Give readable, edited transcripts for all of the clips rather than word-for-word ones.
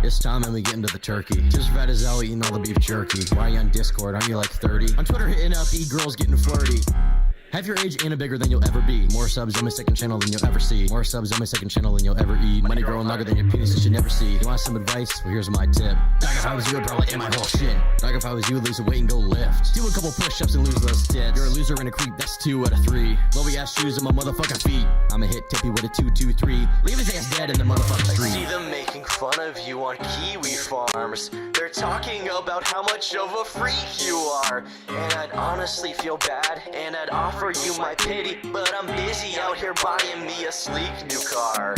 It's time and we get into the turkey. Just fat as hell eating all the beef jerky. Why are you on Discord? Aren't you like 30? On Twitter hitting up e-girls getting flirty. Half your age and a bigger than you'll ever be. More subs on my second channel than you'll ever see. More subs on my second channel than you'll ever eat. Money growing longer than your penis you should never see. You want some advice? Well, here's my tip. Dog, if I was you, I'd probably end my whole shit. Dog, if I was you, lose the weight and go lift. Do a couple push-ups and lose those tits. You're a loser and a creep, that's 2 out of 3. Lowy ass shoes on my motherfucking feet. I'ma hit Tippy with a 2-2-3. Leave his ass dead in the motherfucking street. I see them making fun of you on Kiwi farms. They're talking about how much of a freak you are. And I'd honestly feel bad, and I'd offer you my pity, but I'm busy out here buying me a sleek new car.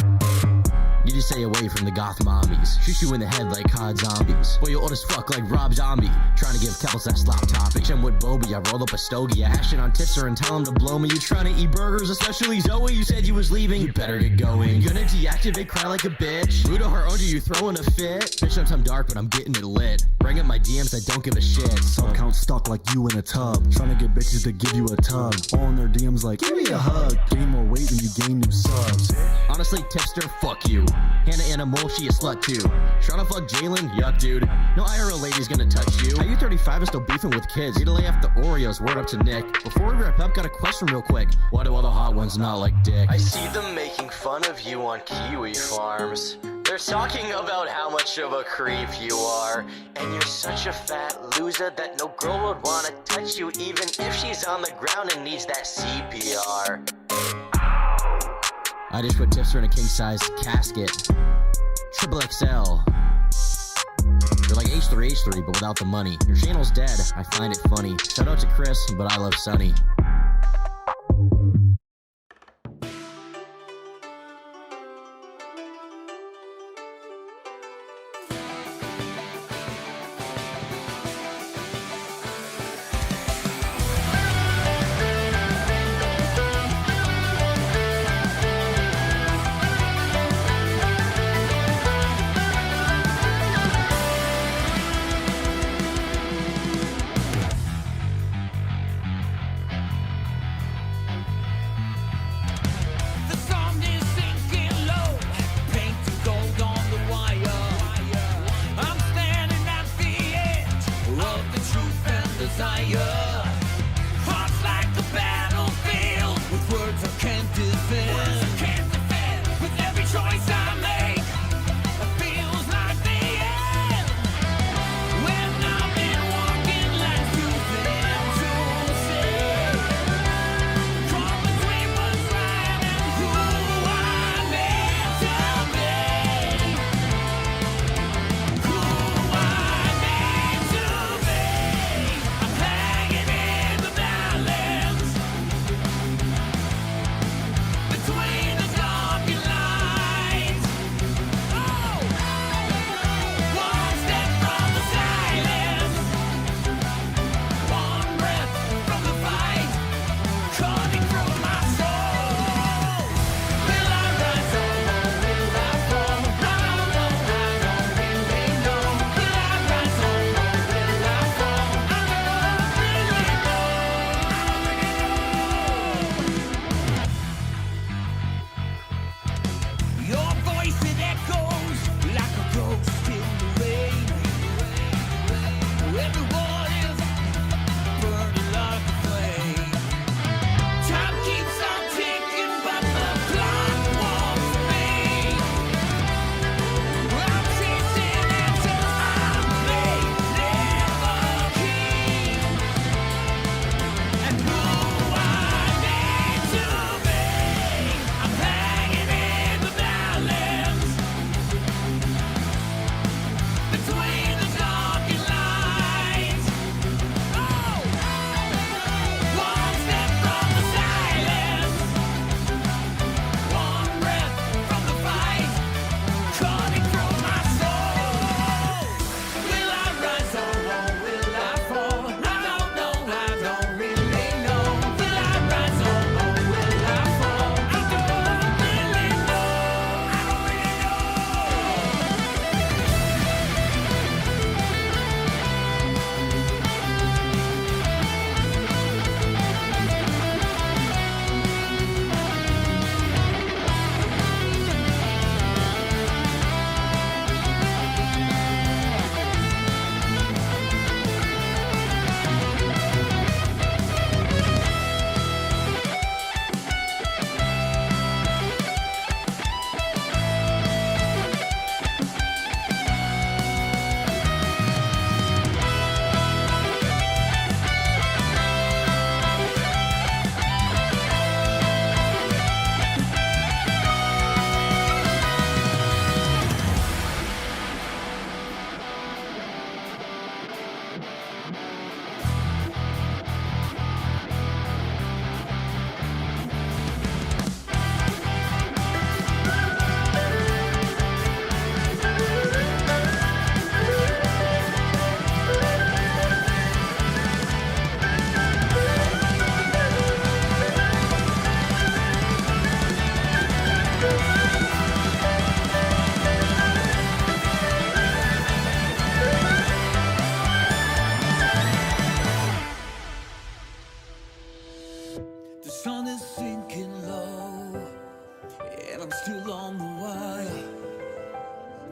You just stay away from the goth mommies. Shoot you in the head like COD zombies. Boy, you old as fuck like Rob Zombie. Trying to give couples that slop topic. I'm with Bobby, I roll up a stogie. I hash it on tipster and tell him to blow me. You trying to eat burgers, especially Zoe. You said you was leaving, you better get going. Gonna deactivate, cry like a bitch. Luda her own, you throwing a fit. Bitch, I'm dark, but I'm getting it lit. Bring up my DMs, I don't give a shit. Sub count stuck like you in a tub. Trying to get bitches to give you a tug. All in their DMs like, give me a hug. Gain more weight when you gain new subs. Honestly, tipster, fuck you. Hannah Animal, she a slut too. Tryna fuck Jalen? Yuck, dude. No IRL lady's gonna touch you. Are you 35 and still beefing with kids? Need to lay off the Oreos, word up to Nick. Before we wrap up, got a question real quick. Why do all the hot ones not like dick? I see them making fun of you on Kiwi farms. They're talking about how much of a creep you are. And you're such a fat loser that no girl would wanna touch you, even if she's on the ground and needs that CPR. I just put tipster in a king-size casket. Triple XL. You're like H3, but without the money. Your channel's dead, I find it funny. Shout out to Chris, but I love Sunny.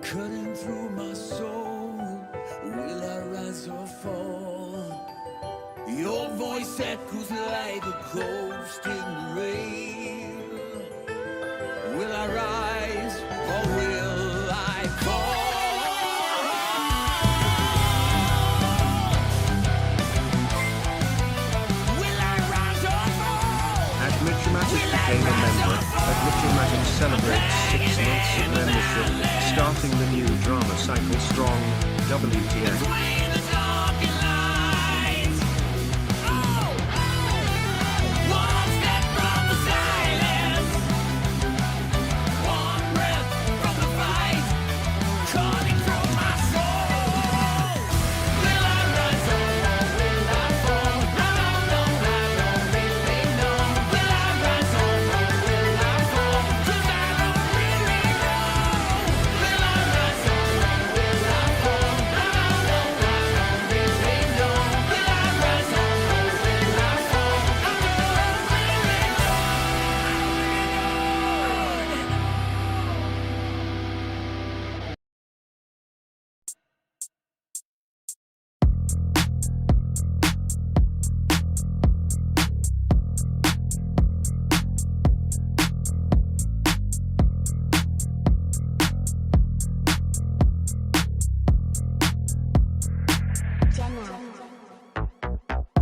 cutting through my soul. Will I rise or fall? Your voice echoes like a ghost in the rain. Will I rise or will I fall? Will I rise or fall? As Mitchamatic became a member, as Mitchamatic celebrates 6 months of membership, starting the new drama cycle strong, WTF. Between the dark and light. Oh, one step from the silence, one breath from the fight, cutting through my soul. Will I rise or will I fall? I don't really know. Will I rise or will I fall? 'Cause I don't really know. Will I rise or will I fall? I don't really know. Will I rise or will I fall? I don't really know.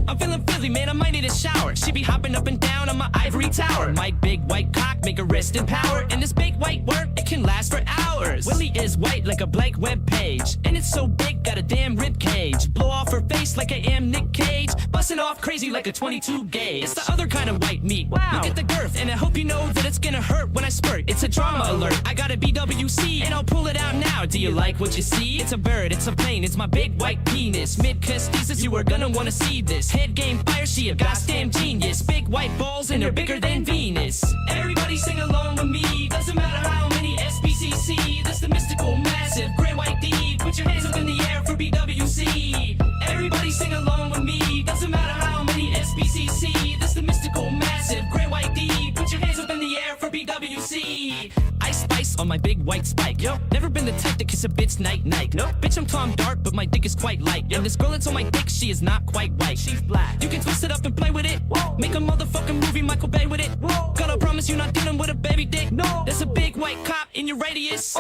I'm feeling fizzy, man, I might need a shower. She be hopping up and down on my ivory tower. My big white cock make her rest in power. And this big white worm, it can last for hours. Willie is white like a blank web page. And it's so big, got a damn rib cage. Blow off her face like I am Nick Cage. Busting off crazy like a 22 gauge. It's the other kind of white meat. Wow. Look at the girth, and I hope you know that it's gonna hurt when I spurt. It's a drama alert. I got a BWC, and I'll pull it out now. Do you like what you see? It's a bird, it's a plane, it's my big white penis. Mid-custis, you are gonna wanna see this. Head game fire, she a goddamn genius. Big white balls, and they're bigger than Venus. Everybody sing along with me. Doesn't matter how many SBCC. That's the mystical, massive, gray white D. Put your hands up in the air for BWC. Everybody sing along with me. Doesn't matter how many SBCC. That's the mystical, massive, gray white D. Put your hands up in the air for BWC. Ice spice on my big white spike. Yo, never been the type to kiss a bitch night. No, bitch, I'm Tom Dark, but my dick is quite light. And this girl that's on my dick, she is not quite white. She's black. You can twist it up and play with it. Whoa. Make a motherfucking movie, Michael Bay with it. Whoa. Gotta promise you not dealing with a baby dick. No, there's a big white cop in your radius.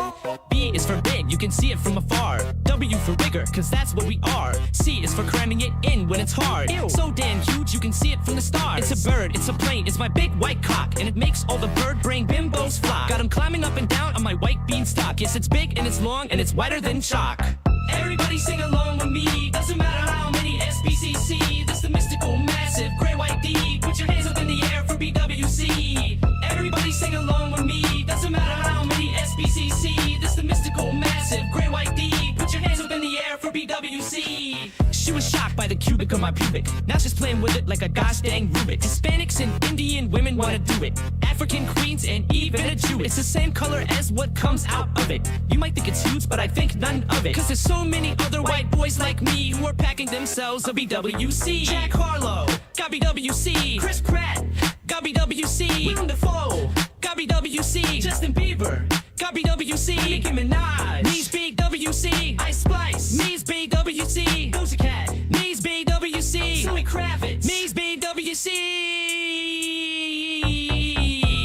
B is for big, you can see it from afar. W for bigger, cause that's what we are. C is for cramming it in when it's hard. Ew. So damn huge, you can see it from the stars. It's a bird, it's a plane, it's my big white cock. And it makes all the bird brain bimbos flock. Got 'em climbing up and down on my white beanstalk. Yes, it's big and it's long and it's whiter than chalk. Everybody sing along with me. Doesn't matter how many SBCC. That's the mystical, massive, gray white D. Put your hands up in the air for BWC. Everybody sing along with me. Doesn't matter how many SBCC. That's the mystical, massive, gray white D. Put your hands up in the air for BWC. She was shocked by the cubic of my pubic. Now she's playing with it like a gosh dang Rubik. Hispanics and Indian women wanna do it. African queens and even a Jew. It's the same color as what comes out of it. You might think it's huge, but I think none of it. Cause there's so many other white boys like me who are packing themselves a BWC. Jack Harlow, got BWC. Chris Pratt, got BWC. Willem Dafoe, got BWC. Justin Bieber, got BWC. Nicki Minaj, needs BWC. Ice Spice, needs BWC. Doja Cat, needs BWC. Zoe Kravitz, needs BWC.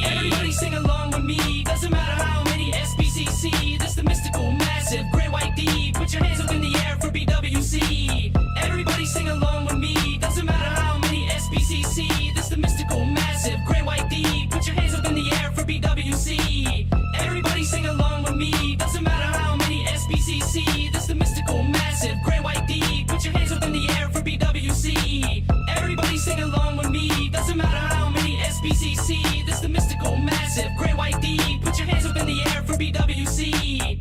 Everybody sing along with me. Doesn't matter how many SBCC. That's the mystical, massive, gray white D. Put your hands up in the air for BWC. Everybody sing along with me. Doesn't matter how many SBCC. That's the mystical, massive, gray white D. Put your hands up in the air for BWC. Everybody sing along with me. Doesn't matter how many SBCC. That's the mystical, massive, gray white D. Put your hands up in the air for BWC. Everybody sing along with me. Doesn't matter how many SBCC. That's the mystical, massive, gray white D. Put your hands up in the air for BWC.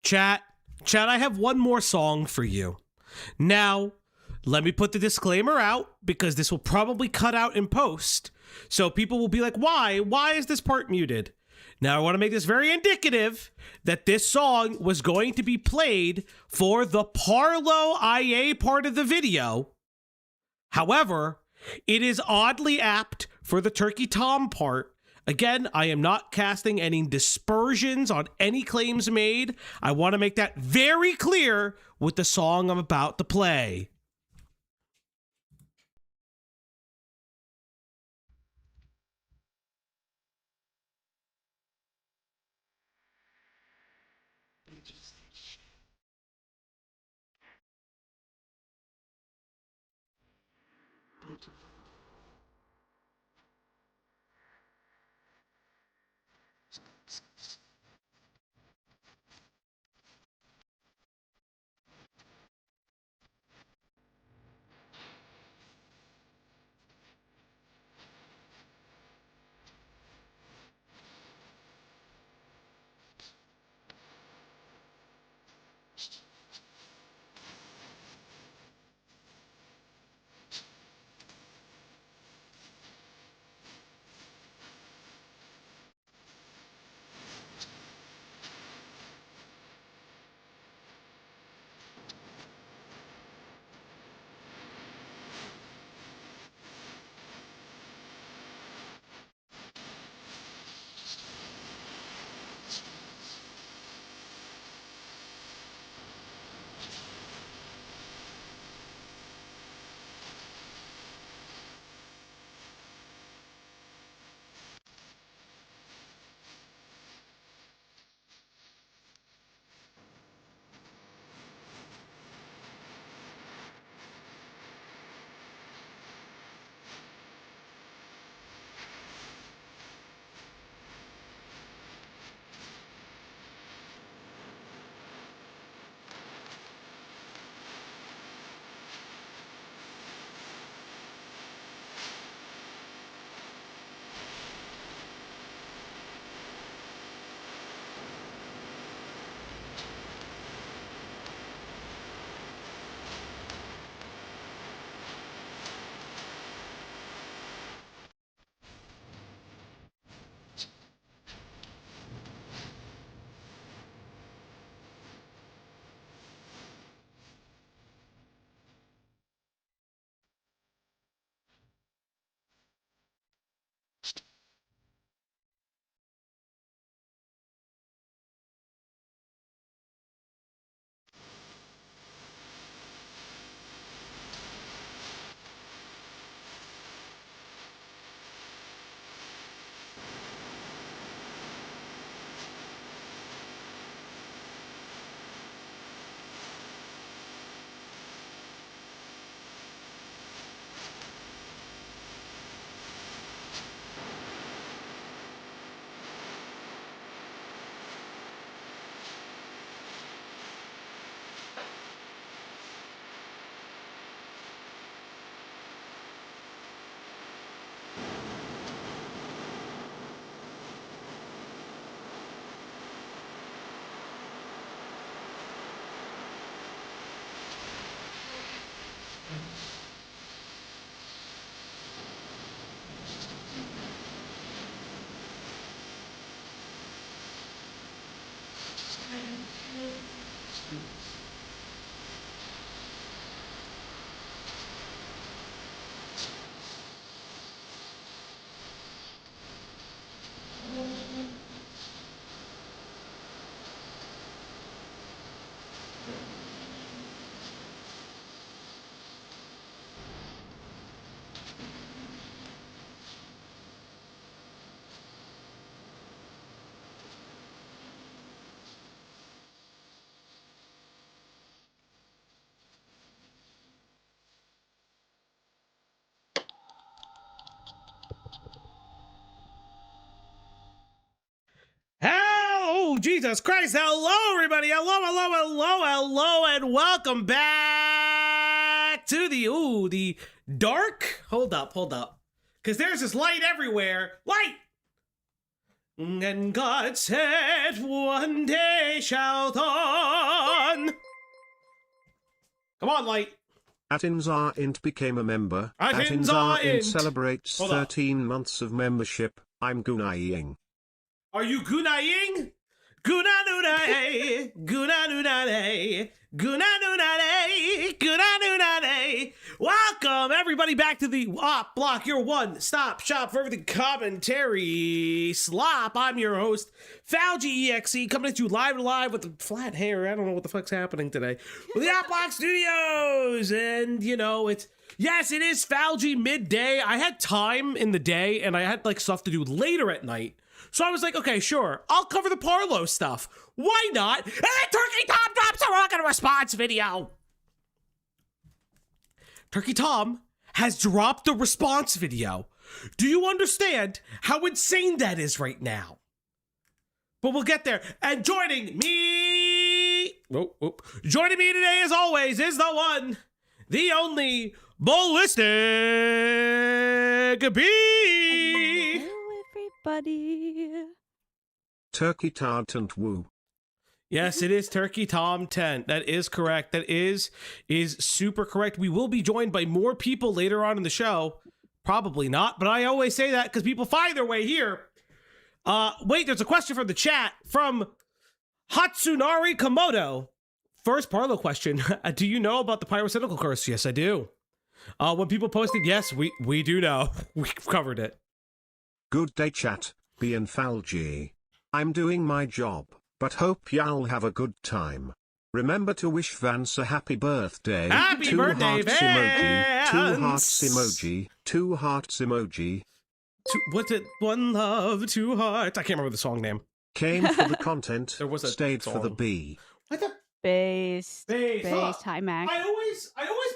Chat, I have one more song for you. Now, let me put the disclaimer out because this will probably cut out in post. So people will be like, why? Why is this part muted? Now I want to make this very indicative that this song was going to be played for the Parlo IA part of the video. However, it is oddly apt for the Turkey Tom part. Again, I am not casting any dispersions on any claims made. I want to make that very clear with the song I'm about to play. Oh, Jesus Christ. Hello, everybody. Hello, and welcome back to the dark. Hold up. Because there's this light everywhere. Light! And God said, one day shall dawn. Come on, light. Atinzar became a member. Atinzar Int celebrates Hold on. 13 months of membership. I'm Gunaying. Are you Gunaying? Gunanunay, Gunanunay, Gunanunay, Gunanunay. Welcome everybody back to the Op Block, your one-stop shop for everything commentary slop. I'm your host, Falgy EXE, coming at you live with the flat hair. I don't know what the fuck's happening today. With the Op Block Studios, and you know yes, it is Falgy midday. I had time in the day, and I had like stuff to do later at night. So I was like, okay, sure, I'll cover the Parlo stuff. Why not? And then Turkey Tom drops a rocket response video. Turkey Tom has dropped the response video. Do you understand how insane that is right now? But we'll get there. And joining me today, as always, is the one, the only, Ballistic B. Everybody. Turkey Tartant Woo. Yes, it is Turkey Tom Tent. That is correct. That is super correct. We will be joined by more people later on in the show. Probably not, but I always say that because people find their way here. Wait, there's a question from the chat from Hatsunari Komodo. First Parlo question. Do you know about the pyrocynical curse? Yes, I do. When people posted, yes, we do know. We've covered it. Good day chat, B and Falgy. I'm doing my job, but hope y'all have a good time. Remember to wish Vance a happy birthday. Happy Two birthday, hearts Vance! emoji. 2 hearts emoji. 2 hearts emoji. What's it? One love, 2 hearts. I can't remember the song name. Came for the content, There was a stayed for the song. B. What the? Base. Huh. Hi, Mac. I always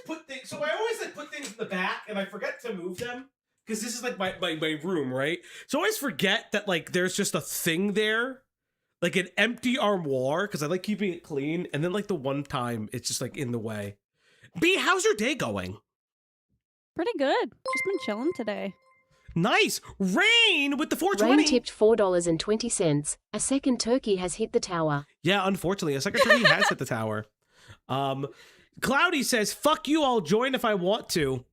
put things. So I always like put things in the back, and I forget to move them because this is like my room, right? So I always forget that like there's just a thing there, like an empty armoire, because I like keeping it clean. And then like the one time it's just like in the way. B, how's your day going? Pretty good. Just been chilling today. Nice. Rain with the Rain 420. tipped $4.20. A second turkey has hit the tower. Yeah, unfortunately, a secretary has hit the tower. Cloudy says, "Fuck you, I'll join if I want to."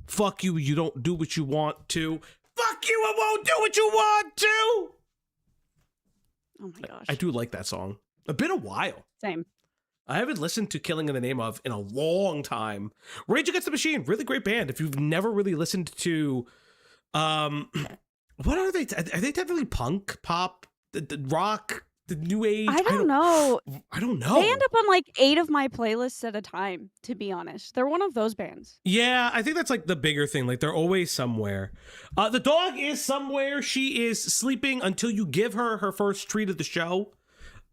Fuck you, you don't do what you want to. Fuck you, I won't do what you want to. Oh my gosh. I do like that song. It's been a while. Same. I haven't listened to Killing in the Name of in a long time. Rage Against the Machine, really great band. If you've never really listened to, what are they? Are they definitely punk, pop, the rock, the new age? I don't know. I don't know. They end up on like 8 of my playlists at a time, to be honest. They're one of those bands. Yeah, I think that's like the bigger thing. Like they're always somewhere. The dog is somewhere. She is sleeping until you give her her first treat of the show.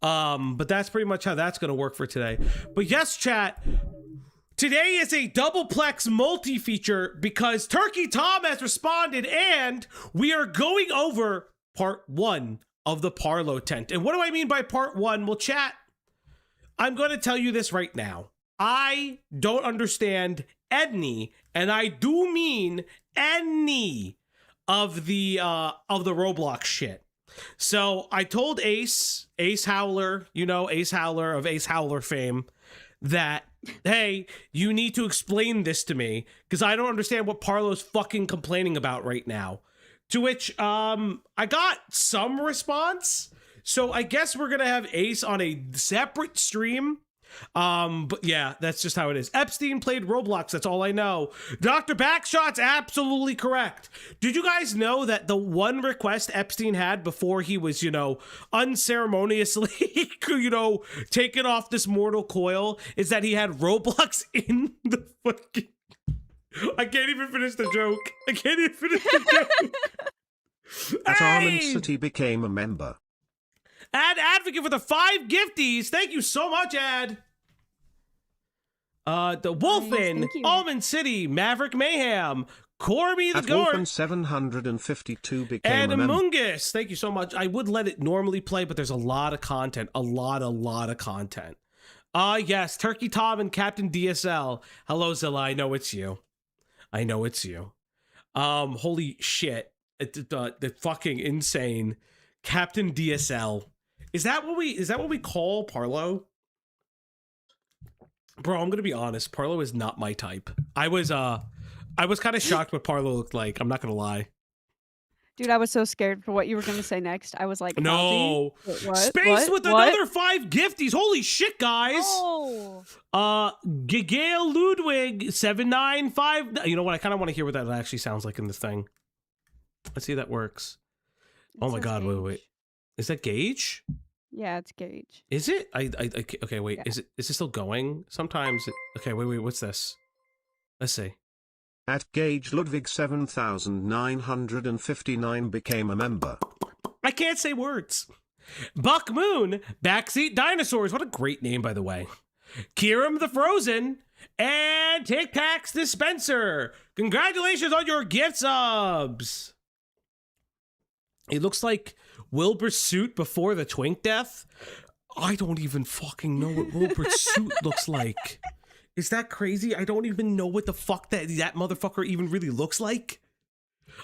But that's pretty much how that's going to work for today. But yes, chat, today is a doubleplex multi-feature because Turkey Tom has responded and we are going over part 1 of the Parlo tent. And what do I mean by part 1? Well, chat, I'm going to tell you this right now. I don't understand any, and I do mean any of the Roblox shit. So I told Ace Howler, you know, Ace Howler of Ace Howler fame, that, hey, you need to explain this to me because I don't understand what Parlo's fucking complaining about right now. To which I got some response. So I guess we're going to have Ace on a separate stream. But yeah, that's just how it is. Epstein played Roblox. That's all I know. Dr. Backshot's absolutely correct. Did you guys know that the one request Epstein had before he was, you know, unceremoniously, you know, taken off this mortal coil is that he had Roblox in the fucking... I can't even finish the joke. At Hey! Armand City became a member. Ad Advocate for the 5 gifties. Thank you so much, Ad. The Wolfen, thank you. Almond City, Maverick Mayhem, Corby the At Goat, Wolfen 752 became and a member. Amungus. Thank you so much. I would let it normally play, but there's a lot of content. A lot of content. Yes, Turkey Tom and Captain DSL. Hello, Zilla. I know it's you. Holy shit. The fucking insane Captain DSL. Is that what we call Parlo? Bro, I'm gonna be honest. Parlo is not my type. I was kind of shocked what Parlo looked like. I'm not gonna lie. Dude, I was so scared for what you were going to say next. I was like, No. Fauci? What? Space with What? another 5 gifties. Holy shit, guys. Oh. Gagail Ludwig 795. You know what? I kind of want to hear what that actually sounds like in this thing. Let's see if that works. Oh my god, wait. Is that Gage? Yeah, it's Gage. Is it? Okay, wait. Yeah. Is it still going? Sometimes okay, wait, what's this? Let's see. At Gage Ludwig 7959 became a member. I can't say words. Buck Moon, Backseat Dinosaurs. What a great name, by the way. Kiram the Frozen, and Tic Tacs Dispenser. Congratulations on your gift subs. It looks like Wilbur's suit before the Twink death. I don't even fucking know what Wilbur's suit looks like. Is that crazy? I don't even know what the fuck that motherfucker even really looks like.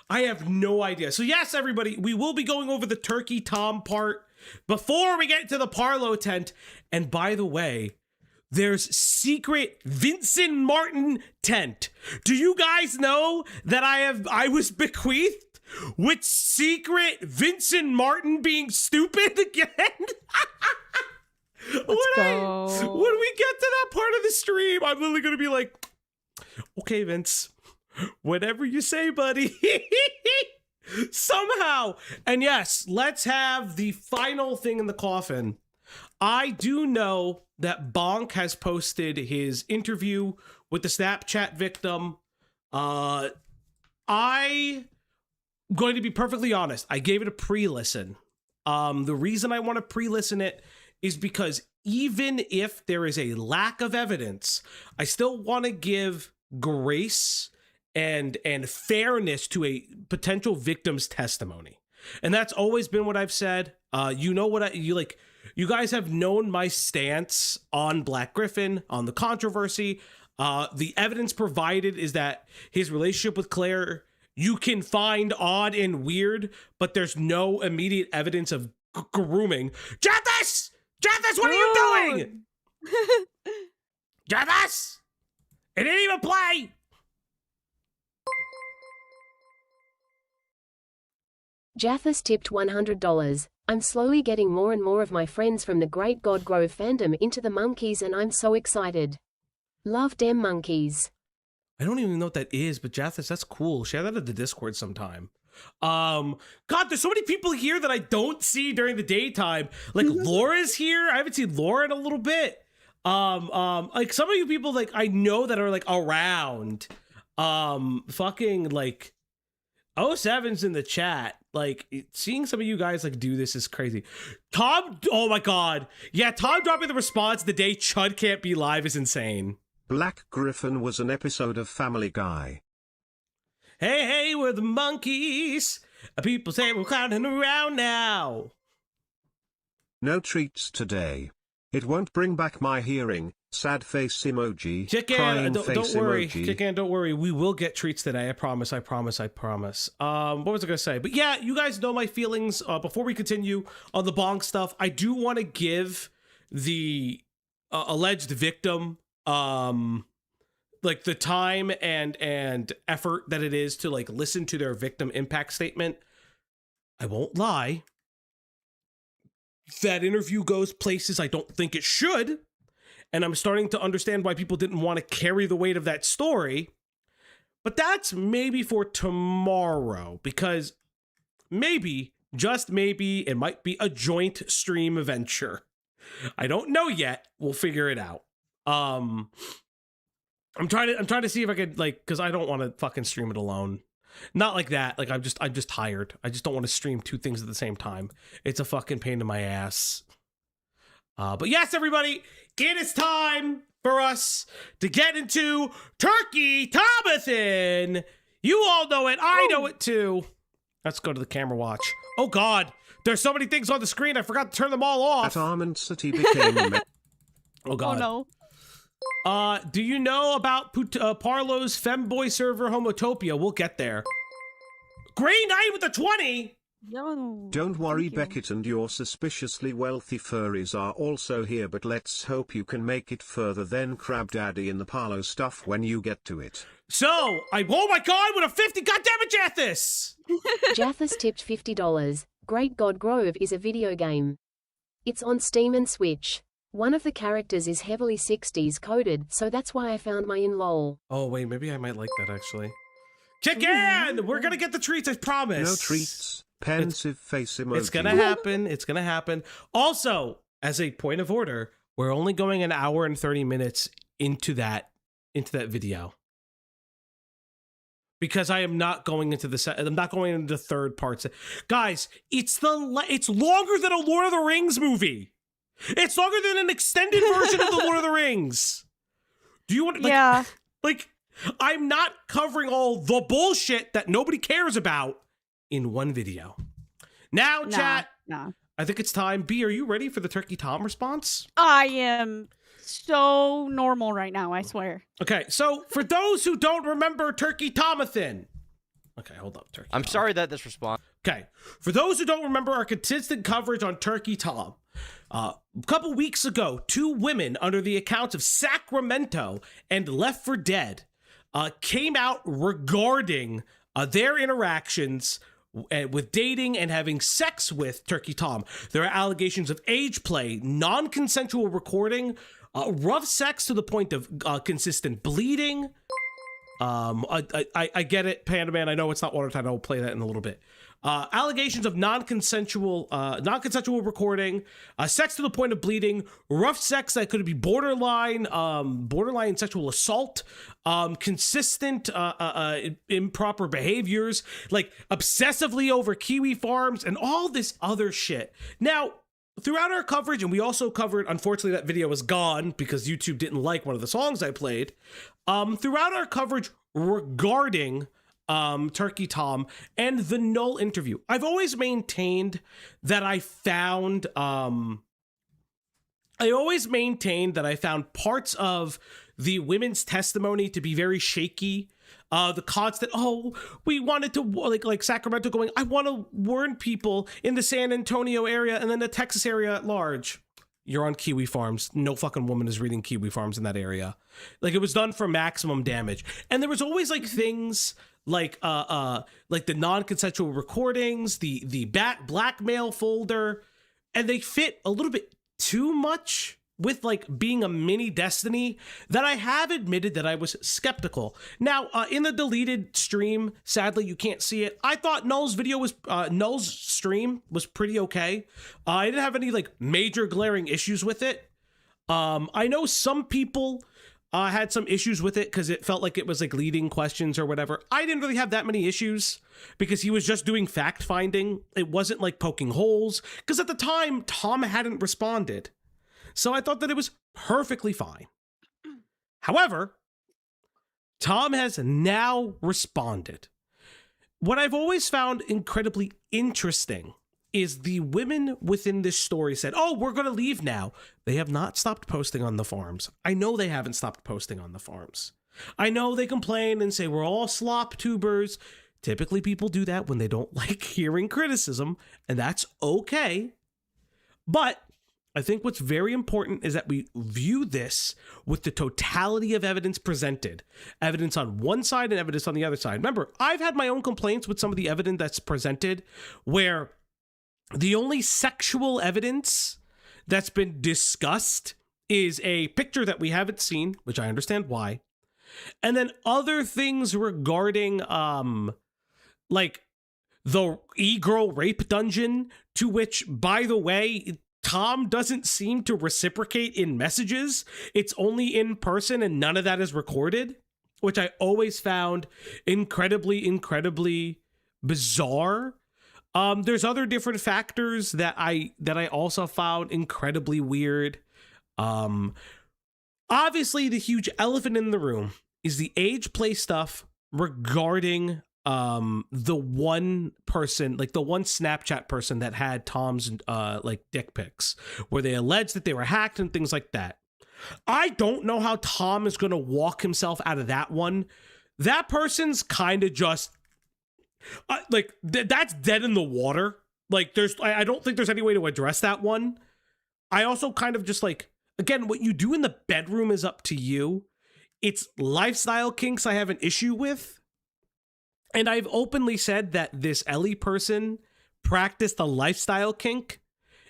I have no idea. So yes, everybody, we will be going over the Turkey Tom part before we get to the Parlo tent. And by the way, there's secret Vincent Martin tent. Do you guys know that I was bequeathed with secret Vincent Martin being stupid again? Let's go. When we get to that part of the stream, I'm literally going to be like, okay, Vince, whatever you say, buddy. Somehow. And yes, let's have the final thing in the coffin. I do know that Bonk has posted his interview with the Snapchat victim. I'm going to be perfectly honest. I gave it a pre-listen. The reason I want to pre-listen it is because even if there is a lack of evidence, I still want to give grace and fairness to a potential victim's testimony. And that's always been what I've said. You know what you guys have known my stance on Black Griffin, on the controversy. The evidence provided is that his relationship with Claire, you can find odd and weird, but there's no immediate evidence of grooming. Jethus! Jethus, what are you doing? Jethus! It didn't even play! Jathus tipped $100. I'm slowly getting more and more of my friends from the Great God Grove fandom into the monkeys and I'm so excited. Love dem monkeys. I don't even know what that is, but Jathus, that's cool. Share that in the Discord sometime. God, there's so many people here that I don't see during the daytime. Like Laura's here. I haven't seen Laura in a little bit. Like some of you people like I know that are like around. Fucking like 07's in the chat. Like seeing some of you guys like do this is crazy. Tom, oh my god. Yeah, Tom dropping the response the day Chud can't be live is insane. Black Griffin was an episode of Family Guy. Hey, we're the monkeys. People say we're clowning around now. No treats today. It won't bring back my hearing. Sad face emoji. Chicken, Crying face don't worry. emoji. Chicken, don't worry. We will get treats today. I promise. What was I gonna say? But yeah, you guys know my feelings. Before we continue on the Bonk stuff, I do want to give the alleged victim like the time and effort that it is to like listen to their victim impact statement. I won't lie. That interview goes places I don't think it should. And I'm starting to understand why people didn't want to carry the weight of that story. But that's maybe for tomorrow, because maybe, just maybe, it might be a joint stream venture. I don't know yet. We'll figure it out. I'm trying to see if I could like, because I don't want to fucking stream it alone. Not like that. Like I'm just tired. I just don't want to stream two things at the same time. It's a fucking pain in my ass. But yes, everybody, it is time for us to get into Turkey Tomathon. You all know it. I know it too. Let's go to the camera watch. Oh God, there's so many things on the screen. I forgot to turn them all off. At Almond City became a Oh God. Oh no. Do you know about Parlo's femboy server Homotopia? We'll get there. Gray Knight with the 20. Yo, Don't worry, thank you. Beckett and your suspiciously wealthy furries are also here, but let's hope you can make it further than Crab Daddy in the Parlo stuff when you get to it. So, oh my god, with a 50, goddammit, Jathis! Jathis tipped $50. Great God Grove is a video game. It's on Steam and Switch. One of the characters is heavily 60s coded, so that's why I found my in lol. Oh wait, maybe I might like that actually. Kick in! We're gonna get the treats, I promise. No treats. Pensive face emoji. It's gonna happen. It's gonna happen. Also, as a point of order, we're only going an hour and 30 minutes into that video. Because I am not going into I'm not going into the third parts. Guys, it's longer than a Lord of the Rings movie. It's longer than an extended version of the Lord of the Rings. Do you want Yeah. like I'm not covering all the bullshit that nobody cares about in one video. Now, chat, Nah. I think it's time. B, are you ready for the Turkey Tom response? I am so normal right now, I swear. Okay, so for those who don't remember Turkey Tomathan. Okay, hold up, Turkey I'm Tom. sorry that this response. Okay, for those who don't remember our consistent coverage on Turkey Tom, a couple weeks ago, 2 women under the accounts of Sacramento and Left 4 Dead came out regarding their interactions with dating and having sex with Turkey Tom. There are allegations of age play, non-consensual recording, rough sex to the point of consistent bleeding. I get it, Panda Man. I know it's not watertight. I'll play that in a little bit. Allegations of non-consensual recording, sex to the point of bleeding, rough sex that could be borderline sexual assault, consistent improper behaviors, like obsessively over kiwi farms and all this other shit. Now, throughout our coverage, and we also covered, unfortunately, that video was gone because YouTube didn't like one of the songs I played. Throughout our coverage regarding Turkey Tom and the Null interview, I've always maintained that I found parts of the women's testimony to be very shaky. The constant, we wanted to, like Sacramento going, I want to warn people in the San Antonio area and then the Texas area at large. You're on kiwi farms. No fucking woman is reading kiwi farms in that area. Like, it was done for maximum damage. And there was always like things like the non-consensual recordings, the blackmail folder, and they fit a little bit too much with like being a mini Destiny that I have admitted that I was skeptical. Now, in the deleted stream, sadly you can't see it. I thought Null's stream was pretty okay. I didn't have any like major glaring issues with it. I know some people had some issues with it because it felt like it was like leading questions or whatever. I didn't really have that many issues because he was just doing fact finding. It wasn't like poking holes because at the time Tom hadn't responded. So I thought that it was perfectly fine. However, Tom has now responded. What I've always found incredibly interesting is the women within this story said, we're going to leave now. They have not stopped posting on the forums. I know they haven't stopped posting on the forums. I know they complain and say we're all slop tubers. Typically people do that when they don't like hearing criticism, and that's okay. But I think what's very important is that we view this with the totality of evidence presented. Evidence on one side and evidence on the other side. Remember, I've had my own complaints with some of the evidence that's presented where the only sexual evidence that's been discussed is a picture that we haven't seen, which I understand why. And then other things regarding like the e-girl rape dungeon, to which, by the way, Tom doesn't seem to reciprocate in messages. It's only in person and none of that is recorded, which I always found incredibly bizarre. There's other different factors that I also found incredibly weird. Obviously the huge elephant in the room is the age play stuff regarding the one person, like the one Snapchat person that had Tom's like dick pics, where they alleged that they were hacked and things like that. I don't know how Tom is going to walk himself out of that one. That person's kind of just That's dead in the water. Like, I don't think there's any way to address that one. I also kind of just like, again, what you do in the bedroom is up to you. It's lifestyle kinks I have an issue with. And I've openly said that this Ellie person practiced a lifestyle kink.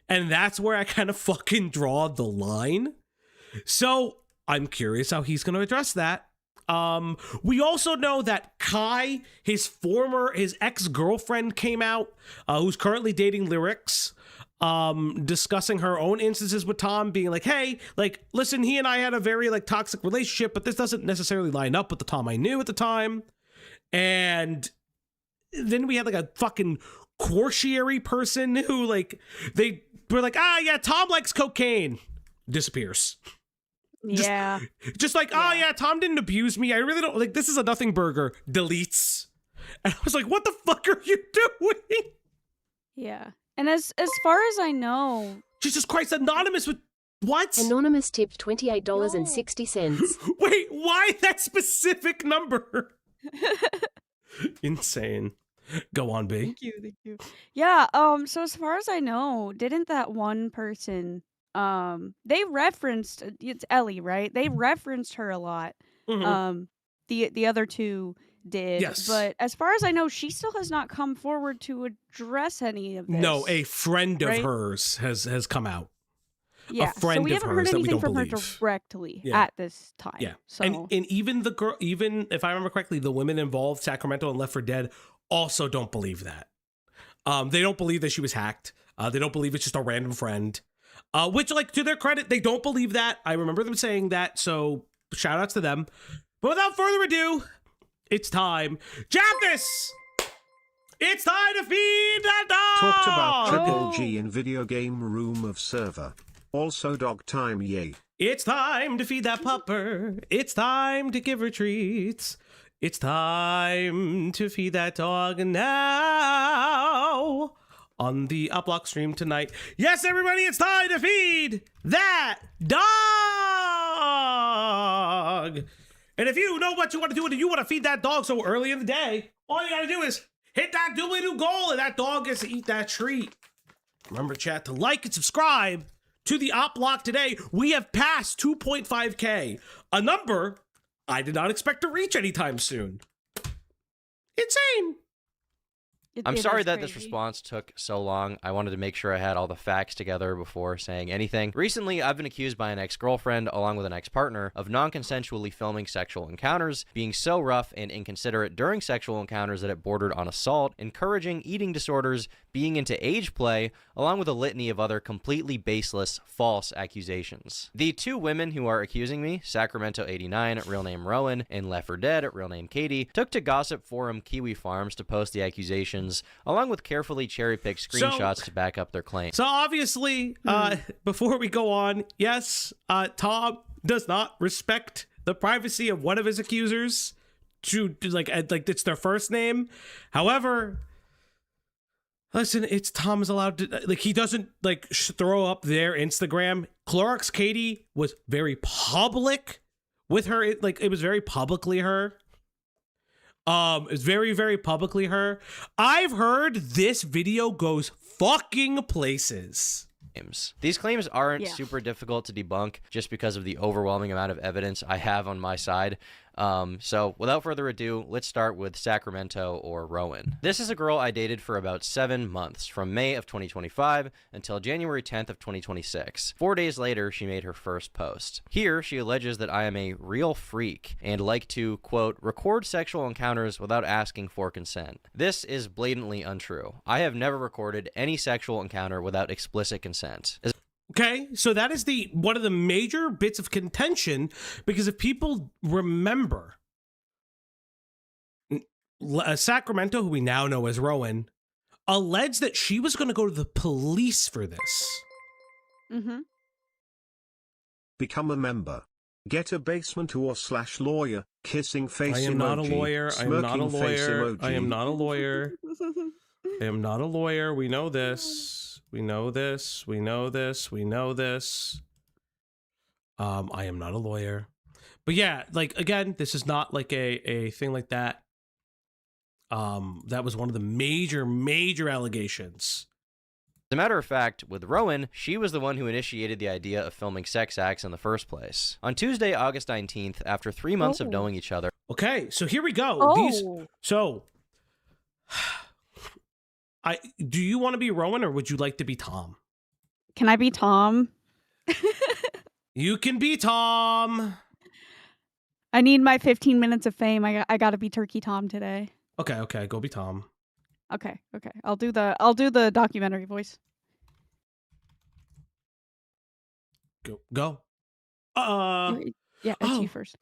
And that's where I kind of fucking draw the line. So I'm curious how he's going to address that. We also know that Kai, his ex-girlfriend came out, who's currently dating Lyrics, discussing her own instances with Tom, being like, hey, like, listen, he and I had a very like toxic relationship, but this doesn't necessarily line up with the Tom I knew at the time. And then we had like a fucking quaternary person who like, they were like, yeah, Tom likes cocaine. Disappears. Yeah. Just like, oh yeah, Tom didn't abuse me. I really don't like, this is a nothing burger. Deletes. And I was like, what the fuck are you doing? Yeah. And as far as I know, Jesus Christ, anonymous with what? Anonymous tipped $28.60. Wait, why that specific number? Insane. Go on, B. Thank you. Yeah, so as far as I know, didn't that one person they referenced it's Ellie, right? They referenced her a lot. Mhm. The other two did. Yes. But as far as I know, she still has not come forward to address any of this. No, a friend of right? hers has come out. Yeah, friend so we of haven't heard hers that we anything don't from her believe. directly Yeah. at this time. Yeah. So And even the girl, even if I remember correctly, the women involved, Sacramento and Left 4 Dead, also don't believe that. They don't believe that she was hacked. They don't believe it's just a random friend. Which, like, to their credit, they don't believe that. I remember them saying that, so shout outs to them. But without further ado, it's time. Japhis! It's time to feed that dog! Talked about Triple Oh. G in video game room of server. Also dog time, yay. It's time to feed that pupper. It's time to give her treats. It's time to feed that dog now. On the Uplock stream tonight. Yes, everybody, it's time to feed that dog. And if you know what you want to do and you want to feed that dog so early in the day, all you got to do is hit that doobly-doo goal and that dog gets to eat that treat. Remember, chat, to like and subscribe to the Uplock today. We have passed 2.5K, a number I did not expect to reach anytime soon. Insane. I'm it sorry is that this crazy. response took so long. I wanted to make sure I had all the facts together before saying anything. Recently, I've been accused by an ex-girlfriend, along with an ex-partner, of non-consensually filming sexual encounters, being so rough and inconsiderate during sexual encounters that it bordered on assault, encouraging eating disorders, being into age play, along with a litany of other completely baseless, false accusations. The two women who are accusing me, Sacramento89, real name Rowan, and Left 4 Dead, real name Katie, took to gossip forum Kiwi Farms to post the accusations, along with carefully cherry-picked screenshots to back up their claims. So obviously, before we go on, yes, Tom does not respect the privacy of one of his accusers to like it's their first name. However, listen, it's Tom is allowed to, like, he doesn't like throw up their Instagram. Clorox Katie was very public with her. It was very publicly her. It's very, very publicly her. I've heard this video goes fucking places. These claims aren't Yeah. super difficult to debunk just because of the overwhelming amount of evidence I have on my side. So without further ado, let's start with Sacramento or Rowan. This is a girl I dated for about 7 months, from May of 2025 until January 10th of 2026. 4 days later, she made her first post. Here, she alleges that I am a real freak and like to, quote, record sexual encounters without asking for consent. This is blatantly untrue. I have never recorded any sexual encounter without explicit consent. Okay, so that is the one of the major bits of contention, because if people remember, Sacramento, who we now know as Rowan, alleged that she was going to go to the police for this. Mm-hmm. Become a member. Get a basement or / lawyer, kissing face I am emoji, not a lawyer. I am not a smirking face lawyer. emoji. I am not a lawyer. I am not a lawyer. We know this. We know this. We know this. We know this. I am not a lawyer. But yeah, like, again, this is not like a thing like that. That was one of the major allegations. As a matter of fact, with Rowan, she was the one who initiated the idea of filming sex acts in the first place. On Tuesday, August 19th, after 3 months of knowing each other. Okay, so here we go. Oh. Do you want to be Rowan or would you like to be Tom? Can I be Tom? You can be Tom. I need my 15 minutes of fame. I gotta be Turkey Tom today. Okay, go be Tom. Okay. I'll do the documentary voice. Go. Yeah, it's you first.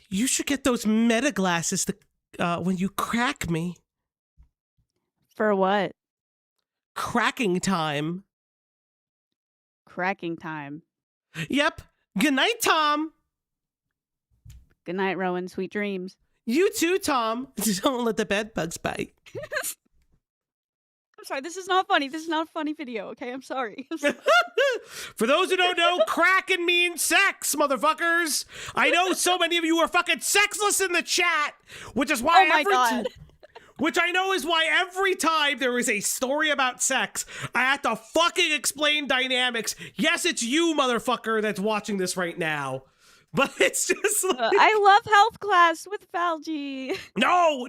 You should get those meta glasses to when you crack me. For what? Cracking time. Cracking time. Yep. Good night, Tom. Good night, Rowan. Sweet dreams. You too, Tom. Don't let the bed bugs bite. I'm sorry, this is not funny. This is not a funny video, okay? I'm sorry. For those who don't know, cracking means sex, motherfuckers. I know so many of you are fucking sexless in the chat, which is why God. which I know is why every time there is a story about sex, I have to fucking explain dynamics. Yes, it's you, motherfucker, that's watching this right now. But it's just like... I love health class with Falgi. No.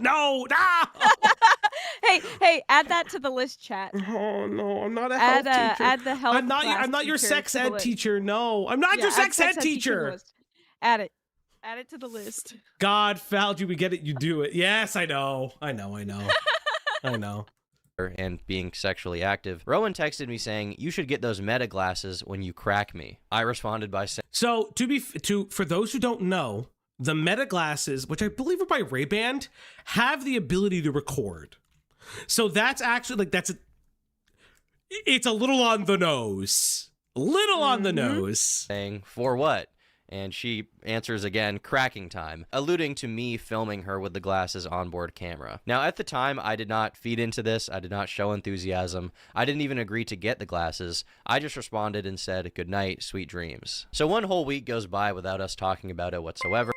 Hey, add that to the list, chat. Oh no, I'm not a health teacher. Add the health. I'm not your sex ed teacher. No, I'm not your sex ed teacher. Add it to the list. God, Falgi, we get it. You do it. Yes, I know. I know. And being sexually active, Rowan texted me saying, "You should get those meta glasses when you crack me." I responded by saying, So for those who don't know, the meta glasses, which I believe are by Ray-Ban, have the ability to record. So that's actually it's a little on the nose. On the nose. saying, "For what?" And she answers again, "Cracking time," alluding to me filming her with the glasses onboard camera. Now, at the time, I did not feed into this. I did not show enthusiasm. I didn't even agree to get the glasses. I just responded and said, "Good night, sweet dreams." So 1 whole week goes by without us talking about it whatsoever.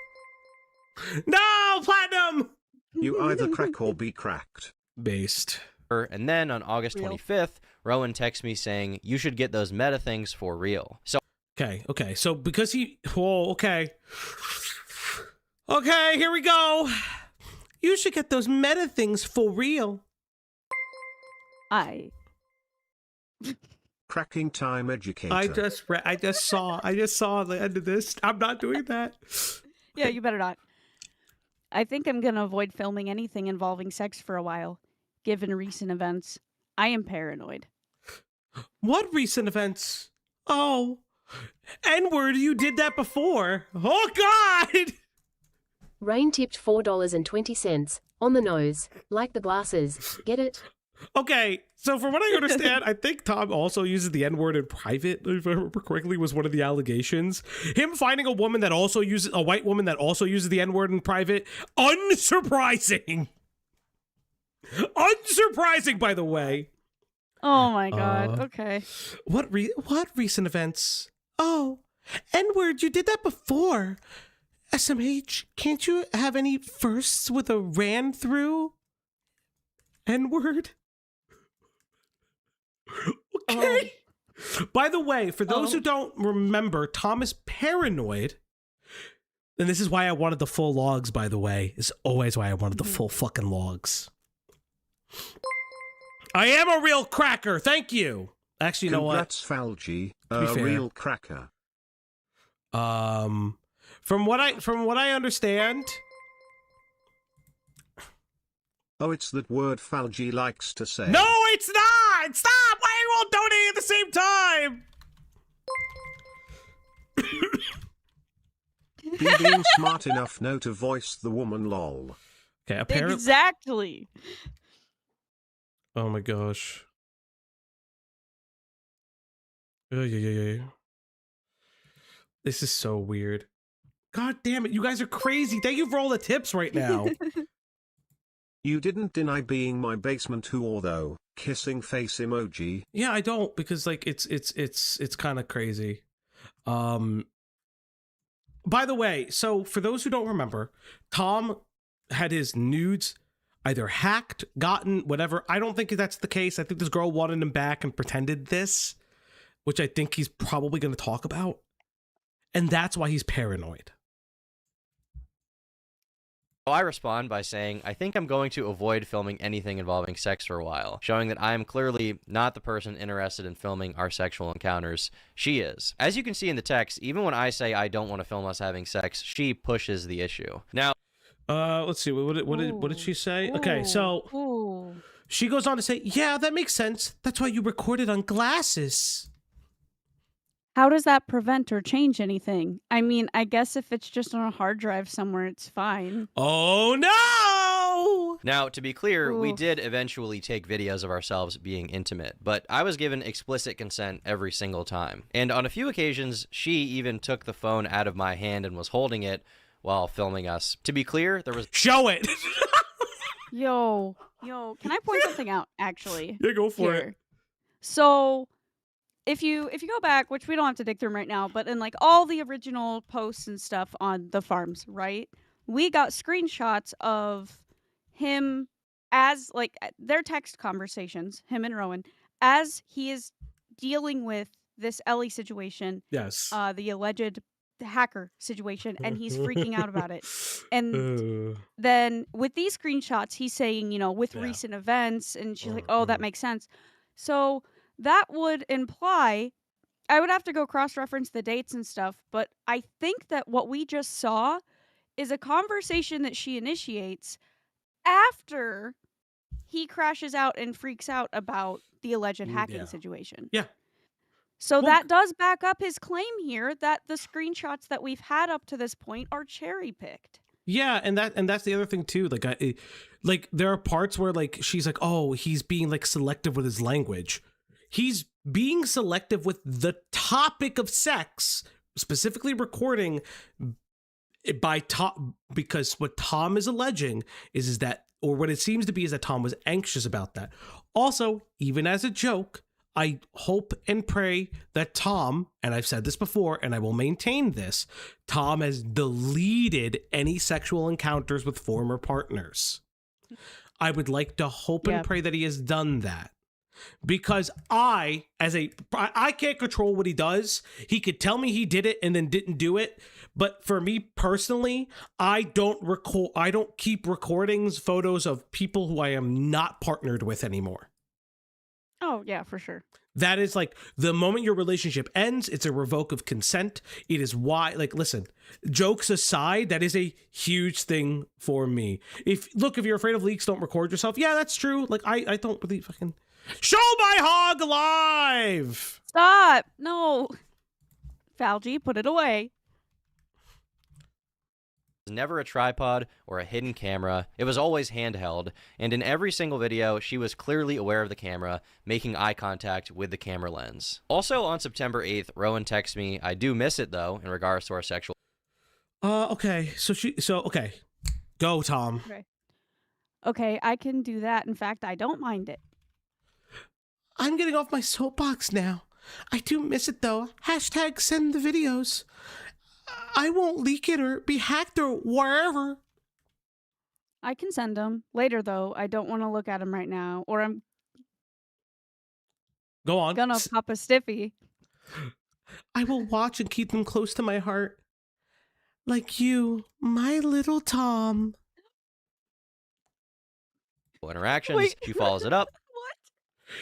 No, Platinum! You either crack or be cracked. Based. And then on August 25th, Rowan texts me saying, "You should get those meta things for real." So Okay. So because okay, here we go. You should get those meta things for real. Cracking time educator. I just saw the end of this. I'm not doing that. Yeah, you better not. I think I'm gonna avoid filming anything involving sex for a while, given recent events. I am paranoid. What recent events? Oh, N-word, you did that before. Oh, God! Rain tipped $4.20. On the nose. Like the glasses. Get it? Okay, so from what I understand, I think Tom also uses the N-word in private, if I remember correctly, was one of the allegations. Him finding a white woman that also uses the N-word in private. Unsurprising! Unsurprising, by the way. Oh my God. Okay. What recent events? Oh, N-word, you did that before. SMH, can't you have any firsts with a ran through? N-word? Okay. By the way, for those who don't remember, Tom is paranoid. And this is why I wanted the full logs, by the way. It's always why I wanted the full fucking logs. I am a real cracker. Thank you. Actually, you know what? Congrats, Falgi. A real cracker. From what I understand. Oh, it's that word Falgi likes to say. No, it's not. Stop. Why are you all donating at the same time? Be being smart enough now to voice the woman lol. Okay, apparently. Exactly. Oh my gosh. Yeah. This is so weird. God damn it, you guys are crazy. Thank you for all the tips right now. You didn't deny being my basement whore though. Kissing face emoji. Yeah, I don't, because like it's kind of crazy. By the way, so for those who don't remember, Tom had his nudes either hacked, gotten, whatever. I don't think that's the case. I think this girl wanted him back and pretended this, which I think he's probably going to talk about. And that's why he's paranoid. So I respond by saying, I think I'm going to avoid filming anything involving sex for a while, showing that I am clearly not the person interested in filming our sexual encounters. She is. As you can see in the text, even when I say I don't want to film us having sex, she pushes the issue. Now, let's see. What did she say? Okay, so Ooh. she goes on to say, yeah, that makes sense. That's why you recorded on glasses. How does that prevent or change anything? I mean, I guess if it's just on a hard drive somewhere, it's fine. Oh, no! Now, to be clear, we Oof. did eventually take videos of ourselves being intimate, but I was given explicit consent every single time. And on a few occasions, she even took the phone out of my hand and was holding it while filming us. To be clear, there was... Show it! Yo, can I point something out, actually? Yeah, go for here? it. So, if you go back, which we don't have to dig through 'em right now, but in like all the original posts and stuff on the farms, right? We got screenshots of him as like their text conversations, him and Rowan, as he is dealing with this Ellie situation, Yes. the alleged hacker situation, and he's freaking out about it. And then with these screenshots, he's saying, with Yeah. recent events, and she's like, oh, that makes sense. So that would imply, I would have to go cross-reference the dates and stuff, but I think that what we just saw is a conversation that she initiates after he crashes out and freaks out about the alleged hacking yeah. situation. Yeah. So Well, that does back up his claim here that the screenshots that we've had up to this point are cherry-picked. Yeah, and that's the other thing too. Like there are parts where like she's like, oh, he's being like selective with his language. He's being selective with the topic of sex, specifically recording by Tom, because what Tom is alleging is that, or what it seems to be, is that Tom was anxious about that. Also, even as a joke, I hope and pray that Tom, and I've said this before and I will maintain this, Tom has deleted any sexual encounters with former partners. I would like to hope and pray that he has done that. Because I can't control what he does. He could tell me he did it and then didn't do it. But for me personally, I don't keep recordings, photos of people who I am not partnered with anymore. Oh, yeah, for sure. That is like the moment your relationship ends, it's a revoke of consent. It is why, like, listen, jokes aside, that is a huge thing for me. If you're afraid of leaks, don't record yourself. Yeah, that's true. Like, I don't really fucking show my hog live. Stop! No. Falgi, put it away. never a tripod or a hidden camera. It was always handheld, and in every single video, she was clearly aware of the camera, making eye contact with the camera lens. Also, on September 8th, Rowan texts me, I do miss it, though, in regards to our sexual... Okay. Okay. Go, Tom. Okay, I can do that. In fact, I don't mind it. I'm getting off my soapbox now. I do miss it, though. Hashtag send the videos. I won't leak it or be hacked or wherever. I can send them. Later, though, I don't want to look at them right now, or I'm Go on. gonna pop a stiffy. I will watch and keep them close to my heart. Like you, my little Tom. interactions. Wait. She follows it up. What?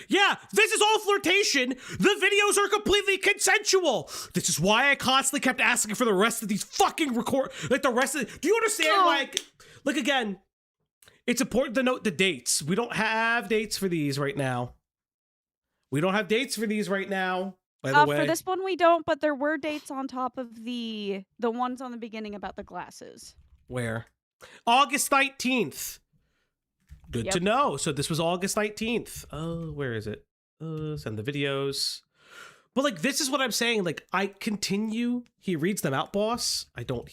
Yeah, this is all flirtation. The videos are completely consensual. This is why I constantly kept asking for the rest of these fucking do you understand why look again, it's important to note the dates. We don't have dates for these right now. By the way. For this one we don't, but there were dates on top of the ones on the beginning about the glasses. Where? August 19th. Good to know. So this was August 19th. Oh, where is it? Send the videos. But like, this is what I'm saying. Like, I continue. He reads them out, boss. I don't.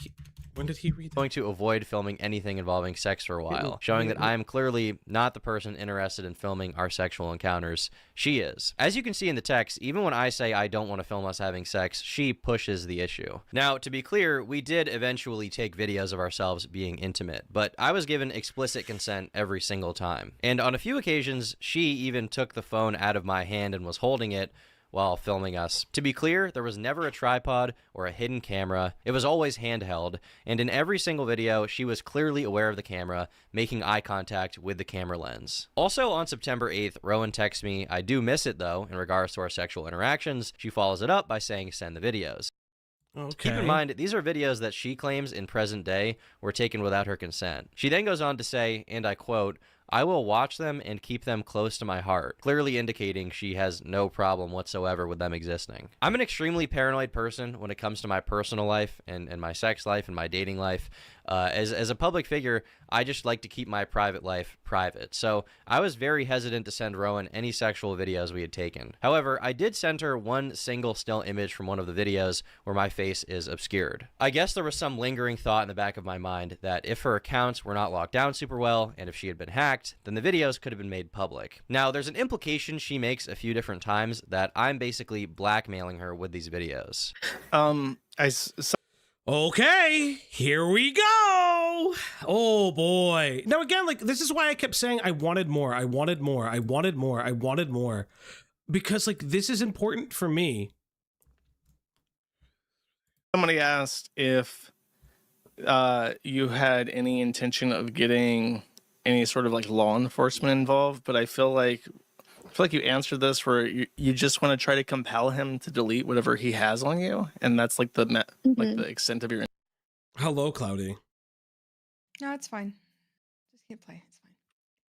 When did he read them? Going to avoid filming anything involving sex for a while, showing that I am clearly not the person interested in filming our sexual encounters. She is. As you can see in the text, even when I say I don't want to film us having sex, she pushes the issue. Now, to be clear, we did eventually take videos of ourselves being intimate, but I was given explicit consent every single time. And on a few occasions, she even took the phone out of my hand and was holding it while filming us. To be clear, there was never a tripod or a hidden camera. It was always handheld, and in every single video, she was clearly aware of the camera, making eye contact with the camera lens. Also, on September 8th, Rowan texts me, I do miss it though, in regards to our sexual interactions. She follows it up by saying, send the videos. Okay. Keep in mind, these are videos that she claims in present day were taken without her consent. She then goes on to say, and I quote, I will watch them and keep them close to my heart, clearly indicating she has no problem whatsoever with them existing. I'm an extremely paranoid person when it comes to my personal life and my sex life and my dating life. As a public figure, I just like to keep my private life private. So I was very hesitant to send Rowan any sexual videos we had taken. However, I did send her one single still image from one of the videos where my face is obscured. I guess there was some lingering thought in the back of my mind that if her accounts were not locked down super well, and if she had been hacked, then the videos could have been made public. Now, there's an implication she makes a few different times that I'm basically blackmailing her with these videos. Okay, here we go. Oh boy. Now again, like, this is why I kept saying I wanted more. I wanted more. I wanted more. I wanted more. Because like, this is important for me. Somebody asked if you had any intention of getting any sort of like law enforcement involved, but I feel like you answered this where you just want to try to compel him to delete whatever he has on you, and that's like the like the extent of your. Hello, Cloudy. No, it's fine. Just hit play. It's fine.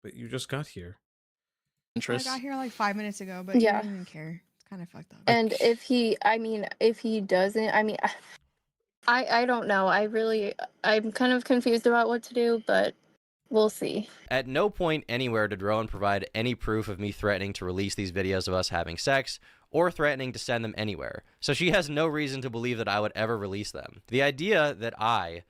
But you just got here. I interest. got here like 5 minutes ago, but Yeah. he didn't even care. It's kind of fucked up. And if he doesn't, I don't know. I'm kind of confused about what to do, but we'll see. At no point anywhere did Rowan provide any proof of me threatening to release these videos of us having sex, or threatening to send them anywhere, so she has no reason to believe that I would ever release them. The idea that I,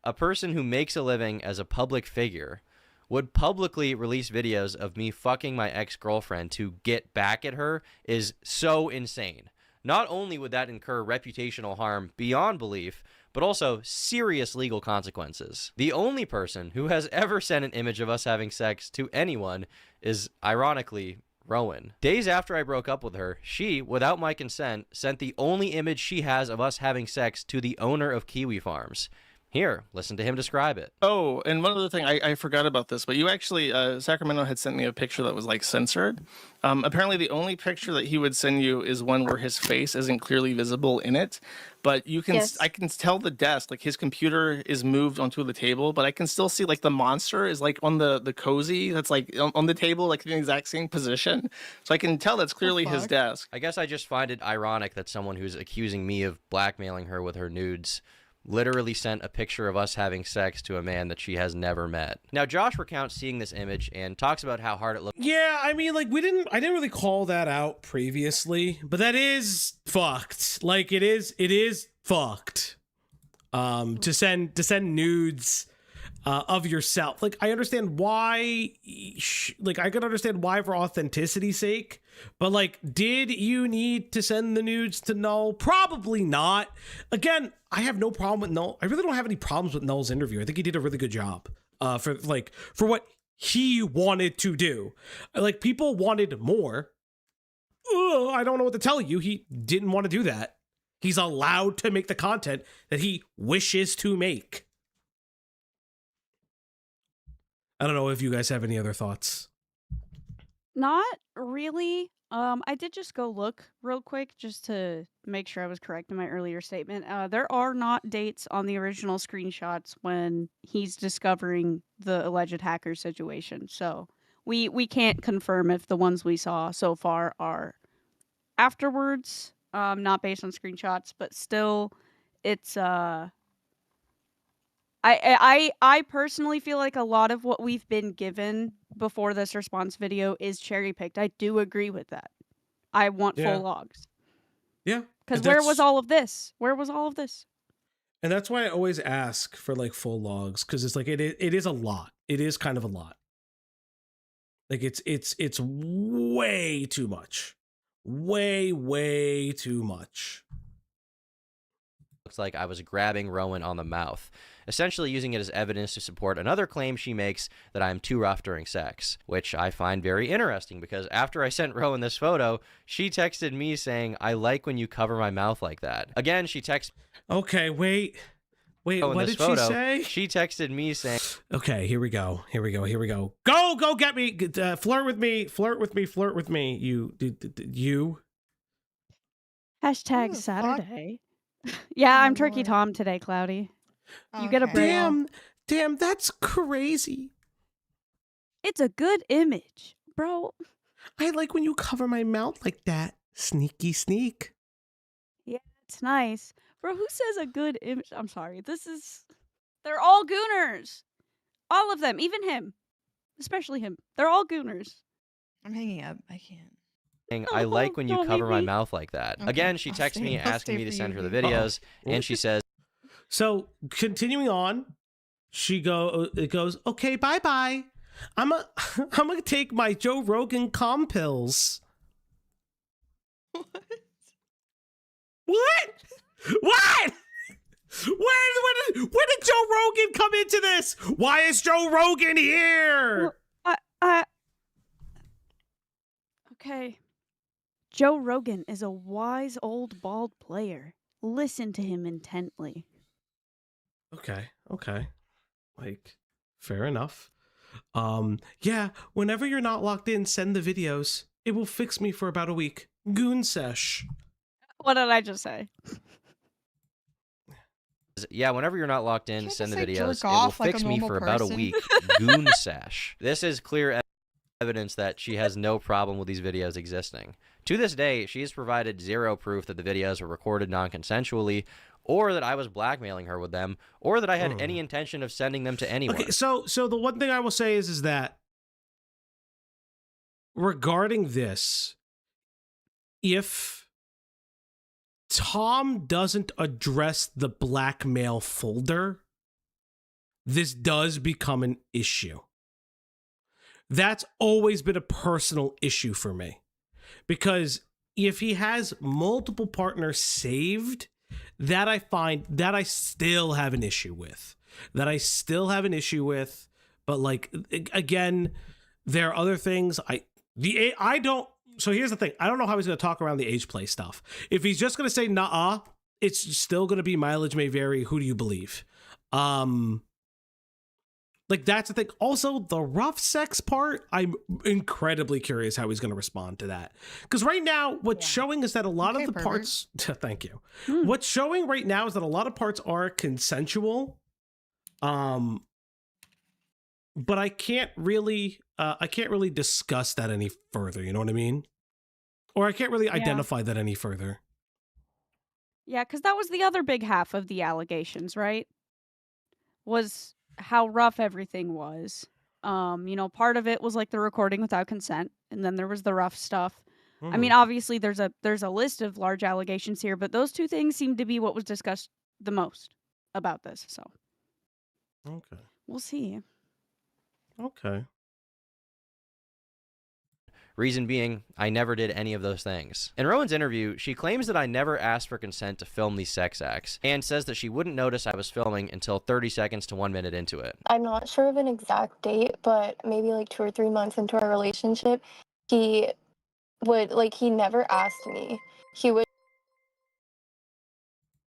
a person who makes a living as a public figure, would publicly release videos of me fucking my ex-girlfriend to get back at her is so insane. Not only would that incur reputational harm beyond belief, but also serious legal consequences. The only person who has ever sent an image of us having sex to anyone is, ironically, Rowan. Days after I broke up with her, she, without my consent, sent the only image she has of us having sex to the owner of Kiwi Farms. Here, listen to him describe it. Oh, and one other thing, I forgot about this, but you actually, Sacramento had sent me a picture that was like censored. Apparently the only picture that he would send you is one where his face isn't clearly visible in it, but you can, Yes. I can tell the desk, like his computer is moved onto the table, but I can still see like the monster is like on the cozy that's like on the table, like in the exact same position. So I can tell that's clearly his fuck? desk. I guess I just find it ironic that someone who's accusing me of blackmailing her with her nudes literally sent a picture of us having sex to a man that she has never met. Now, Josh recounts seeing this image and talks about how hard it looked. Yeah, I mean, like, I didn't really call that out previously, but that is fucked. Like, it is fucked. To send nudes of yourself. Like, I understand why, I could understand why for authenticity's sake, but like, did you need to send the nudes to Null? Probably not. Again, I have no problem with Null. I really don't have any problems with Null's interview. I think he did a really good job for what he wanted to do. Like, people wanted more. I don't know what to tell you. He didn't want to do that. He's allowed to make the content that he wishes to make. I don't know if you guys have any other thoughts. Not really. I did just go look real quick just to make sure I was correct in my earlier statement. There are not dates on the original screenshots when he's discovering the alleged hacker situation. So we can't confirm if the ones we saw so far are afterwards, not based on screenshots, but still it's I personally feel like a lot of what we've been given before this response video is cherry picked. I do agree with that. I want Yeah. full logs. Yeah. Because And where that's- was all of this? Where was all of this? And that's why I always ask for like full logs, because it's like it is a lot. It is kind of a lot. Like it's way too much. Way too much. Looks like I was grabbing Rowan on the mouth, essentially using it as evidence to support another claim she makes that I'm too rough during sex, which I find very interesting because after I sent Rowan this photo, she texted me saying, "I like when you cover my mouth like that." Again, she texted Okay, wait, Rowan what this did photo. she say? She texted me saying, Okay, here we go. Go get me. Flirt with me. You. Hashtag Who the fuck? Saturday. Yeah, Oh, I'm Turkey Lord. Tom today, Cloudy. You get a Okay. break. Damn, that's crazy. It's a good image, bro. I like when you cover my mouth like that. Sneaky sneak. Yeah, it's nice. Bro, who says a good image? I'm sorry. They're all gooners. All of them, even him. Especially him. They're all gooners. I'm hanging up. I can't. "I like when you Don't cover make my me. mouth like that." Okay, Again, she I'll texted me stay- I'll asking stay me to for send you, her the baby. videos, and she says, So continuing on, it goes, okay, bye. I'm gonna take my Joe Rogan calm pills. What? When did Joe Rogan come into this? Why is Joe Rogan here? Okay. Joe Rogan is a wise old bald player. Listen to him intently. Okay. Like, fair enough. Yeah, whenever you're not locked in, send the videos. It will fix me for about a week. Goon sesh. What did I just say? "Yeah, whenever you're not locked in, Can't send the just say videos. jerk It will off like a fix me normal for about a person." week." Goon sesh. This is clear evidence that she has no problem with these videos existing. To this day, she has provided zero proof that the videos were recorded non-consensually, or that I was blackmailing her with them, or that I had any intention of sending them to anyone. Okay, so the one thing I will say is that regarding this, if Tom doesn't address the blackmail folder, this does become an issue. That's always been a personal issue for me. Because if he has multiple partners saved, that I find that I still have an issue with. But like, again, there are other things. I don't. So here's the thing. I don't know how he's going to talk around the age play stuff. If he's just going to say nah, it's still going to be mileage may vary. Who do you believe? Like, that's the thing. Also, the rough sex part, I'm incredibly curious how he's going to respond to that. Because right now, what's showing is that a lot of the parts... Thank you. What's showing right now is that a lot of parts are consensual. But I can't really discuss that any further. You know what I mean? Or I can't really identify that any further. Yeah, because that was the other big half of the allegations, right? Was how rough everything was. Part of it was like the recording without consent, and then there was the rough stuff. I mean, obviously there's a list of large allegations here, but those two things seem to be what was discussed the most about this. So, okay, we'll see. Okay. Reason being, I never did any of those things. In Rowan's interview, she claims that I never asked for consent to film these sex acts, and says that she wouldn't notice I was filming until 30 seconds to 1 minute into it. I'm not sure of an exact date, but maybe like 2 or 3 months into our relationship, he never asked me. He would.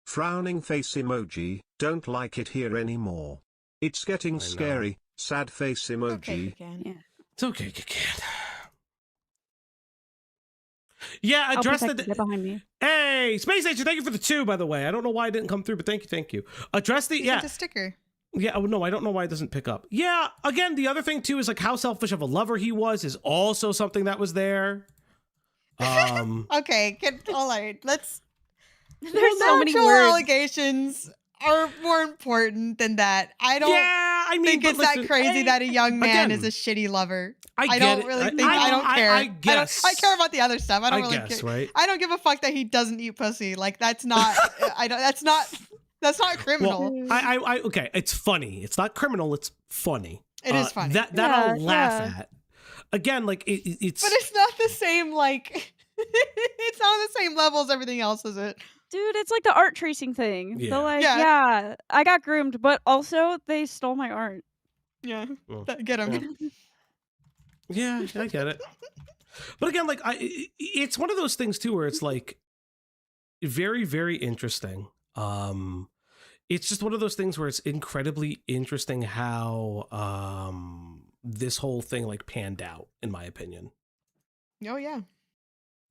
Frowning face emoji, don't like it here anymore. It's getting scary, sad face emoji. It's okay, Kid. Yeah, address I'll protect it behind me. Hey, Space Agent, thank you for the 2, by the way. I don't know why it didn't come through, but thank you. Address the... You sent a sticker. Yeah, oh no, I don't know why it doesn't pick up. Yeah, again, the other thing, too, is like how selfish of a lover he was is also something that was there. Okay, all right. Let's... There's so many actual words. allegations are more important than that. I don't Yeah, I mean, think but it's listen, that crazy that a young man again, is a shitty lover. I I get don't it. really I- think I don't care. I guess. I care about the other stuff. I don't I really guess, care. right? I don't give a fuck that he doesn't eat pussy. Like that's not I don't that's not criminal. Well, I okay, it's funny. It's not criminal, it's funny. It is funny. That I'll laugh at. Again, like it's But it's not the same like it's not on the same level as everything else, is it? Dude, it's like the art tracing thing. Yeah. They're like, Yeah. yeah, I got groomed, but also they stole my art. Yeah. Well, Get him. yeah, I get it. But again, like it's one of those things too where it's like very, very interesting. It's just one of those things where it's incredibly interesting how this whole thing like panned out, in my opinion. Oh yeah.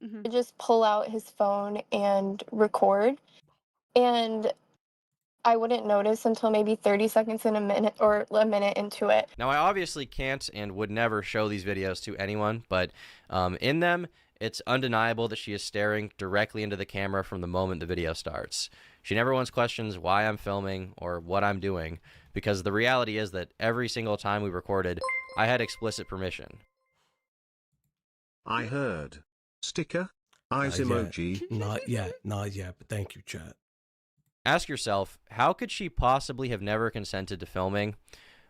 To just pull out his phone and record, and I wouldn't notice until maybe 30 seconds in a minute or a minute into it. Now, I obviously can't and would never show these videos to anyone, but in them, it's undeniable that she is staring directly into the camera from the moment the video starts. She never once questions why I'm filming or what I'm doing, because the reality is that every single time we recorded, I had explicit permission. I heard. Sticker? Eyes Not yet. emoji. Not yet, but thank you, chat. Ask yourself, how could she possibly have never consented to filming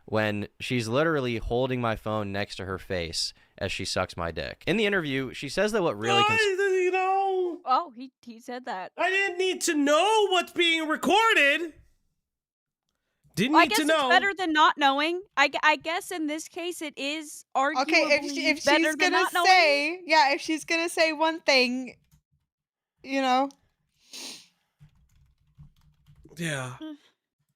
when she's literally holding my phone next to her face as she sucks my dick? In the interview, she says that what really... you know... Oh, he said that. I didn't need to know what's being recorded. Didn't Well, I need guess to know. it's better than not knowing. I guess in this case it is arguably Okay, if better she's than gonna not knowing. say, yeah, if she's gonna say one thing, you know. Yeah.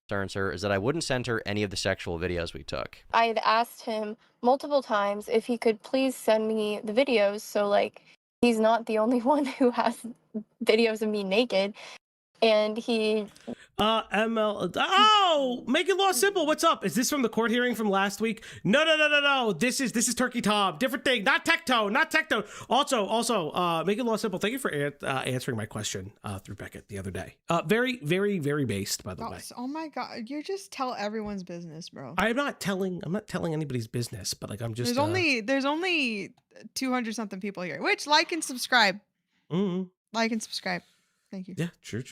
concerns her is that I wouldn't send her any of the sexual videos we took. I had asked him multiple times if he could please send me the videos, so like he's not the only one who has videos of me naked. And he ML. Oh, make it law simple. What's up? Is this from the court hearing from last week? No. This is Turkey Tom. Different thing. Not Tectone. Also, make it law simple. Thank you for answering my question through Beckett the other day. Very, very, very based, by the way. Oh my god, you just tell everyone's business, bro. I'm not telling anybody's business, but like I'm just. There's only 200 something people here. Which like and subscribe. Like and subscribe. Thank you. Yeah, true.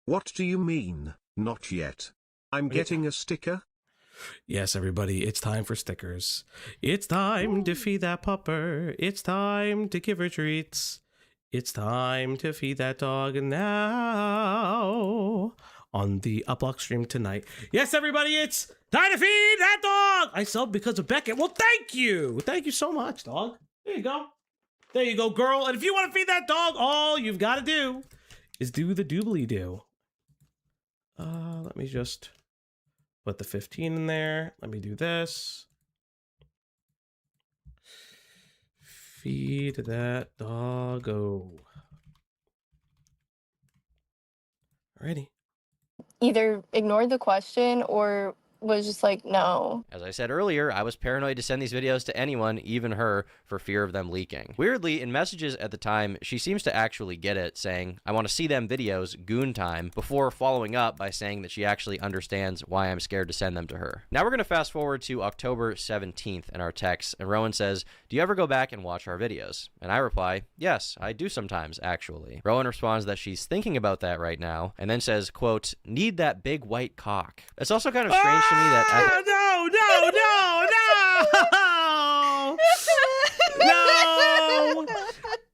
What do you mean, not yet? I'm getting a sticker? Yes, everybody, it's time for stickers. It's time to feed that pupper. It's time to give her treats. It's time to feed that dog now. On the Uplock stream tonight. Yes, everybody, it's time to feed that dog. I subbed because of Beckett. Well, thank you. Thank you so much, dog. There you go. There you go, girl. And if you want to feed that dog, all you've got to do is do the doobly-doo. Let me just put the 15 in there. Let me do this. Feed that doggo. Alrighty. either ignored the question or was just like, no. As I said earlier, I was paranoid to send these videos to anyone, even her, for fear of them leaking. Weirdly, in messages at the time, she seems to actually get it, saying, I want to see them videos, goon time, before following up by saying that she actually understands why I'm scared to send them to her. Now we're going to fast forward to October 17th in our text, and Rowan says, do you ever go back and watch our videos? And I reply, yes, I do sometimes, actually. Rowan responds that she's thinking about that right now, and then says, quote, need that big white cock. It's also kind of strange to me that...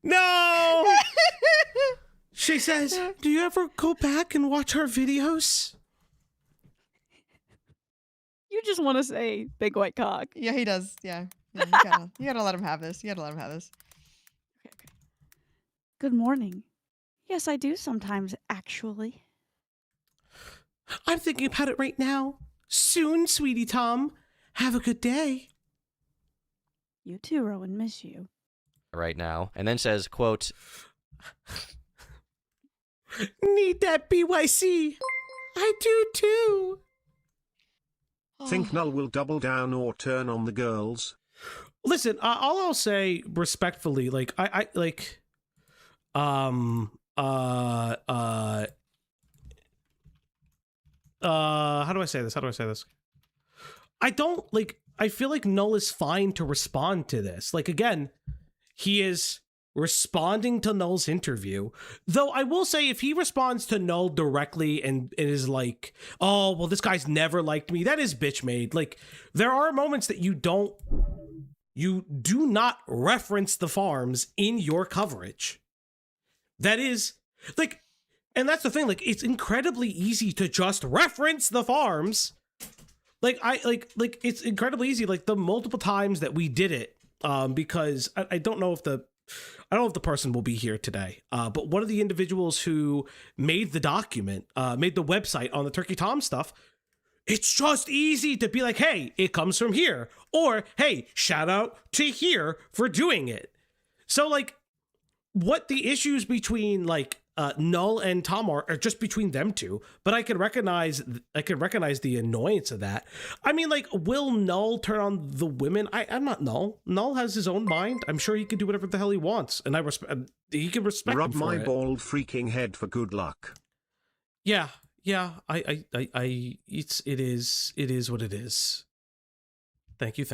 No! She says, do you ever go back and watch our videos? You just want to say big white cock. Yeah, he does. Yeah. You gotta let him have this. You gotta let him have this. Okay. Good morning. Yes, I do sometimes, actually. I'm thinking about it right now. Soon, sweetie Tom. Have a good day. You too, Rowan. Miss you. right now, and then says, quote, need that BYC. I do too. Think Null will double down or turn on the girls? Listen, all I'll say respectfully, like I like How do I say this? I feel like Null is fine to respond to this. Like, again, he is responding to Null's interview. Though I will say, if he responds to Null directly and is like, oh, well, this guy's never liked me, that is bitch made. Like, there are moments that you do not reference the farms in your coverage. That is, like, and that's the thing, like, it's incredibly easy to just reference the farms. Like, it's incredibly easy, like, the multiple times that we did it, because I don't know if the person will be here today, but one of the individuals who made the document, made the website on the Turkey Tom stuff, it's just easy to be like, hey, it comes from here, or hey, shout out to here for doing it. So, like, what the issues between, like, Null and Tom are just between them two, but I can recognize the annoyance of that. I mean, like, will Null turn on the women? I'm not Null. Null has his own mind. I'm sure he can do whatever the hell he wants, and he can respect Rub him for my it. bald freaking head for good luck. Yeah. It is what it is. Thank you.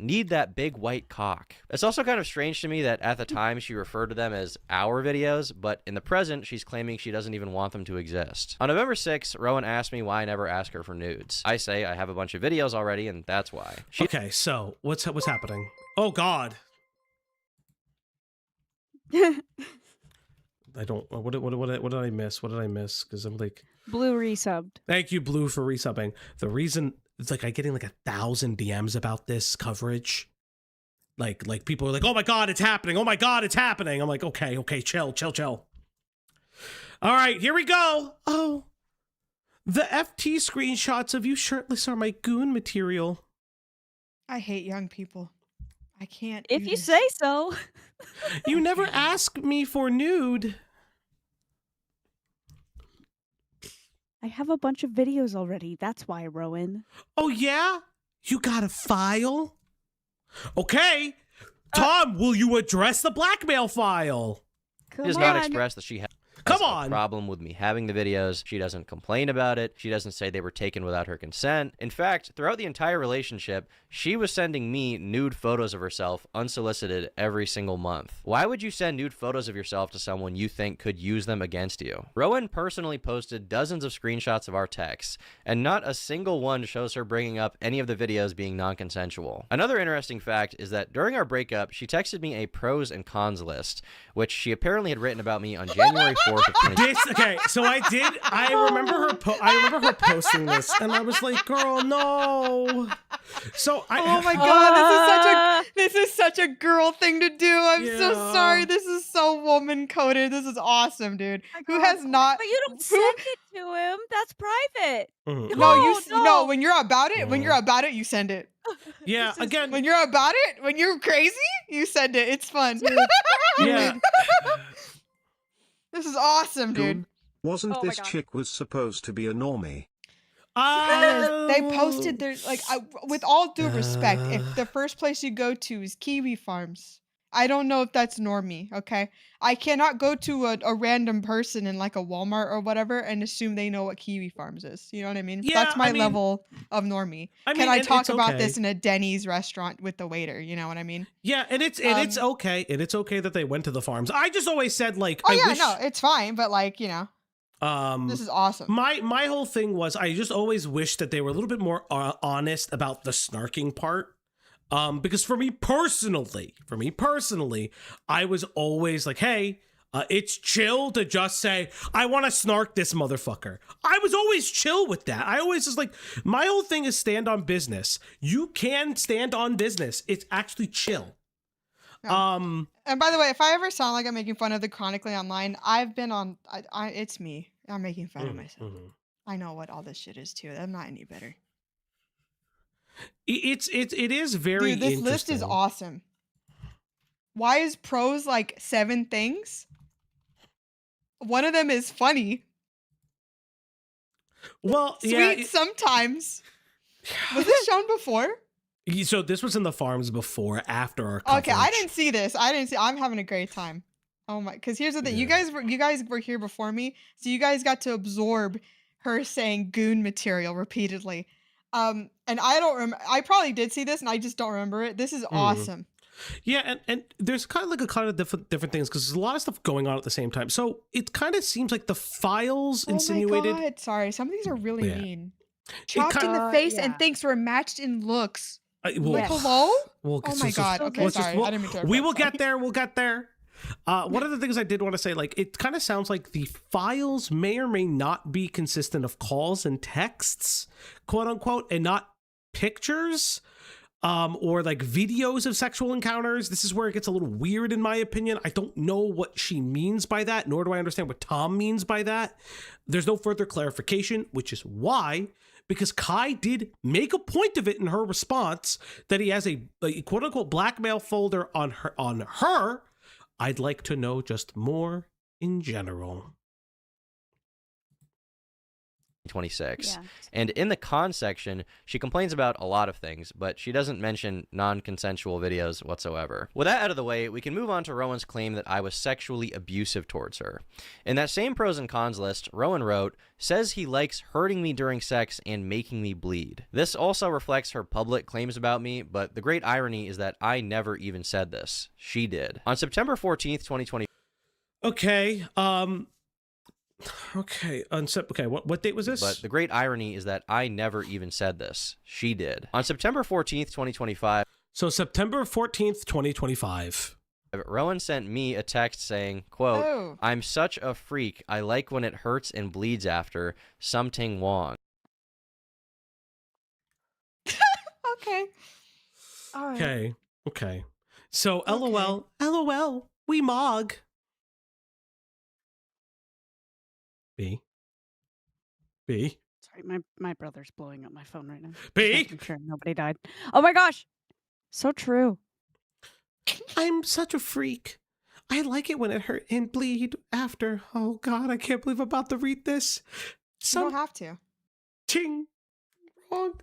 Need that big white cock. It's also kind of strange to me that at the time she referred to them as our videos, but in the present she's claiming she doesn't even want them to exist. On November 6th, Rowan asked me why I never ask her for nudes. I say I have a bunch of videos already, and that's why. Okay, so what's happening? Oh God. I don't. What did I miss? What did I miss? Because I'm like, Blue resubbed. Thank you, Blue, for resubbing. The reason it's like I'm getting like 1,000 DMs about this coverage. Like people are like, oh my God, it's happening. Oh my God, it's happening. I'm like, okay, chill. All right, here we go. Oh, the FT screenshots of you shirtless are my goon material. I hate young people. I can't. If you say so. You never ask me for nude. I have a bunch of videos already. That's why, Rowan. Oh, yeah? You got a file? Okay. Tom, will you address the blackmail file? She does not express that she has Come a on. problem with me having the videos. She doesn't complain about it. She doesn't say they were taken without her consent. In fact, throughout the entire relationship, she was sending me nude photos of herself unsolicited every single month. Why would you send nude photos of yourself to someone you think could use them against you? Rowan personally posted dozens of screenshots of our texts, and not a single one shows her bringing up any of the videos being non-consensual. Another interesting fact is that during our breakup, she texted me a pros and cons list, which she apparently had written about me on January 4th of 2020. Okay, so I remember her posting this, and I was like, girl, no. So oh my God, this is such a girl thing to do. I'm so sorry. This is so woman coded. This is awesome, dude. Who has not? But you don't send it to him. That's private. No, when you're about it, you send it. Yeah, again, when you're about it, when you're crazy, you send it. It's fun. Yeah. This is awesome, dude. Wasn't this chick was supposed to be a normie? They posted their with all due respect, if the first place you go to is Kiwi Farms, I don't know if that's normie, okay? I cannot go to a random person in like a Walmart or whatever and assume they know what Kiwi Farms is. You know what I mean? Yeah, That's my level of normie. Can I talk about this in a Denny's restaurant with the waiter? You know what I mean? Yeah, and it's okay. And it's okay that they went to the farms. I just always said, like, it's fine, but like, you know. This is awesome. My whole thing was I just always wished that they were a little bit more honest about the snarking part. Because for me personally, I was always like, hey, it's chill to just say, I want to snark this motherfucker. I was always chill with that. I always just like, my whole thing is stand on business. You can stand on business. It's actually chill. Yeah. And by the way, if I ever sound like I'm making fun of the Chronically Online, I've been on. It's me. I'm making fun of myself. I know what all this shit is too. I'm not any better. It is very. Dude, this list is awesome. Why is pros like 7 things? One of them is funny. Well, sweet sometimes. Was this shown before? So this was in the farms before, after our coverage. Okay, I didn't see this. I'm having a great time. Oh my, because here's the thing. You guys were here before me, so you guys got to absorb her saying goon material repeatedly. And I don't remember. I probably did see this, and I just don't remember it. This is awesome. Yeah, and there's kind of like a kind of different things because there's a lot of stuff going on at the same time. So it kind of seems like the files insinuated. Oh my god! Sorry, some of these are really Yeah. mean. Chopped in the face and thinks we're matched in looks. Well, Hello? Well, Oh my god. Okay, let's just- sorry. I didn't mean to we interrupt, will sorry. get there. We'll get there. One of the things I did want to say, like, it kind of sounds like the files may or may not be consistent of calls and texts, quote unquote, and not pictures, or like videos of sexual encounters. This is where it gets a little weird, in my opinion. I don't know what she means by that, nor do I understand what Tom means by that. There's no further clarification, which is why, because Kai did make a point of it in her response that he has a quote unquote blackmail folder on her. I'd like to know just more in general. 26. Yeah. And in the con section, she complains about a lot of things, but she doesn't mention non-consensual videos whatsoever. With that out of the way, we can move on to Rowan's claim that I was sexually abusive towards her. In that same pros and cons list, Rowan wrote, says he likes hurting me during sex and making me bleed. This also reflects her public claims about me, but the great irony is that I never even said this. She did. On September 14th, 2020. Okay, okay, what date was this? But the great irony is that I never even said this. She did. On September 14th, 2025. So September 14th, 2025. Rowan sent me a text saying, quote, Oh. I'm such a freak. I like when it hurts and bleeds after. Something Wong. Okay. All right. Okay. So LOL, we mog. B. Sorry, my brother's blowing up my phone right now. B? Making sure nobody died. Oh my gosh. So true. I'm such a freak. I like it when it hurt and bleed after. Oh God, I can't believe I'm about to read this. You don't have to. Ting. Wrong.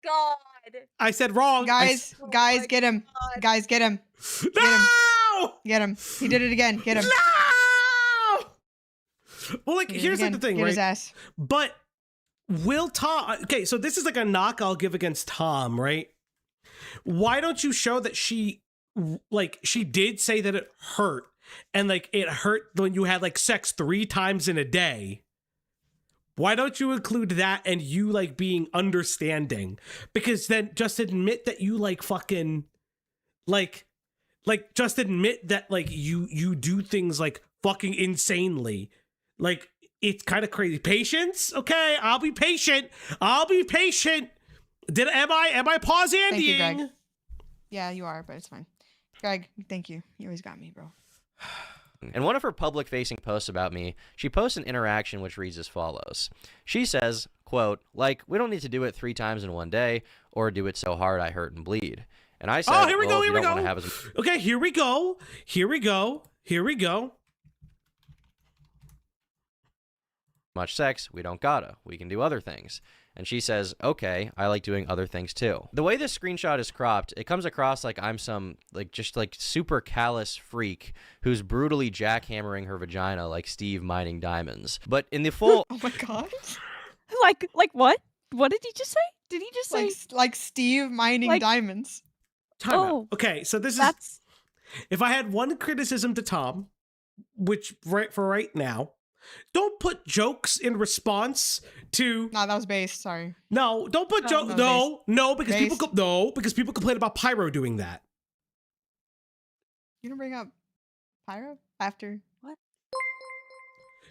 God. I said wrong. Guys, get him. Guys, get him. No! Get him. He did it again. Get him. No! Well, like, He did it here's like again. the thing, Get right? his ass. But will Tom... Okay, so this is like a knock I'll give against Tom, right? Why don't you show that she did say that it hurt, and like it hurt when you had like sex 3 times in a day? Why don't you include that and you like being understanding? Because then just admit that you like fucking like just admit that like you do things like fucking insanely. Like, it's kind of crazy. Patience, okay? I'll be patient. Am I pause Thank you, Andying? Greg. Yeah, you are, but it's fine. Greg, thank you. You always got me, bro. In one of her public-facing posts about me, she posts an interaction which reads as follows. She says, quote, like, we don't need to do it 3 times in one day, or do it so hard I hurt and bleed. And I said, here we well, go, if here you we don't go. want to have as Okay, here we go. much sex, we don't gotta. We can do other things. And she says, okay, I like doing other things too. The way this screenshot is cropped, it comes across like I'm some, just super callous freak who's brutally jackhammering her vagina like Steve mining diamonds. But in the full... Oh my god. Like what? What did he just say? Did he just say Like Steve mining Like- diamonds? Time out. Oh, Okay, so this is... that's If I had one criticism to Tom, which right now, don't put jokes in response to... No, that was based. Sorry. No, don't put jokes... no, No, because Based. because people complain about Pyro doing that. You didn't bring up Pyro after?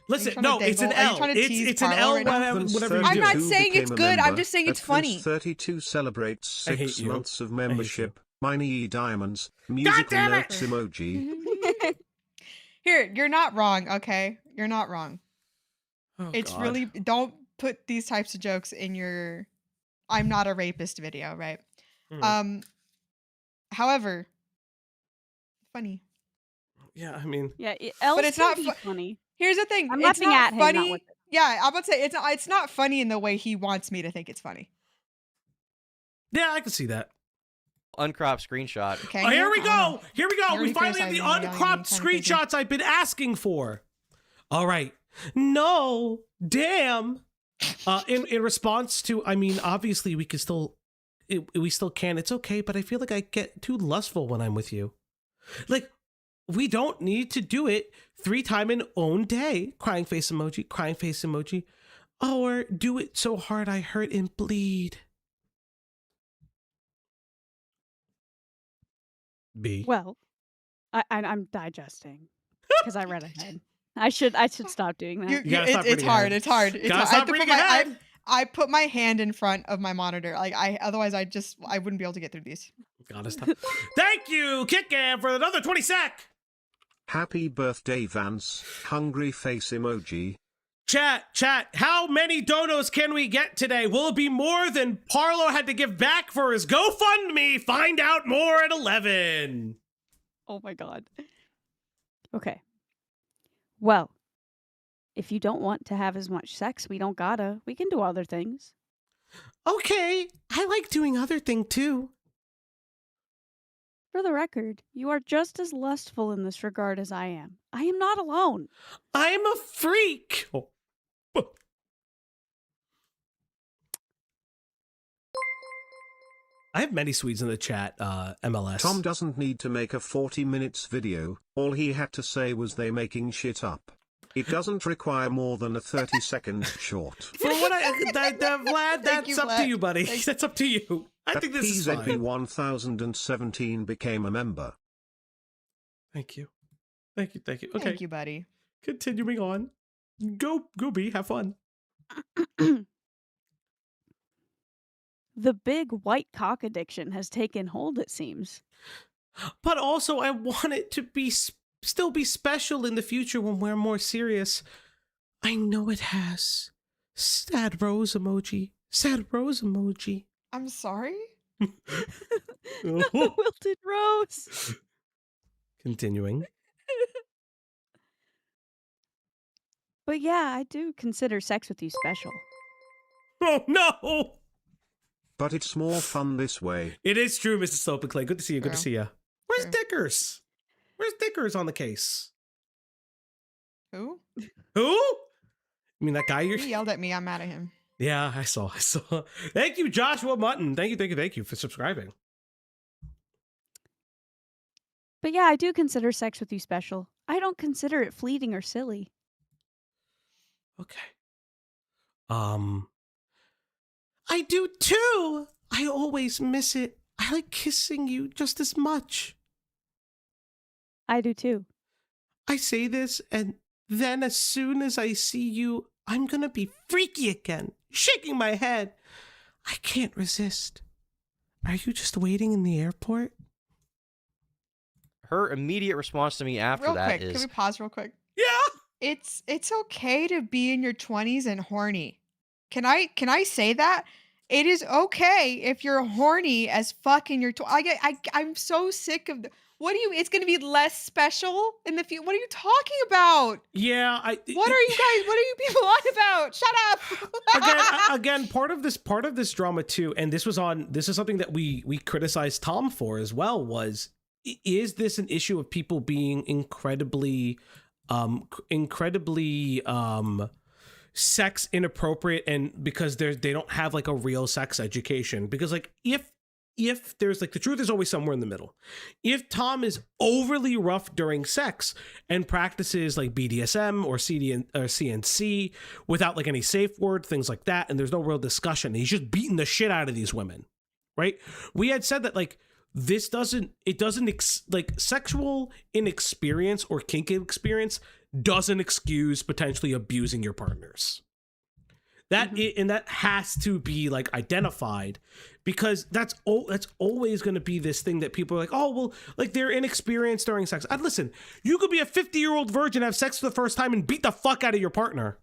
Listen, trying to no, it's an dangle- are you L. trying to tease It's an Parlo L, right now? whatever you I'm do. not saying it's good, I'm just saying it's funny. 32 celebrates I hate 6 you. months of hate membership. Miney Diamonds. Musical damn it! notes emoji. Here, you're not wrong, okay? You're not wrong. Oh, It's God. really, don't put these types of jokes in your I'm not a rapist video, right? Mhm. However, funny. Yeah, I mean... yeah. L's But it's can not be fu- funny. Here's the thing. I'm it's laughing not at him, not funny. with it. Yeah, I'm about to say it's not funny in the way he wants me to think it's funny. Yeah, I can see that. uncropped screenshot. Okay. Oh, here we go. Here we go. You're We finally have the criticizing me, uncropped I'm trying to think. screenshots I've been asking for. All right. No, damn. In response to, I mean, obviously we can still, we still can. It's okay, but I feel like I get too lustful when I'm with you. Like, we don't need to do it 3 times in own day. Crying face emoji, crying face emoji. Or do it so hard I hurt and bleed. B. Well, I'm digesting because I read ahead. I should stop doing that. It's hard. It's hard. It's Gotta hard. I, stop have to put reading my, ahead. I put my hand in front of my monitor. Like otherwise I wouldn't be able to get through these. Gotta stop. Thank you, Kitcam, for another 20 sec. Happy birthday, Vance. Hungry face emoji. Chat, how many donos can we get today? Will it be more than Parlo had to give back for his GoFundMe? Find out more at 11. Oh my god. Okay. Well, if you don't want to have as much sex, we don't gotta. We can do other things. Okay, I like doing other thing too. For the record, you are just as lustful in this regard as I am. I am not alone. I'm a freak. Oh. I have many Swedes in the chat, MLS. Tom doesn't need to make a 40 minutes video, all he had to say was they making shit up. It doesn't require more than a 30-second short. For what Vlad, that's you, up to Vlad. you, buddy. That's up to you. I think this is PZB fine. 1017 became a member. Thank you. Okay. Thank you, buddy. Continuing on. Go B, have fun. The big white cock addiction has taken hold, it seems. But also, I want it to be still be special in the future when we're more serious. I know it has. Sad rose emoji. Sad rose emoji. I'm sorry? The wilted rose. Continuing. But yeah, I do consider sex with you special. Oh no! But it's more fun this way. It is true, Mr. Soap and Clay. Good to see you. Good to True. see you. Where's True. Dickers? Where's Dickers on the case? Who? Who? You mean that guy you're... He yelled at me. I'm mad at him. Yeah, I saw. Thank you, Joshua Mutton. Thank you for subscribing. But yeah, I do consider sex with you special. I don't consider it fleeting or silly. Okay. I do too. I always miss it. I like kissing you just as much. I do too. I say this, and then as soon as I see you, I'm gonna be freaky again, shaking my head. I can't resist. Are you just waiting in the airport? Her immediate response to me after Real that quick, is, can we pause real quick? Yeah. It's okay to be in your 20s and horny. Can I say that? It is okay if you're horny as fuck in your I'm so sick of what do you it's going to be less special in the future. What are you talking about? Yeah, What are you people on about? Shut up. again, part of this drama too, and this is something that we criticized Tom for as well, was is this an issue of people being incredibly sex inappropriate, and because they don't have like a real sex education? Because like if there's like, the truth is always somewhere in the middle. If Tom is overly rough during sex and practices like BDSM or CNC without like any safe word, things like that, and there's no real discussion, he's just beating the shit out of these women, right? We had said that like like sexual inexperience or kink experience doesn't excuse potentially abusing your partners. And that has to be like identified, because that's always going to be this thing that people are like, oh, well, like they're inexperienced during sex. Listen, you could be a 50-year-old virgin, have sex for the first time, and beat the fuck out of your partner.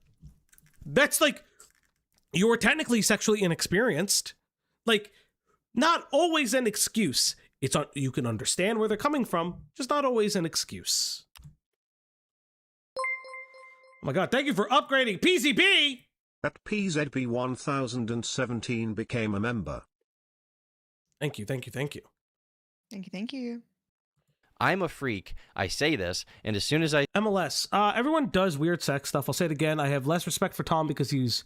That's like, you're technically sexually inexperienced. Like, not always an excuse. You can understand where they're coming from, just not always an excuse. Oh my god, thank you for upgrading PZB! That PZB 1017 became a member. Thank you. Thank you. Thank you. I'm a freak. I say this, and as soon as I MLS. Everyone does weird sex stuff. I'll say it again. I have less respect for Tom because he's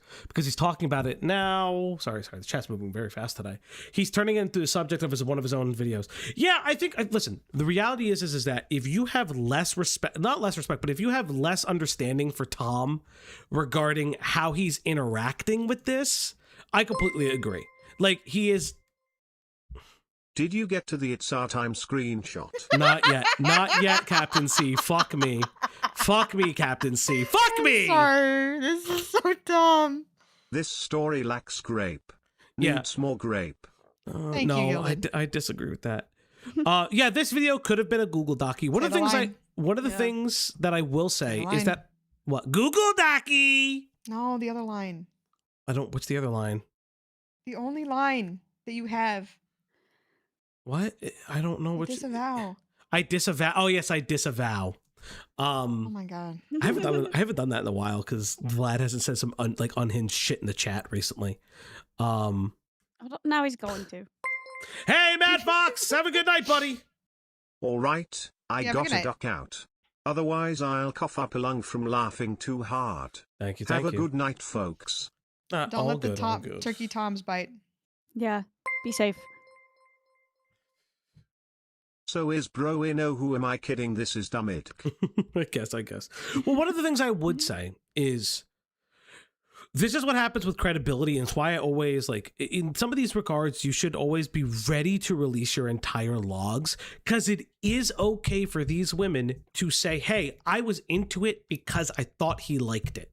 talking about it now. Sorry. The chat's moving very fast today. He's turning it into the subject of one of his own videos. Yeah, I think. Listen, the reality is that if you have less respect, not less respect, but if you have less understanding for Tom regarding how he's interacting with this, I completely agree. Like he is. Did you get to the It's Our Time screenshot? Not yet. Not yet, Captain C. Fuck me. Fuck me, Captain C. Fuck me! Sorry, this is so dumb. This story lacks grape. Yeah. Needs more grape. Thank you, No, Gildan. I disagree with that. Yeah, this video could have been a Google Docie. One of the things that I will say is that what Google Docie? No, the other line. What's the other line? The only line that you have. What? I don't know which. Disavow. I disavow. Oh yes, I disavow. Oh my god. I haven't done that in a while because Vlad hasn't said some unhinged shit in the chat recently. Now he's going to. Hey, Matt Fox, have a good night, buddy. All right, I Yeah, have a good gotta night. duck out. Otherwise I'll cough up a lung from laughing too hard. Thank you. Have a good night, folks. Don't let the turkey toms bite. Yeah. Be safe. So is bro in? Oh, who am I kidding? This is Dummit. I guess. Well, one of the things I would say is this is what happens with credibility, and it's why I always, like, in some of these regards, you should always be ready to release your entire logs, because it is okay for these women to say, hey, I was into it because I thought he liked it.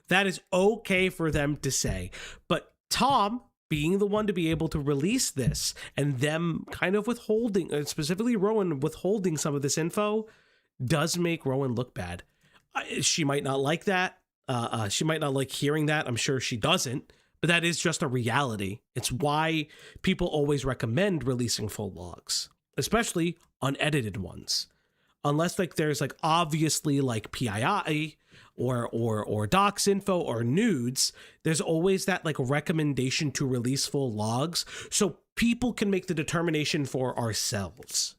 That is okay for them to say. But Tom, being the one to be able to release this, and them kind of withholding, specifically Rowan withholding some of this info, does make Rowan look bad. She might not like that. She might not like hearing that. I'm sure she doesn't, but that is just a reality. It's why people always recommend releasing full logs, especially unedited ones. Unless like there's like obviously like PII or docs info or nudes, there's always that like recommendation to release full logs so people can make the determination for ourselves.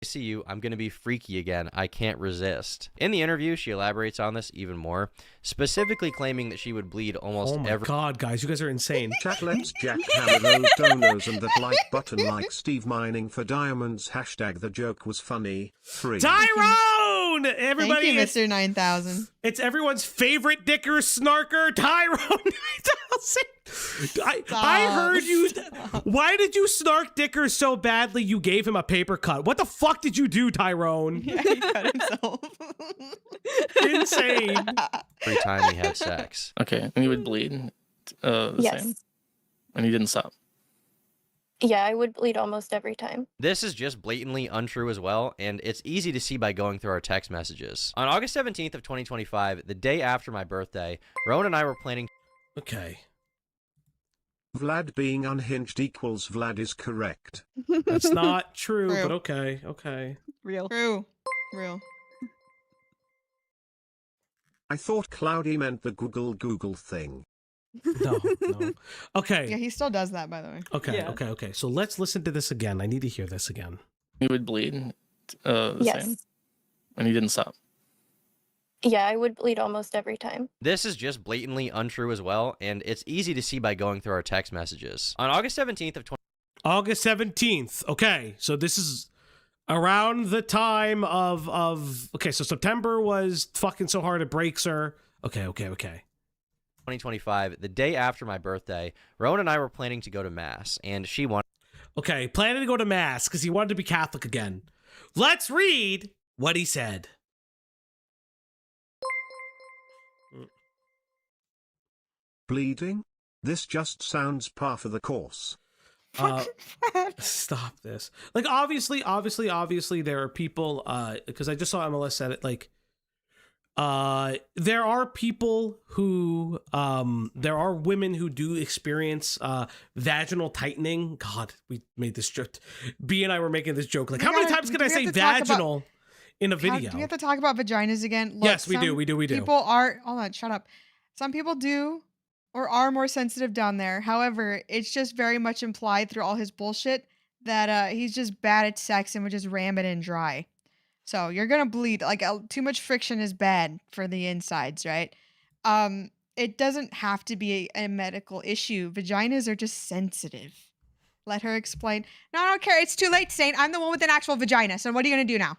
see you, I'm going to be freaky again. I can't resist. In the interview, she elaborates on this even more, specifically claiming that she would bleed almost every... Oh my god, guys, you guys are insane. Chat, let's jackhammer those donos and that like button like Steve mining for diamonds. Hashtag the joke was funny. 3. Tyrone! Everybody, thank you, Mr. 9000. It's everyone's favorite dicker snarker, Tyrone 9000. I heard you. Why did you snark Dicker so badly you gave him a paper cut? What the fuck did you do, Tyrone? Yeah, he cut himself. Insane. Every time we had sex. Okay, and he would bleed the Yes. same? And he didn't stop. Yeah, I would bleed almost every time. This is just blatantly untrue as well, and it's easy to see by going through our text messages. On August 17th of 2025, the day after my birthday, Rowan and I were planning... Okay. Vlad being unhinged equals Vlad is correct. That's not true, True. but okay, okay. Real. True. Real. I thought Cloudy meant the Google thing. No. Okay. Yeah, he still does that, by the way. Okay. So let's listen to this again. I need to hear this again. He would bleed the Yes. same? And he didn't stop. Yeah, I would bleed almost every time. This is just blatantly untrue as well, and it's easy to see by going through our text messages. On August 17th of August 17th. Okay, so this is around the time of okay, so September was fucking so hard it breaks her. Okay. 2025, the day after my birthday, Rowan and I were planning to go to Mass, and she wanted... Okay, planning to go to Mass because he wanted to be Catholic again. Let's read what he said. Bleeding? This just sounds par for the course. Stop this. Like, obviously, there are people, because I just saw MLS said it, like, there are people who, there are women who do experience, vaginal tightening. God, we made this joke. B and I were making this joke. Like, how many times can I say vaginal in a video? Do we have to talk about vaginas again? Look, Yes, we do. People are, hold on, shut up. Some people do or are more sensitive down there. However, it's just very much implied through all his bullshit that he's just bad at sex and would just ram it in dry. So you're gonna bleed. Like too much friction is bad for the insides, right? It doesn't have to be a medical issue. Vaginas are just sensitive. Let her explain. No, I don't care. It's too late, Saint. I'm the one with an actual vagina. So what are you gonna do now?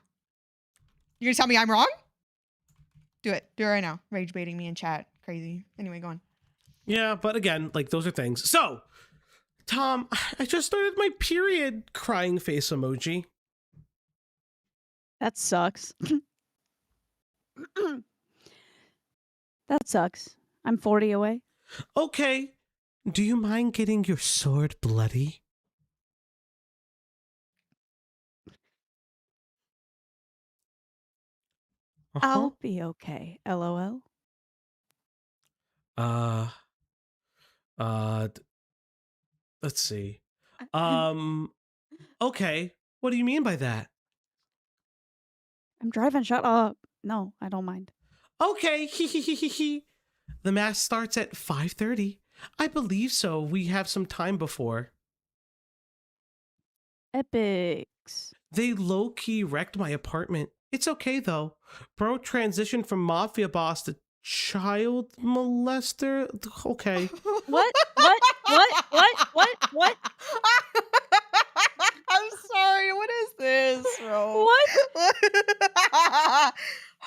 You're gonna tell me I'm wrong? Do it. Do it right now. Rage baiting me in chat. Crazy. Anyway, go on. Yeah, but again, like those are things. So, Tom, I just started my period crying face emoji. That sucks. That sucks. I'm 40 away. Okay. Do you mind getting your sword bloody? I'll be okay. LOL. Let's see. Okay. What do you mean by that? I'm driving. Shut up. No, I don't mind. Okay. The mass starts at 5:30. I believe so. We have some time before. Epics. They low-key wrecked my apartment. It's okay, though. Bro transitioned from mafia boss to child molester. Okay. What? I'm sorry. What is this, bro? What?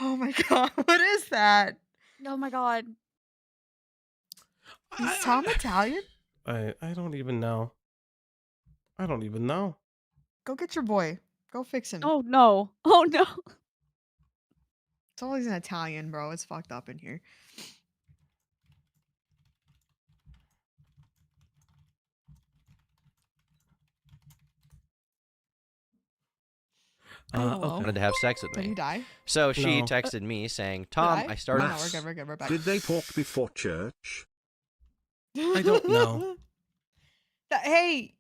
Oh my god. What is that? Oh my god. Is Tom Italian? I don't even know. I don't even know. Go get your boy. Go fix him. Oh no. Oh no. It's always an Italian, bro. It's fucked up in here. Okay. Wanted to have sex with Did he me. die? So she No. texted me saying, Tom, I? I started... No, we're good, we're good, we're back. Did they talk before church? I don't know. Hey,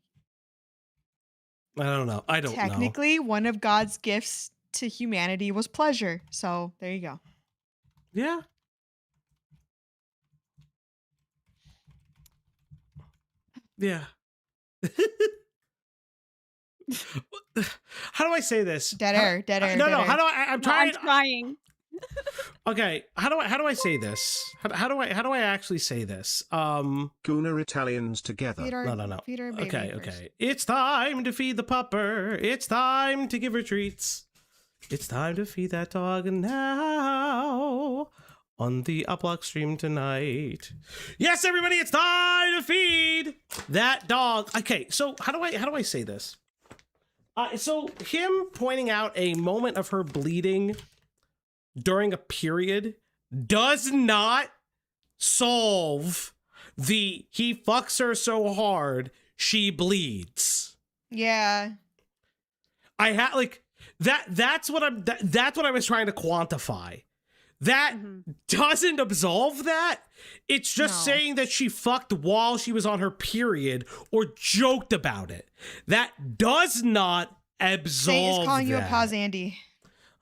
I don't know. I don't know. technically, one of God's gifts to humanity was pleasure. So there you go. Yeah. Yeah. How do I say this? Dead air, dead air. No, dead no. air. How do I'm trying. I'm trying. Okay. How do I say this? How do I actually say this? Gooner Italians together. Feed our, No. Feed our baby Okay. first. Okay. It's time to feed the pupper. It's time to give her treats. It's time to feed that dog now on the Uplock stream tonight. Yes, everybody, it's time to feed that dog. Okay, so how do I say this? So him pointing out a moment of her bleeding during a period does not solve the he fucks her so hard she bleeds. Yeah. I had like that's what I was trying to quantify. That doesn't absolve that. It's just No. saying that she fucked while she was on her period or joked about it. That does not absolve Saint is calling you a that. pause Andy.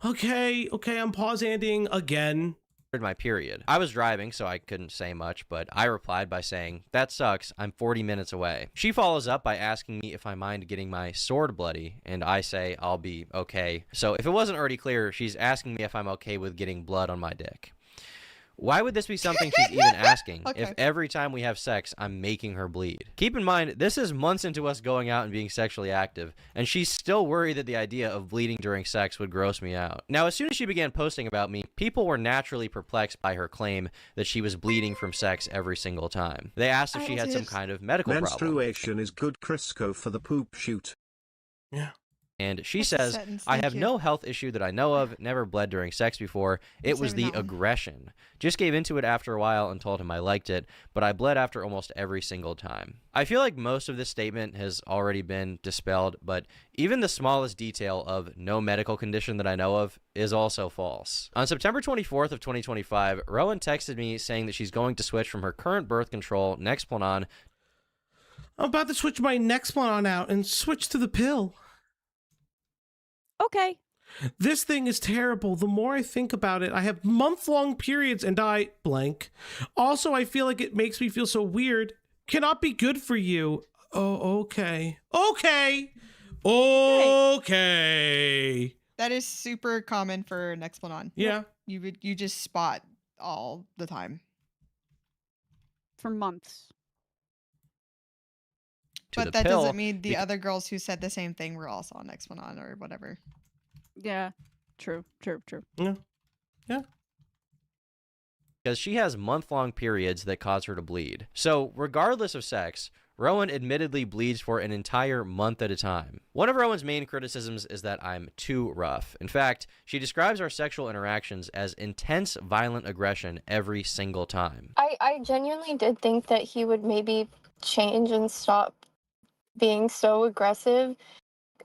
Okay, I'm pause-anding again. my period. I was driving, so I couldn't say much, but I replied by saying, that sucks, I'm 40 minutes away. She follows up by asking me if I mind getting my sword bloody, and I say I'll be okay. So if it wasn't already clear, she's asking me if I'm okay with getting blood on my dick. Why would this be something she's even asking if Okay. every time we have sex, I'm making her bleed? Keep in mind, this is months into us going out and being sexually active, and she's still worried that the idea of bleeding during sex would gross me out. Now, as soon as she began posting about me, people were naturally perplexed by her claim that she was bleeding from sex every single time. They asked if she had some kind of medical problem. Menstruation is good Crisco for the poop shoot. Yeah. And she That's a says, sentence, I thank have you. no health issue that I know of, never bled during sex before. It I'm was saving the that one. aggression. Just gave into it after a while and told him I liked it, but I bled after almost every single time. I feel like most of this statement has already been dispelled, but even the smallest detail of no medical condition that I know of is also false. On September 24th of 2025, Rowan texted me saying that she's going to switch from her current birth control, Nexplanon. I'm about to switch my Nexplanon out and switch to the pill. Okay. This thing is terrible. The more I think about it, I have month-long periods and I blank. Also, I feel like it makes me feel so weird. Cannot be good for you. Oh, okay. Okay. Okay. That is super common for Nexplanon. Yeah. You just spot all the time. For months. To But the that pill, doesn't mean the other girls who said the same thing were also on Nexplanon or whatever. Yeah. True. Yeah. because she has month-long periods that cause her to bleed. So, regardless of sex, Rowan admittedly bleeds for an entire month at a time. One of Rowan's main criticisms is that I'm too rough. In fact, she describes our sexual interactions as intense, violent aggression every single time. I genuinely did think that he would maybe change and stop being so aggressive,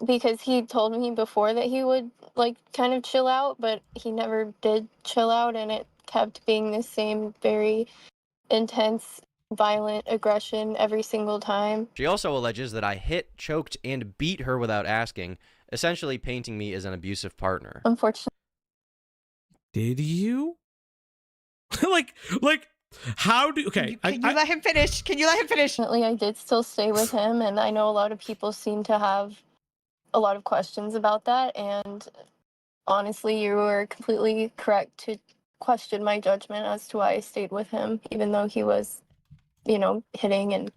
because he told me before that he would like kind of chill out, but he never did chill out, and it kept being the same very intense, violent aggression every single time. She also alleges that I hit, choked, and beat her without asking, essentially painting me as an abusive partner. Unfortunately. Did you? like, how do, okay. Can you let him finish? Can you let him finish? Definitely, I did still stay with him, and I know a lot of people seem to have a lot of questions about that, and honestly, you were completely correct to question my judgment as to why I stayed with him, even though he was, you know, hitting and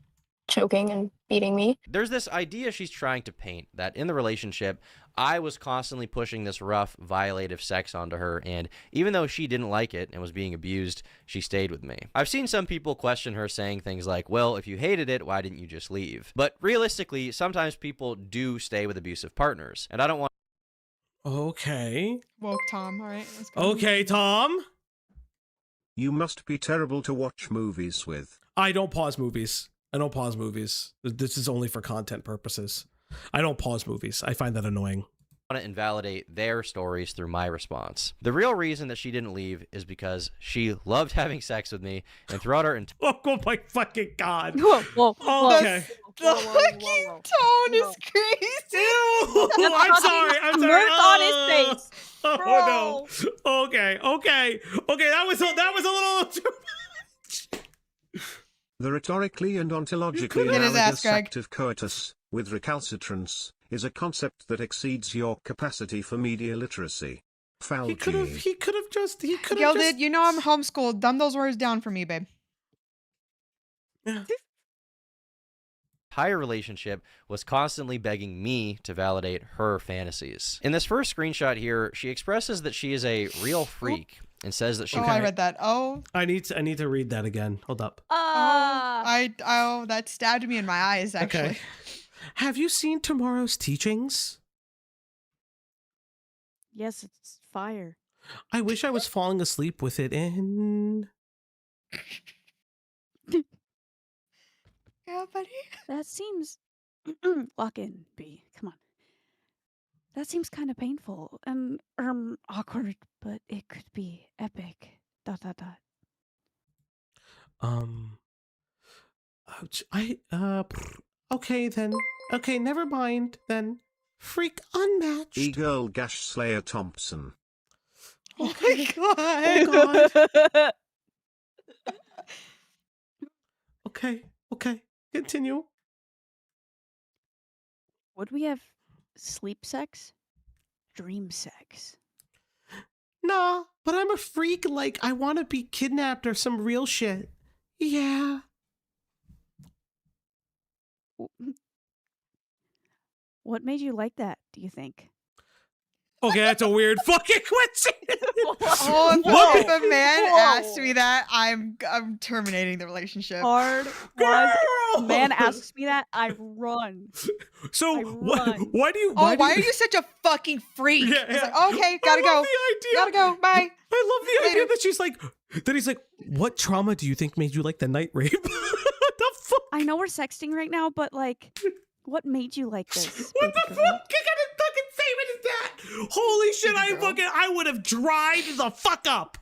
choking and beating me. There's this idea she's trying to paint that in the relationship, I was constantly pushing this rough, violative sex onto her, and even though she didn't like it and was being abused, she stayed with me. I've seen some people question her saying things like, well, if you hated it, why didn't you just leave? But realistically, sometimes people do stay with abusive partners, and I don't want... Okay. Woke Tom, all right. Let's go. Okay, Tom. You must be terrible to watch movies with. I don't pause movies. This is only for content purposes. I don't pause movies. I find that annoying. to invalidate their stories through my response. The real reason that she didn't leave is because she loved having sex with me, and throughout our entire... Oh my fucking God. Whoa. Okay. The fucking tone is crazy. I'm sorry. Mirth on his face. Oh no. Okay. That was a little too much. The rhetorically and ontologically Get his analogous ass, Greg. act of coitus, with recalcitrance, is a concept that exceeds your capacity for media literacy. He could have just. Gilded, you know I'm homeschooled. Dumb those words down for me, babe. entire relationship was constantly begging me to validate her fantasies. In this first screenshot here, she expresses that she is a real freak and says that she... I read that. I need to read that again. Hold up. That stabbed me in my eyes, actually. Okay. Have you seen tomorrow's teachings? Yes, it's fire. I wish I was falling asleep with it in. Yeah, buddy. That seems. Walk in, B. Come on. That seems kind of painful and awkward, but it could be epic. ... Okay then. Okay, never mind then. Freak unmatched. E-girl Gash Slayer Thompson. Oh my God. Oh God. Okay. Continue. Would we have sleep sex? Dream sex? Nah, but I'm a freak. Like, I want to be kidnapped or some real shit. Yeah. What made you like that, do you think? Okay, that's a weird fucking question. If a man asks me that, I'm terminating the relationship. Hard. Girl! Man asks me that, I run. So why do you? Why are you such a fucking freak? Yeah, It's yeah. like, okay, gotta go. Gotta go. Bye. I love the idea Later. that he's like, what trauma do you think made you like the night rape? What the fuck? I know we're sexting right now, but like, what made you like this? What the baby fuck? girl? What kind of fucking statement is that? Holy shit! I would have dried the fuck up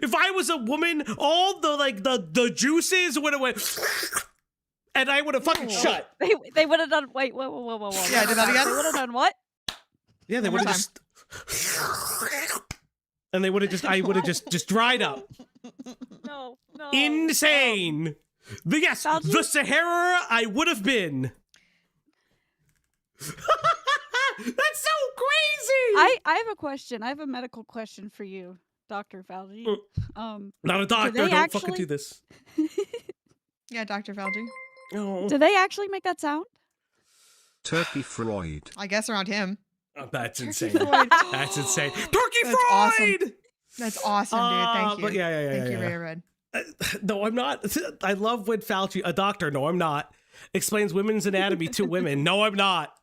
if I was a woman. All the juices would have went, and I would have fucking shut. They would have done. Wait, whoa. Yeah, do that again? They would have done what? Yeah, they would have just. And they would have I would have just dried up. No. Insane. The Sahara I would have been. That's so crazy. I have a question. I have a medical question for you, Dr. Fauci. Not a doctor. Don't fucking do this. Yeah, Dr. Fauci. Oh. Do they actually make that sound? Turkey Freud. I guess around him. Oh, that's insane. Freud. That's insane. Turkey That's Freud. awesome. That's awesome, dude. Thank you. But yeah. Thank you, Ray Red. No, I'm not. I love when Fauci, a doctor, no, I'm not, explains women's anatomy to women. No, I'm not.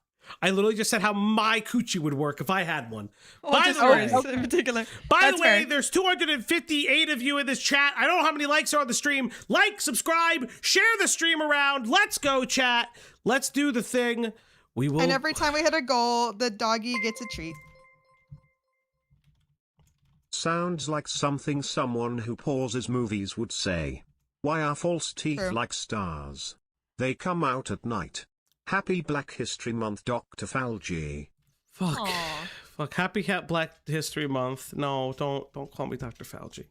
I literally just said how my coochie would work if I had one. By the way, in particular. By the way, there's 258 of you in this chat. I don't know how many likes are on the stream. Like, subscribe, share the stream around. Let's go, chat. Let's do the thing. We will. And every time we hit a goal, the doggy gets a treat. Sounds like something someone who pauses movies would say. Why are false teeth True. like stars? They come out at night. Happy Black History Month, Dr. Falgi. Fuck. Aw. Fuck. Happy Black History Month. No, don't call me Dr. Fauci.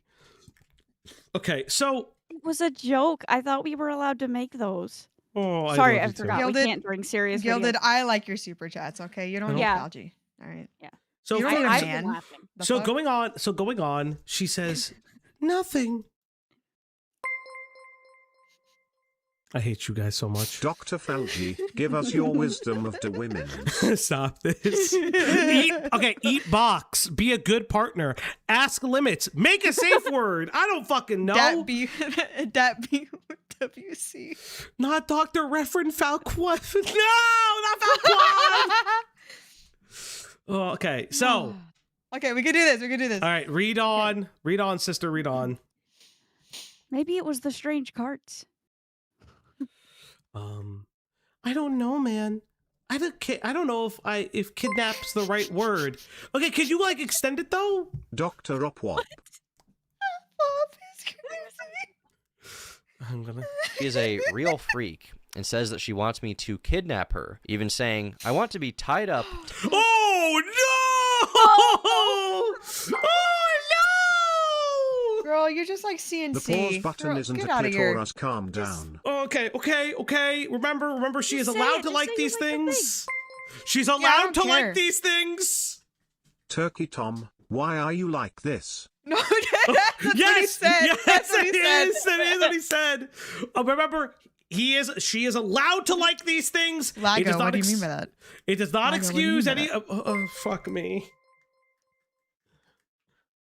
Okay, so. It was a joke. I thought we were allowed to make those. Oh, Sorry, I I love you too. forgot. Gilded- We can't bring serious Gilded, videos. I like your super chats, okay? You don't need Yeah. Fauci. All right. Yeah. So You don't need a I've man. been laughing. The So fuck? going on, she says, nothing. I hate you guys so much. Dr. Falgi, give us your wisdom of the women. Stop this. Eat box. Be a good partner. Ask limits. Make a safe word. I don't fucking know. Dat WC. Not Dr. Reverend Falquan. No, not Falquan. Oh, okay, so. Okay, we can do this. We can do this. All right, read on. Read on, sister. Read on. Maybe it was the strange carts. I don't know, man. I don't know if kidnap's the right word. Okay, could you like extend it though? Dr. Opwop. I'm gonna. She is a real freak and says that she wants me to kidnap her, even saying, I want to be tied up. Oh no! Oh no! Girl, you're just like CNC. The pause button Girl, isn't a get outta click here. or us calm down. Okay. Remember, she is Just say allowed it, to just like say you these like the things. She's I allowed don't to care. like these things. Turkey Tom, why are you like this? No, that's what he said. Yes, That's what he it said. is. That is what he said. Remember, she is allowed to like these things. It Lago, does not what do you mean by that? It does not Lago, what do you excuse mean by any. that? Fuck me.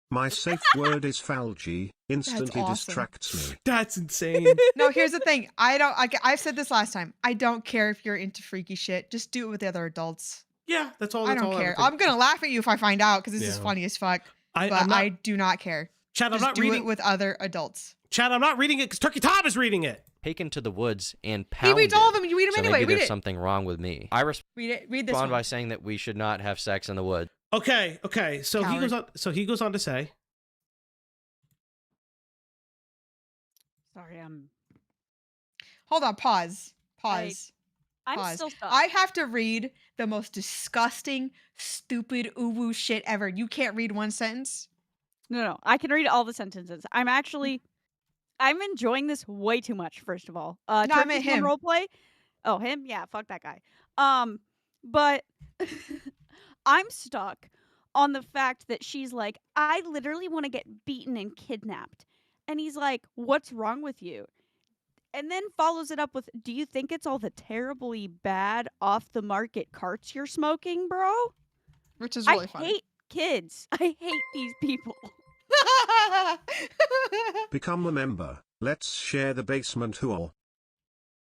My safe word is Falgi, instantly awesome. distracts me. That's insane. No, here's the thing. I've said this last time. I don't care if you're into freaky shit. Just do it with the other adults. Yeah, that's all. I That's don't all care. would I'm think. gonna laugh at you if I find out because this is Yeah. funny as fuck. I'm But not- I do not care. Chad, I'm Just not do reading. it with other adults. Chad, I'm not reading it because Turkey Tom is reading it. Taken to the woods and He pounded. reads all of them. You read them so anyway. maybe Read there's it. something wrong with me. I Read it. Read this respond one. by saying that we should not have sex in the woods. Okay. So he Coward. goes on. So he goes on to say, Sorry, Hold on. Pause. Pause. I'm Pause. still stuck. I have to read the most disgusting, stupid, uwu shit ever. You can't read one sentence. No, I can read all the sentences. I'm enjoying this way too much. First of all, No, I meant Turkey's one him. roleplay. Oh, him? Yeah, fuck that guy. But I'm stuck on the fact that she's like, I literally want to get beaten and kidnapped, and he's like, what's wrong with you? And then follows it up with, do you think it's all the terribly bad off the market carts you're smoking, bro? Which is really I funny. hate kids. I hate these people. Become a member. Let's share the basement whore.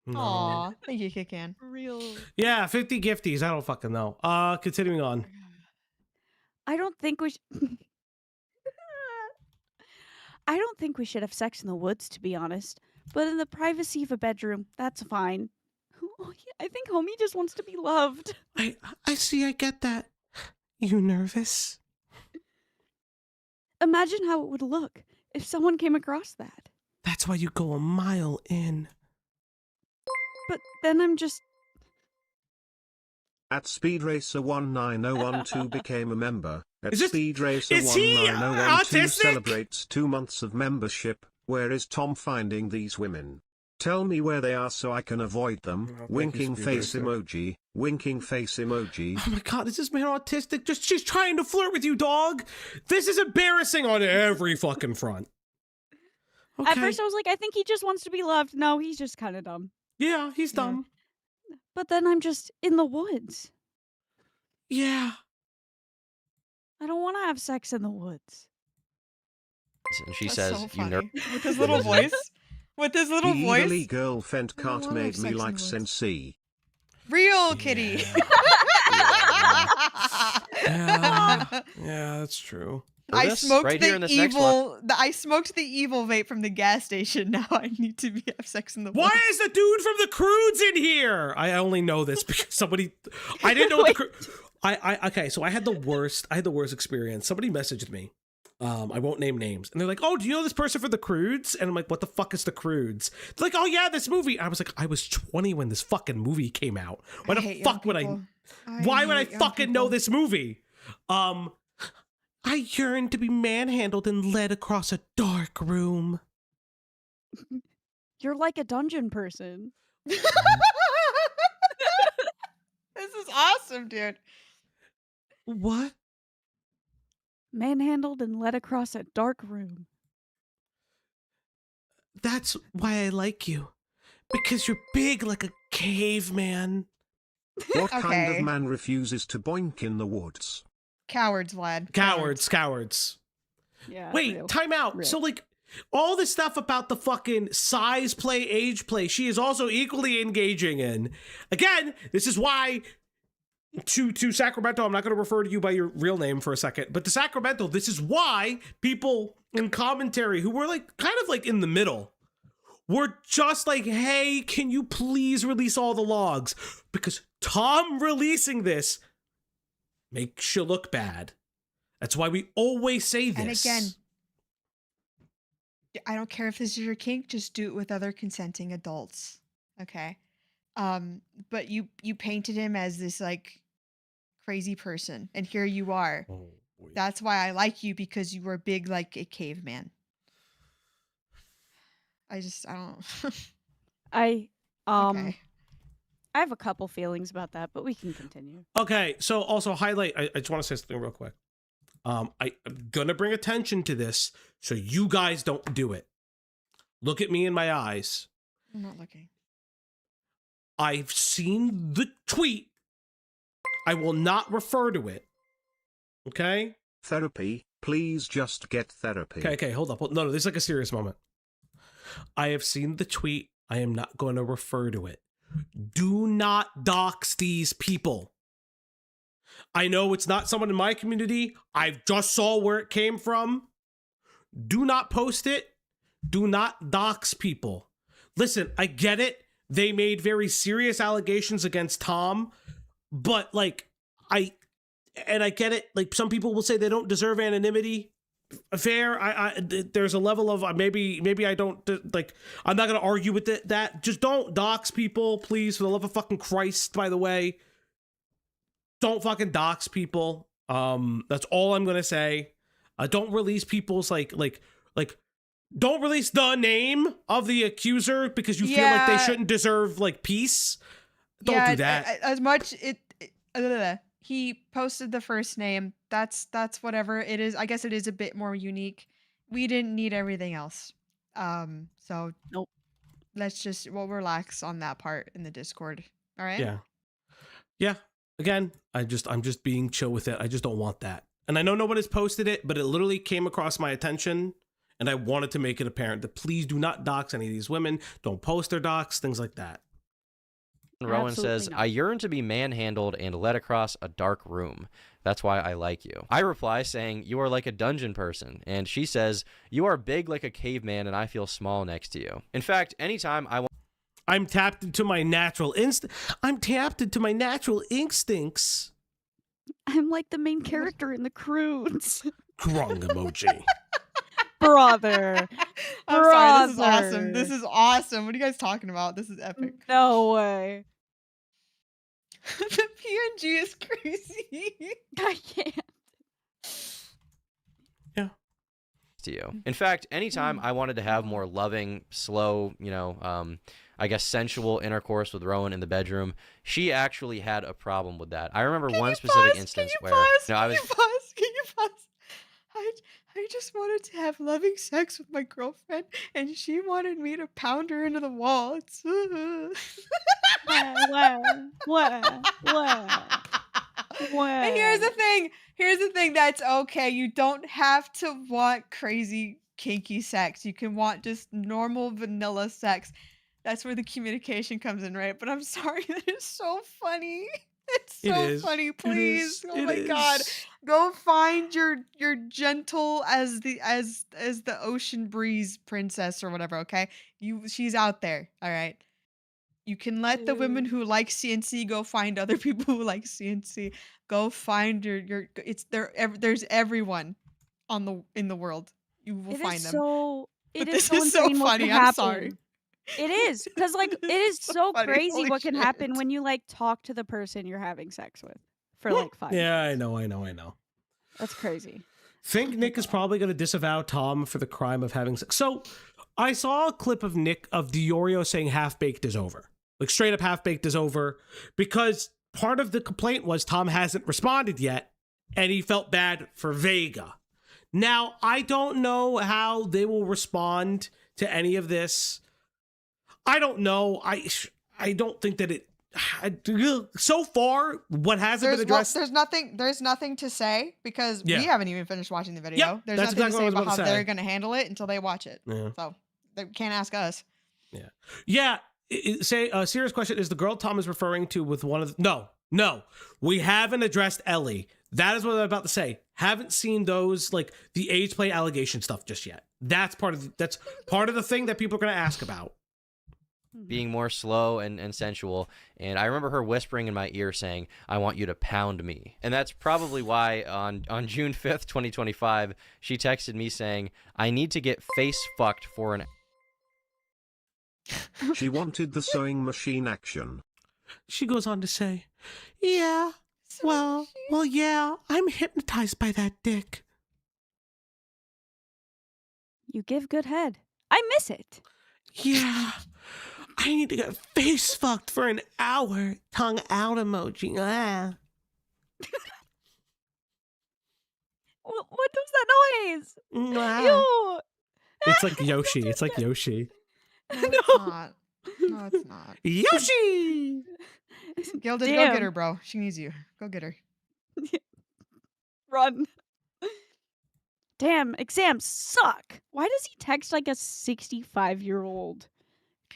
no. Aw, thank you, Kikan. Real. Yeah, 50 gifties. I don't fucking know. Continuing on. I don't think we I don't think we should have sex in the woods, to be honest. But in the privacy of a bedroom, that's fine. I think homie just wants to be loved. I see. I get that. You nervous? Imagine how it would look if someone came across that. That's why you go a mile in. But then I'm just At Speed Racer 19012 became a member. At Is this- Speed Racer is he 19012 autistic? celebrates 2 months of membership. Where is Tom finding these women? Tell me where they are so I can avoid them. Winking Speed face Racer. emoji. Winking face emoji. Oh my god, is this man autistic? She's trying to flirt with you, dog. This is embarrassing on every fucking front. Okay. At first, I was like, I think he just wants to be loved. No, he's just kind of dumb. Yeah, he's dumb. But then I'm just in the woods. Yeah. I don't want to have sex in the woods. And she That's says, so "You funny. nerve." With his little voice. With his little The voice. evilly girlfriend I cat wanna made have me sex in like the woods. Sensei. Real kitty. Yeah, that's true. I This, smoked right here the in this next evil. I smoked the evil vape from the gas station. Now I need to have sex in the woods. Why is the dude from the Croods in here? I only know this because somebody. I didn't know what the. Okay, so I had the worst experience. Somebody messaged me. I won't name names, and they're like, "Oh, do you know this person for the Croods?" And I'm like, "What the fuck is the Croods?" They're like, "Oh yeah, this movie." I was like, "I was 20 when this fucking movie came out. Why the hate fuck young would I? people. Why would I hate young fucking know people. this movie?" I yearn to be manhandled and led across a dark room. You're like a dungeon person. This is awesome, dude. What? Manhandled and led across a dark room. That's why I like you. Because you're big like a caveman. What kind Okay. of man refuses to boink in the woods? Cowards, Vlad. Cowards. Yeah. Wait, real. time out. Real. So, like, all this stuff about the fucking size play, age play, she is also equally engaging in. Again, this is why, to Sacramento, I'm not going to refer to you by your real name for a second, but to Sacramento, this is why people in commentary who were, like, kind of, like, in the middle were just like, hey, can you please release all the logs? Because Tom releasing this makes you look bad. That's why we always say this. And again, I don't care if this is your kink, just do it with other consenting adults. Okay. But you painted him as this like crazy person, and here you are. That's why I like you, because you were big like a caveman. I don't I okay. I have a couple feelings about that, but we can continue. Okay, so also highlight, I just want to say something real quick. I'm gonna bring attention to this so you guys don't do it. Look at me in my eyes. I'm not looking. I've seen the tweet. I will not refer to it. Okay? Therapy, please just get therapy. Okay, hold up. No, this is like a serious moment. I have seen the tweet. I am not going to refer to it. Do not dox these people. I know it's not someone in my community. I just saw where it came from. Do not post it. Do not dox people. Listen, I get it. They made very serious allegations against Tom, but like, I get it. Like, some people will say they don't deserve anonymity. Fair. There's a level of maybe I don't like. I'm not gonna argue with that. Just don't dox people, please, for the love of fucking Christ. By the way, don't fucking dox people. That's all I'm gonna say. Don't release people's like. Don't release the name of the accuser because you feel like they shouldn't deserve like peace. Don't do that. As much he posted the first name. That's whatever it is. I guess it is a bit more unique. We didn't need everything else. So nope. We'll relax on that part in the Discord. All right. Yeah. Again, I'm just being chill with it. I just don't want that. And I know nobody's posted it, but it literally came across my attention, and I wanted to make it apparent that please do not dox any of these women. Don't post their docs, things like that. Rowan Absolutely says, not. I yearn to be manhandled and led across a dark room. That's why I like you. I reply saying, you are like a dungeon person. And she says, you are big like a caveman and I feel small next to you. In fact, anytime I want... I'm tapped into my natural instincts. I'm like the main character in the Croods. Grung emoji. Brother. I'm sorry. This is Brother. awesome. This is awesome. What are you guys talking about? This is epic. No way. The PNG is crazy. I can't. to you. In fact, anytime I wanted to have more loving, slow, I guess sensual intercourse with Rowan in the bedroom, she actually had a problem with that. I remember one specific instance where Can you pause? I just wanted to have loving sex with my girlfriend, and she wanted me to pound her into the wall. It's And here's the thing. That's okay. You don't have to want crazy kinky sex. You can want just normal vanilla sex. That's where the communication comes in, right? But I'm sorry, that is so funny. It's so funny. Please, oh my god, go find your gentle as the ocean breeze princess or whatever. Okay, she's out there. All right. You can let the women who like CNC go find other people who like CNC. Go find your it's there. There's everyone in the world. You will find them. It But is this so is so insane what funny. can I'm happen. sorry. It is because like it is so funny. crazy Holy what can happen shit. when you like talk to the person you're having sex with for like 5 minutes. Yeah, I know. That's crazy. Think Nick is probably going to disavow Tom for the crime of having sex. So I saw a clip of Nick of Diorio saying Half Baked is over. Like straight up Half Baked is over because part of the complaint was Tom hasn't responded yet and he felt bad for Vega. Now, I don't know how they will respond to any of this. I don't know. I don't think that so far what hasn't been addressed. There's nothing to say because we haven't even finished watching the video. Yep, There's that's nothing exactly to say what I was about about how to say. they're gonna handle it until they watch it. Yeah. So they can't ask us. Yeah. Say a serious question: is the girl Tom is referring to with one of the, no, we haven't addressed Ellie. That is what I'm about to say. Haven't seen those like the age play allegation stuff just yet. That's part of the thing that people are going to ask about. Being more slow and sensual. And I remember her whispering in my ear saying, I want you to pound me. And that's probably why on June 5th, 2025, she texted me saying, I need to get face fucked for an... She wanted the sewing machine action. She goes on to say, yeah, well, yeah, I'm hypnotized by that dick. You give good head. I miss it. Yeah. I need to get face fucked for an hour. Tongue out emoji. Ah. What does that noise? Ah. Ew. It's like Yoshi. It's like Yoshi. No, it's not. No, it's not. Yoshi! Gilded, go Damn. get her, bro. She needs you. Go get her. Run. Damn, exams suck. Why does he text like a 65-year-old?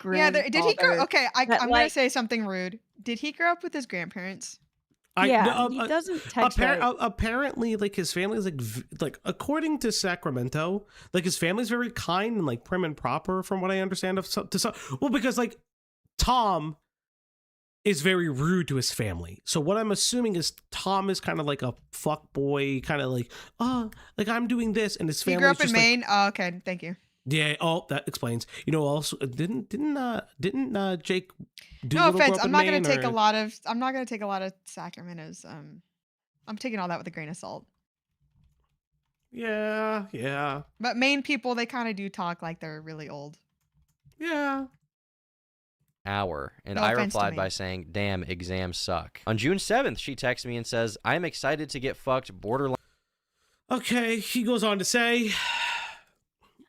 Yeah, did he grow? Okay, I'm that, gonna like- say something rude. Did he grow up with his grandparents? He doesn't text right. Apparently, like his family is like according to Sacramento, like his family's very kind and like prim and proper, from what I understand of some. Well, because like Tom is very rude to his family. So what I'm assuming is Tom is kind of like a fuck boy, kind of like, like I'm doing this, and his family. He grew up in just Maine. Oh, okay, thank you. Yeah. Oh, that explains. You know, also didn't Jake? No Doolittle offense. grow up I'm in not gonna Maine, take or- a lot of. I'm not gonna take a lot of Sacramento's. I'm taking all that with a grain of salt. Yeah. But Maine people, they kind of do talk like they're really old. Yeah. Hour. And No I offense to replied me. by saying, damn, exams suck. On June 7th, she texts me and says, I'm excited to get fucked borderline. Okay. He goes on to say,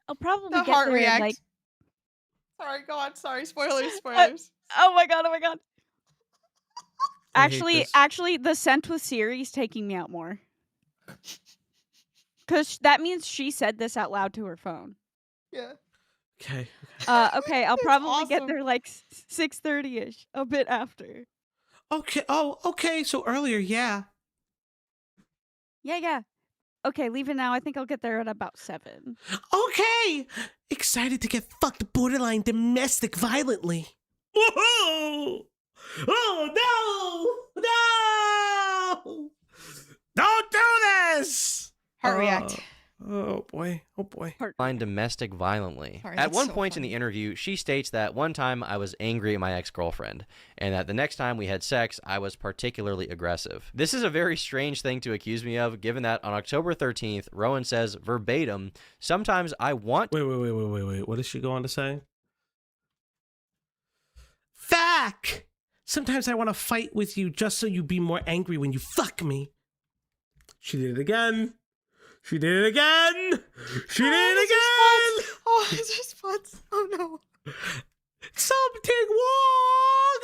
I'll probably The get heart there in, react. like. Sorry, go on. Sorry, spoilers. Oh my god! I hate this. Actually, the sent with Siri's taking me out more. Because that means she said this out loud to her phone. Yeah. okay. Okay, I'll probably get awesome. there like 6:30ish, a bit after. Okay. Oh, okay. So earlier, yeah. Yeah. Okay, leaving now. I think I'll get there at about 7. Okay. Excited to get fucked borderline domestic violently. Whoa! Oh no! Don't do this! Heart react. Oh boy. Oh boy. Find domestic violently. Sorry, At that's one so point in funny. the interview, she states that one time I was angry at my ex-girlfriend, and that the next time we had sex, I was particularly aggressive. This is a very strange thing to accuse me of, given that on October 13th, Rowan says verbatim, sometimes I want... Wait. What does she go on to say? Fuck! Sometimes I want to fight with you just so you be more angry when you fuck me. She did it again. She did it again. She did it again. Oh, his response. Oh no. Something wrong.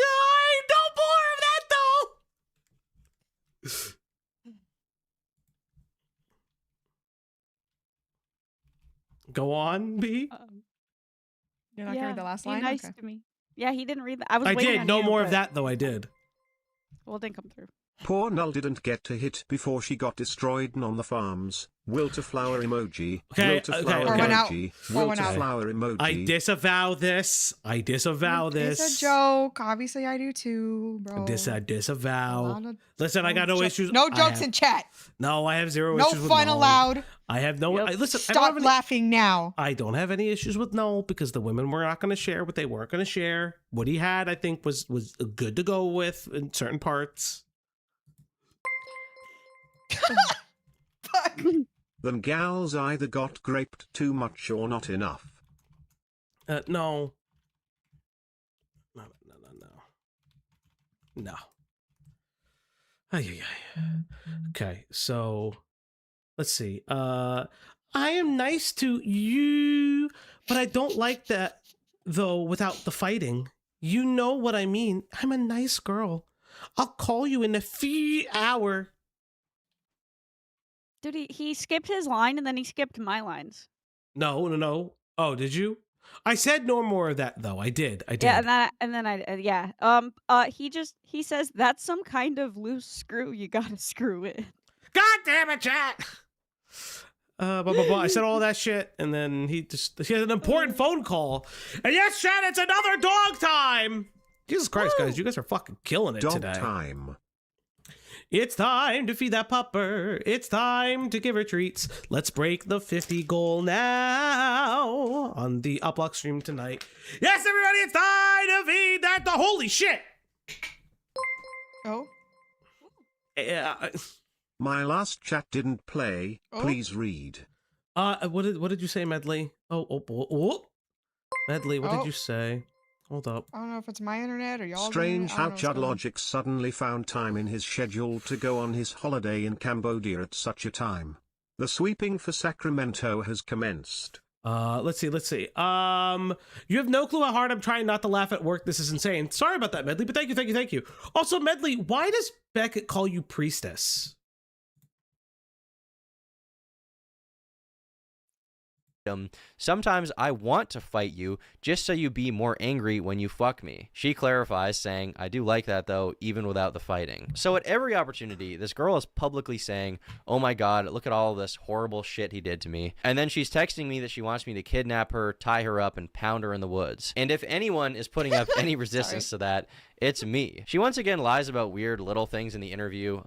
No more of that though. Go on, B. You're not gonna read the last be line? nice Okay. to me. Yeah, he didn't read that. I was I waiting did. on No you, more of but- that though. I did. Well, it didn't come through. Poor Null didn't get to hit before she got destroyed on the farms. Will to flower emoji. Okay, Will to okay, flower okay. Pour one out. emoji. Pour Will one to out. flower emoji. I disavow this. I disavow this. It's a joke. Obviously, I do too, bro. I disavow. A lot of- Listen, I got no issues. No I jokes have- in chat. No, I have zero No issues with fun no. allowed. I have no. Yep. Listen, I don't Stop have any, laughing now. I don't have any issues with no because the women were not going to share what they weren't going to share. What he had, I think, was good to go with in certain parts. Fuck. Them gals either got graped too much or not enough. No. No. Ay. Okay, so let's see. I am nice to you, but I don't like that though without the fighting. You know what I mean. I'm a nice girl. I'll call you in a few hour. Dude, he skipped his line and then he skipped my lines. No. Oh, did you? I said no more of that though. I did. Yeah, and then I yeah. He says that's some kind of loose screw. You gotta screw it. God damn it, chat. I said all that shit, and then he had an important phone call. And yes, chat, it's another dog time. Jesus Christ, guys, you guys are fucking killing it Dog today. time. It's time to feed that pupper. It's time to give her treats. Let's break the 50 goal now on the Uplock stream tonight. Yes, everybody, it's time to feed that. Holy shit. Oh. Yeah. My last chat didn't play. Oh. Please read. What did you say, Medley? Oh. Medley, what Oh. did you say? Hold up. I don't know if it's my internet or y'all's Strange internet. I how don't know what's Chud going on. Logic suddenly found time in his schedule to go on his holiday in Cambodia at such a time. The sweeping for Sacramento has commenced. Let's see. You have no clue how hard I'm trying not to laugh at work. This is insane. Sorry about that, Medley, but thank you. Also, Medley, why does Beckett call you priestess? Sometimes I want to fight you just so you be more angry when you fuck me. She clarifies, saying, I do like that though, even without the fighting. So at every opportunity, this girl is publicly saying, oh my god, look at all this horrible shit he did to me. And then she's texting me that she wants me to kidnap her, tie her up, and pound her in the woods. And if anyone is putting up any resistance to that, it's me. She once again lies about weird little things in the interview.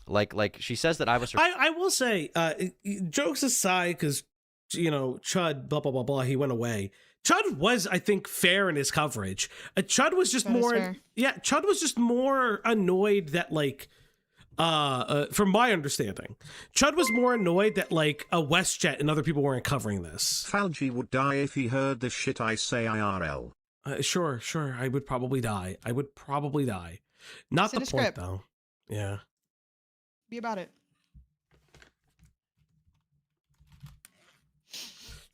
Like she says that I was her... I will say, jokes aside, because Chud, blah, blah, blah, blah, he went away. Chud was, I think, fair in his coverage. Chud was just That is more, fair. Chud was just more annoyed that, from my understanding, Chud was more annoyed that, a WestJet and other people weren't covering this. Falgi would die if he heard the shit I say IRL. Sure, I would probably die. Not Send the a point, script. though. Yeah. Be about it.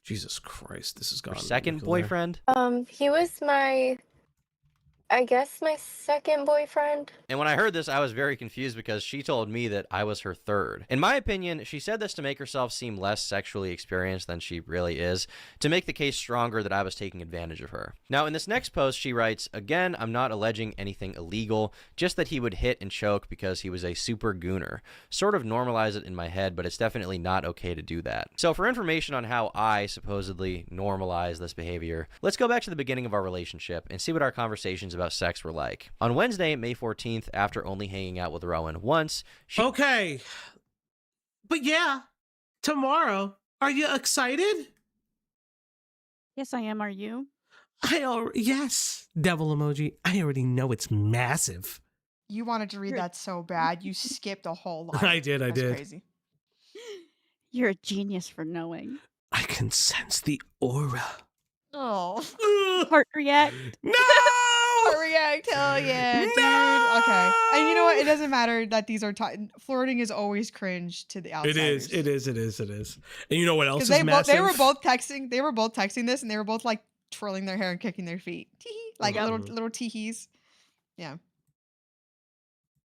Jesus Christ, this has gone. Her second nuclear. boyfriend. He was my second boyfriend. And when I heard this, I was very confused because she told me that I was her third. In my opinion, she said this to make herself seem less sexually experienced than she really is, to make the case stronger that I was taking advantage of her. Now, in this next post, she writes, again, I'm not alleging anything illegal, just that he would hit and choke because he was a super gooner. Sort of normalize it in my head, but it's definitely not okay to do that. So for information on how I supposedly normalize this behavior, let's go back to the beginning of our relationship and see what our conversations about sex were like. On Wednesday, May 14th, after only hanging out with Rowan once, she... Okay. But yeah, tomorrow, Are you excited? Yes, I am. Are you? Yes, devil emoji. I already know it's massive. You wanted to read You're- that so bad, you skipped a whole line. I did. That's crazy. You're a genius for knowing. I can sense the aura. Oh. Heart react. No! React, hell yeah, dude. No! Okay. And you know what? It doesn't matter that these are flirting is always cringe to the outsiders. It is. And you know what else is Because massive? they were both texting this, and they were both like twirling their hair and kicking their feet. Tee-hee, like little teehees. Yeah.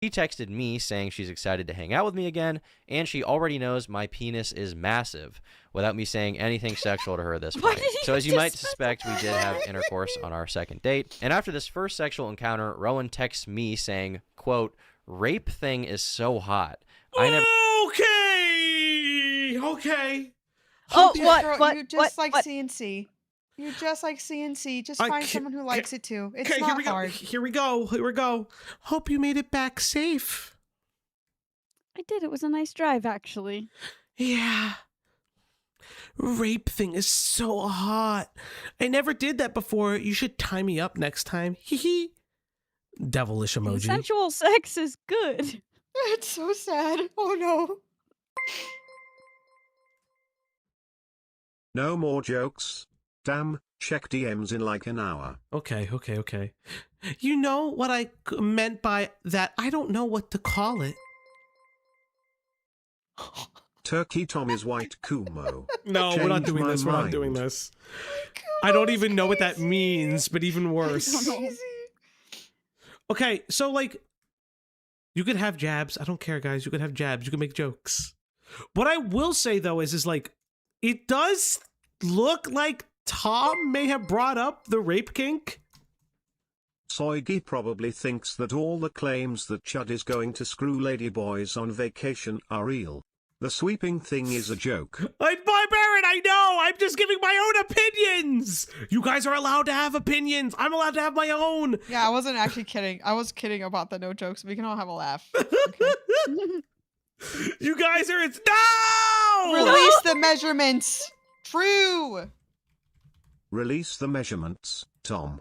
She texted me saying she's excited to hang out with me again, and she already knows my penis is massive, without me saying anything sexual to her at this point. So as you might suspect, we did have intercourse on our second date. And after this first sexual encounter, Rowan texts me saying, quote, "Rape thing is so hot. I never." Okay. Oh, Girl, what? You just like what? CNC. You're just like CNC. Just I find ca- someone who likes it too. It's Okay, not here we go. hard. Here we go. Hope you made it back safe. I did. It was a nice drive, actually. Yeah. Rape thing is so hot. I never did that before. You should tie me up next time. Hee hee. Devilish emoji. Consensual sex is good. It's so sad. Oh no. No more jokes. Damn, check DMs in like an hour. Okay. You know what I meant by that? I don't know what to call it. Turkey Tom is white Kumo. No, we're not Change doing my this. We're not mind. doing this. I don't even know what that means, but even worse. Okay, so like, you could have jabs. I don't care, guys. You could have jabs. You can make jokes. What I will say though is like, it does look like Tom may have brought up the rape kink. Soigi probably thinks that all the claims that Chud is going to screw ladyboys on vacation are real. The sweeping thing is a joke. Barrett, I know. I'm just giving my own opinions. You guys are allowed to have opinions. I'm allowed to have my own. Yeah, I wasn't actually kidding. I was kidding about the no jokes. We can all have a laugh. You guys are no. Release the measurements. True. Release the measurements, Tom.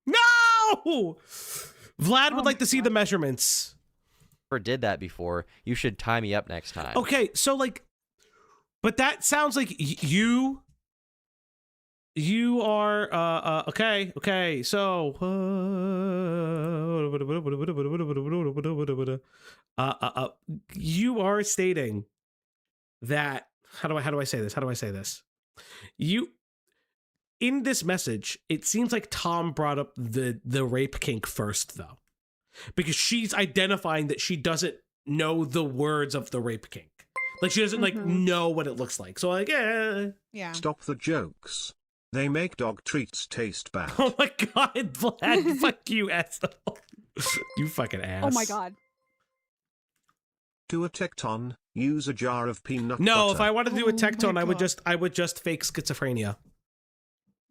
No. Vlad would like to see the measurements. Never did that before. You should tie me up next time. Okay, so like, but that sounds like you are okay. So you are stating that how do I say this? You in this message, it seems like Tom brought up the rape kink first though. Because she's identifying that she doesn't know the words of the rape kink. Like she doesn't like know what it looks like. So like, yeah. Stop the jokes. They make dog treats taste bad. Oh my god, Vlad, fuck you, asshole. You fucking ass. Oh my god. Do a tecton, use a jar of peanut No, butter. if I wanted to do a tectone, my I would just fake schizophrenia.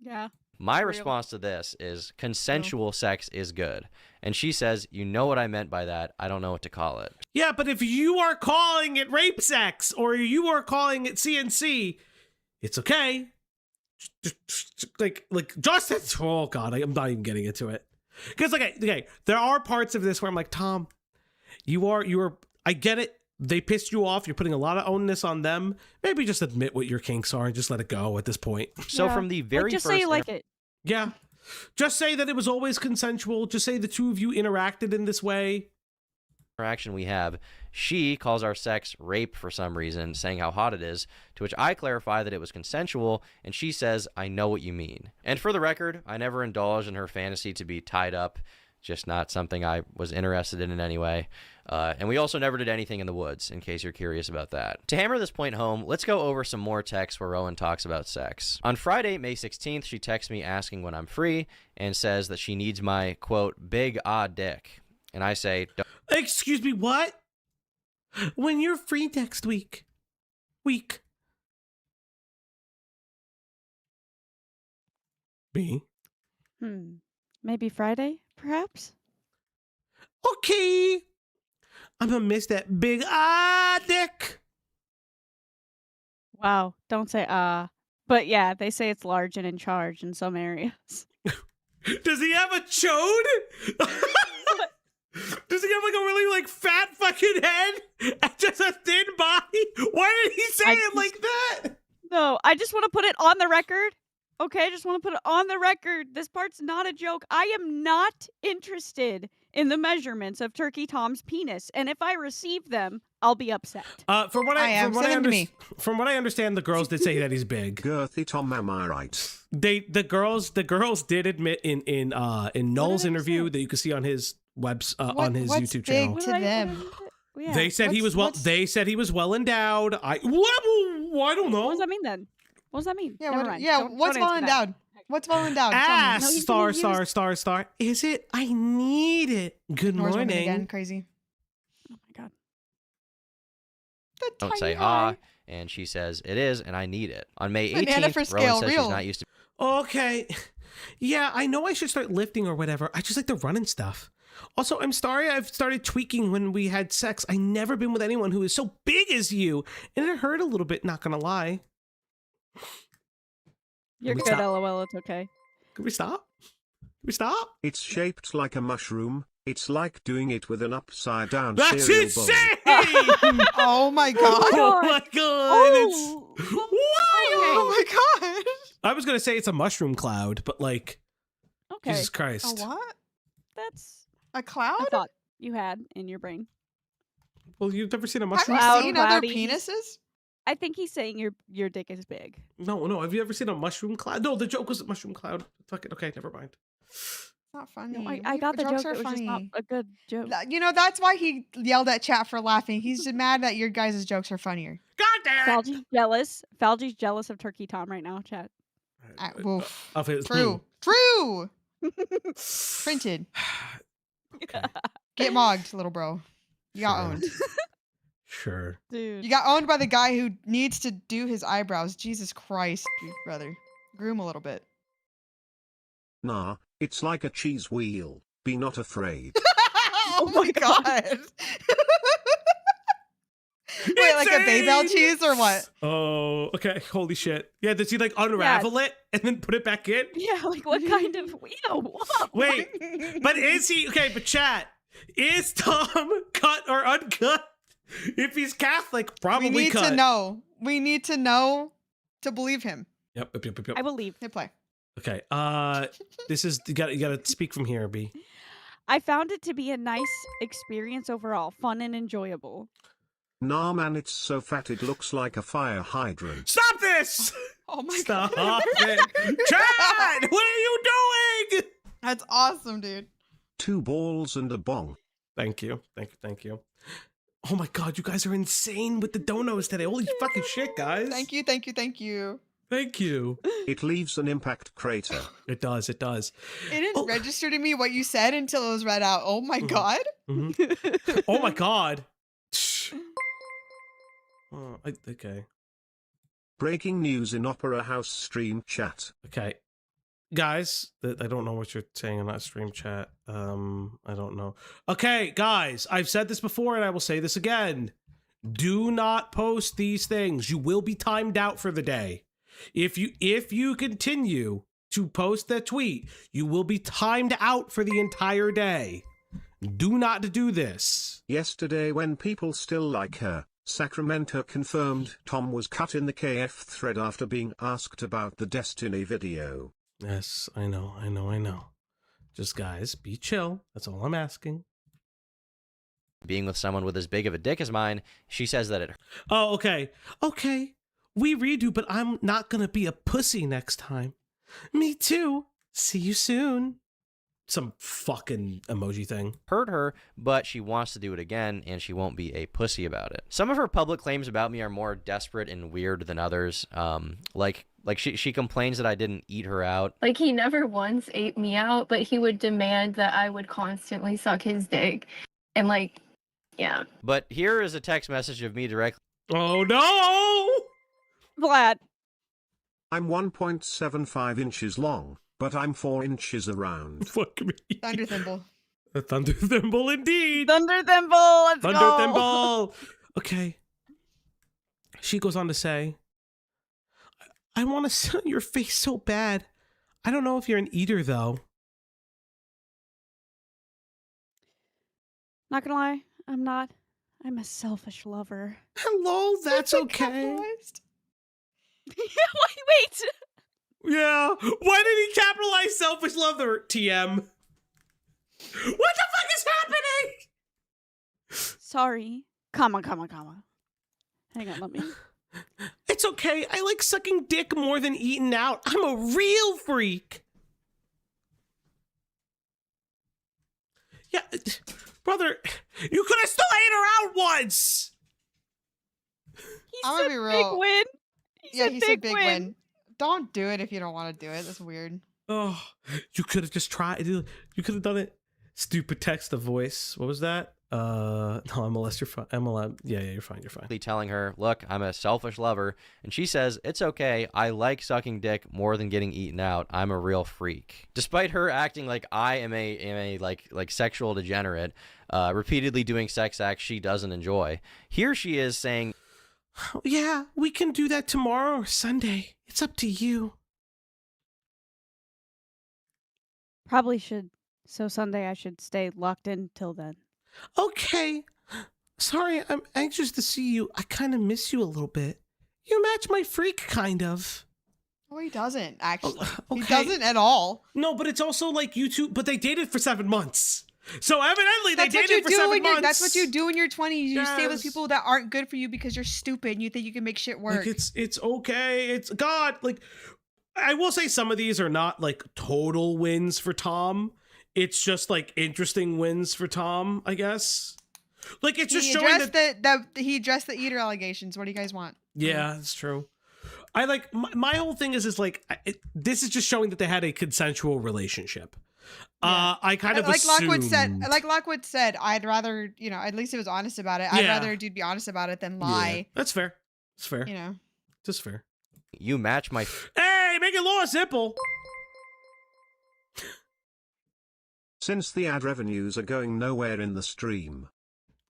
Yeah. My Real. response to this is consensual sex is good. And she says, you know what I meant by that. I don't know what to call it. Yeah, but if you are calling it rape sex or you are calling it CNC, it's okay. Just oh god, I'm not even getting into it. Because okay, there are parts of this where I'm like, Tom, you are I get it. They pissed you off. You're putting a lot of onus on them. Maybe just admit what your kinks are and just let it go at this point. So from the very just first say you like it. Yeah. Just say that it was always consensual. Just say the two of you interacted in this way. interaction we have, she calls our sex rape for some reason, saying how hot it is, to which I clarify that it was consensual, and she says, I know what you mean. And for the record, I never indulged in her fantasy to be tied up, just not something I was interested in any way. And we also never did anything in the woods, in case you're curious about that. To hammer this point home, let's go over some more texts where Rowan talks about sex. On Friday, May 16th, she texts me asking when I'm free and says that she needs my, quote, big odd dick. And I say, excuse me, what? When you're free next week. Me? Maybe Friday, perhaps? Okay. I'm gonna miss that big dick. Wow, don't say but yeah, they say it's large and in charge in some areas. Does he have a chode? Does he have like a really like fat fucking head and just a thin body? Why did he say it like that? No, I just want to put it on the record. Okay, I just want to put it on the record. This part's not a joke. I am not interested in the measurements of Turkey Tom's penis, and if I receive them, I'll be upset. From what I am. Send them to me. From what I understand, the girls did say that he's big. Girthy Tom, am I right? The girls did admit in Null's interview that you can see on his on his what's YouTube big channel. to them? Yeah. They said he was well. They said he was well endowed. I don't know. What does that mean then? What does that mean? Yeah, Never mind. what's Don't well answer that. endowed? What's well endowed? Tell me. Ass No, he star was- star. Is it? I need it. Good Ignores women again. morning. Crazy. Oh my god. The Don't say tiny eye. and she says it is, and I need it. On May Banana 18th, for Rowan scale, says real. she's not used to Okay. Yeah, I know I should start lifting or whatever. I just like to run and stuff. Also, I'm sorry I've started tweaking when we had sex. I never been with anyone who is so big as you, and it hurt a little bit, not gonna lie. You're we good, stop? LOL. It's okay. Can we stop? Can we stop? It's shaped like a mushroom. It's like doing it with an upside down That's cereal insane! bowl. Oh my god. Oh my god! Oh, It's... well, Oh my god. I was gonna say it's a mushroom cloud, but like, okay. Jesus Christ. A what? That's A cloud? a thought you had in your brain. Well, you've never seen a Have mushroom? you Cloud, seen other cloudy. penises? I think he's saying your dick is big. No. Have you ever seen a mushroom cloud? No, the joke was a mushroom cloud. Fuck it. Okay, never mind. It's not funny. No, I got the Jokes joke. are It was just not funny. a good joke. You know, that's why he yelled at chat for laughing. He's just mad that your guys' jokes are funnier. God damn it! Falgy's jealous. Falgy's jealous of Turkey Tom right now, chat. Woof. Of his True. True. Printed. Okay. Get mogged, little bro. You got Sure. owned. Sure. Dude. You got owned by the guy who needs to do his eyebrows. Jesus Christ, big brother. Groom a little bit. Nah, it's like a cheese wheel. Be not afraid. Oh my god. Wait, like a Babel Insane! cheese or what? Oh, okay. Holy shit. Yeah, does he like unravel it and then put it back in? Yeah, like what kind of whoa. Wait, but is he okay? But chat, is Tom cut or uncut? If he's Catholic, probably We need cut. to know. We need to know to believe him. Yep. I believe. Hit play. Okay. This is you gotta speak from here, B. I found it to be a nice experience overall, fun and enjoyable. Nah man, it's so fat it looks like a fire hydrant. Stop this! Oh my Stop god. it, Chad! What are you doing? That's awesome, dude. 2 balls and a bong. Thank you. Oh my god, you guys are insane with the donos today. Holy fucking shit, guys. Thank you. Thank you. It leaves an impact crater. It does. It didn't register to me what you said until it was read out. Oh my god. Mhm. Oh my god. Oh, okay. Breaking news in Opera House stream chat. Okay. Guys, I don't know what you're saying in that stream chat. I don't know. Okay, guys, I've said this before and I will say this again. Do not post these things. You will be timed out for the day. If you continue to post that tweet, you will be timed out for the entire day. Do not do this. Yesterday when people still like her, Sacramento confirmed Tom was cut in the KF thread after being asked about the Destiny video. Yes, I know. Just guys, be chill. That's all I'm asking. being with someone with as big of a dick as mine. She says that it Oh, okay. Okay. We redo, but I'm not gonna be a pussy next time. Me too. See you soon. Some fucking emoji thing. hurt her, but she wants to do it again, and she won't be a pussy about it. Some of her public claims about me are more desperate and weird than others. Like she complains that I didn't eat her out. Like, he never once ate me out, but he would demand that I would constantly suck his dick. And, like, yeah. But here is a text message of me directly. Oh no! Vlad. I'm 1.75 inches long, but I'm 4 inches around. Fuck me. Thunder Thimble. A Thunder Thimble indeed. Thunder Thimble, let's Thunder go. Thimble. Okay. She goes on to say, I want to sit on your face so bad. I don't know if you're an eater, though. Not gonna lie, I'm not. I'm a selfish lover. Hello, that's okay. Capitalized. Wait. Yeah. Why did he capitalize selfish lover, TM? What the fuck is happening? Sorry. Comma. Hang on, let me. It's okay. I like sucking dick more than eating out. I'm a real freak. Yeah, brother, you could have still ate her out once. I'm gonna be real. Big win. He said big win. Don't do it if you don't want to do it. That's weird. Oh, you could have just tried. You could have done it. Stupid text to voice. What was that? No, MLS, you're fine. MLM. Yeah, you're fine. You're fine. Telling her, look, I'm a selfish lover. And she says, it's okay. I like sucking dick more than getting eaten out. I'm a real freak. Despite her acting like I am a like sexual degenerate, repeatedly doing sex acts she doesn't enjoy, here she is saying, yeah, we can do that tomorrow or Sunday. It's up to you. Probably should. So Sunday I should stay locked in till then. Okay. Sorry, I'm anxious to see you. I kind of miss you a little bit. You match my freak, kind of. Oh, he doesn't, actually. Okay. He doesn't at all. No, but it's also like you two, but they dated for 7 months. So evidently they That's what dated you for do 7 months. That's what you do in your 20s. You stay with Yes. people that aren't good for you because you're stupid and you think you can make shit work. Like it's okay. It's God. Like I will say some of these are not like total wins for Tom. It's just like interesting wins for Tom, I guess. Like it's just he showing addressed he addressed the eater allegations. What do you guys want? Yeah, that's true. I like my whole thing is like this is just showing that they had a consensual relationship. Yeah. I kind of like assumed. Lockwood said, I'd rather, at least he was honest about it. I'd Yeah. rather a dude be honest about it than lie. Yeah, that's fair. That's fair. You know. Just fair. you match my Hey, make it law simple. Since the ad revenues are going nowhere in the stream.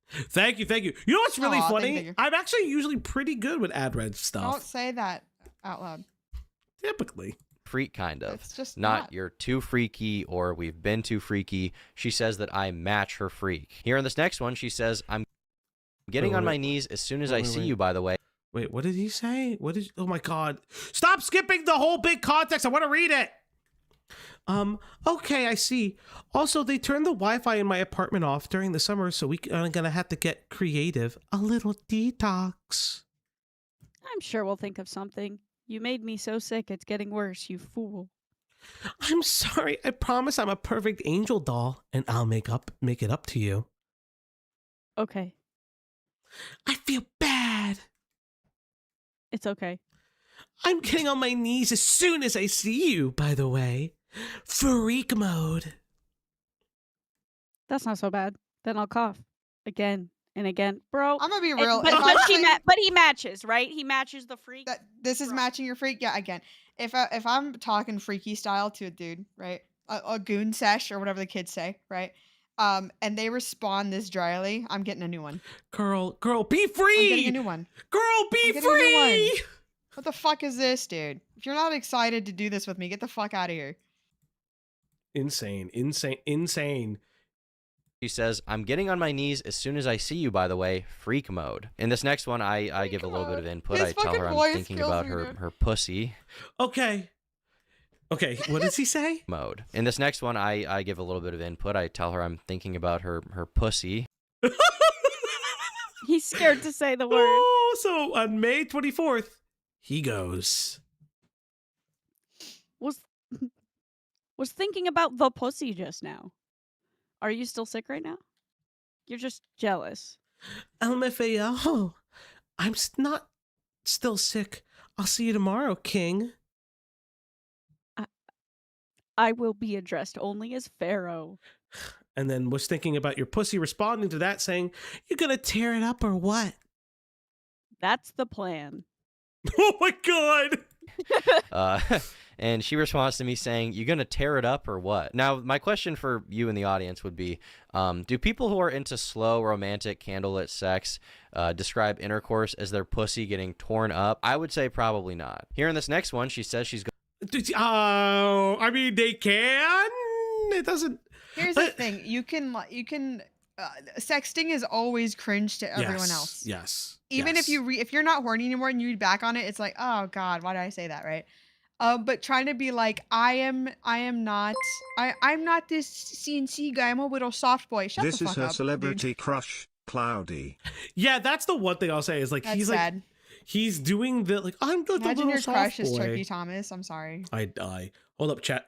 Thank you. You know what's really Aw, funny? thank you. I'm actually usually pretty good with ad read Don't stuff. say that out loud. Typically. freak, kind of. It's just not not. you're too freaky or we've been too freaky. She says that I match her freak. Here in this next one, she says, I'm getting on my knees as soon as I see you, by the way. Wait, what did he say? Oh my God. Stop skipping the whole big context. I want to read it. Okay, I see. Also, they turned the Wi-Fi in my apartment off during the summer, so we are gonna have to get creative. A little detox. I'm sure we'll think of something. You made me so sick it's getting worse, you fool. I'm sorry. I promise I'm a perfect angel doll, and I'll make it up to you. Okay. I feel bad. It's okay. I'm getting on my knees as soon as I see you, by the way. Freak mode. That's not so bad. Then I'll cough. Again and again. Bro. I'm gonna be real. But, if but, I'm but he matches, right? He matches the freak. this is matching your freak. Yeah, again. If I'm talking freaky style to a dude, right? A goon sesh or whatever the kids say, right? And they respond this dryly, I'm getting a new one. Girl, be free. I'm getting a new one. Girl, be I'm getting a new one. free. What the fuck is this, dude? If you're not excited to do this with me, get the fuck out of here. Insane. She says, I'm getting on my knees as soon as I see you, by the way. Freak mode. In this next one, I give a little bit of input. His I tell her fucking I'm voice thinking kills about me, dude. her pussy. Okay, what does he say? Mode. In this next one, I give a little bit of input. I tell her I'm thinking about her pussy. He's scared to say the word. Oh, so on May 24th, he goes. Was thinking about the pussy just now. Are you still sick right now? You're just jealous. LMFAO. I'm not still sick. I'll see you tomorrow, King. I will be addressed only as Pharaoh. And then was thinking about your pussy, responding to that saying, you gonna tear it up or what? That's the plan. Oh my God. And she responds to me saying, "You gonna tear it up or what?" Now, my question for you in the audience would be, do people who are into slow, romantic, candlelit sex describe intercourse as their pussy getting torn up? I would say probably not. Here in this next one, she says she's Oh, I mean, they can. It doesn't. Here's the thing: you can sexting is always cringe to everyone else. Yes. Even if if you're not horny anymore and you read back on it, it's like, oh God, why did I say that, right? But trying to be like, I'm not this CNC guy. I'm a little soft boy. Shut This the is fuck her up, celebrity dude. croudy. Cloudy. Yeah, that's the one thing I'll say is like That's he's sad. like he's doing the like I'm just a Imagine little your soft crush boy. is Turkey Thomas. I'm sorry. I'd die. Hold up, chat.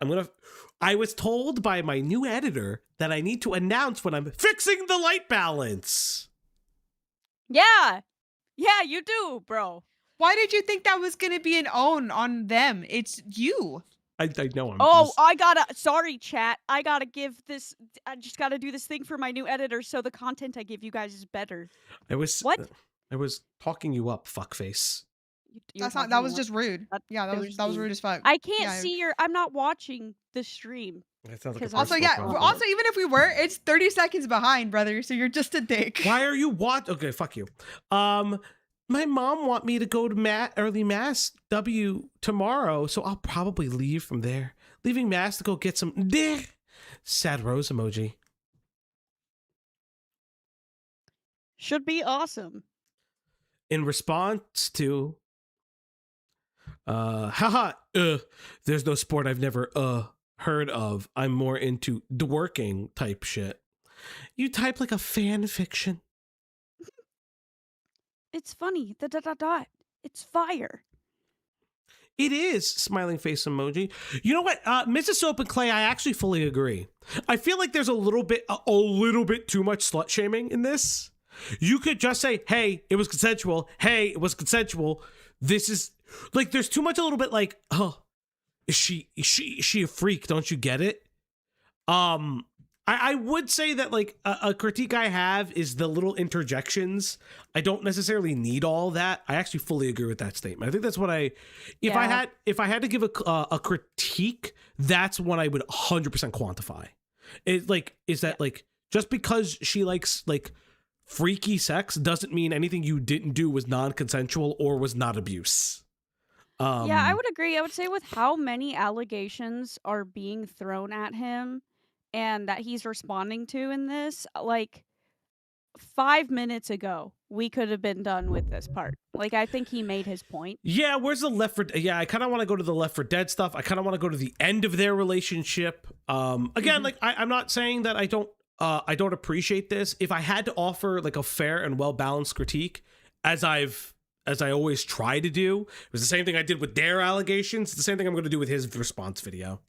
I was told by my new editor that I need to announce when I'm fixing the light balance. Yeah. Yeah, you do, bro. Why did you think that was gonna be an own on them? It's you. I know I'm Oh, just- sorry, chat. I gotta just gotta do this thing for my new editor so the content I give you guys is better. I was What? I was talking you up, fuckface. That's not. That was just rude. Yeah, that was rude as fuck. I can't Yeah. see I'm not watching the stream. That sounds like a 'Cause Also, personal yeah. problem. Also, even if we were, it's 30 seconds behind, brother. So you're just a dick. Why are you Okay, fuck you. My mom want me to go to early mass W tomorrow, so I'll probably leave from there. Leaving mass to go get some dick. Sad rose emoji. Should be awesome. In response to there's no sport I've never heard of. I'm more into dworking type shit. You type like a fan fiction. It's funny. It's fire. It is, smiling face emoji. You know what, Mrs. Soap and Clay, I actually fully agree. I feel like there's a little bit too much slut shaming in this. You could just say, "Hey, it was consensual. Hey, it was consensual." This is like there's too much. A little bit like, "Oh, is she a freak? Don't you get it?" I would say that like a critique I have is the little interjections. I don't necessarily need all that. I actually fully agree with that statement. I think that's what if I had to give a critique, that's what I would 100% quantify. Is that like just because she likes like freaky sex doesn't mean anything you didn't do was non-consensual or was not abuse. Yeah, I would agree. I would say with how many allegations are being thrown at him and that he's responding to in this, like 5 minutes ago, we could have been done with this part. Like, I think he made his point. Yeah, where's the Left 4 Yeah, I kind of want to go to the Left 4 Dead stuff. I kind of want to go to the end of their relationship. Again, like I'm not saying that I don't appreciate this. If I had to offer like a fair and well-balanced critique, as I always try to do, it was the same thing I did with their allegations. It's the same thing I'm going to do with his response video.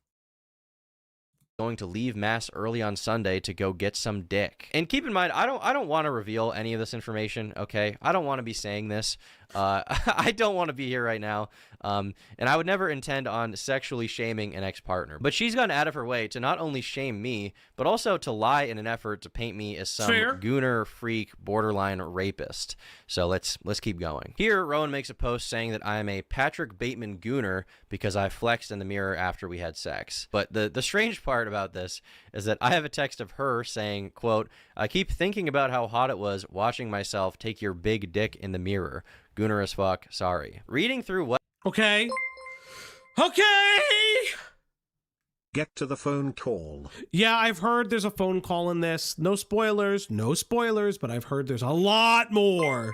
going to leave mass early on Sunday to go get some dick. And keep in mind, I don't want to reveal any of this information, okay? I don't want to be saying this. I don't want to be here right now. And I would never intend on sexually shaming an ex-partner. But she's gone out of her way to not only shame me, but also to lie in an effort to paint me as some gooner, freak, borderline rapist. So let's keep going. Here, Rowan makes a post saying that I am a Patrick Bateman gooner because I flexed in the mirror after we had sex. But the strange part about this is that I have a text of her saying, quote, "I keep thinking about how hot it was watching myself take your big dick in the mirror. Gooner as fuck, sorry." Reading through what... Okay. Get to the phone call. Yeah, I've heard there's a phone call in this. No spoilers, but I've heard there's a lot more.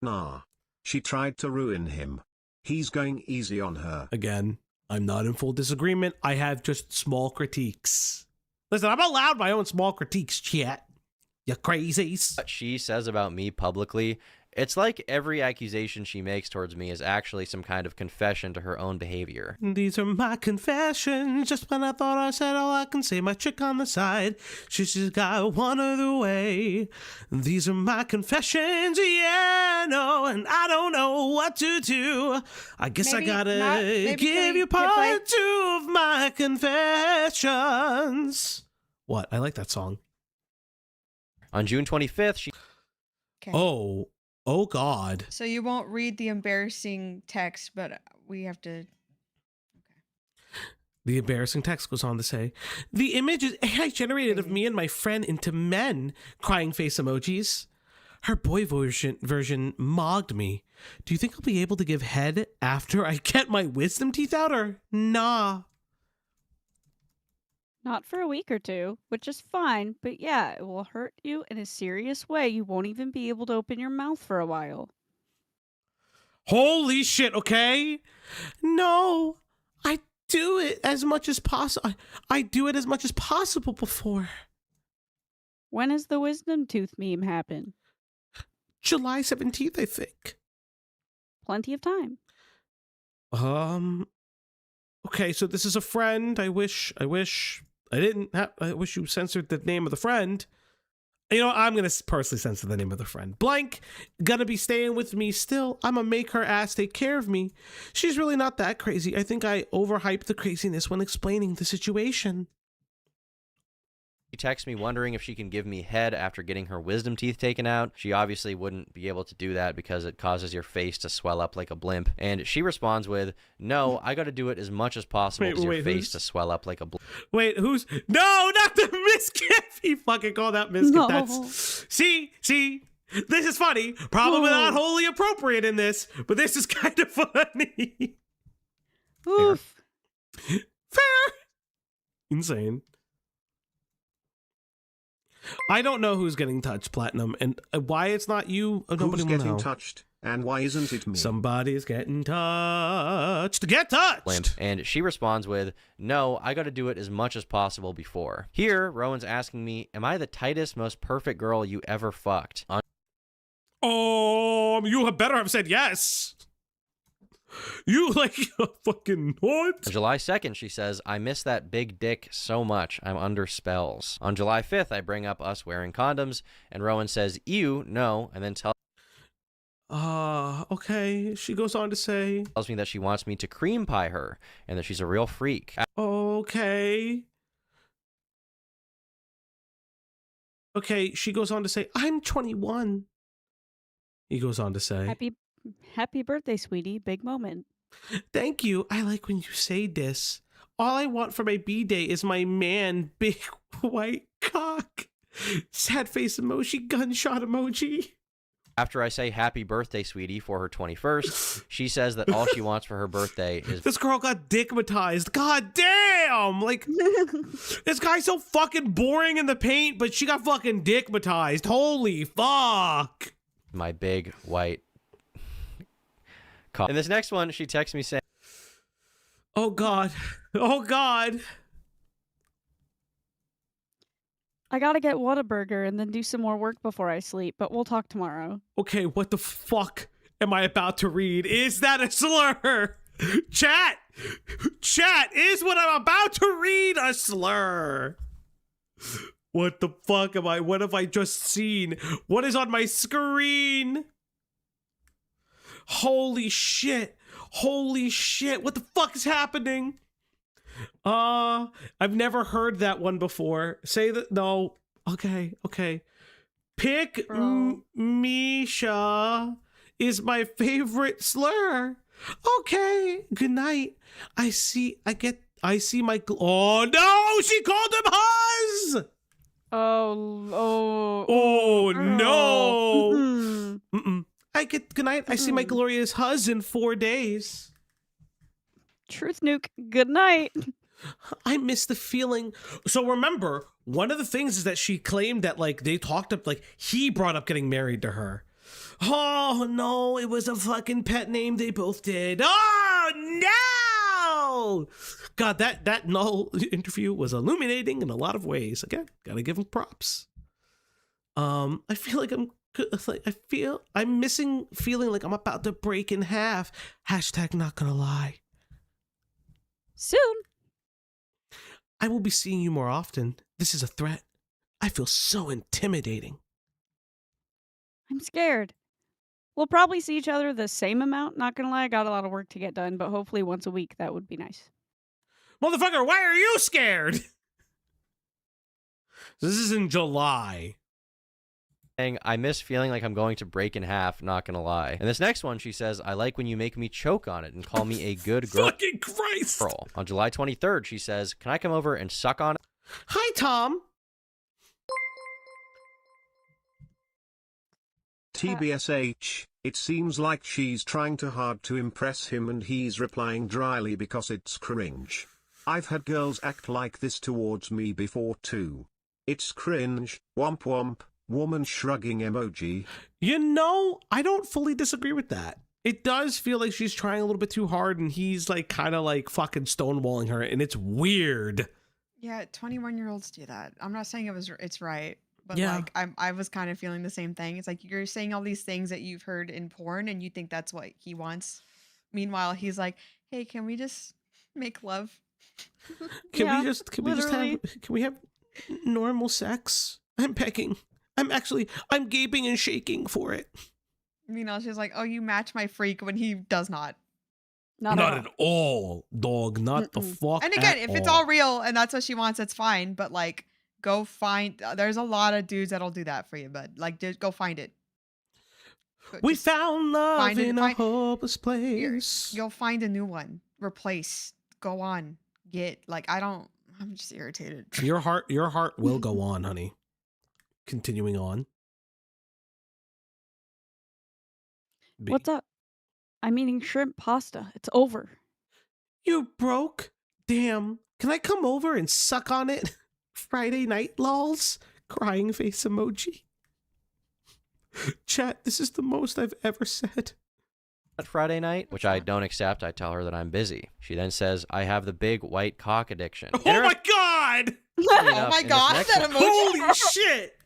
Nah. She tried to ruin him. He's going easy on her. Again, I'm not in full disagreement. I have just small critiques. Listen, I'm allowed my own small critiques, chat. You crazies. What she says about me publicly, it's like every accusation she makes towards me is actually some kind of confession to her own behavior. These are my confessions. Just when I thought I said all I can say, my chick on the side, she's just got one other way. These are my confessions, yeah, no, and I don't know what to do. I guess I gotta give you part 2 of my confessions. What? I like that song. On June 25th, she... Oh, Oh God. So you won't read the embarrassing text, but we have to. The embarrassing text goes on to say, the image is AI generated of me and my friend into men, crying face emojis. Her boy version mogged me. Do you think I'll be able to give head after I get my wisdom teeth out, or nah? Not for a week or two, which is fine, but yeah, it will hurt you in a serious way. You won't even be able to open your mouth for a while. Holy shit, okay? No, I do it as much as possible. I do it as much as possible before. When does the wisdom tooth meme happen? July 17th, I think. Plenty of time. Okay, so this is a friend. I wish I wish you censored the name of the friend. You know, I'm gonna personally censor the name of the friend. Blank, gonna be staying with me still. I'm gonna make her ass take care of me. She's really not that crazy. I think I overhyped the craziness when explaining the situation. She texts me wondering if she can give me head after getting her wisdom teeth taken out. She obviously wouldn't be able to do that because it causes your face to swell up like a blimp. And she responds with, no, I gotta do it as much as possible because your face to swell up like a blimp. Wait, who's... No, not the Miss Giff! He fucking called out Miss Giff. No. That's... See? This is funny. Probably not wholly appropriate in this, but this is kind of funny. Oof. Fair. Insane. I don't know who's getting touched, Platinum, and why it's not you. Nobody Who's will getting know. touched, and why isn't it me? Somebody's getting touched. Get touched! And she responds with, no, I gotta do it as much as possible before. Here, Rowan's asking me, am I the tightest, most perfect girl you ever fucked? You had better have said yes. You fucking what? On July 2nd, she says, I miss that big dick so much. I'm under spells. On July 5th, I bring up us wearing condoms, and Rowan says, ew, no, and then tells okay. She goes on to say, tells me that she wants me to cream pie her, and that she's a real freak. okay. Okay, she goes on to say, I'm 21. He goes on to say, Happy birthday, sweetie. Big moment. thank you. I like when you say this. All I want for my B-day is my man, big white cock. Sad face emoji, gunshot emoji. After I say happy birthday, sweetie, for her 21st, she says that all she wants for her birthday is... This girl got dickmatized. God damn! Like, this guy's so fucking boring in the paint, but she got fucking dickmatized. Holy fuck. my big white cock. In this next one, she texts me saying, oh God. Oh God. I gotta get Whataburger and then do some more work before I sleep, but we'll talk tomorrow. Okay, what the fuck am I about to read? Is that a slur? Chat! Chat, is what I'm about to read a slur? What the fuck am I? What have I just seen? What is on my screen? Holy shit. Holy shit. What the fuck is happening? I've never heard that one before. Say that. No. Okay. Okay. Pick Misha is my favorite slur. Okay. Good night. I see my. Oh no! She called him Huz! Oh no! Good night. I see my glorious Huz in 4 days. Truth nuke. Good night. I miss the feeling. So remember, one of the things is that she claimed that like they talked up, like he brought up getting married to her. Oh no, it was a fucking pet name they both did. Oh no! God, that Null interview was illuminating in a lot of ways. Again, gotta give him props. I feel like I'm missing feeling like I'm about to break in half. Hashtag not gonna lie. Soon. I will be seeing you more often. This is a threat. I feel so intimidating. I'm scared. We'll probably see each other the same amount. Not gonna lie, I got a lot of work to get done, but hopefully once a week, that would be nice. Motherfucker, why are you scared? This is in July. I miss feeling like I'm going to break in half, not gonna lie. And this next one, she says, I like when you make me choke on it and call me a good girl. Fucking Christ. On July 23rd, she says, can I come over and suck on it? Hi, Tom. TBSH, it seems like she's trying too hard to impress him and he's replying dryly because it's cringe. I've had girls act like this towards me before too. It's cringe, womp womp, woman shrugging emoji. You know, I don't fully disagree with that. It does feel like she's trying a little bit too hard and he's like kind of like fucking stonewalling her and it's weird. Yeah, 21-year-olds do that. I'm not saying it's right, but Yeah. like I was kind of feeling the same thing. It's like you're saying all these things that you've heard in porn and you think that's what he wants. Meanwhile, he's like, "Hey, can we just make love?" Can we have normal sex? I'm begging. I'm gaping and shaking for it. Meanwhile, she's like, "Oh, you match my freak," when he does not. Not at all, dog. Not the fuck. And again, at if it's all real and that's what she wants, that's fine. But like, go find. There's a lot of dudes that'll do that for you, but like, just go find it. We found love in a hopeless You'll place. find a new one. Replace. Go on. Get like I'm just irritated. Your heart will go on, honey. Continuing on. B. What's up? I'm eating shrimp pasta. It's over. You broke? Damn. Can I come over and suck on it? Friday night, lols? Crying face emoji. Chat, this is the most I've ever said. Friday night, which I don't accept. I tell her that I'm busy. She then says, I have the big white cock addiction. Oh my god! Oh my god, that emoji. Holy shit!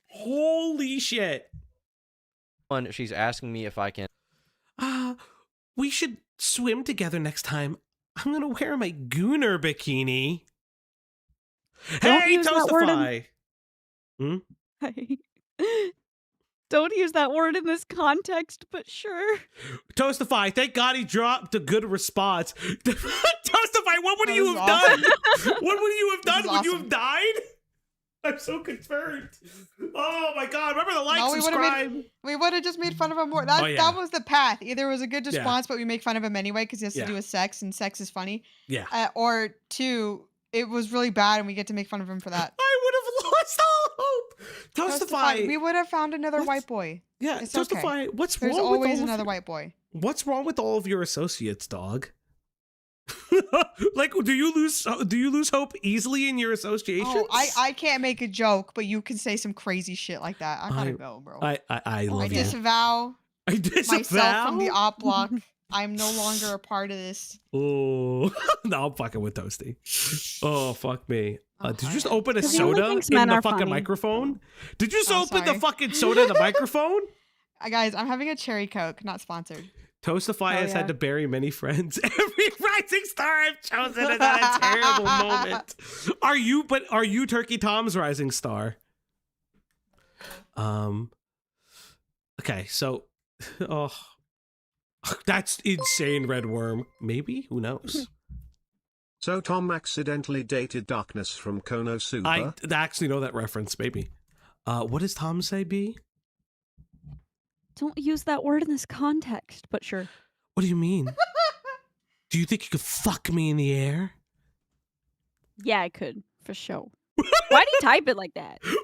Holy shit. She's asking me if I can. We should swim together next time. I'm gonna wear my Gooner bikini. Don't Hey, use that word Toastify! Don't use that word in this context, but sure. Toastify, thank God he dropped a good response. Toastify, what would That you was have awesome. done? What would you have This done? is Would you awesome. have died? I'm so concerned. Oh my God, remember the like, No, subscribe. we would have just made fun of him more. That Oh, yeah. that was the path. Either it was a good Yeah. response, but we make fun of him anyway because he has to Yeah. do with sex, and sex is funny. Yeah. Or two, it was really bad, and we get to make fun of him for that. I would have lost all hope. Toastify. We would have found another white boy. Yeah, It's Toastify, okay. what's There's wrong with always all of another your- white boy. What's wrong with all of your associates, dog? Like, do you lose hope easily in your associations? Oh, I can't make a joke, but you can say some crazy shit like that. I gotta go, bro. I love I you. disavow I disavow myself from the op block. I'm no longer a part of this. Oh, no, I'm fucking with Toasty. Oh, fuck me. Did you just open a Because he only soda thinks in men the are fucking funny. microphone? Did you just Oh, open the sorry. fucking soda in the microphone? Guys, I'm having a cherry Coke, not sponsored. Toastify Oh, has yeah. had to bury many friends. Every rising star I've chosen has had a terrible moment. Are you Turkey Tom's rising star? Okay, so oh, that's insane, Red Worm. Maybe? Who knows? So Tom accidentally dated Darkness from Konosuba. I actually know that reference, maybe. What does Tom say, B? Don't use that word in this context, but sure. What do you mean? Do you think you could fuck me in the air? Yeah, I could, for sure. Why do you type it like that? Why did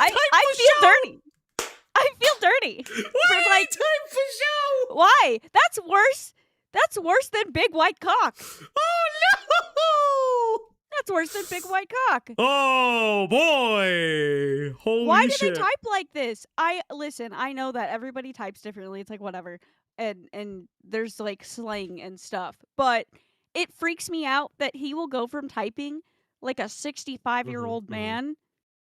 he type I for feel show? dirty. I feel dirty. Why For, did like, he type for show? Why? That's worse. That's worse than big white cock. Oh no! That's worse than big white cock. Oh boy! Holy Why do shit! they type like this? Listen, I know that everybody types differently. It's like whatever. And there's like slang and stuff. But it freaks me out that he will go from typing like a 65-year-old man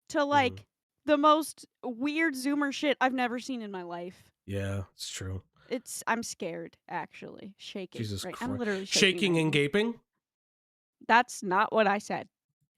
to like the most weird Zoomer shit I've never seen in my life. Yeah, it's true. I'm scared, actually. Shaking. Jesus right? Christ! I'm literally Shaking right and now. gaping. That's not what I said.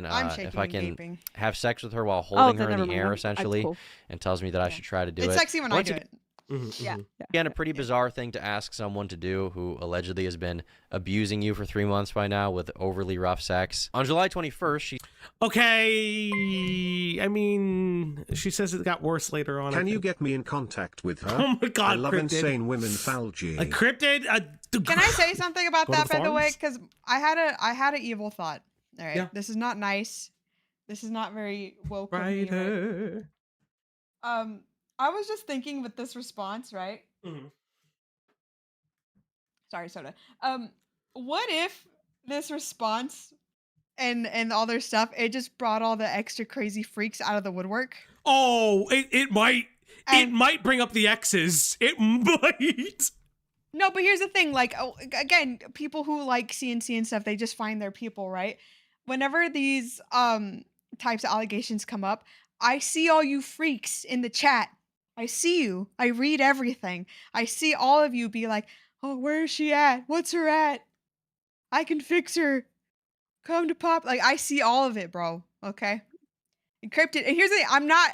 I'm shaking if I and can gaping. have sex with her while holding her then in never the air, mind. That's essentially, cool. and tells me that I should try to do It's it. sexy when I Once do ag- it. Yeah. Again, a pretty bizarre thing to ask someone to do who allegedly has been abusing you for 3 months by now with overly rough sex. On July 21st, she... Okay, I mean, she says it got worse later on. Can you get me in contact with her? Oh my God, I love Cryptid. insane women Falgi. A cryptid? Can I say something about Go to that, the by the way? farms? Because I had an evil thought. All right, Yeah. this is not nice. This is not very woke of me, right? Writer. I was just thinking with this response, right? Mhm. Sorry, soda. What if this response and all their stuff, it just brought all the extra crazy freaks out of the woodwork? Oh, it might. It And- might bring up the exes. It might. No, but here's the thing. Like, again, people who like CNC and stuff, they just find their people, right? Whenever these types of allegations come up, I see all you freaks in the chat. I see you. I read everything. I see all of you be like, oh, where is she at? What's her at? I can fix her. Come to pop. Like, I see all of it, bro. Okay? Encrypted. And here's the thing.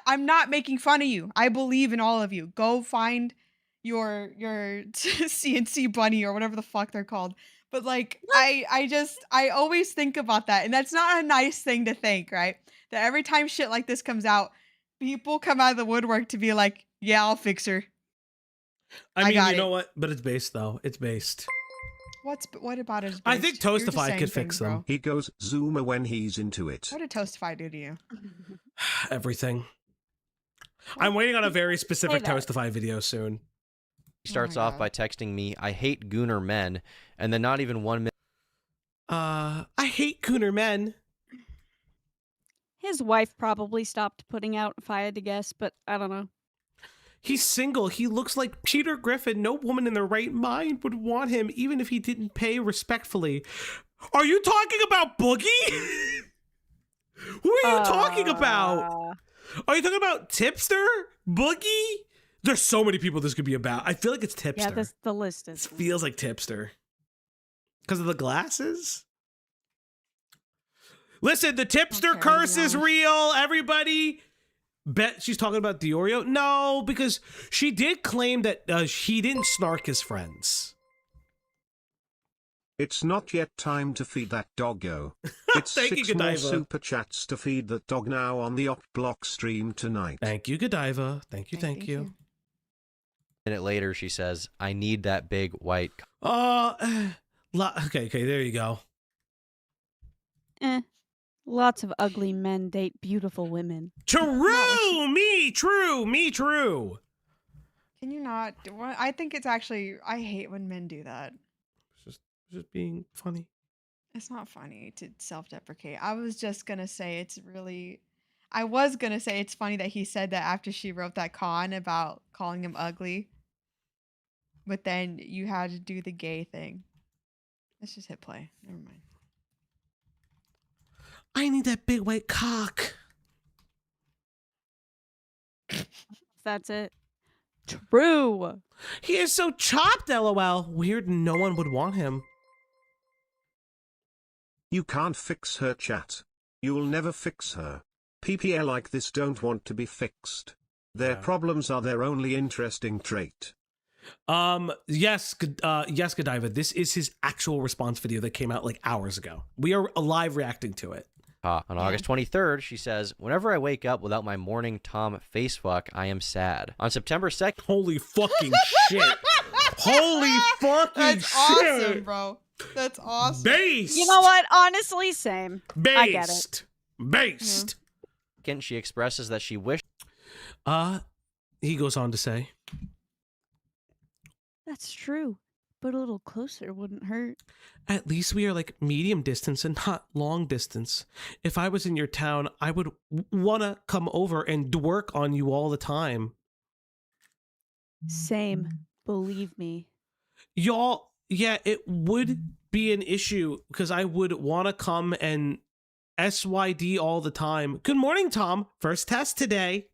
I'm not making fun of you. I believe in all of you. Go find your CNC bunny or whatever the fuck they're called. But like, I always think about that. And that's not a nice thing to think, right? That every time shit like this comes out, people come out of the woodwork to be like, yeah, I'll fix her. I mean, got you know it. what? But it's based though. It's based. What about it? I think You're just Toastify saying could fix things, bro. them. He goes zoomer when he's into it. What did Toastify do to you? Everything. I'm waiting on a very specific Say that. Toastify video soon. She starts off by texting me, I hate gooner men, and then not even 1 minute I hate Cooner men. His wife probably stopped putting out, if I had to guess, but I don't know. He's single. He looks like Peter Griffin. No woman in their right mind would want him, even if he didn't pay respectfully. Are you talking about Boogie? Who are you talking about? Are you talking about Tipster? Boogie? There's so many people this could be about. I feel like it's Tipster. Yeah, the list is. It feels like Tipster. Because of the glasses? Listen, the Tipster curse is real, everybody. Bet she's talking about Diorio? No, because she did claim that he didn't snark his friends. It's not yet time to feed that doggo. It's Thank you, 6 more Godiva. super chats to feed that dog now on the Op Block stream tonight. Thank you, Godiva. Thank you. A minute later, she says, I need that big white... Okay, there you go. Lots of ugly men date beautiful women. True! Me true! Can you not? I think it's actually, I hate when men do that. Just being funny. It's not funny to self-deprecate. I was gonna say it's funny that he said that after she wrote that con about calling him ugly. But then you had to do the gay thing. Let's just hit play. Never mind. I need that big white cock. That's it. True. He is so chopped, lol. Weird, no one would want him. You can't fix her, chat. You'll never fix her. PPL like this don't want to be fixed. Their problems are their only interesting trait. Yes, Godiva. This is his actual response video that came out like hours ago. We are live reacting to it. On August 23rd, she says, whenever I wake up without my morning Tom face fuck, I am sad. On September 2nd... Holy fucking shit. Holy fucking That's shit. awesome, bro. That's awesome. Based. You know what? Honestly, same. I get it. Based. She expresses that she wished... He goes on to say... That's true, but a little closer wouldn't hurt. At least we are like medium distance and not long distance. If I was in your town, I would want to come over and work on you all the time. Same. Believe me. Y'all, yeah, it would be an issue because I would want to come and SYD all the time. Good morning, Tom. First test today.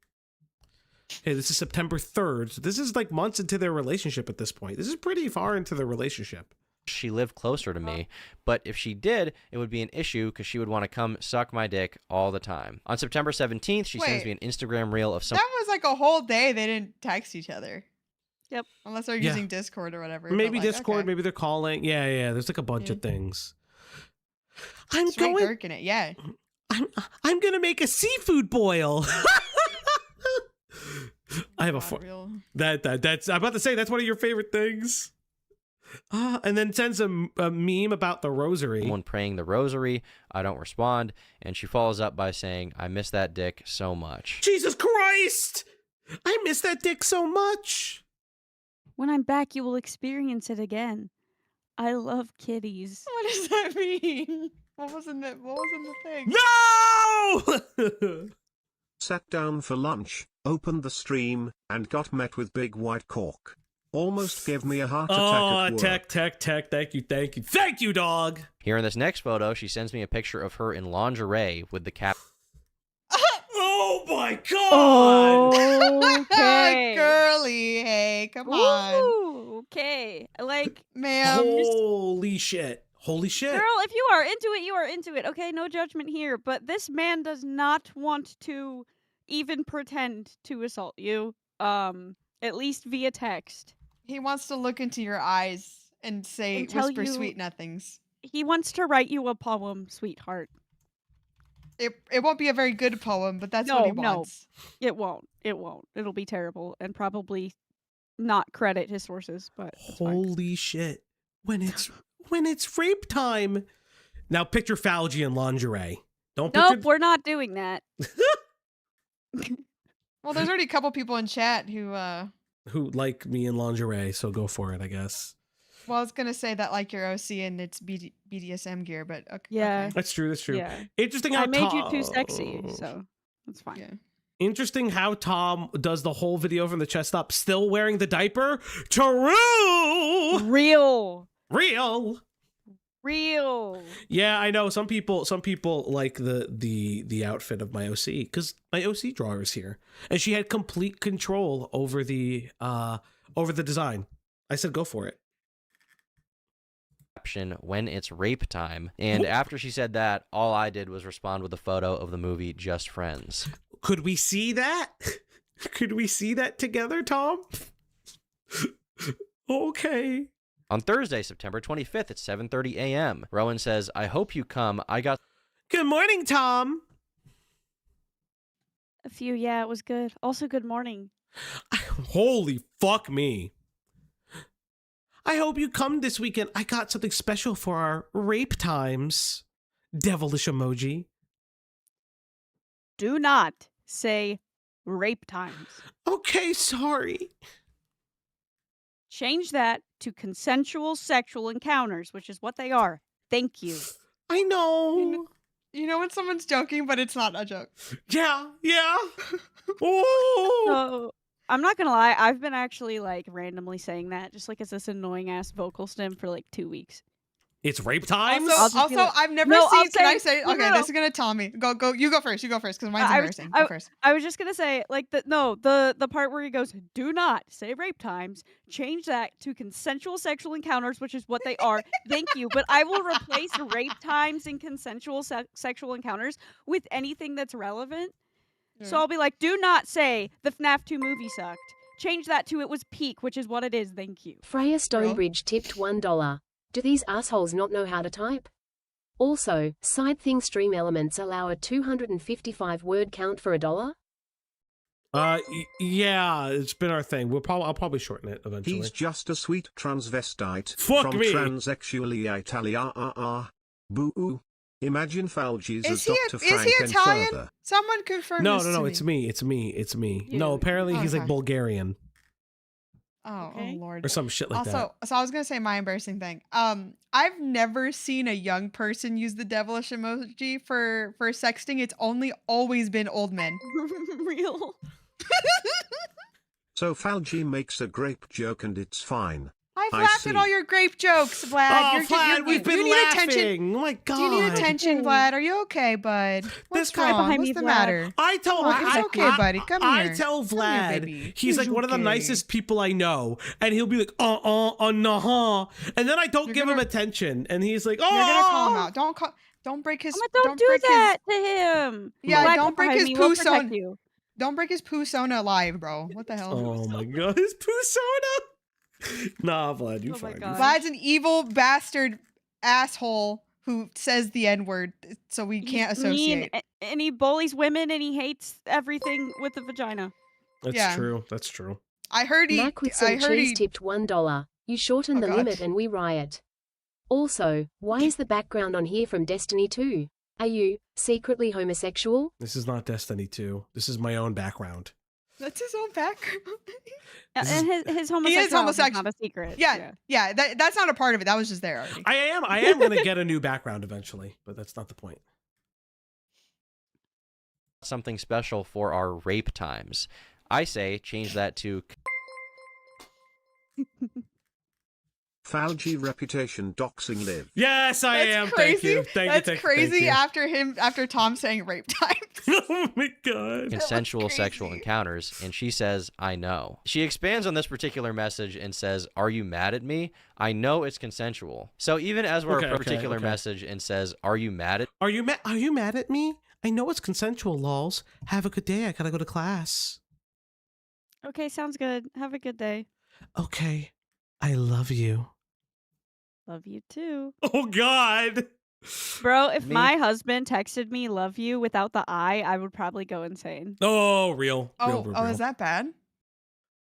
Hey, this is September 3rd. So this is like months into their relationship at this point. This is pretty far into their relationship. She lived closer to me, but if she did, it would be an issue because she would want to come suck my dick all the time. On September 17th, she sends me an Instagram reel of some... That was like a whole day they didn't text each other. Yep. Unless they're Yeah. using Discord or whatever. Maybe but, like, Discord, okay. maybe they're calling. Yeah. There's like a bunch of things. I'm Straight going. Gherkin it, yeah. I'm gonna make a seafood boil. I have a Real. that's. I'm about to say that's one of your favorite things. And then sends a meme about the rosary. Someone praying the rosary. I don't respond, and she follows up by saying, "I miss that dick so much." Jesus Christ! I miss that dick so much. When I'm back, you will experience it again. I love kitties. What does that mean? What was in the thing? No! Sat down for lunch, opened the stream, and got met with big white cork. Almost gave me a heart attack at work. Tech. Thank you, dog. Here in this next photo, she sends me a picture of her in lingerie with the cap. Oh my god! Okay. Girly, hey, come on. Ooh, okay. Like, Ma'am. Holy shit. girl, if you are into it, you are into it. Okay, no judgment here. But this man does not want to even pretend to assault you. At least via text. He wants to look into your eyes and say, And tell whisper you- sweet nothings. He wants to write you a poem, sweetheart. It won't be a very good poem, but that's what he wants. It won't. It'll be terrible and probably not credit his sources, but it's fine. Holy shit. When it's rape time. Now picture Falgi in lingerie. Don't picture Nope, we're not doing that. Well, there's already a couple people in chat who who like me in lingerie, so go for it, I guess. well, I was gonna say that like your OC and it's BDSM gear, but okay. Yeah. okay. That's true. Yeah. Interesting how I made you too sexy, Tom- so that's fine. Yeah. Interesting how Tom does the whole video from the chest up, still wearing the diaper. True. Real. Yeah, I know. Some people like the outfit of my OC because my OC drawer is here, and she had complete control over the design. I said, go for it. Caption, when it's rape time. And after she said that, all I did was respond with a photo of the movie Just Friends. Could we see that? Could we see that together, Tom? Okay. On Thursday, September 25th at 7:30 a.m., Rowan says, "I hope you come. I got..." Good morning, Tom. A few, yeah, it was good. Also, good morning. Holy fuck me. I hope you come this weekend. I got something special for our rape times. Devilish emoji. Do not say rape times. Okay, sorry. Change that to consensual sexual encounters, which is what they are. Thank you. I know. You know when someone's joking, but it's not a joke. Yeah. Oh. So, I'm not gonna lie, I've been actually like randomly saying that, just like it's this annoying ass vocal stem for like 2 weeks. It's rape times? Also, I've never No, seen. I'll Can I say- say? no, Okay, no, this is gonna tell me. Go. You go first. because mine's embarrassing. Go first. I was just gonna say, like the part where he goes, "Do not say rape times." Change that to consensual sexual encounters, which is what they are. Thank you, but I will replace rape times and consensual sexual encounters with anything that's relevant. So I'll be like, "Do not say the FNAF 2 movie sucked." Change that to "it was peak," which is what it is. Thank you. Freya Stonebridge tipped $1. Do these assholes not know how to type? Also, side thing stream elements allow a 255 word count for $1? Yeah, it's been our thing. I'll probably shorten it eventually. He's just a sweet transvestite. Fuck from me. Transsexually Italia. Boo. Imagine Falgi's as Is he Dr. Frank and Italian? further. Someone confirm No, this to it's me. It's me. You. No, apparently he's like Okay. Bulgarian Oh, Okay. oh Lord. or some shit like that. So I was gonna say my embarrassing thing. I've never seen a young person use the devilish emoji for sexting. It's always been old men. Real. So Falgi makes a grape joke and it's fine. I've I laughed see. at all your grape jokes, Vlad. Oh, Vlad, we've been you need laughing. attention. Oh my god. Do you need attention, Vlad? Are you okay, bud? What's guy wrong? behind What's me, the Vlad. matter? I tell Oh, it's okay, buddy. Come I here. tell Come here, Vlad baby. he's like It's one of the okay. nicest people I know, and he'll be like, nah, and then I don't You're give him gonna- attention, and he's like, oh, You're gonna call him out. Don't break his. Don't do break that to him. Yeah, Vlad, don't come break behind his me. We'll poo protect zone. you. Don't break his Pusona alive, bro. What the hell? Oh my god, his Pusona. Nah, Vlad, you Oh my fine. God. Vlad's an evil bastard asshole who says the N-word, so we can't He's mean, associate. and he bullies women, and he hates everything with a vagina. That's Yeah. true. That's true. I heard he. Mac with I some heard cheese he. tipped $1. You shorten Oh, the God. limit and we riot. Also, why is the background on here from Destiny 2? Are you secretly homosexual? This is not Destiny 2. This is my own background. That's his own background. And his homosexuality He is is homosexual. not a secret. Yeah. That's not a part of it. That was just there already. I am gonna get a new background eventually, but that's not the point. Something special for our rape times. I say change that to Falgi reputation doxing live. Yes, I That's am. crazy. Thank you. Thank That's you. crazy. You. After Tom saying rape times. Oh my god. consensual sexual encounters, and she says, I know. She expands on this particular message and says, are you mad at me? I know it's consensual. So even as we're a particular message and says, are you mad at Are you mad at me? I know it's consensual, lols. Have a good day. I gotta go to class. Okay, sounds good. Have a good day. Okay. I love you. Love you too. Oh god. Bro, if Me? my husband texted me love you without the I would probably go insane. Oh, real. Oh, real. is that bad?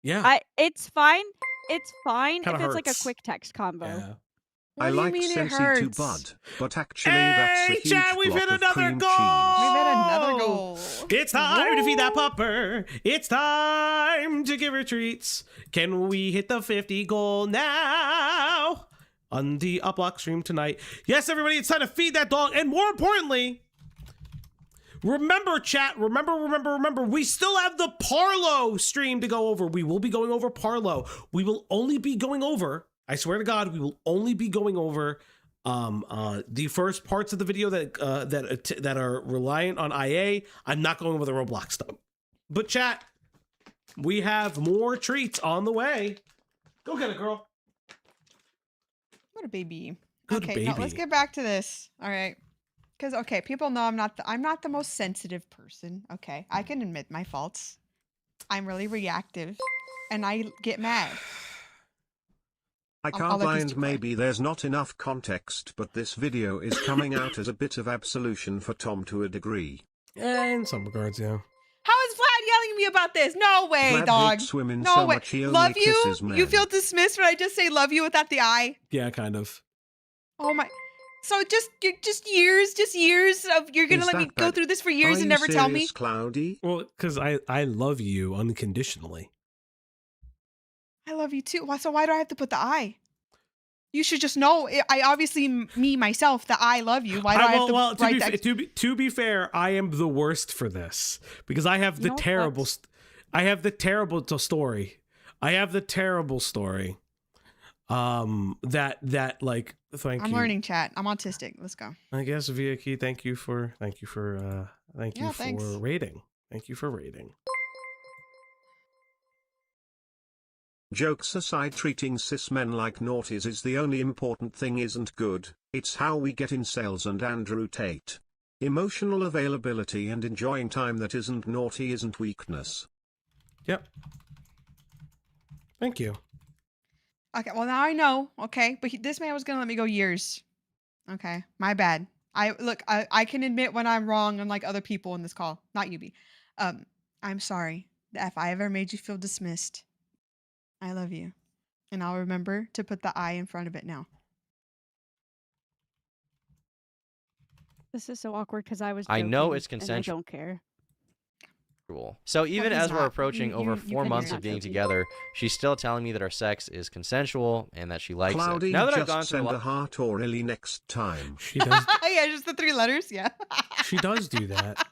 Yeah. It's fine. It's fine Kinda if it's like a hurts. quick text combo. I do you like mean it Sensi to hurts? Bud, but actually that's a huge Chad, we've block hit of another cream goal. cheese. We've had another goal. It's time to feed that pupper. It's time to give her treats. Can we hit the 50 goal now? On the Uplock stream tonight. Yes, everybody, it's time to feed that dog. And more importantly, remember, chat, remember, we still have the Parlo stream to go over. We will be going over Parlo. We will only be going over, I swear to God, we will only be going over the first parts of the video that are reliant on IA. I'm not going over the Roblox stuff. But chat, we have more treats on the way. Go get it, girl. What a baby. Good Okay, now let's baby. get back to this. All right. Because okay, people know I'm not the most sensitive person. Okay, I can admit my faults. I'm really reactive, and I get mad. I I'll can't let these find two play. maybe there's not enough context, but this video is coming out as a bit of absolution for Tom to a degree. In some regards, yeah. How is Vlad yelling at me about this? No way, Vlad dog. hates women No so way. much he only Love you? kisses men. You feel dismissed when I just say love you without the I? Yeah, kind of. Oh my. So just years of you're gonna Is let me that go bad? through this for Are years and you never tell me? serious, Cloudy? Well, because I love you unconditionally. I love you too. So why do I have to put the I? You should just know. I obviously me myself that I love you. Why do I have to write that? To be fair, I am the worst for this because I have the terrible. I have the terrible story. I have the terrible story. That like. Thank I'm you. learning, chat. I'm autistic. Let's go. I guess Via Key. Thank you for thanks. rating. Thank you for rating. Jokes aside, treating cis men like naughties is the only important thing isn't good. It's how we get incels and Andrew Tate. Emotional availability and enjoying time that isn't naughty isn't weakness. Yep. Thank you. Okay, well now I know. Okay, but this man was gonna let me go years. Okay, my bad. I can admit when I'm wrong, unlike other people in this call. Not you, B. I'm sorry if I ever made you feel dismissed. I love you, and I'll remember to put the I in front of it now. This is so awkward because I was. I know joking, it's and consensual. I don't care. So even he's as we're not. approaching over you 4 can months hear of it. being together, she's still telling me that our sex is consensual and that she likes Cloudy, it. Now that I've just gone through send a a lot, heart or Illy next time. She does. Yeah, just the 3 letters. Yeah. She does do that.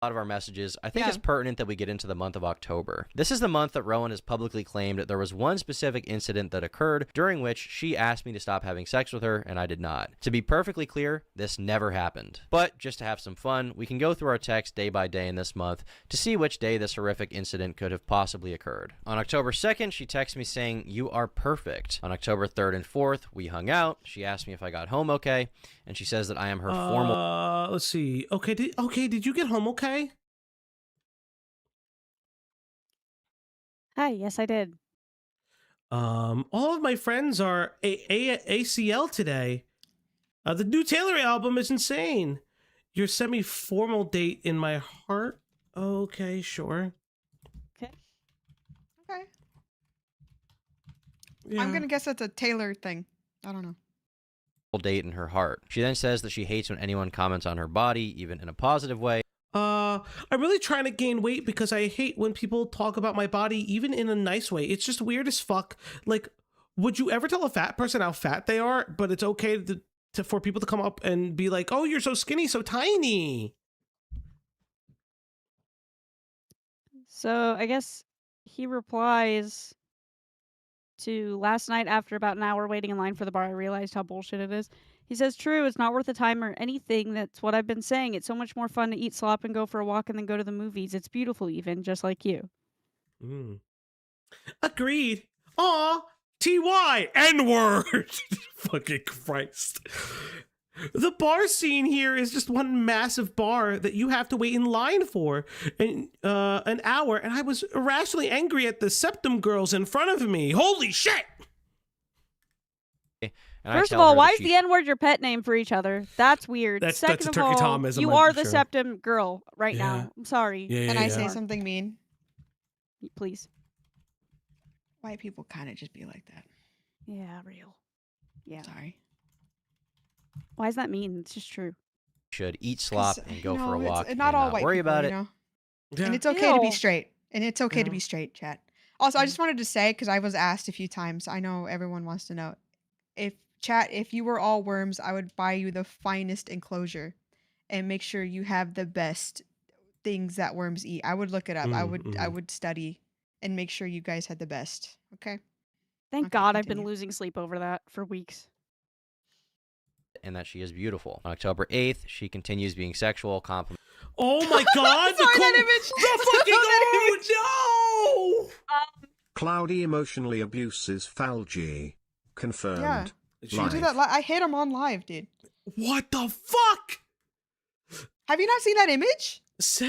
of our messages, I think Yeah. it's pertinent that we get into the month of October. This is the month that Rowan has publicly claimed that there was one specific incident that occurred during which she asked me to stop having sex with her, and I did not. To be perfectly clear, this never happened. But just to have some fun, we can go through our text day by day in this month to see which day this horrific incident could have possibly occurred. On October 2nd, she texted me saying, "You are perfect." On October 3rd and 4th, we hung out. She asked me if I got home okay, and she says that I am her formal... Let's see. Okay, did you get home okay? Hi, yes, I did. All of my friends are ACL today. The new Taylor album is insane. Your semi-formal date in my heart. Okay, sure. Okay. Okay. Yeah. I'm gonna guess that's a Taylor thing. I don't know. Date in her heart. She then says that she hates when anyone comments on her body, even in a positive way. I'm really trying to gain weight because I hate when people talk about my body, even in a nice way. It's just weird as fuck. Like, would you ever tell a fat person how fat they are? But it's okay for people to come up and be like, "Oh, you're so skinny, so tiny." So I guess he replies to last night after about an hour waiting in line for the bar. I realized how bullshit it is. He says, true, it's not worth the time or anything. That's what I've been saying. It's so much more fun to eat slop and go for a walk and then go to the movies. It's beautiful, even, just like you. Agreed. Aw, TY, N-word. Fucking Christ. The bar scene here is just one massive bar that you have to wait in line for an hour, and I was irrationally angry at the septum girls in front of me. Holy shit! First of all, why is the N-word your pet name for each other? That's weird. That's Second a of turkey all, Thomism, you I'm are the sure. septum girl right now. I'm sorry. Can I say something mean? Please. White people kind of just be like that. Yeah, real. Yeah. Sorry. Why is that mean? It's just true. Should eat slop and go for a walk. It's not and all not white worry people, about you it. know? Yeah. And it's okay to be Ew. straight. And it's okay to Yeah. be straight, chat. Also, I just wanted to say, because I was asked a few times, I know everyone wants to know, if you were all worms, I would buy you the finest enclosure and make sure you have the best things that worms eat. I would look it up. I would study and make sure you guys had the best. Okay? Thank Okay, God I've been continue. losing sleep over that for weeks. And that she is beautiful. On October 8th, she continues being sexual, compliment. Oh my God! Sorry, that image. The fucking oh no! Cloudy emotionally abuses Falgi. Confirmed. Yeah. You Live. do that. I hit him on live, dude. What the fuck? Have you not seen that image?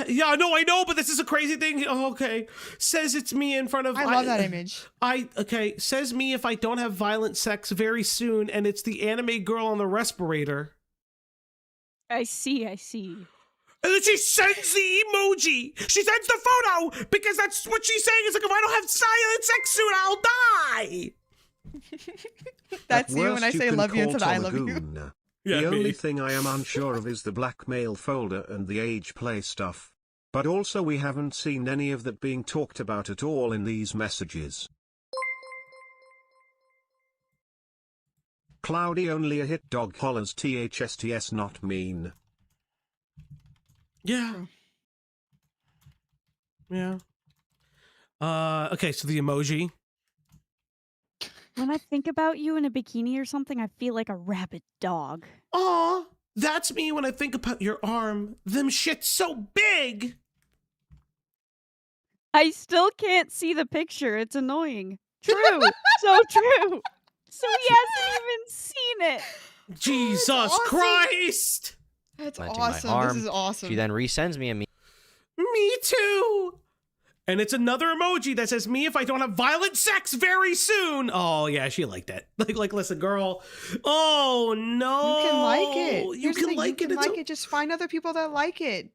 Yeah, no, I know, but this is a crazy thing. Oh, okay. Says it's me in front of. I love that image. Okay. Says me if I don't have violent sex very soon, and it's the anime girl on the respirator. I see. And then she sends the emoji. She sends the photo because that's what she's saying. It's like, if I don't have silent sex soon, I'll die. That's At you when worst, I say can love you call instead of I Tom a love you. goon. Yeah, The only me. thing I am unsure of is the blackmail folder and the age play stuff. But also we haven't seen any of that being talked about at all in these messages. Cloudy only a hit dog hollers THSTS not mean. Yeah. Yeah. Okay, so the emoji. When I think about you in a bikini or something, I feel like a rabid dog. Aw, that's me when I think about your arm. Them shit's so big. I still can't see the picture. It's annoying. True. So true. So he hasn't even seen it. Jesus awesome. Christ. That's Commenting my awesome. arm. This is awesome. She then resends me a meme. Me too. And it's another emoji that says me if I don't have violent sex very soon. Oh yeah, she liked it. Like listen, girl. Oh no. You can like it. You Here's the can thing, like you it. can It's like it. Just find other people that like it.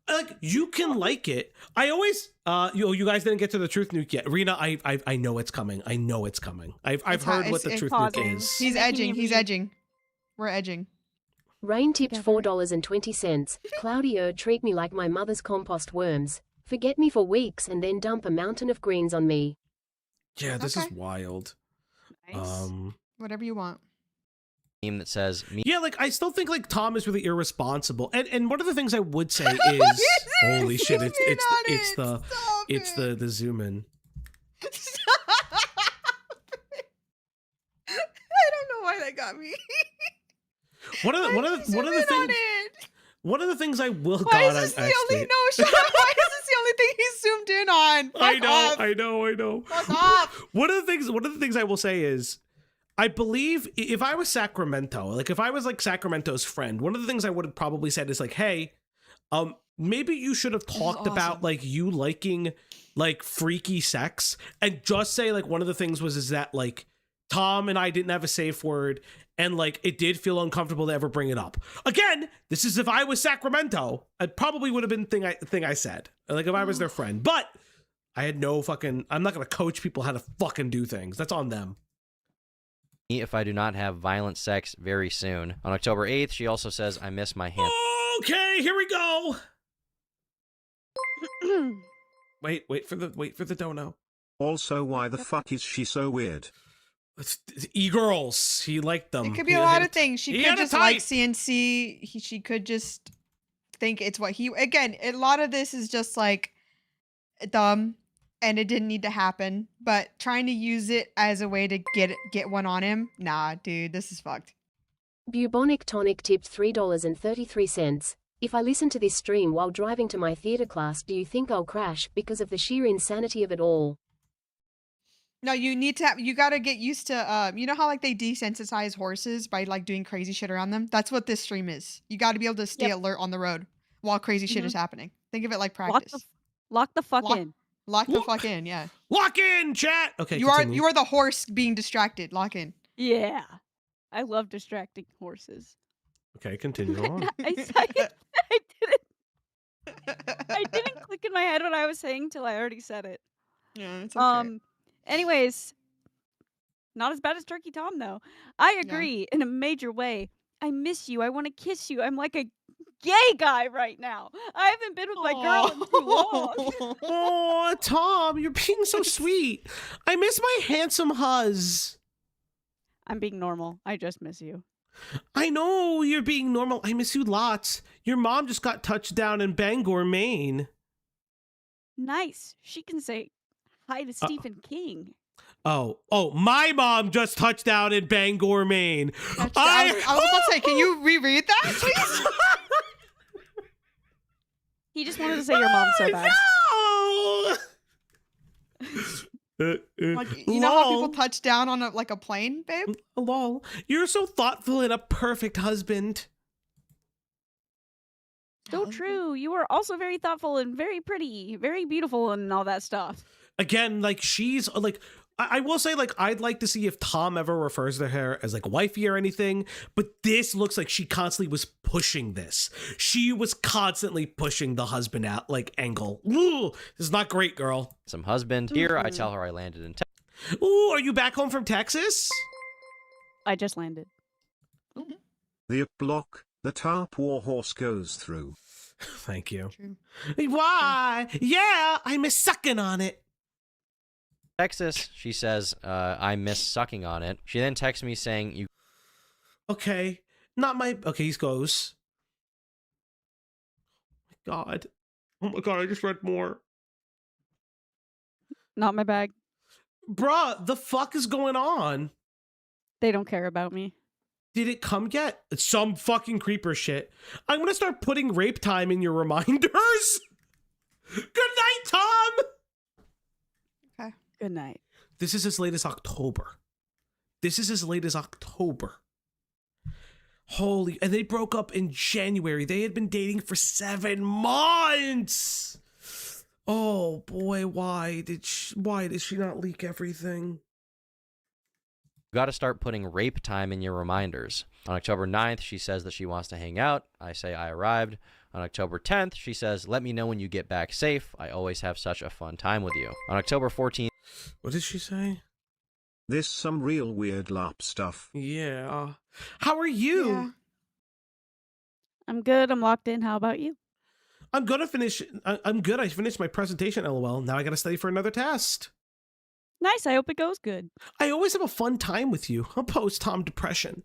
like you can like it. I always you guys didn't get to the truth nuke yet. Rena, I know it's coming. I know it's coming. I've It's heard hot. what the It's truth pausing. nuke is. He's edging. He's edging. We're edging. Rain tipped $4.20. Claudio, treat me like my mother's compost worms. Forget me for weeks and then dump a mountain of greens on me. Yeah, this is Okay. wild. Nice. Whatever you want. Meme that says me. Yeah, like I still think like Tom is really irresponsible. And one of the things I would say is holy shit, it's the zoom in. I don't know why that got me. One of the things It. one of the things I will Why God is this the actually, only no? Shut up! Why is this the only thing he's zoomed in on? I Fuck know, off. I know. Fuck off. One of the things I will say is I believe if I was Sacramento, like if I was like Sacramento's friend, one of the things I would have probably said is like, hey, maybe you should have talked about awesome. like you liking like freaky sex and just say like one of the things was is that like Tom and I didn't have a safe word and like it did feel uncomfortable to ever bring it up. Again, this is if I was Sacramento, it probably would have been thing I said. Like if I was their friend. But I had no fucking I'm not gonna coach people how to fucking do things. That's on them. If I do not have violent sex very soon. On October 8th, she also says, I miss my hand. Okay, here we go. wait for the dono. Also, why the fuck is she so weird? It's e-girls. He liked them. It could be a lot of things. She he could had a just like type. CNC. She could just think it's what he. Again, a lot of this is just like dumb, and it didn't need to happen. But trying to use it as a way to get one on him, nah, dude, this is fucked. Bubonic Tonic tipped $3.33. If I listen to this stream while driving to my theater class, do you think I'll crash because of the sheer insanity of it all? No, you need to. You got to get used to. You know how like they desensitize horses by like doing crazy shit around them. That's what this stream is. You got to be able to stay alert on the road while crazy shit is happening. Think of it like practice. Lock the fuck in. Lock the fuck in. Yeah. Lock in, chat. Okay. You are the horse being distracted. Lock in. Yeah. I love distracting horses. Okay, continue on. I didn't click in my head what I was saying till I already said it. Yeah, it's okay. Anyways, not as bad as Turkey Tom though. I agree in a major way. I miss you. I want to kiss you. I'm like a gay guy right now. I haven't been with my girl in too long. Oh, Tom, you're being so sweet. I miss my handsome huzz. I'm being normal. I just miss you. I know you're being normal. I miss you lots. Your mom just got touched down in Bangor, Maine. Nice. She can say hi to Stephen King. Oh, my mom just touched down in Bangor, Maine. I was about to say, can you reread that, please? He just wanted to say your mom so bad. No! Like, you know how people touch down on a plane, babe? Lol. You're so thoughtful and a perfect husband. So true. You are also very thoughtful and very pretty, very beautiful and all that stuff. Again, like she's like, I will say like, I'd like to see if Tom ever refers to her as like wifey or anything, but this looks like she constantly was pushing this. She was constantly pushing the husband out like angle. Ooh, this is not great, girl. Some husband. Here, I tell her I landed in Texas. Ooh, are you back home from Texas? I just landed. The up block, the tarp war horse goes through. Thank you. True. Why? Yeah, I miss sucking on it. Texas, she says, I miss sucking on it. She then texts me saying, you. Okay, not my. Okay, he goes. God. Oh my God, I just read more. Not my bag. Bruh, the fuck is going on? They don't care about me. Did it come yet? It's some fucking creeper shit. I'm gonna start putting rape time in your reminders. Good night, Tom! Good night. This is as late as October. Holy, and they broke up in January. They had been dating for 7 months. Oh boy, why did she not leak everything? Got to start putting rape time in your reminders. On October 9th, she says that she wants to hang out. I say I arrived. On October 10th, she says, let me know when you get back safe. I always have such a fun time with you. On October 14th... What did she say? This some real weird LARP stuff. Yeah. How are you? Yeah. I'm good. I'm locked in. How about you? I'm gonna finish. I'm good. I finished my presentation, LOL. Now I gotta study for another test. Nice. I hope it goes good. I always have a fun time with you. I'm post-Tom depression.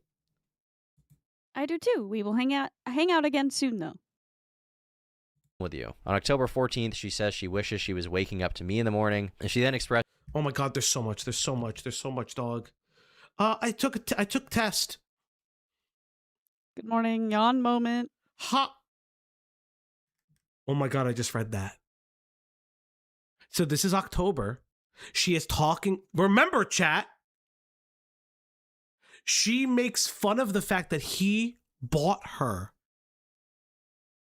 I do too. We will hang out again soon, though. With you. On October 14th, she says she wishes she was waking up to me in the morning, and she then expressed... Oh my God, there's so much, dog. I took test. Good morning, yawn moment. Ha! Oh my God, I just read that. So this is October. She is talking. Remember, chat. She makes fun of the fact that he bought her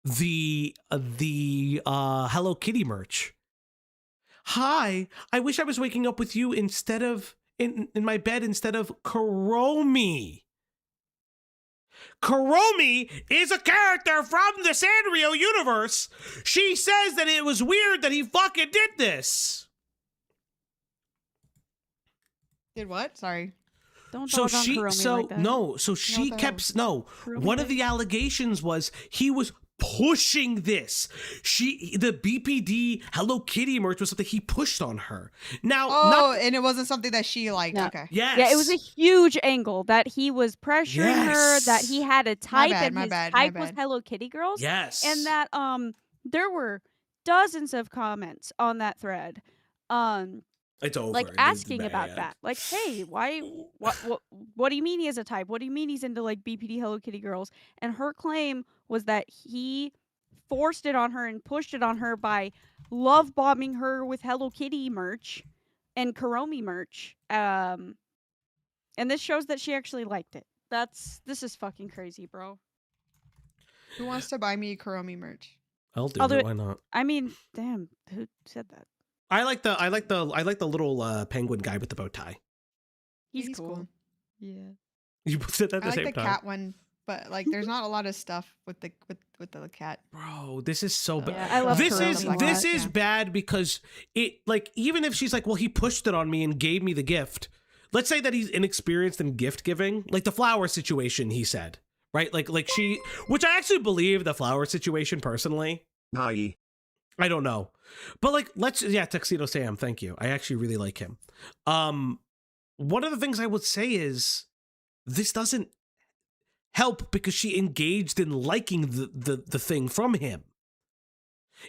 the Hello Kitty merch. Hi, I wish I was waking up with you instead of in my bed instead of Kuromi. Kuromi is a character from the Sanrio universe. She says that it was weird that he fucking did this. Did what? Sorry. Don't So dog on she, Kuromi so like that. no, so she the kept no. Kuromi One of thing? the allegations was he was pushing this. The BPD Hello Kitty merch was something he pushed on her. Now, Oh, and it wasn't something that she liked. No. Okay. yes, Yeah, it was a huge angle that he was pressuring her, that he had a type, bad, and my his bad, my type was bad. Hello Kitty girls. yes, And that there were dozens of comments on that thread. it's over. Like It's asking about bad. that. Like, hey, what do you mean he has a type? What do you mean he's into like BPD Hello Kitty girls? And her claim was that he forced it on her and pushed it on her by love bombing her with Hello Kitty merch and Kuromi merch. And this shows that she actually liked it. This is fucking crazy, bro. Who wants to buy me Kuromi merch? I'll do I'll do it. it. Why not? I mean, damn, who said that? I like the little penguin guy with the bow tie. He's cool. Yeah. You said that at I the like same the time. cat one, but like there's not a lot of stuff with the cat. Bro, this is so bad. Yeah, I love this Kuromi is like this that, is yeah. bad because it, like, even if she's like, well, he pushed it on me and gave me the gift. Let's say that he's inexperienced in gift giving, like the flower situation. He said, right, like she, which I actually believe the flower situation personally. Hi. I don't know, but like, Tuxedo Sam, thank you. I actually really like him. One of the things I would say is this doesn't help because she engaged in liking the thing from him.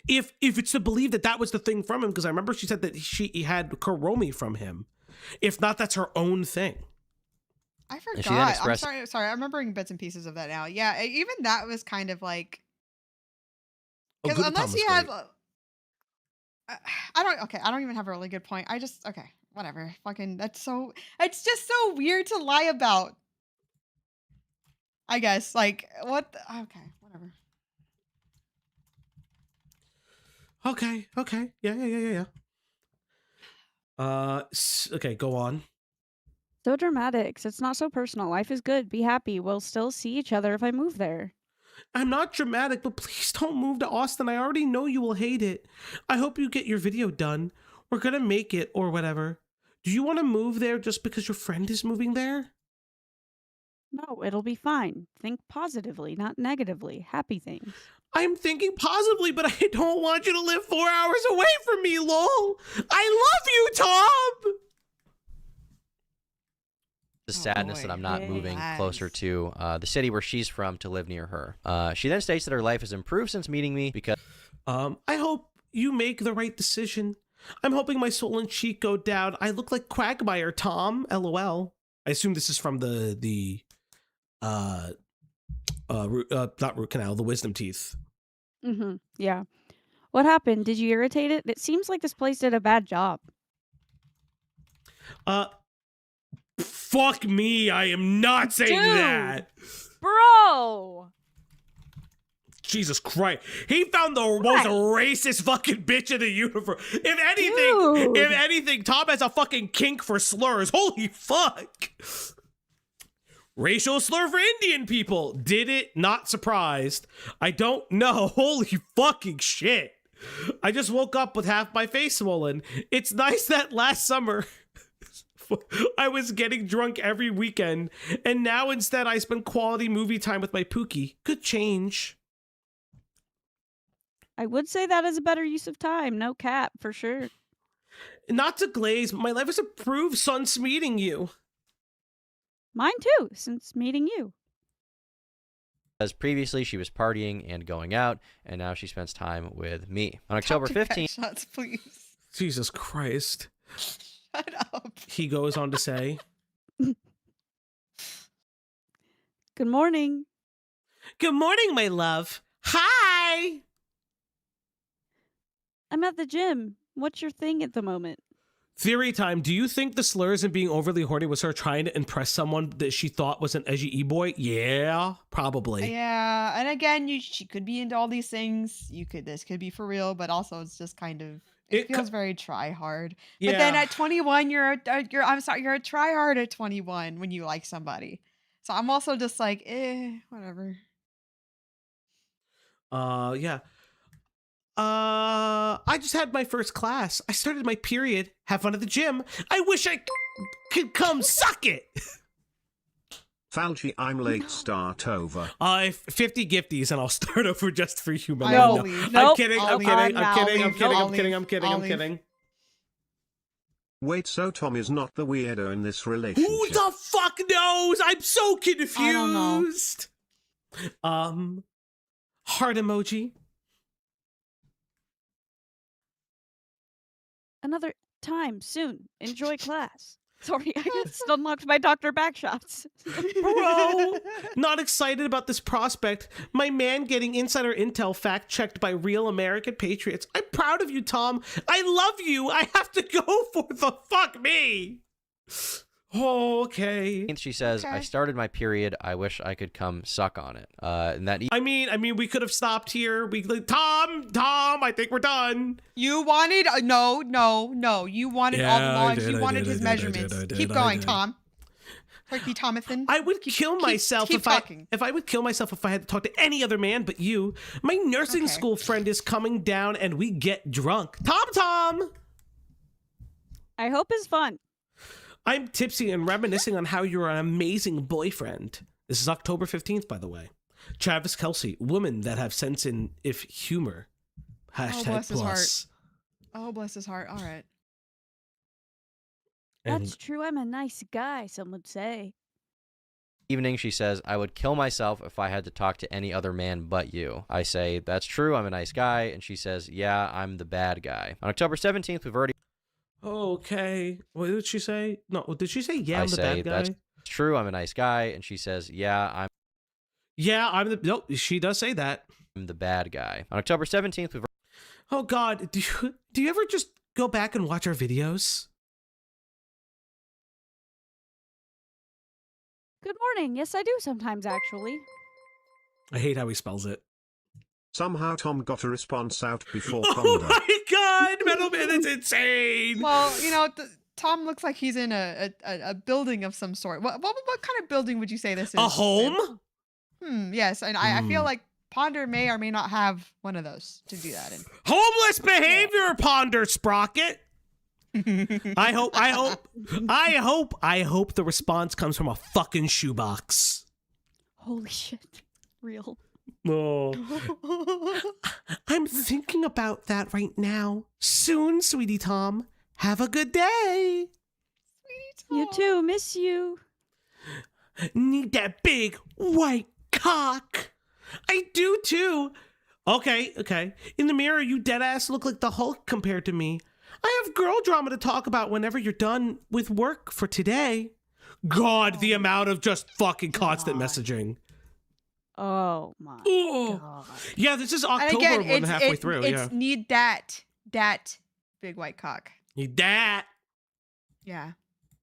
If it's to believe that was the thing from him, because I remember she said that she had Kuromi from him. If not, that's her own thing. I she then forgot. expressed- I'm sorry. I'm remembering bits and pieces of that now. Yeah, even that was kind of like, Oh, because Glutathione unless was he had, great. I don't even have a really good point. Okay, whatever. Fucking, it's just so weird to lie about. I guess, like, okay, whatever. Okay. Yeah. Okay, go on. So dramatic. It's not so personal. Life is good. Be happy. We'll still see each other if I move there. I'm not dramatic, but please don't move to Austin. I already know you will hate it. I hope you get your video done. We're gonna make it or whatever. Do you want to move there just because your friend is moving there? No, it'll be fine. Think positively, not negatively. Happy things. I'm thinking positively, but I don't want you to live 4 hours away from me, lol. I love you, Tom! The sadness boy. that I'm not moving Yes. closer to the city where she's from to live near her. She then states that her life has improved since meeting me because I hope you make the right decision. I'm hoping my soul and cheek go down. I look like Quagmire, Tom. LOL. I assume this is from not root canal, the wisdom teeth. Mm-hmm. Yeah. What happened? Did you irritate it? It seems like this place did a bad job. Fuck me. I am not saying Dude. that. Bro! Jesus Christ. He found the most racist fucking bitch in the universe. Dude. If anything, Tom has a fucking kink for slurs. Holy fuck. Racial slur for Indian people. Did it? Not surprised. I don't know. Holy fucking shit. I just woke up with half my face swollen. It's nice that last summer I was getting drunk every weekend, and now instead I spend quality movie time with my Pookie. Good change. I would say that is a better use of time. No cap, for sure. Not to glaze, but my life has improved since meeting you. Mine too, since meeting you. previously she was partying and going out, and now she spends time with me. On October Top to 15th, shots, please. Jesus Christ. Shut up. He goes on to say, Good morning. Good morning, my love. Hi. I'm at the gym. What's your thing at the moment? Theory time. Do you think the slurs and being overly horny was her trying to impress someone that she thought was an edgy e-boy? Yeah, probably. Yeah, and again, she could be into all these things. This could be for real, but also it's just kind of It feels very try hard. Yeah. But then at 21, you're a try hard at 21 when you like somebody. So I'm also just like, whatever. Yeah. I just had my first class. I started my period. Have fun at the gym. I wish I could come suck it. Falchi, I'm late. Start over. 50 gifties and I'll start over just for you. No. No. Leave. I'm Nope. kidding. I'll I'm leave. kidding. I'm I'll kidding. leave. I'm kidding. I'll I'm kidding. I'm leave. kidding. I'll I'm leave. kidding. Wait, so Tom is not the weirdo in this relationship? Who the fuck knows? I'm so confused. I don't know. Heart emoji. Another time soon. Enjoy class. Sorry, I just unlocked my Dr. Backshots. Bro, not excited about this prospect. My man getting insider intel fact checked by real American patriots. I'm proud of you, Tom. I love you. I have to go for the fuck me. Okay. She says, I started my period. I wish I could come suck on it. And that I mean, we could have stopped here. Tom, I think we're done. You wanted no. You wanted all the logs. You wanted his measurements. Keep going, Tom. Turkey Tomathan. I would kill myself keep if talking. I would kill myself if I had to talk to any other man but you. My nursing school friend is coming down and we get drunk. Tom. I hope it's fun. I'm tipsy and reminiscing on how you're an amazing boyfriend. This is October 15th, by the way. Travis Kelce, women that have sense in if humor. Hashtag bless his heart. plus. Oh, bless his heart. All right. That's true. I'm a nice guy, some would say. evening, she says, I would kill myself if I had to talk to any other man but you. I say, that's true, I'm a nice guy. And she says, yeah, I'm the bad guy. On October 17th, we've already... Okay. What did she say? No, did she say, yeah, I I'm the say, bad guy? that's true, I'm a nice guy. And she says, yeah, I'm the... No, she does say that. I'm the bad guy. On October 17th, we've... Oh, God. Do you ever just go back and watch our videos? Good morning. Yes, I do sometimes, actually. I hate how he spells it. Somehow Tom got a response out before Oh Conda. my God, Metalman, it's insane. Well, you know, Tom looks like he's in a building of some sort. What kind of building would you say this is? A home? Yes, and I feel like Ponder may or may not have one of those to do that in. Homeless behavior, Ponder Sprocket. I hope the response comes from a fucking shoebox. Holy shit. Real. Oh. I'm thinking about that right now. Soon, sweetie Tom. Have a good day. Sweetie Tom. You too. Miss you. Need that big white cock. I do too. Okay. In the mirror, you deadass look like the Hulk compared to me. I have girl drama to talk about whenever you're done with work for today. God, the amount of just fucking constant messaging. Oh my God. Yeah, this is October, And again, more than halfway through. It's need that big white cock. Need that. Yeah.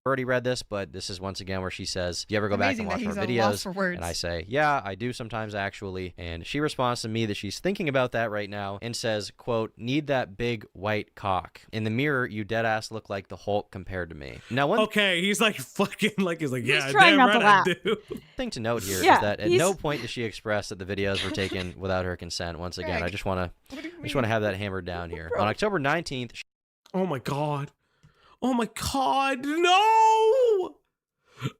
already read this, but this is once again where she says, do you ever go back and watch our Amazing that he's at a loss videos? for words. And I say, yeah, I do sometimes actually. And she responds to me that she's thinking about that right now and says, quote, need that big white cock. In the mirror, you dead ass look like the Hulk compared to me. Now, one he's like fucking like, he's like, yeah, He's trying damn not to right I laugh. do. thing to note here is Yeah, that at no point does she express that the videos were taken without her consent. Once again, I just want to have that hammered down here. On October 19th, Oh my God. Oh my God. No.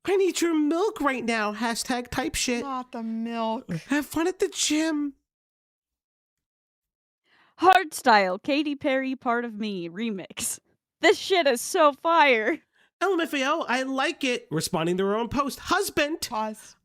I need your milk right now. Hashtag type shit. Not the milk. Have fun at the gym. Hardstyle, Katy Perry, Part of Me remix. This shit is so fire. LMFAO, I like it. Responding to her own post. Husband. Pause.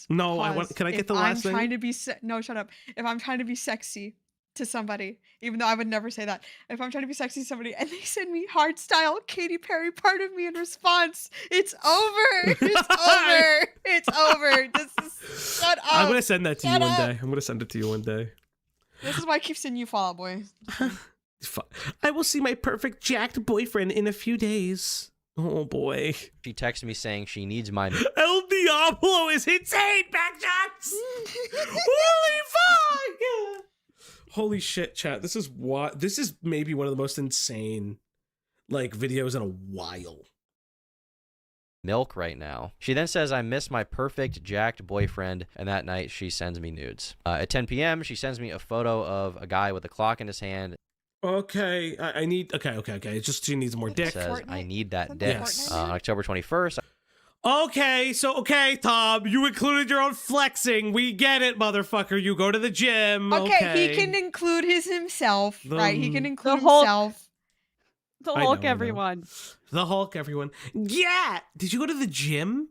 No, pause. can I get If the last I'm trying thing? to be no, shut up. If I'm trying to be sexy to somebody, even though I would never say that, if I'm trying to be sexy to somebody and they send me hardstyle Katy Perry Part of Me in response, it's over. It's over. It's over. Shut up. I'm gonna send that to you Shut one up. day. I'm gonna send it to you one day. This is why I keep sending you Fall Out Boy. I will see my perfect jacked boyfriend in a few days. Oh boy. she texted me saying she needs my El Diablo is insane, backshots! Holy fuck! Holy shit, chat. This is maybe one of the most insane like videos in a while. Milk right now. She then says, I miss my perfect jacked boyfriend, and that night she sends me nudes. At 10 p.m., she sends me a photo of a guy with a clock in his hand. Okay, I need. Okay. It's just she needs more dick. Says, I need that dick. Yes. On October 21st. Okay, Tom, you included your own flexing. We get it, motherfucker. You go to the gym. Okay, he can include himself, right? He can include Hulk. himself. The I Hulk, know. everyone. The Hulk, everyone. Yeah. Did you go to the gym?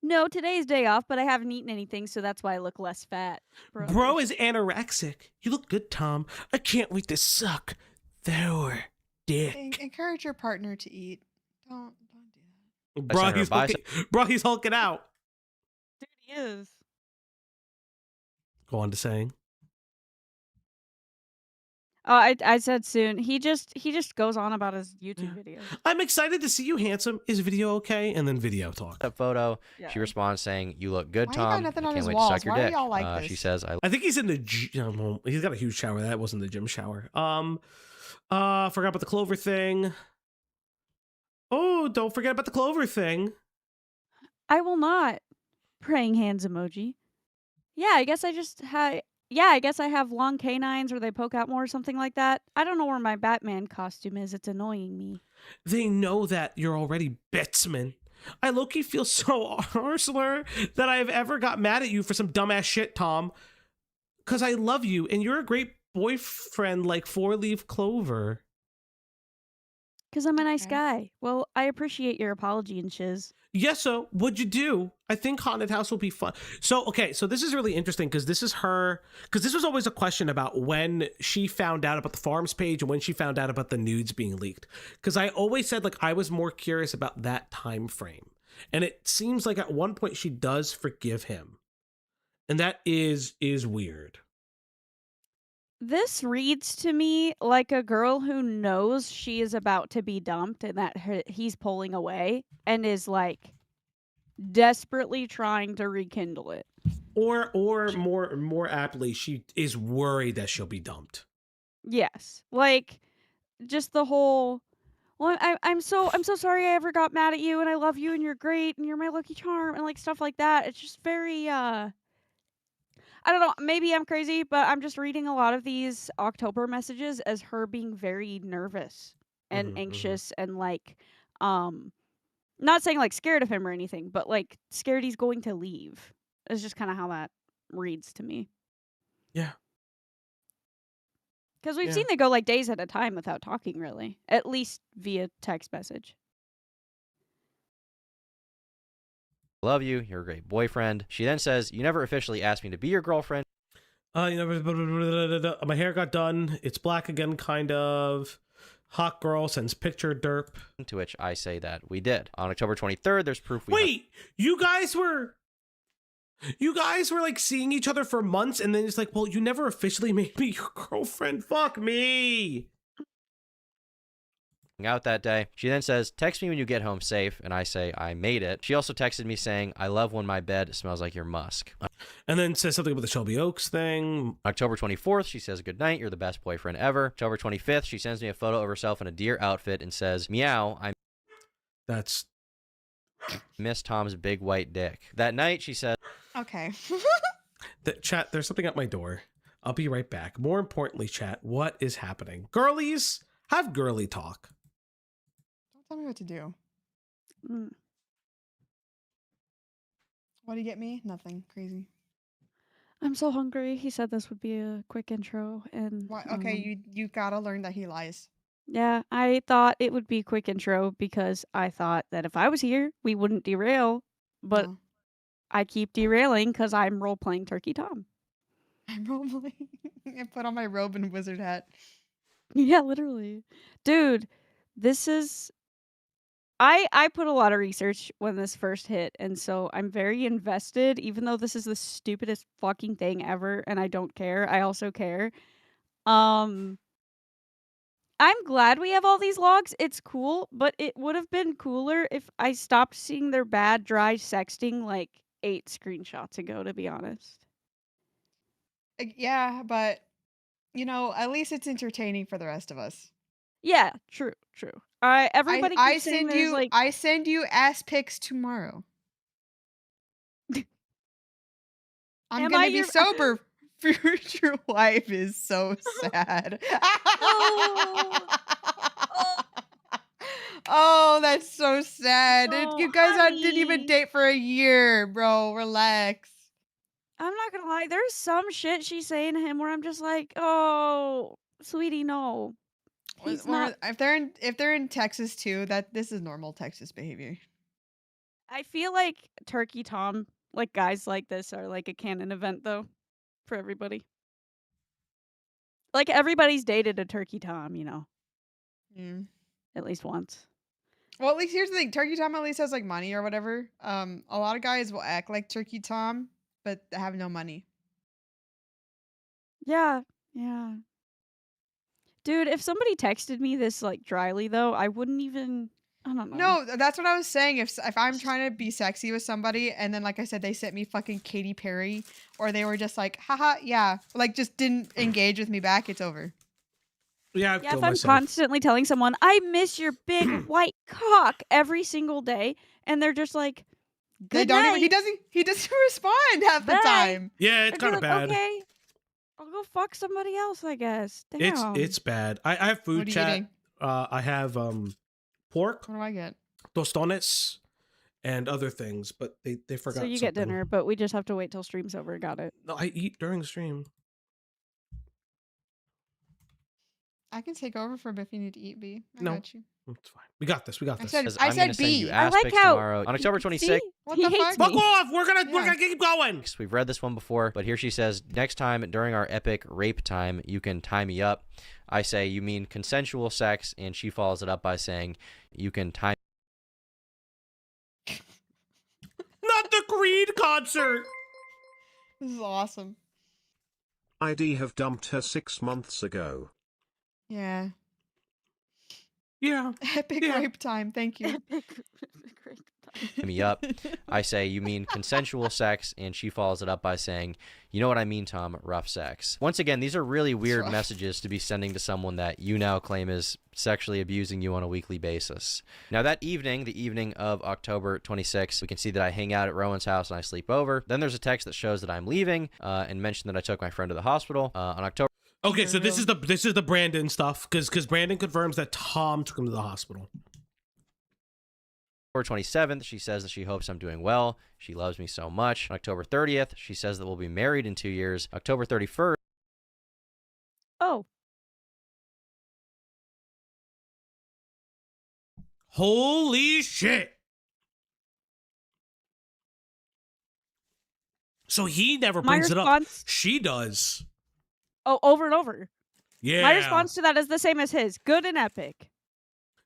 No, today's day off, but I haven't eaten anything, so that's why I look less fat. Bro is anorexic. You look good, Tom. I can't wait to suck their dick. Encourage your partner to eat. Don't do that. Bro, he's hulking out. Dude, he is. Go on to saying. Oh, I said soon. He just goes on about his YouTube videos. I'm excited to see you, handsome. Is video okay? And then video talk. That photo. Yeah. She responds saying, you look good, Why you got Tom. nothing I on can't his wait walls? to suck your Why are dick. y'all like She this? says, I think he's in the gym. He's got a huge shower. That wasn't the gym shower. Forgot about the Clover thing. Oh, don't forget about the Clover thing. I will not. Praying hands emoji. Yeah, I guess I have long canines or they poke out more or something like that. I don't know where my Batman costume is. It's annoying me. They know that you're already Bitsman. I low-key feel so arsler that I've ever got mad at you for some dumbass shit, Tom. Because I love you, and you're a great boyfriend like 4-leaf clover. Because I'm a nice guy. Well, I appreciate your apology and shiz. Yes, so what'd you do? I think Haunted House will be fun. So this is really interesting because this was always a question about when she found out about the farms page and when she found out about the nudes being leaked. Because I always said like I was more curious about that time frame. And it seems like at one point she does forgive him. And that is weird. This reads to me like a girl who knows she is about to be dumped and that he's pulling away and is like desperately trying to rekindle it. Or more aptly, she is worried that she'll be dumped. Yes. Like just the whole well, I'm so sorry I ever got mad at you and I love you and you're great and you're my lucky charm and like stuff like that. It's just very I don't know, maybe I'm crazy, but I'm just reading a lot of these October messages as her being very nervous and anxious and like not saying like scared of him or anything, but like scared he's going to leave. It's just kind of how that reads to me. Yeah. Because we've seen they go like days at a time without talking really, at least via text message. love you. You're a great boyfriend. She then says, you never officially asked me to be your girlfriend. My hair got done. It's black again, kind of. Hot girl sends picture derp. To which I say that we did. On October 23rd, there's proof we Wait, you guys were like seeing each other for months and then it's like, well, you never officially made me your girlfriend. Fuck me. out that day. She then says, text me when you get home safe, and I say, I made it. She also texted me saying, I love when my bed smells like your musk. And then says something about the Shelby Oaks thing. October 24th, she says, good night, you're the best boyfriend ever. October 25th, she sends me a photo of herself in a deer outfit and says, meow, That's... miss Tom's big white dick. That night, she says... Okay. Chat, there's something at my door. I'll be right back. More importantly, chat, what is happening? Girlies, have girly talk. Don't tell me what to do. Mm. What do you get me? Nothing. Crazy. I'm so hungry. He said this would be a quick intro, and Why? Okay, you gotta learn that he lies. yeah, I thought it would be a quick intro because I thought that if I was here, we wouldn't derail, but No. I keep derailing because I'm role playing Turkey Tom. I'm rolling. I put on my robe and wizard hat. Yeah, literally, dude. This is. I put a lot of research when this first hit, and so I'm very invested, even though this is the stupidest fucking thing ever, and I don't care. I also care. I'm glad we have all these logs. It's cool, but it would have been cooler if I stopped seeing their bad, dry sexting like 8 screenshots ago, to be honest. Yeah, but at least it's entertaining for the rest of us. Yeah, true, true. Everybody I keeps saying send there's you like I send you ass pics tomorrow. I'm Am I gonna be your sober. Future wife is so sad. Oh, oh, Oh, that's so sad. no, You guys didn't even honey. date for a year, bro. Relax. I'm not gonna lie, there's some shit she's saying to him where I'm just like, "Oh, sweetie, no." He's not If they're in Texas too, this is normal Texas behavior. I feel like Turkey Tom, like guys like this are like a canon event though for everybody. Like everybody's dated a Turkey Tom, Mm. at least once. Well, at least here's the thing: Turkey Tom at least has like money or whatever. A lot of guys will act like Turkey Tom, but have no money. Yeah, yeah. Dude, if somebody texted me this like dryly though, I wouldn't even I don't know. No, that's what I was saying. If I'm trying to be sexy with somebody, and then like I said, they sent me fucking Katy Perry, or they were just like, haha, yeah, like just didn't engage with me back, it's over. Yeah, I'd Yeah, kill if I'm myself. constantly telling someone, "I miss your big white cock" every single day, and they're just like, They "Good don't night." even. He doesn't respond half the Bye. time. Yeah, it's I'd be kind of like, bad. "Okay, I'll go fuck somebody else, I guess." Damn. It's bad. I have food What are you chat. eating? I have pork, What do I get? tostones, and other things, but they forgot So you something. get dinner, but we just have to wait till stream's over. Got it. No, I eat during the stream. I can take over for if you need to eat, B. I No. got you. It's fine. We got this. We got I this. said Says, I I'm said gonna send you B. I ass like pics how tomorrow on October 26th. See? What He the hates fuck? Fuck me. off! We're Yeah. gonna keep going. We've read this one before, but here she says, next time during our epic rape time, you can tie me up. I say, you mean consensual sex, and she follows it up by saying, you can tie Not the Creed concert. This is awesome. ID have dumped her 6 months ago. Yeah. Yeah. Epic Yeah. rape time. Thank you. me up. I say, you mean consensual sex, and she follows it up by saying, you know what I mean, Tom, rough sex. Once again, these are really weird rough. messages to be sending to someone that you now claim is sexually abusing you on a weekly basis. Now that evening, the evening of October 26th, we can see that I hang out at Rowan's house and I sleep over. Then there's a text that shows that I'm leaving and mentioned that I took my friend to the hospital on October. Okay, so this is the Brandon stuff because Brandon confirms that Tom took him to the hospital. October 27th, she says that she hopes I'm doing well. She loves me so much. On October 30th, she says that we'll be married in 2 years. October 31st. Oh. Holy shit. So he never My brings it up. response- She does. Oh, over and over. Yeah. My response to that is the same as his. Good and epic.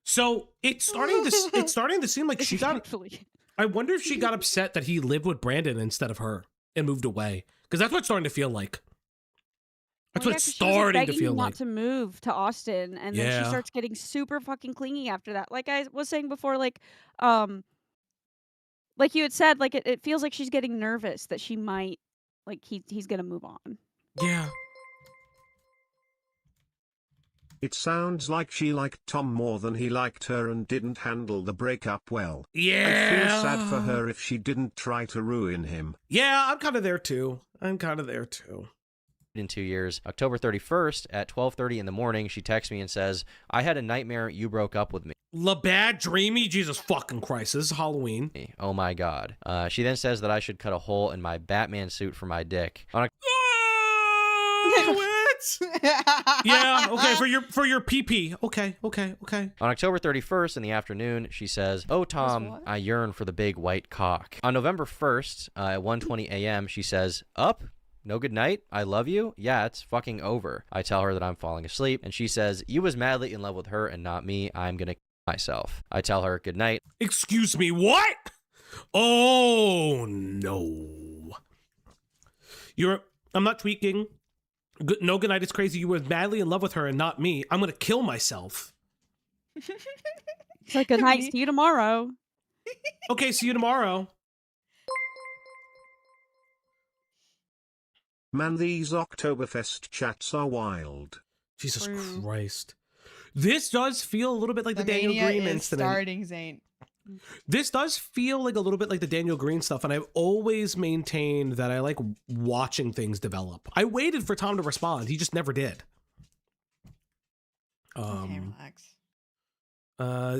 So it's starting to seem like she got. Respectfully. I wonder if she got upset that he lived with Brandon instead of her and moved away, because that's what it's starting to feel like. That's Well, what yeah, it's 'cause she was, like, starting to begging feel him like. not to move to Austin, and then Yeah. she starts getting super fucking clingy after that. Like I was saying before, like you had said, like it feels like she's getting nervous that she might, like he's gonna move on. Yeah. It sounds like she liked Tom more than he liked her and didn't handle the breakup well. I feel sad for her if she didn't try to ruin him. Yeah, I'm kind of there too. In 2 years. October 31st at 12:30 in the morning, she texts me and says, I had a nightmare you broke up with me. La Bad Dreamy, Jesus fucking Christ, this is Halloween. Oh my god. She then says that I should cut a hole in my Batman suit for my dick. On What? Yeah, okay, for your PP. Okay. On October 31st in the afternoon, she says, oh, Tom, I yearn for the big white cock. On November 1st at 1:20 a.m., she says, up? No good night? I love you? Yeah, it's fucking over. I tell her that I'm falling asleep, and she says, you was madly in love with her and not me. I'm gonna kill myself. I tell her good night. Excuse me, what? Oh, no. I'm not tweaking. No good night, it's crazy. You were madly in love with her and not me. I'm gonna kill myself. It's like, good night, see you tomorrow. Okay, see you tomorrow. Man, these Oktoberfest chats are wild. Jesus True. Christ. This does feel a little bit like the Daniel mania Green is incident. starting, Zane. This does feel like a little bit like the Daniel Green stuff, and I've always maintained that I like watching things develop. I waited for Tom to respond. He just never did. Okay, relax.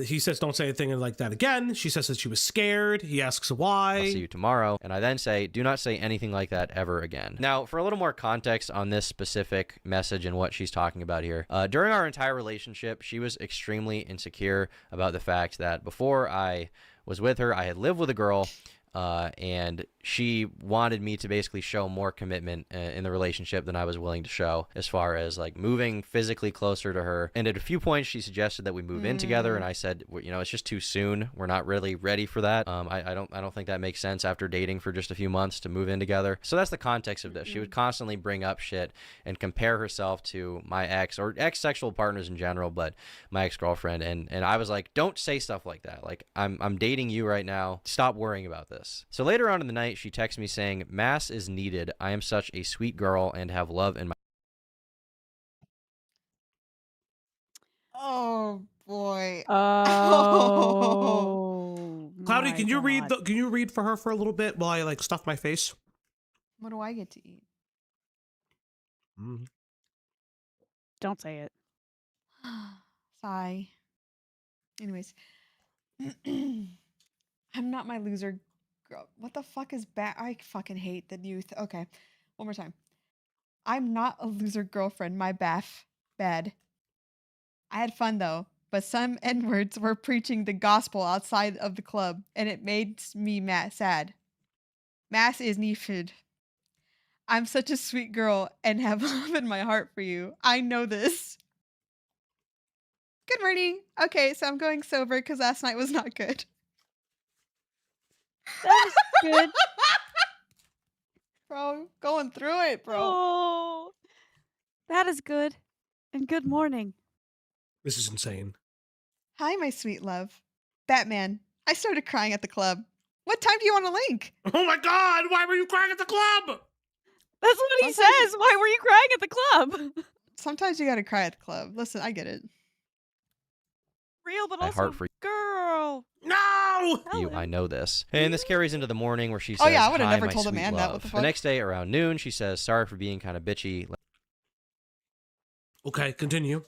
He says, don't say anything like that again. She says that she was scared. He asks why. I'll see you tomorrow. And I then say, do not say anything like that ever again. Now, for a little more context on this specific message and what she's talking about here, during our entire relationship, she was extremely insecure about the fact that before I was with her, I had lived with a girl, and she wanted me to basically show more commitment in the relationship than I was willing to show, as far as like moving physically closer to her. And at a few points she suggested that we move in together, and I said, you know, it's just too soon. We're not really ready for that. I don't think that makes sense after dating for just a few months to move in together. So that's the context of this. She would constantly bring up shit and compare herself to my ex, or ex-sexual partners in general, but my ex-girlfriend, and I was like, don't say stuff like that. Like, I'm dating you right now. Stop worrying about this. So later on in the night, she texts me saying, mass is needed. I am such a sweet girl and have love in my... Oh boy. Oh. Cloudy, my can you read God. can you read for her for a little bit while I like stuff my face? What do I get to eat? Don't say it. Sigh. Anyways. I'm not my loser girl. What the fuck is bad? I fucking hate the youth. Okay. One more time. I'm not a loser girlfriend. My bad. I had fun though, but some N-words were preaching the gospel outside of the club, and it made me sad. Mass is needed. I'm such a sweet girl and have love in my heart for you. I know this. Good morning. Okay, so I'm going sober because last night was not good. That was good. Bro, going through it, bro. Oh, that is good. And good morning. This is insane. Hi, my sweet love. Batman, I started crying at the club. What time do you want to link? Oh my God! Why were you crying at the club? That's what he Sometimes- says. Why were you crying at the club? Sometimes you gotta cry at the club. Listen, I get it. Real, but My also heart for girl. No! you. I know this. And this carries into the morning where she says, Oh, yeah, I would've "Hi, never my told a sweet man that. What love." the The fuck? next day around noon, she says, sorry for being kind of bitchy. Okay, continue.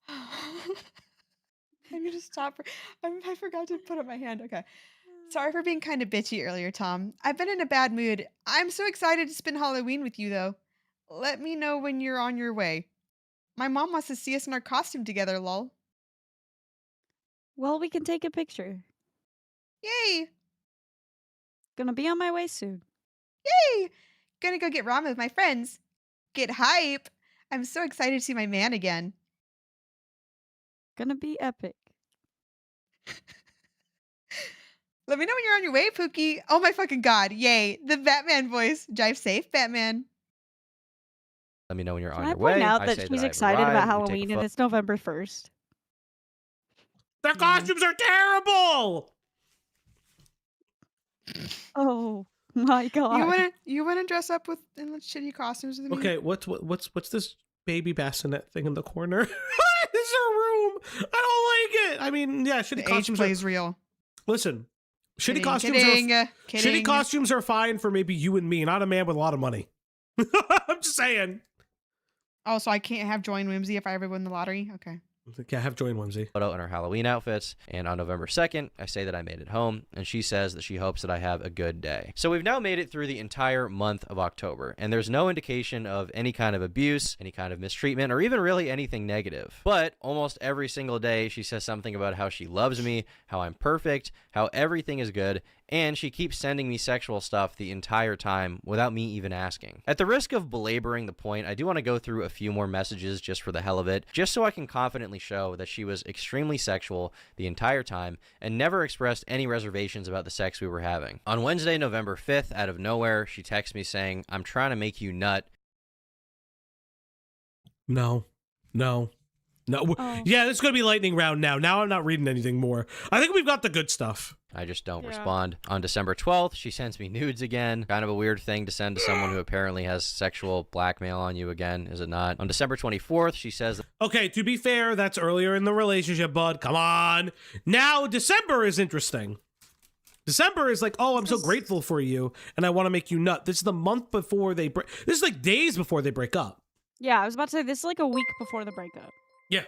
I need to stop. I forgot to put up my hand. Okay. Sorry for being kind of bitchy earlier, Tom. I've been in a bad mood. I'm so excited to spend Halloween with you, though. Let me know when you're on your way. My mom wants to see us in our costume together, lol. Well, we can take a picture. Yay! Gonna be on my way soon. Yay! Gonna go get ramen with my friends. Get hype! I'm so excited to see my man again. Gonna be epic. Let me know when you're on your way, Pookie. Oh my fucking god. Yay. The Batman voice. Drive safe, Batman. Let me know when you're Can on I your point way. out I that say she's I've excited arrived. about We take a Halloween and photo. it's November 1st? Their costumes are terrible. Oh my god. You wanna dress up in shitty costumes with me? Okay, what's this baby bassinet thing in the corner? This is our room. I don't like it. I mean, yeah, shitty The age costumes are, plays real. listen, shitty Kidding, shitty costumes are fine for maybe you and me, not a man with a lot of money. I'm just saying. Oh, so I can't have Joy and Whimsy if I ever win the lottery? Okay. Yeah, have Joy and Whimsy. Photo in her Halloween outfits, and on November 2nd, I say that I made it home, and she says that she hopes that I have a good day. So we've now made it through the entire month of October, and there's no indication of any kind of abuse, any kind of mistreatment, or even really anything negative. But almost every single day, she says something about how she loves me, how I'm perfect, how everything is good, and she keeps sending me sexual stuff the entire time without me even asking. At the risk of belaboring the point, I do want to go through a few more messages just for the hell of it, just so I can confidently show that she was extremely sexual the entire time and never expressed any reservations about the sex we were having. On Wednesday, November 5th, out of nowhere, she texts me saying, I'm trying to make you nut. No. No, yeah, it's going to be lightning round now. Now I'm not reading anything more. I think we've got the good stuff. I just don't respond. On December 12th, she sends me nudes again. Kind of a weird thing to send to someone who apparently has sexual blackmail on you again, is it not? On December 24th, she says... Okay, to be fair, that's earlier in the relationship, bud. Come on. Now, December is interesting. December is like, oh, I'm so grateful for you, and I want to make you nut. This is the month before they break. This is like days before they break up. Yeah, I was about to say, this is like a week before the breakup. Yeah.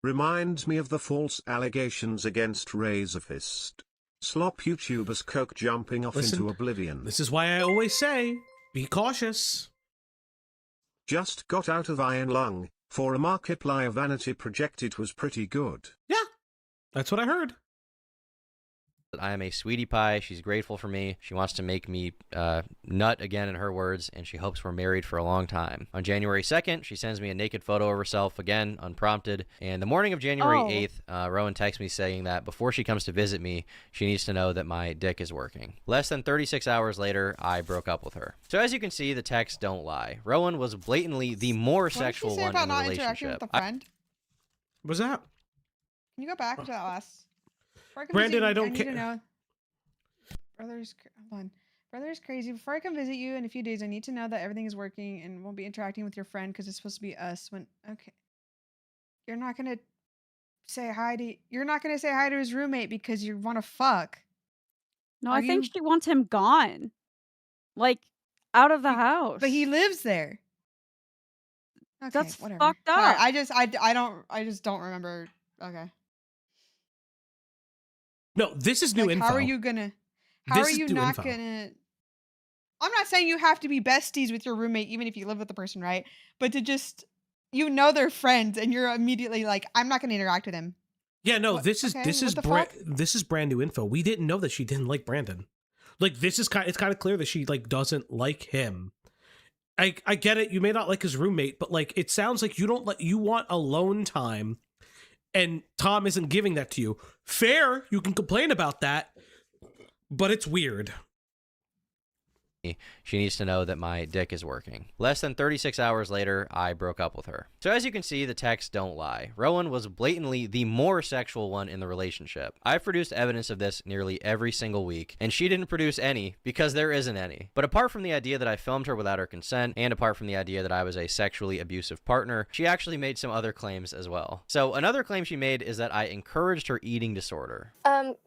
Reminds me of the false allegations against Razor Fist. Slop YouTubers coke jumping off into oblivion. This is why I always say, be cautious. Just got out of Iron Lung. For a Markiplier vanity project it was pretty good. Yeah, that's what I heard. I am a sweetie pie. She's grateful for me. She wants to make me nut again, in her words, and she hopes we're married for a long time. On January 2nd, she sends me a naked photo of herself, again, unprompted. And the morning of January 8th, Rowan texts me saying that before she comes to visit me, she needs to know that my dick is working. Less than 36 hours later, I broke up with her. So as you can see, the texts don't lie. Rowan was blatantly the more sexual one in the relationship. With a friend? What's that? Can you go back to that last? Brandon, I don't care. Brother's, hold on. Brother's crazy. Before I come visit you in a few days, I need to know that everything is working and won't be interacting with your friend because it's supposed to be us. When okay, you're not gonna say hi to. You're not gonna say hi to his roommate because you want to fuck. No, I think she wants him gone, like out of the house. But he lives there. Okay, That's whatever. fucked up. Sorry, I just don't remember. Okay. No, this is new info. How are you gonna? How are you not gonna? I'm not saying you have to be besties with your roommate, even if you live with the person, right? But to just, they're friends, and you're immediately like, I'm not gonna interact with him. Yeah, no, this is brand new info. We didn't know that she didn't like Brandon. Like, it's kind of clear that she like doesn't like him. I get it. You may not like his roommate, but like it sounds like you want alone time. And Tom isn't giving that to you. Fair, you can complain about that, but it's weird. She needs to know that my dick is working. Less than 36 hours later, I broke up with her. So as you can see, the texts don't lie. Rowan was blatantly the more sexual one in the relationship. I've produced evidence of this nearly every single week, and she didn't produce any because there isn't any. But apart from the idea that I filmed her without her consent, and apart from the idea that I was a sexually abusive partner, she actually made some other claims as well. So another claim she made is that I encouraged her eating disorder.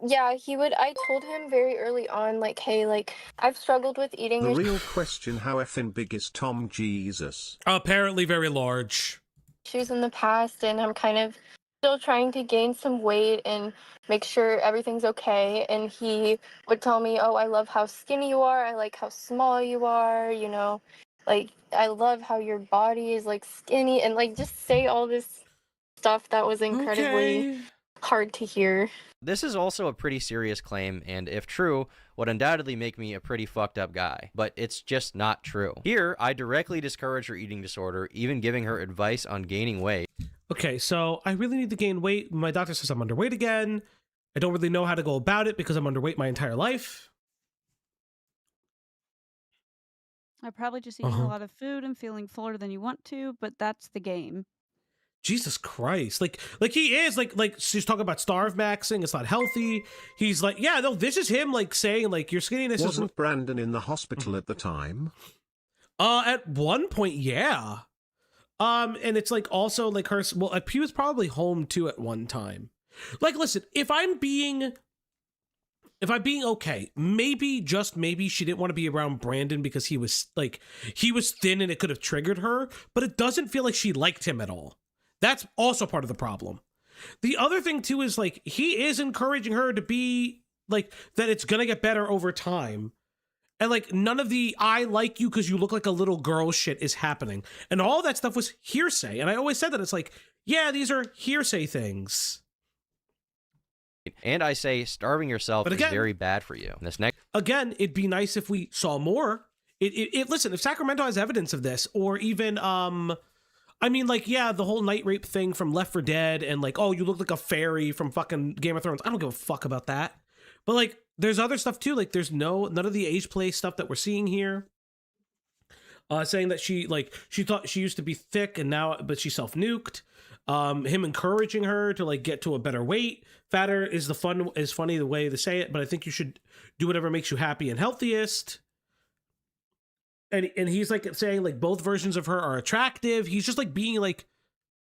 Yeah, I told him very early on, like, hey, like, I've struggled with eating. The real question, how effing big is Tom Jesus? Apparently very large. Issues in the past, and I'm kind of still trying to gain some weight and make sure everything's okay. And he would tell me, oh, I love how skinny you are. I like how small you are, like, I love how your body is, like, skinny, and, like, just say all this stuff that was incredibly hard to hear. This is also a pretty serious claim, and if true, would undoubtedly make me a pretty fucked up guy. But it's just not true. Here, I directly discourage her eating disorder, even giving her advice on gaining weight. Okay, so I really need to gain weight. My doctor says I'm underweight again. I don't really know how to go about it because I'm underweight my entire life. I probably just eating a lot of food and feeling fuller than you want to, but that's the game. Jesus Christ. Like he is like she's talking about starve maxing. It's not healthy. He's like, yeah, no, this is him like saying like your skinniness Wasn't Brandon in the hospital at the time? At one point, yeah. And it's like also like her, well, he was probably home too at one time. Like, listen, if I'm being okay, maybe, just maybe she didn't want to be around Brandon because he was thin and it could have triggered her, but it doesn't feel like she liked him at all. That's also part of the problem. The other thing too is like, he is encouraging her to be like, that it's gonna get better over time. And like, none of the I like you because you look like a little girl shit is happening. And all that stuff was hearsay. And I always said that it's like, yeah, these are hearsay things. And I say starving yourself is very bad for you. Again, it'd be nice if we saw more. Listen, if Sacramento has evidence of this, or even, I mean, like, yeah, the whole night rape thing from Left 4 Dead, and like, oh, you look like a fairy from fucking Game of Thrones. I don't give a fuck about that. But like, there's other stuff too. Like, there's none of the age play stuff that we're seeing here. saying that she thought she used to be thick and now, but she self-nuked. Him encouraging her to like get to a better weight. Fatter is funny the way to say it, but I think you should do whatever makes you happy and healthiest. And he's like saying like both versions of her are attractive. He's just like being like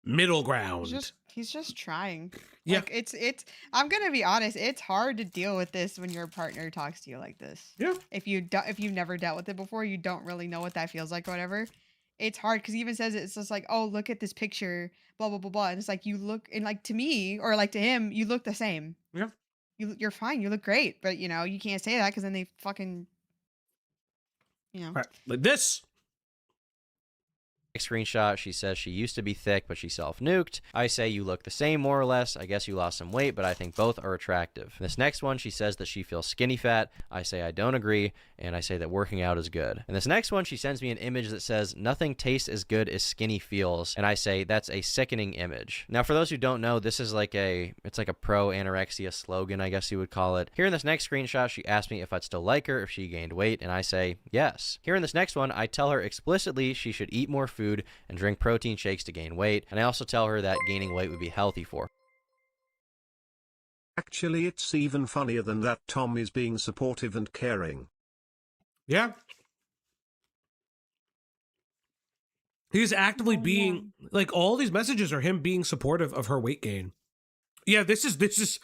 middle ground. He's just trying. Yeah. Like it's I'm gonna be honest, it's hard to deal with this when your partner talks to you like this. Yeah. If you've never dealt with it before, you don't really know what that feels like or whatever. It's hard because he even says it's just like, oh, look at this picture, blah blah blah blah. And it's like you look, and like to me or like to him, you look the same. Yeah. You're fine, you look great, but you know, you can't say that because then they fucking Right. Like this. Screenshot, she says she used to be thick, but she self-nuked. I say you look the same, more or less. I guess you lost some weight, but I think both are attractive. This next one, she says that she feels skinny fat. I say I don't agree, and I say that working out is good. And this next one, she sends me an image that says nothing tastes as good as skinny feels, and I say that's a sickening image. Now, for those who don't know, this is like it's like a pro-anorexia slogan, I guess you would call it. Here in this next screenshot, she asked me if I'd still like her if she gained weight, and I say yes. Here in this next one, I tell her explicitly she should eat more food and drink protein shakes to gain weight, and I also tell her that gaining weight would be healthy for her. Actually, it's even funnier than that. Tom is being supportive and caring. Yeah. He's actively being like, all these messages are him being supportive of her weight gain. Yeah, this is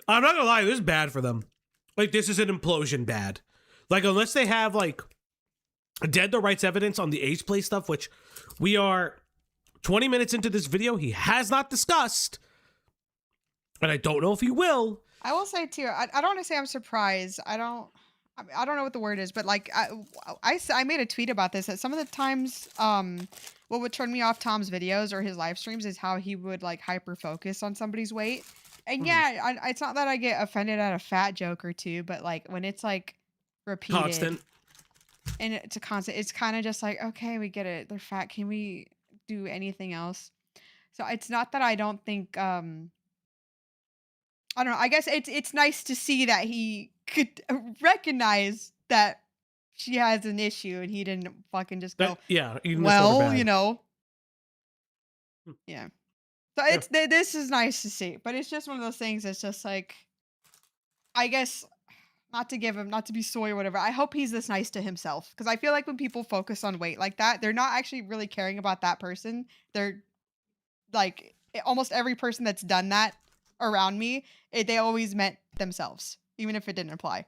I'm not gonna lie, this is bad for them. Like, this is an implosion bad. Like, unless they have like dead to rights evidence on the age play stuff, which we are 20 minutes into this video, he has not discussed, and I don't know if he will. I will say too, I don't want to say I'm surprised. I don't know what the word is, but like I made a tweet about this, that some of the times what would turn me off Tom's videos or his live streams is how he would like hyper focus on somebody's weight. And yeah, it's not that I get offended at a fat joke or two, but like when it's like repeated Constant. and it's a constant, it's kind of just like, okay, we get it, they're fat, can we do anything else? So it's not that I don't think I don't know, I guess it's nice to see that he could recognize that she has an issue and he didn't fucking just go, Yeah, even this order well, bad. you know. Yeah. So it's this is nice to see, but it's just one of those things that's just like, I guess, not to be soy or whatever, I hope he's this nice to himself, because I feel like when people focus on weight like that, they're not actually really caring about that person. They're like, almost every person that's done that around me, they always meant themselves, even if it didn't apply.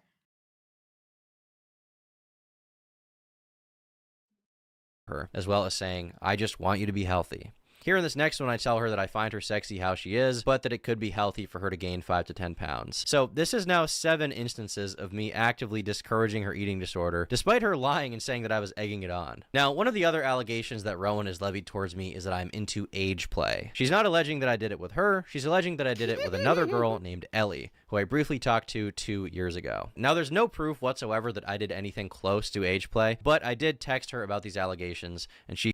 Her, as well as saying, I just want you to be healthy. Here in this next one, I tell her that I find her sexy how she is, but that it could be healthy for her to gain 5 to 10 pounds. So this is now 7 instances of me actively discouraging her eating disorder, despite her lying and saying that I was egging it on. Now, one of the other allegations that Rowan has levied towards me is that I'm into age play. She's not alleging that I did it with her, she's alleging that I did it with another girl named Ellie, who I briefly talked to 2 years ago. Now, there's no proof whatsoever that I did anything close to age play, but I did text her about these allegations, and she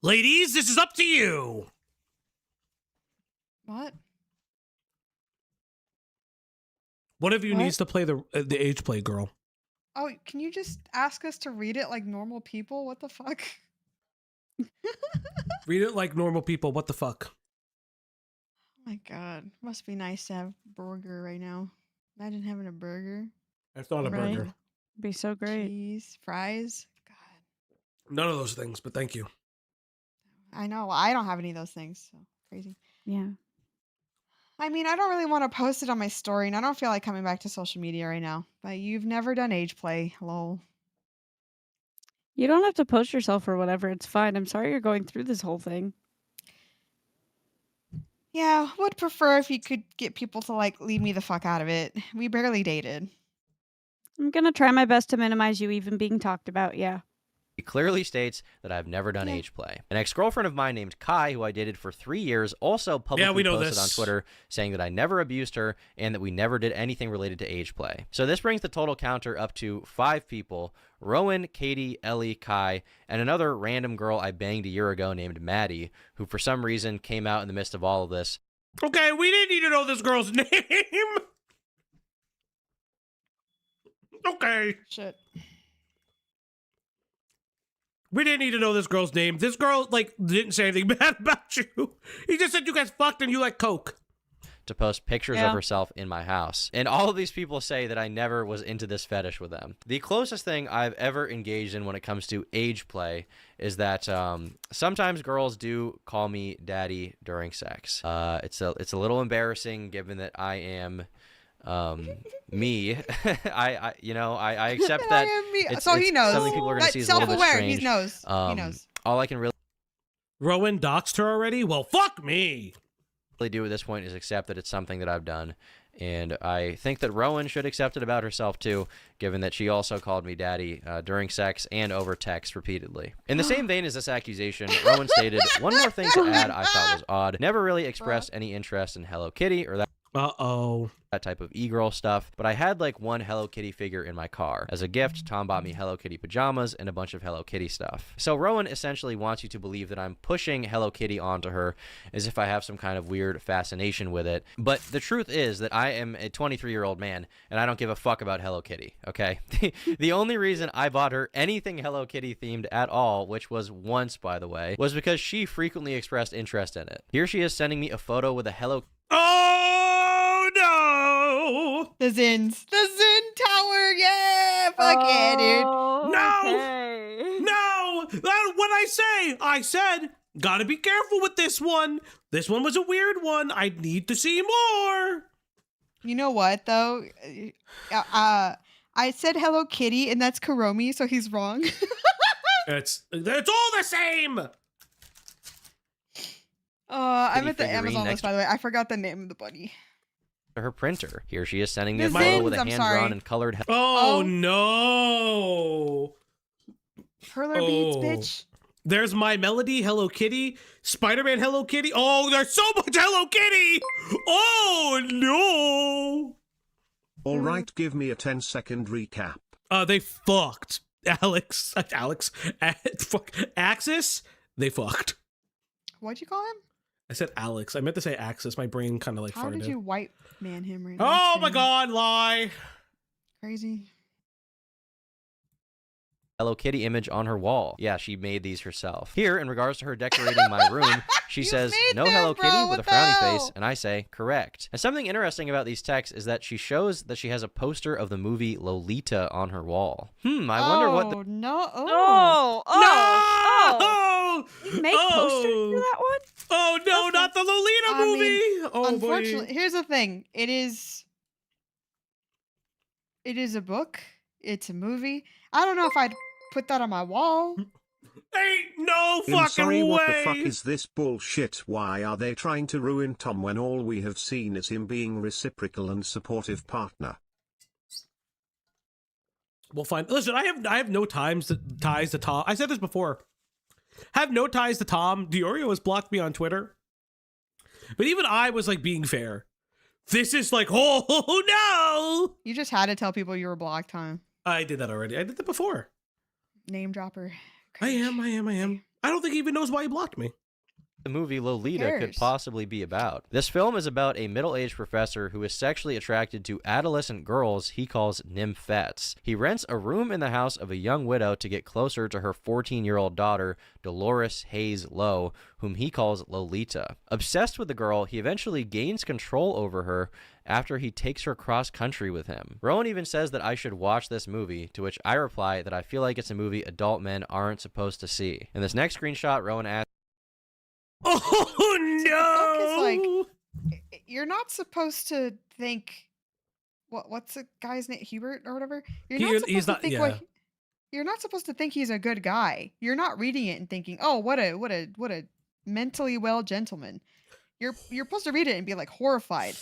Ladies, this is up to you. What? One of you What? needs to play the age play girl. Oh, can you just ask us to read it like normal people? What the fuck? Read it like normal people. What the fuck? Oh my god. Must be nice to have burger right now. Imagine having a burger. That's not a Right. burger. Be so great. Cheese, fries. None of those things, but thank you. I know. I don't have any of those things. So crazy. Yeah. I mean, I don't really want to post it on my story, and I don't feel like coming back to social media right now. But you've never done age play. Lol. You don't have to post yourself or whatever. It's fine. I'm sorry you're going through this whole thing. Yeah, would prefer if you could get people to like leave me the fuck out of it. We barely dated. I'm going to try my best to minimize you even being talked about. Yeah. He clearly states that I've never done age play. An ex-girlfriend of mine named Kai, who I dated for 3 years, also publicly we know posted this. on Twitter saying that I never abused her and that we never did anything related to age play. So this brings the total counter up to 5 people: Rowan, Katie, Ellie, Kai, and another random girl I banged a year ago named Maddie, who for some reason came out in the midst of all of this. Okay, we didn't need to know this girl's name. Okay. Shit. We didn't need to know this girl's name. This girl, like, didn't say anything bad about you. He just said you guys fucked and you like coke. To post pictures Yeah. of herself in my house. And all of these people say that I never was into this fetish with them. The closest thing I've ever engaged in when it comes to age play is that sometimes girls do call me daddy during sex. It's a little embarrassing given that I am me. I accept that. I am me. It's, So he it's knows. something people are going to That's see as a little bit self-aware. strange. He knows. He knows. All I can really Rowan doxed her already? Well, fuck me. do at this point is accept that it's something that I've done, and I think that Rowan should accept it about herself too, given that she also called me daddy during sex and over text repeatedly. In the same vein as this accusation, Rowan stated, "One more thing to add I thought was odd. Never really expressed any interest in Hello Kitty or that type of e-girl stuff, but I had like one Hello Kitty figure in my car. As a gift, Tom bought me Hello Kitty pajamas and a bunch of Hello Kitty stuff." So Rowan essentially wants you to believe that I'm pushing Hello Kitty onto her as if I have some kind of weird fascination with it. But the truth is that I am a 23-year-old man and I don't give a fuck about Hello Kitty, okay? The only reason I bought her anything Hello Kitty themed at all, which was once, by the way, was because she frequently expressed interest in it. Here she is sending me a photo with a Hello Oh no! The Zins. The Zin Tower. Yeah. Fuck yeah, dude. No! No! What I said, gotta be careful with this one. This one was a weird one. I need to see more. You know what though? I said Hello Kitty, and that's Kuromi, so he's wrong. It's all the same. I'm at the figurine Amazon next list, by the way. I forgot the name of the bunny. to her printer. Here she is sending me The a photo with a Zins, I'm hand-drawn sorry. and colored Oh no! Perler Beats, bitch. There's My Melody, Hello Kitty, Spider-Man, Hello Kitty. Oh, there's so much Hello Kitty! Oh no! All right, give me a 10-second recap. They fucked. Alex, fuck, Axis, they fucked. What'd you call him? I said Alex. I meant to say Axis. My brain kind of like How farted. did you white man him right now? Oh It's my crazy. god, lie. Crazy. Hello Kitty image on her wall. Yeah, she made these herself. Here, in regards to her decorating my room, she says, made "No them, Hello bro, Kitty," with what a the frowny hell? face, and I say, "Correct." And something interesting about these texts is that she shows that she has a poster of the movie Lolita on her wall. I wonder what the Oh, no. Oh, No! You make posters for that one? Oh no, not the Lolita I movie! mean, Oh unfortunately, boy. here's the thing. It is a book. It's a movie. I don't know if I'd put that on my wall. Ain't no I'm fucking sorry, way! what the fuck is this bullshit? Why are they trying to ruin Tom when all we have seen is him being reciprocal and supportive partner? We'll find. Listen, I have no ties to Tom. I said this before. I have no ties to Tom. Diorio has blocked me on Twitter. But even I was like being fair. This is like, oh no! You just had to tell people you were blocked, huh? I did that already. I did that before. Name dropper. I am. I don't think he even knows why he blocked me. the movie Lolita could cares? possibly be about. This film is about a middle-aged professor who is sexually attracted to adolescent girls he calls nymphettes. He rents a room in the house of a young widow to get closer to her 14-year-old daughter, Dolores Hayes Lowe, whom he calls Lolita. Obsessed with the girl, he eventually gains control over her after he takes her cross-country with him. Rowan even says that I should watch this movie, to which I reply that I feel like it's a movie adult men aren't supposed to see. In this next screenshot, Rowan asks, Oh no! It's like, you're not supposed to think. What's the guy's name? Hubert or whatever. He's not. Yeah. You're not supposed to think he's a good guy. You're not reading it and thinking, "Oh, what a mentally well gentleman." You're supposed to read it and be like horrified.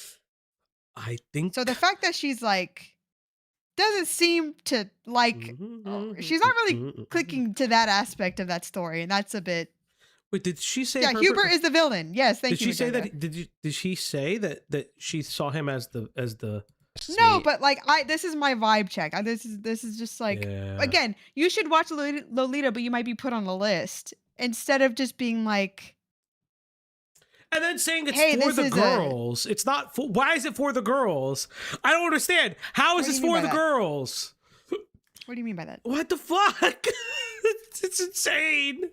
I think So the fact that she's like doesn't seem to like she's not really clicking to that aspect of that story, and that's a bit. Wait, did she say? Yeah, Herbert- Hubert is the villain. Yes, thank Did you. she say Magenta. that? Did she say that she saw him as the? No, but like this is my vibe check. This is just like Yeah. again, you should watch Lolita, but you might be put on the list instead of just being like. And then saying it's Hey, for this the is a- girls. It's not for. Why is it for the girls? I don't understand. How is What do this you mean for by the that? girls? What do you mean by that? What the fuck? It's insane.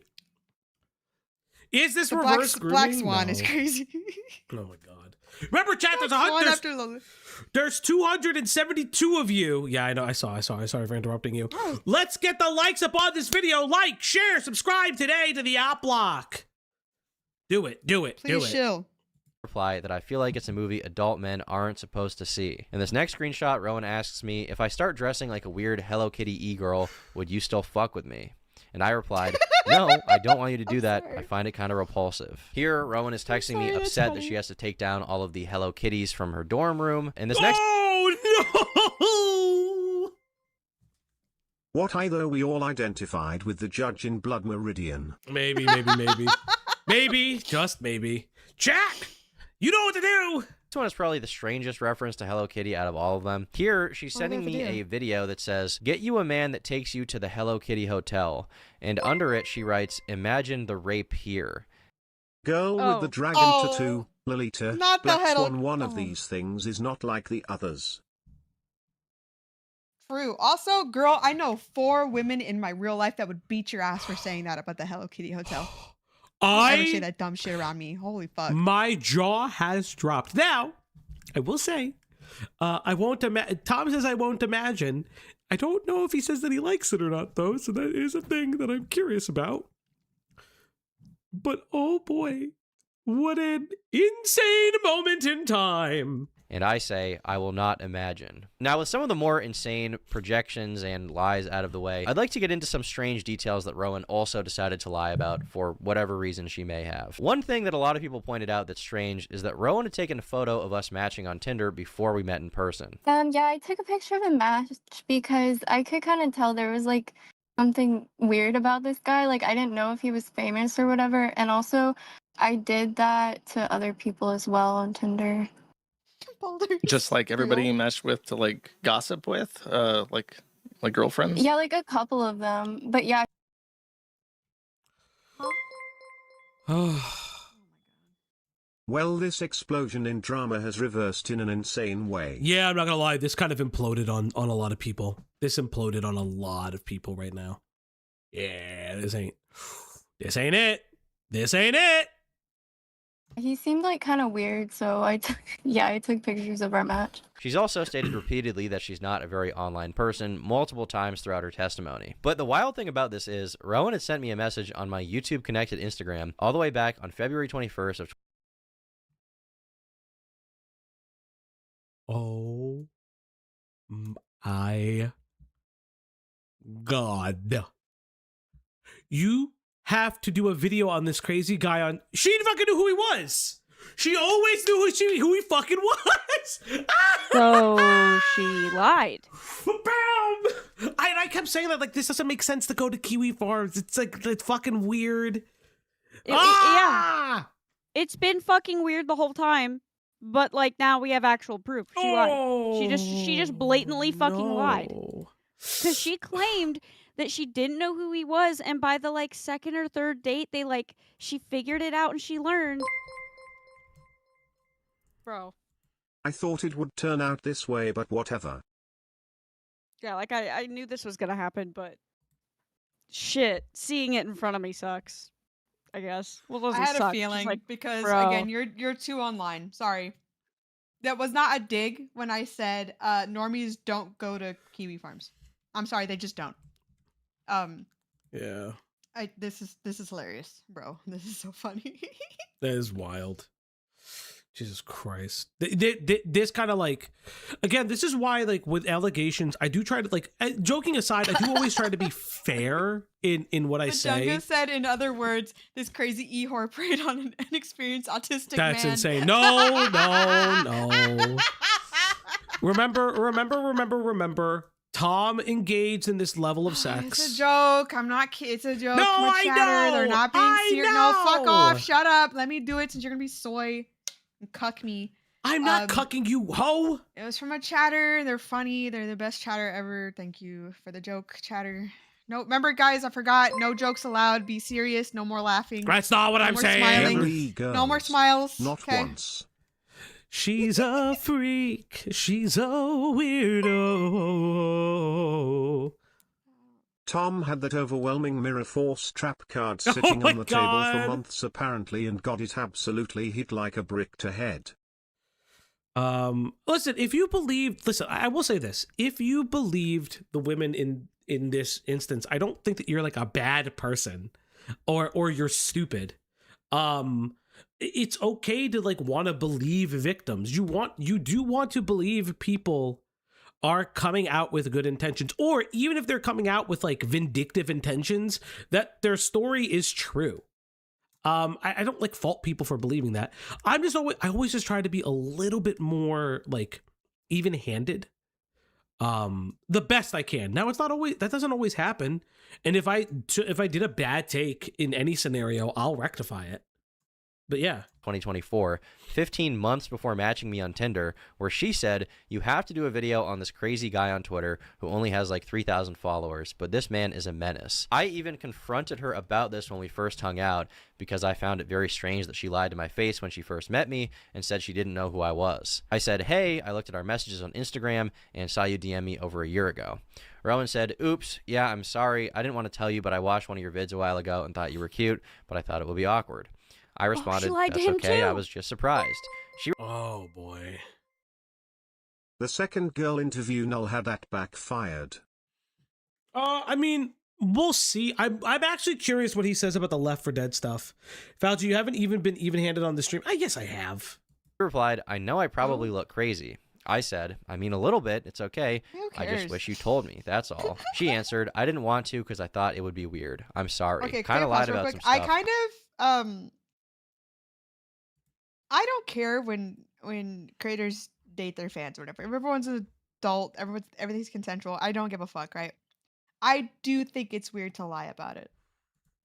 Is this The reverse Black grooming? Swan No. is crazy. Oh my god. Remember, chat, there's Swan 100. after There's 272 of you. Yeah, I know. I saw. Sorry for interrupting you. Let's get the likes up on this video. Like, share, subscribe today to the Op Block. Do it. Please chill. Reply that I feel like it's a movie adult men aren't supposed to see. In this next screenshot, Rowan asks me, if I start dressing like a weird Hello Kitty e-girl, would you still fuck with me? And I replied, no, I don't want you to do that. I find it kind of repulsive. Here, Rowan is texting me upset that she has to take down all of the Hello Kitties from her dorm room. And this next... Oh, no! What either we all identified with the judge in Blood Meridian? Maybe. Maybe, just maybe. Jack, you know what to do! This one is probably the strangest reference to Hello Kitty out of all of them. Here, she's sending me a video that says, get you a man that takes you to the Hello Kitty hotel. And under it, she writes, imagine the rape here. Girl with the dragon tattoo, Lolita. Not the Black Hello- Swan, one of these things is not like the others. True. Also, girl, I know 4 women in my real life that would beat your ass for saying that about the Hello Kitty hotel. Don't ever say that dumb shit around me. Holy fuck. My jaw has dropped. Now, I will say, I won't Tom says I won't imagine. I don't know if he says that he likes it or not, though, so that is a thing that I'm curious about. But oh boy, what an insane moment in time. And I say, I will not imagine. Now, with some of the more insane projections and lies out of the way, I'd like to get into some strange details that Rowan also decided to lie about for whatever reason she may have. One thing that a lot of people pointed out that's strange is that Rowan had taken a photo of us matching on Tinder before we met in person. Yeah, I took a picture of the match because I could kind of tell there was like something weird about this guy. Like I didn't know if he was famous or whatever. And also, I did that to other people as well on Tinder. Just like everybody you meshed with to like gossip with, like girlfriends. Yeah, like a couple of them. But yeah. Well, this explosion in drama has reversed in an insane way. Yeah, I'm not gonna lie. This kind of imploded on a lot of people. This imploded on a lot of people right now. Yeah, this ain't it. This ain't it. He seemed like kind of weird, so I took pictures of our match. She's also stated repeatedly that she's not a very online person multiple times throughout her testimony. But the wild thing about this is, Rowan had sent me a message on my YouTube connected Instagram all the way back on February 21st of... Oh my God. You have to do a video on this crazy guy on... She fucking knew who he was. She always knew who he fucking was. So she lied. Bam! I kept saying that, like, this doesn't make sense to go to Kiwi Farms. It's like, it's fucking weird. Yeah. It's been fucking weird the whole time. But, like, now we have actual proof. She lied. She just blatantly fucking lied. Because she claimed that she didn't know who he was, and by the, like, second or third date, she figured it out and she learned. Bro. I thought it would turn out this way, but whatever. Yeah, like, I knew this was gonna happen, but... Shit. Seeing it in front of me sucks. I guess. Well, it doesn't I had suck. a feeling Just, like, because bro. again, you're too online. Sorry. That was not a dig when I said normies don't go to Kiwi Farms. I'm sorry, they just don't. Yeah. This is hilarious, bro. This is so funny. That is wild. Jesus Christ. This kind of like, again, this is why, like, with allegations, I do try to, like, joking aside, I do always try to be fair in what I say. Junga said, in other words, this crazy e-whore preyed on an inexperienced autistic man. That's insane. No. Remember. Tom engaged in this level of sex. It's a joke. I'm not kidding. It's a joke. No, From a I chatter. know. They're not being serious. No, fuck know. off. Shut up. Let me do it since you're gonna be soy and cuck me. I'm not cucking you, ho. It was from a chatter. They're funny. They're the best chatter ever. Thank you for the joke, chatter. No, remember, guys, I forgot. No jokes allowed. Be serious. No more laughing. That's not what I'm more saying. Smiling. No more smiles. Not okay? once. She's a freak. She's a weirdo. Tom had that overwhelming mirror force trap card sitting on the table for months apparently and got it absolutely hit like a brick to head. Listen, if you believe, listen, I will say this. If you believed the women in this instance, I don't think that you're like a bad person or you're stupid. It's okay to like want to believe victims. You do want to believe people are coming out with good intentions, or even if they're coming out with like vindictive intentions, that their story is true. I don't like fault people for believing that. I always just try to be a little bit more like even-handed, the best I can. Now that doesn't always happen, and if I did a bad take in any scenario, I'll rectify it. But yeah. 2024, 15 months before matching me on Tinder, where she said, you have to do a video on this crazy guy on Twitter who only has like 3,000 followers, but this man is a menace. I even confronted her about this when we first hung out because I found it very strange that she lied to my face when she first met me and said she didn't know who I was. I said, hey, I looked at our messages on Instagram and saw you DM me over a year ago. Rowan said, oops, yeah, I'm sorry. I didn't want to tell you, but I watched one of your vids a while ago and thought you were cute, but I thought it would be awkward. I responded, that's okay, I was just surprised. Oh, boy. The second girl interview Null had that backfired. I mean, we'll see. I'm actually curious what he says about the Left 4 Dead stuff. Fauci, you haven't even been even-handed on the stream. I guess I have. He replied, I know I probably look crazy. I said, I mean, a little bit. It's okay. I just wish you told me. That's all. She answered, I didn't want to because I thought it would be weird. I'm sorry. Okay, kind of lied about some stuff. I kind of, I don't care when creators date their fans or whatever. If everyone's an adult, everything's consensual. I don't give a fuck, right? I do think it's weird to lie about it.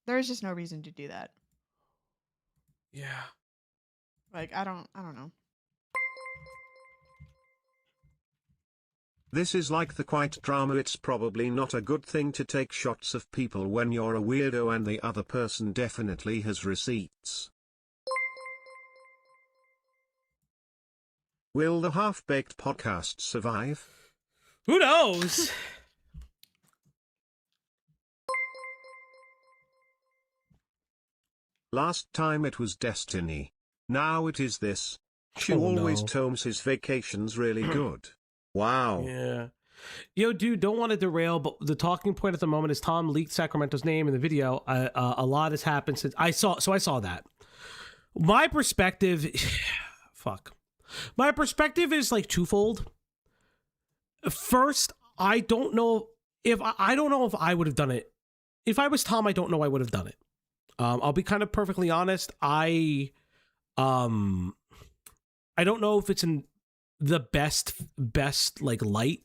There's just no reason to do that. Yeah. Like I don't know. This is like the quite drama. It's probably not a good thing to take shots of people when you're a weirdo and the other person definitely has receipts. Will the Half-Baked podcast survive? Who knows? Last time it was Destiny. Now it is this. She always tomes his vacations really good. Wow. Yeah. Yo, dude, don't want to derail, but the talking point at the moment is Tom leaked Sacramento's name in the video. A lot has happened since I saw that. My perspective, fuck. My perspective is like twofold. First, I don't know if I would have done it. If I was Tom, I don't know I would have done it. I'll be kind of perfectly honest. I don't know if it's in the best like light.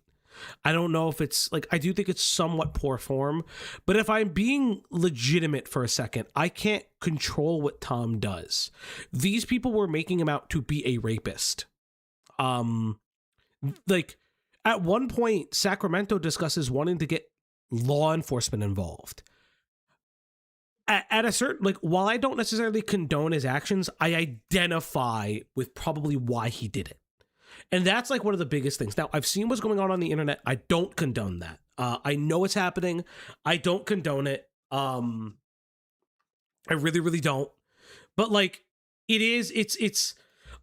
I don't know if it's like, I do think it's somewhat poor form, but if I'm being legitimate for a second, I can't control what Tom does. These people were making him out to be a rapist. Like at one point, Sacramento discusses wanting to get law enforcement involved. At a certain, like, while I don't necessarily condone his actions, I identify with probably why he did it. And that's like one of the biggest things. Now, I've seen what's going on the internet. I don't condone that. I know it's happening. I don't condone it. I really, really don't. But like, it's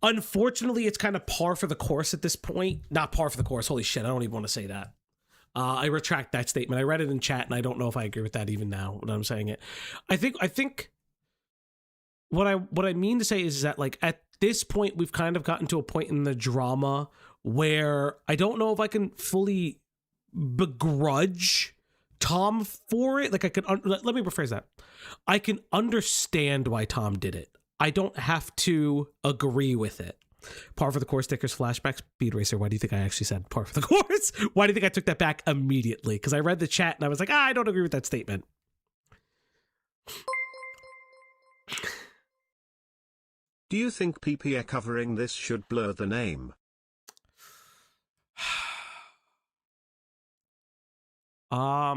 unfortunately, it's kind of par for the course at this point. Not par for the course. Holy shit, I don't even want to say that. I retract that statement. I read it in chat, and I don't know if I agree with that even now when I'm saying it. I think what I mean to say is that like at this point we've kind of gotten to a point in the drama where I don't know if I can fully begrudge Tom for it. Like I could let me rephrase that. I can understand why Tom did it. I don't have to agree with it. Par for the course stickers, flashbacks, Speed Racer. Why do you think I actually said par for the course? Why do you think I took that back immediately? Because I read the chat and I was like, I don't agree with that statement. Do you think PPA covering this should blur the name? I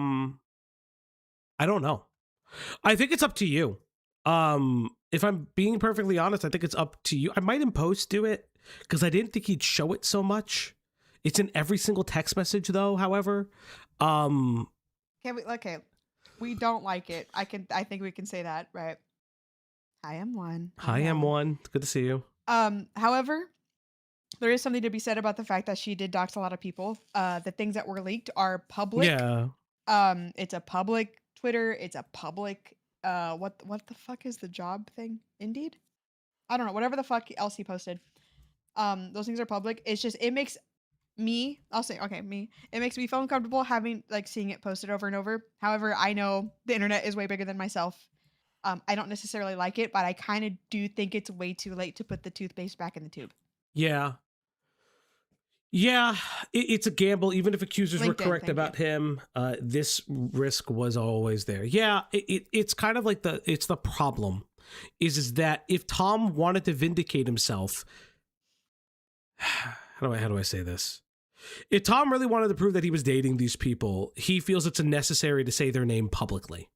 don't know. I think it's up to you. If I'm being perfectly honest, I think it's up to you. I might in post do it because I didn't think he'd show it so much. It's in every single text message though, however. Okay, We don't like it. I think we can say that, right? Hi, M1. Hi, M1. It's good to see you. However, there is something to be said about the fact that she did dox a lot of people. The things that were leaked are public. Yeah. It's a public Twitter. It's a public. What the fuck is the job thing? Indeed. I don't know. Whatever the fuck else he posted. Those things are public. It's just it makes me. I'll say okay, me. It makes me feel uncomfortable having like seeing it posted over and over. However, I know the internet is way bigger than myself. I don't necessarily like it, but I kind of do think it's way too late to put the toothpaste back in the tube. Yeah. Yeah, it's a gamble. Even if accusers were correct about him, this risk was always there. Yeah, it's kind of like it's the problem is that if Tom wanted to vindicate himself, how do I say this? If Tom really wanted to prove that he was dating these people, he feels it's necessary to say their name publicly.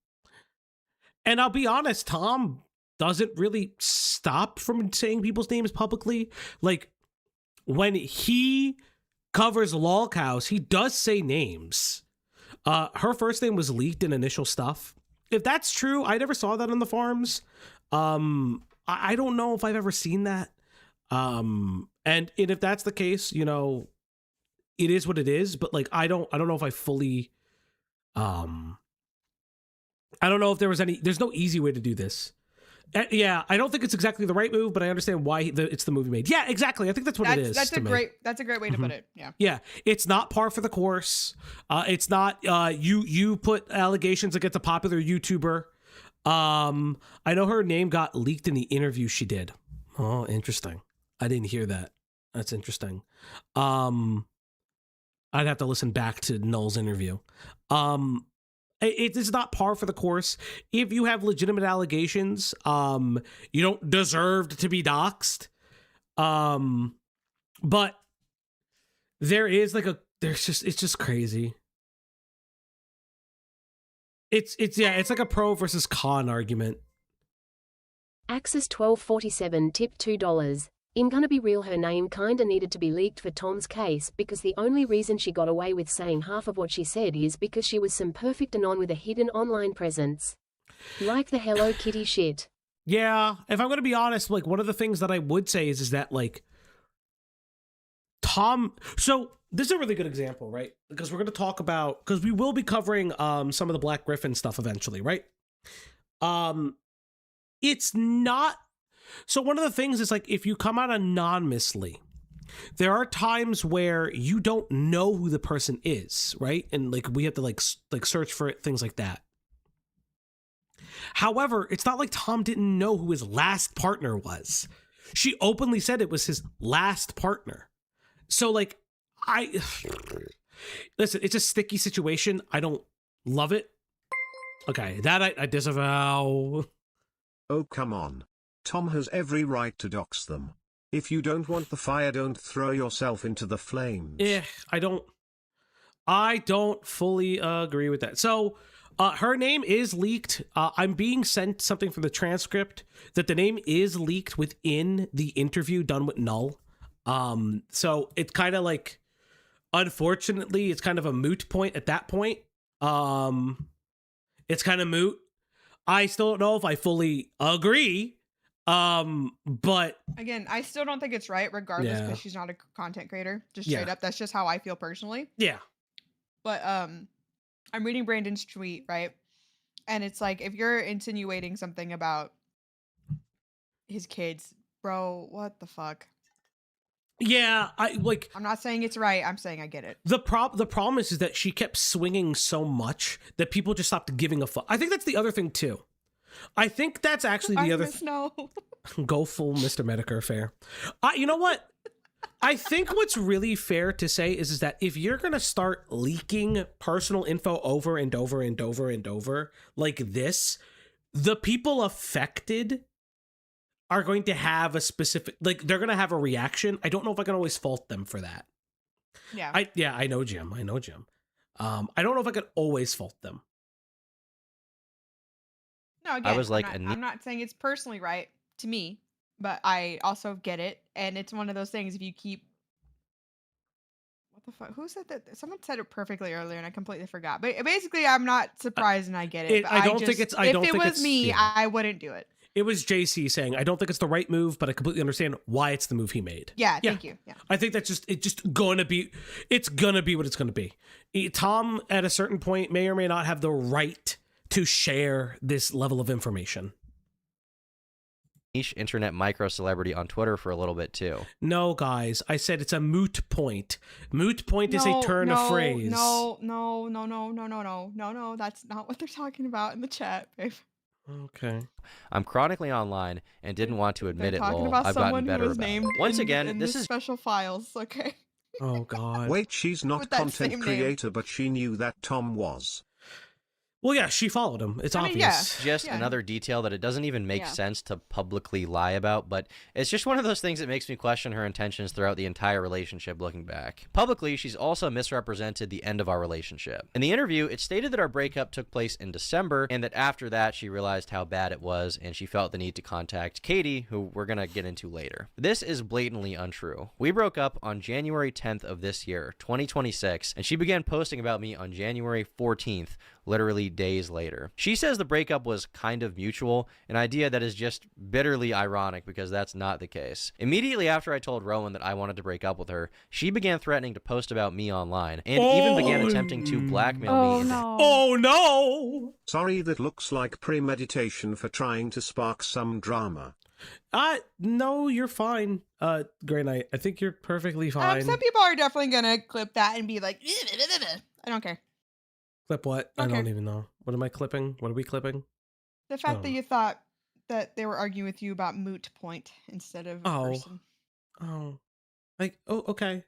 And I'll be honest, Tom doesn't really stop from saying people's names publicly. Like, when he covers Lolcows, he does say names. Her first name was leaked in initial stuff. If that's true, I never saw that on the farms. I don't know if I've ever seen that. And if that's the case, you know, it is what it is. But like, I don't know if I fully. I don't know if there's no easy way to do this. Yeah, I don't think it's exactly the right move, but I understand why it's the movie made. Yeah, exactly. I think that's what it is. That's a great way to put it. Yeah. Yeah, it's not par for the course. It's not you put allegations against a popular YouTuber. I know her name got leaked in the interview she did. Oh, interesting. I didn't hear that. That's interesting. I'd have to listen back to Null's interview. It is not par for the course. If you have legitimate allegations, you don't deserve to be doxxed. But there is like it's just crazy. It's like a pro versus con argument. Axis 1247 tip $2. I'm gonna be real, her name kinda needed to be leaked for Tom's case because the only reason she got away with saying half of what she said is because she was some perfect anon with a hidden online presence. Like the Hello Kitty shit. Yeah, if I'm gonna be honest, like one of the things that I would say is that like Tom, so this is a really good example, right? Because we're gonna talk about, because we will be covering some of the Black Griffin stuff eventually, right? It's not. So one of the things is like if you come out anonymously, there are times where you don't know who the person is, right? And like we have to like search for it, things like that. However, it's not like Tom didn't know who his last partner was. She openly said it was his last partner. So like listen, it's a sticky situation. I don't love it. Okay, that I disavow. Oh, come on. Tom has every right to dox them. If you don't want the fire, don't throw yourself into the flames. Yeah, I don't fully agree with that. So, her name is leaked. I'm being sent something from the transcript that the name is leaked within the interview done with Null. So it's kind of like, unfortunately, it's kind of a moot point at that point. It's kind of moot. I still don't know if I fully agree. But again, I still don't think it's right, regardless, because she's not a content creator. Just straight up, that's just how I feel personally. Yeah. But I'm reading Brandon's tweet, right? And it's like, if you're insinuating something about his kids, bro, what the fuck? Yeah, I'm not saying it's right. I'm saying I get it. The problem is that she kept swinging so much that people just stopped giving a fuck. I think that's the other thing too. I think that's actually the other. No. Go full Mr. Medicare fair. You know what? I think what's really fair to say is that if you're gonna start leaking personal info over and over and over and over like this, the people affected are going to have a specific, like they're gonna have a reaction. I don't know if I can always fault them for that. Yeah. I know Jim. I don't know if I could always fault them. No, again, I'm not saying it's personally right to me, but I also get it, and it's one of those things. If you keep, what the fuck? Who said that? Someone said it perfectly earlier, and I completely forgot. But basically, I'm not surprised, and I get it. But I don't think it's. I don't if it think was it's me, yeah. I wouldn't do it. It was JC saying, I don't think it's the right move, but I completely understand why it's the move he made. Yeah, thank you. Yeah. I think that's just gonna be, it's gonna be what it's gonna be. Tom, at a certain point, may or may not have the right to share this level of information. Niche internet micro celebrity on Twitter for a little bit too. No, guys, I said it's a moot point. Moot point is a turn of phrase. No. That's not what they're talking about in the chat, babe. Okay. I'm chronically online and didn't want to admit They're it. talking Lol. about I've someone gotten better who was about it. named Once in, again, in this the is special files. Okay. Oh God. Wait, she's not With that content same name. creator, but she knew that Tom was. Well, yeah, she followed him. It's obvious. yeah. just another detail that it doesn't even make Yeah. sense to publicly lie about, but it's just one of those things that makes me question her intentions throughout the entire relationship looking back. Publicly, she's also misrepresented the end of our relationship. In the interview, it stated that our breakup took place in December and that after that she realized how bad it was and she felt the need to contact Katie, who we're gonna get into later. This is blatantly untrue. We broke up on January 10th of this year, 2026, and she began posting about me on January 14th, literally days later. She says the breakup was kind of mutual, an idea that is just bitterly ironic because that's not the case. Immediately after I told Rowan that I wanted to break up with her, she began threatening to post about me online and even began attempting to blackmail me. into Oh no! Sorry, that looks like premeditation for trying to spark some drama. No, you're fine. Grey Knight, I think you're perfectly fine. Some people are definitely gonna clip that and be like, I don't care. Clip what? I Okay. don't even know. What am I clipping? What are we clipping? The fact Oh. that you thought that they were arguing with you about moot point instead of a person. Oh. Like, oh, okay.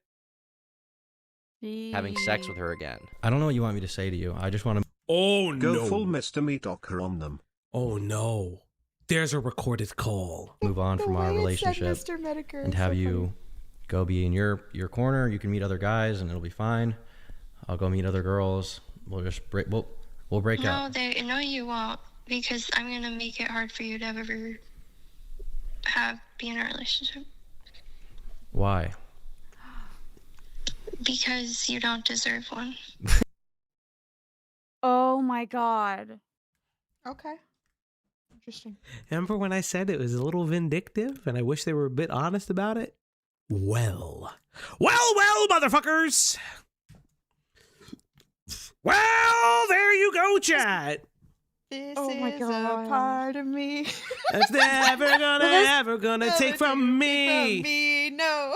having sex with her again. I don't know what you want me to say to you. I just want to. Oh Go full Mr. Meatlocker on them. Oh no. There's a recorded call. Move on from our relationship Mr. Medicare and is have so you go be in your corner. You can meet other guys and it'll be fine. I'll go meet other girls. We'll just break. We'll break up. No, you won't, because I'm gonna make it hard for you to ever be in a relationship. Why? Because you don't deserve one. Oh my God. Okay. Interesting. Remember when I said it was a little vindictive and I wish they were a bit honest about it? Well, motherfuckers. Well, there you go, chat. This Oh my is God. a part of me. That's never Well, gonna take from me. From me, no.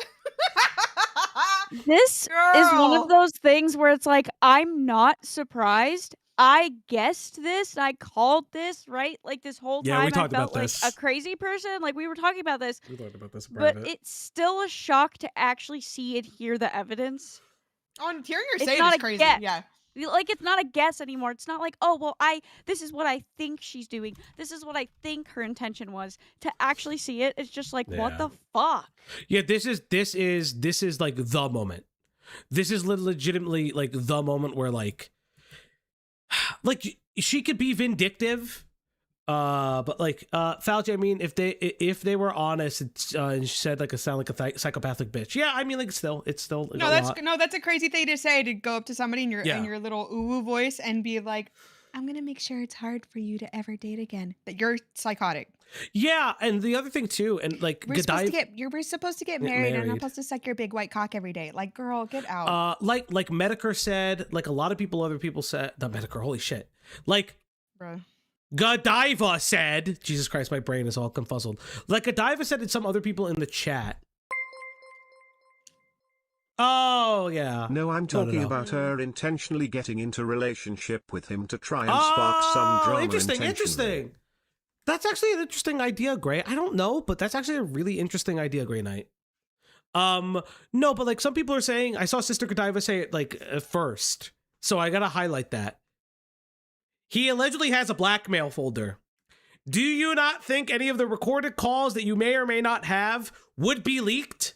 This is one Girl. of those things where it's like, I'm not surprised. I guessed this. I called this, right? Like this whole Yeah, time we talked I felt about like this. a crazy person. Like we were talking about this. We talked about this in But private. it's still a shock to actually see and hear the evidence. On hearing her It's say it not is a crazy. guess. Yeah. Like it's not a guess anymore. It's not like, oh well, this is what I think she's doing. This is what I think her intention was. To actually see it, it's just like, what Yeah. the fuck? Yeah, this is like the moment. This is legitimately like the moment where like she could be vindictive, but like Fauci, I mean, if they were honest and she said like sound like a psychopathic bitch. Yeah, I mean, like it's still like, That's a crazy thing to say, to go up to somebody in Yeah. your little ooh voice and be like, I'm gonna make sure it's hard for you to ever date again. That you're psychotic. Yeah, and the other thing too, and like We're supposed to Godiva, get married, and I'm supposed to suck your big white cock every day. Like, girl, get out. like Medicare said, like a lot of other people said, not Medicare, holy shit, like Bruh. Godiva said, Jesus Christ, my brain is all confuzzled. Like Godiva said, and some other people in the chat. Oh yeah. No, I'm talking no. about her intentionally getting into relationship with him to try and spark some drama. Interesting. That's actually an interesting idea, Gray. I don't know, but that's actually a really interesting idea, Gray Knight. No, but like some people are saying, I saw Sister Godiva say it like first, so I gotta highlight that. He allegedly has a blackmail folder. Do you not think any of the recorded calls that you may or may not have would be leaked?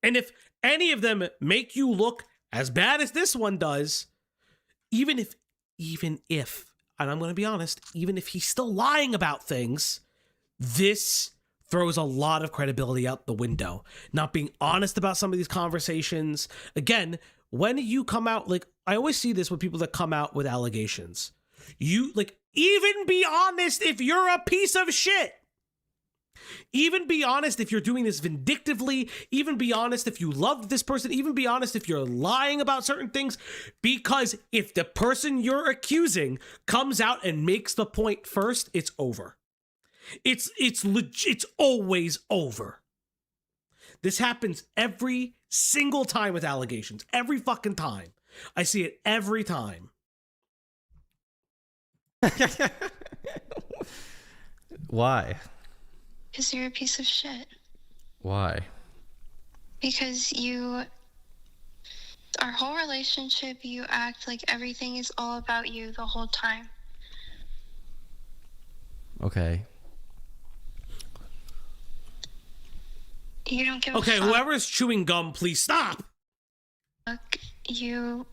And if any of them make you look as bad as this one does, even if, and I'm going to be honest, even if he's still lying about things, this throws a lot of credibility out the window. Not being honest about some of these conversations. Again, when you come out, like, I always see this with people that come out with allegations. You, like, even be honest if you're a piece of shit. Even be honest if you're doing this vindictively. Even be honest if you love this person. Even be honest if you're lying about certain things. Because if the person you're accusing comes out and makes the point first, it's over. It's always over. This happens every single time with allegations. Every fucking time. I see it every time. Why? Because you're a piece of shit. Why? Because our whole relationship, you act like everything is all about you the whole time. Okay. You don't give a Okay, fuck. whoever's chewing gum, please stop. You,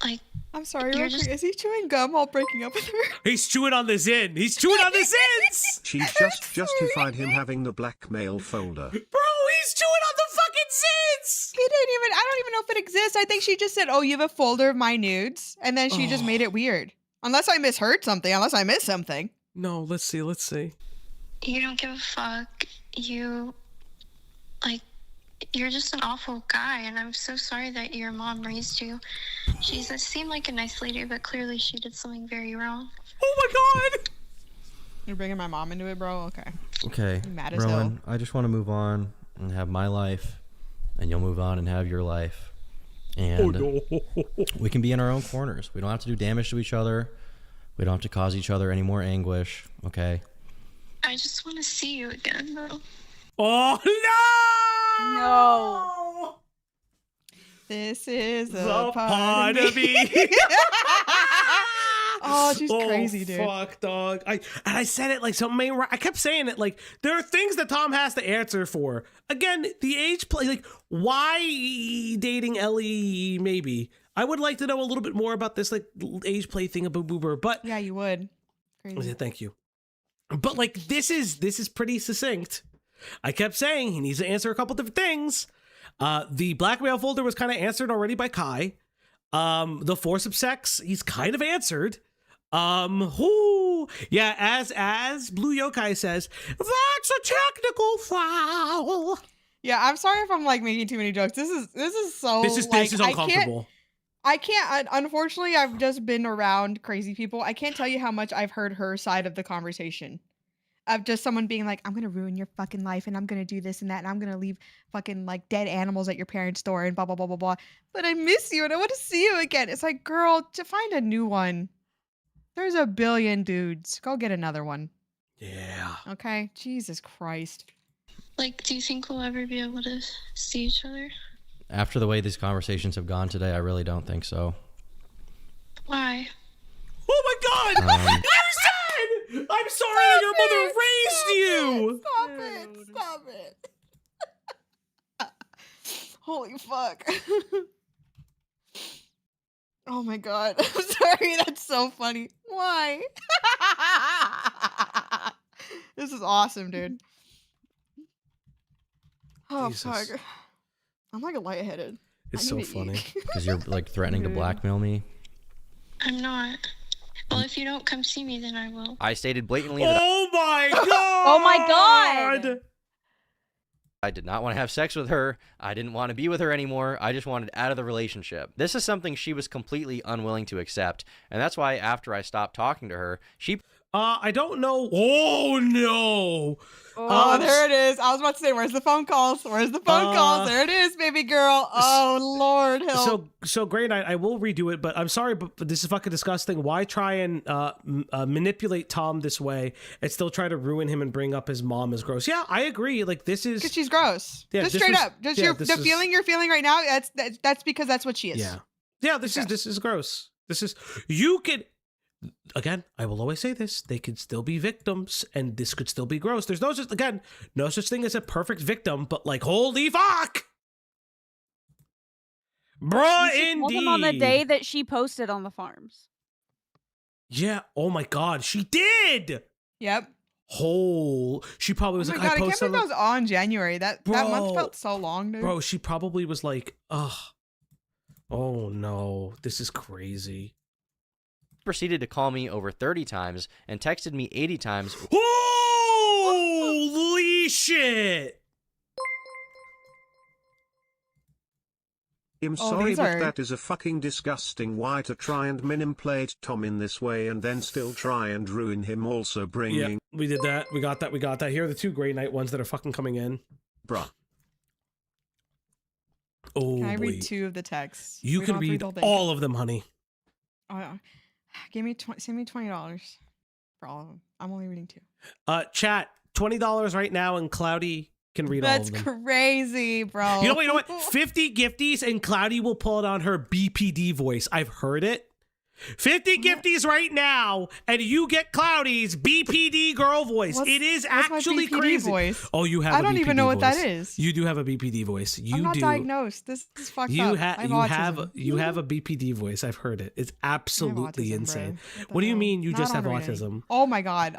like, I'm sorry, You're real quick. just- Is he chewing gum while breaking up with her? He's chewing on the Zin. He's chewing on the Zins. She just justified him having the blackmail folder. Bro, he's chewing on the fucking Zins. He didn't even, I don't even know if it exists. I think she just said, oh, you have a folder of my nudes. And then she just made it weird. Unless I misheard something. Unless I missed something. No, let's see. you don't give a fuck. You, like, you're just an awful guy, and I'm so sorry that your mom raised you. She seemed like a nice lady, but clearly she did something very wrong. Oh my god. You're bringing my mom into it, bro? Okay. Okay. I'm mad as Rowan, I just want to move on and have my life, and you'll move on and have your life. And we can be in our own corners. We don't have to do damage to each other. We don't have to cause each other any more anguish, okay? I just want to see you again, though. Oh no! No. This is The the part of me. Oh, she's crazy, dude. Fuck, dog. I said it like something ain't right. I kept saying it like there are things that Tom has to answer for. Again, the age play, like why dating Ellie? Maybe I would like to know a little bit more about this like age play thing about Boober. But Yeah, you would. yeah, Crazy. thank you. But like this is pretty succinct. I kept saying he needs to answer a couple different things. The blackmail folder was kind of answered already by Kai. The forceps sex, he's kind of answered. Yeah, as Blue Yokai says, that's a technical foul. Yeah, I'm sorry if I'm like making too many jokes. This is so This is like, uncomfortable. I can't. Unfortunately, I've just been around crazy people. I can't tell you how much I've heard her side of the conversation. Of just someone being like, I'm gonna ruin your fucking life, and I'm gonna do this and that, and I'm gonna leave fucking like dead animals at your parents' door, and blah blah blah blah blah. But I miss you, and I want to see you again. It's like, girl, to find a new one. There's a billion dudes. Go get another one. Yeah. Okay. Jesus Christ. Like, do you think we'll ever be able to see each other? After the way these conversations have gone today, I really don't think so. Why? Oh my god! You said! I'm sorry that your mother raised you! Stop it. Stop it. Holy fuck. Oh my god. I'm sorry. That's so funny. Why? This is awesome, dude. Oh Jesus. fuck. I'm like lightheaded. It's I so need to funny. eat. Because you're like threatening to blackmail me. I'm not. Well, if you don't come see me, then I will. I stated blatantly that Oh my god! Oh my god! I did not want to have sex with her. I didn't want to be with her anymore. I just wanted out of the relationship. This is something she was completely unwilling to accept. And that's why after I stopped talking to her, she... I don't know. Oh no! Oh, there it is. I was about to say, where's the phone calls? Where's the phone calls? There it is, baby girl. Oh, Lord help. So great. I will redo it, but I'm sorry, but this is fucking disgusting. Why try and manipulate Tom this way and still try to ruin him and bring up his mom as gross? Yeah, I agree. Like this is Because she's gross. Yeah, just this straight was- up. Just yeah, the this is- feeling you're feeling right now, that's because that's what she is. yeah. This is gross. This is you could. Again, I will always say this: they could still be victims, and this could still be gross. There's no such thing as a perfect victim, but like, holy fuck, bruh, She told him on the day that she posted on the farms. Yeah. Oh my god, she did. Yep. She probably was Oh my like, god, I I can't posted. believe that was all in January. That month Bro. felt so long, dude. Bro, she probably was like, ugh. Oh no, this is crazy. Proceeded to call me over 30 times and texted me 80 times. Holy shit! I'm Oh, sorry, these but are- that is a fucking disgusting way to try and manipulate Tom in this way and then still try and ruin him, also bringing... Yeah, we did that. We got that. We got that. Here are the 2 Grey Knight ones that are fucking coming in. Bruh. Oh, Can I boy. read 2 of the texts? You We can don't have to read the whole thing. all of them, honey. Oh, yeah. Send me $20 for all of them. I'm only reading 2. Chat, $20 right now, and Cloudy can read all That's of them. crazy, bro. You know what? 50 gifties, and Cloudy will pull it on her BPD voice. I've heard it. 50 gifties right now, and you get Cloudy's BPD girl voice. It is what's my actually BPD crazy. voice? Oh, you have. I a don't BPD even know what that voice. is. You do have a BPD voice. You I'm not do. diagnosed. This is fucked You up. have. I You autism. have a BPD voice. I've heard it. It's absolutely autism, insane. bro. What do you mean? You Not just have on reading. autism? Oh my god.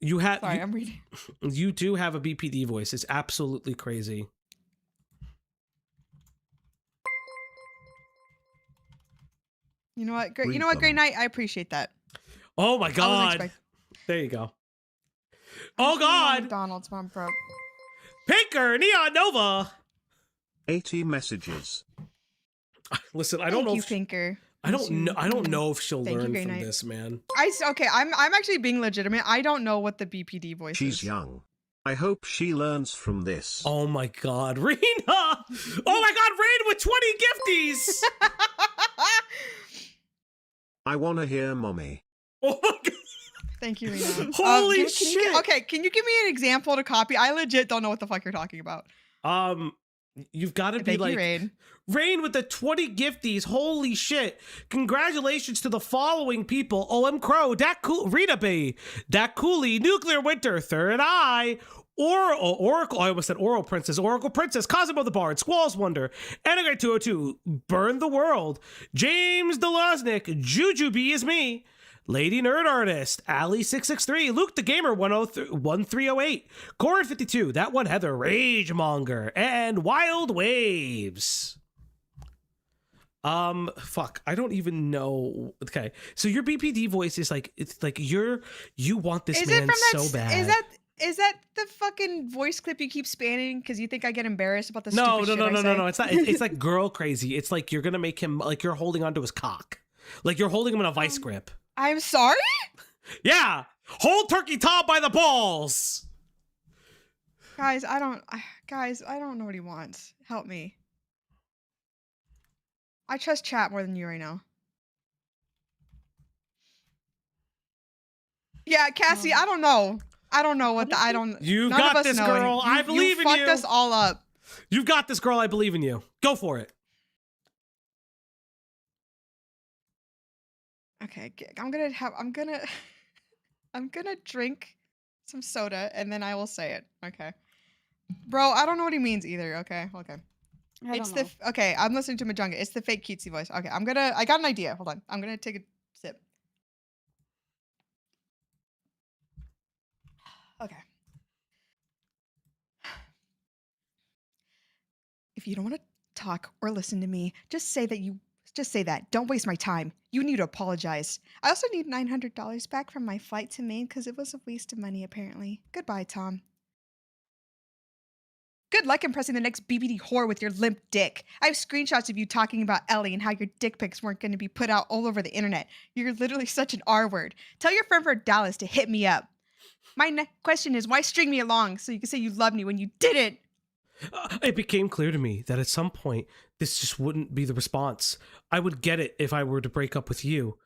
You have. Sorry, I'm reading. You do have a BPD voice. It's absolutely crazy. You know what? Read You know what, them. Grey Knight? I appreciate that. Oh my I wasn't god. expect- There you go. I'm Oh just going on god. McDonald's, Mom, bro. Pinker Neon Nova. 80 messages. Listen, I don't Thank know. you, If, Pinker. I don't know. I don't know if she'll Thank you, learn Grey from Knight. this, man. Okay, I'm actually being legitimate. I don't know what the BPD voice She's is. young. I hope she learns from this. Oh my god, Rena! Oh my god, Rena with 20 gifties! I wanna hear mommy. Oh my god. Thank you, Rena. Holy can you shit. okay, can you give me an example to copy? I legit don't know what the fuck you're talking about. You've got to be Thank you, like Rain. Rain with the 20 gifties. Holy shit. Congratulations to the following people. OM Crow, Rita B, Dak Cooley, Nuclear Winter, Third Eye, Oracle, I almost said Oracle Princess, Cosmo the Bard, Squall's Wonder, Enigrate 202, Burn the World, James Delosnick, Juju B is me, Lady Nerd Artist, Ali663, Luke the Gamer 1308, Corin 52, That One Heather, Ragemonger, and Wild Waves. Fuck, I don't even know. Okay, so your BPD voice is like, it's like you want this Is man it from that? so bad. Is that the fucking voice clip you keep spamming because you think I get embarrassed about the No, stupid shit I say? no. It's not. It's like girl crazy. It's like you're gonna make him like you're holding onto his cock, like you're holding him in a vice grip. I'm sorry? Yeah, hold Turkey Tom by the balls. Guys, I don't know what he wants. Help me. I trust chat more than you right now. Yeah, Cassie, I don't know. I don't know what I don't. You none got of us this, know. girl. I believe in you. you. Fucked us all up. You've got this, girl. I believe in you. Go for it. Okay, I'm gonna drink some soda and then I will say it. Okay, bro, I don't know what he means either. Okay. I It's don't know. okay. I'm listening to Majunga. It's the fake cutesy voice. Okay, I got an idea. Hold on. I'm gonna take a sip. Okay. If you don't want to talk or listen to me, just say that. Don't waste my time. You need to apologize. I also need $900 back from my flight to Maine because it was a waste of money, apparently. Goodbye, Tom. Good luck impressing the next BBD whore with your limp dick. I have screenshots of you talking about Ellie and how your dick pics weren't going to be put out all over the internet. You're literally such an R-word. Tell your friend from Dallas to hit me up. My question is, why string me along so you can say you love me when you didn't? It became clear to me that at some point this just wouldn't be the response. I would get it if I were to break up with you.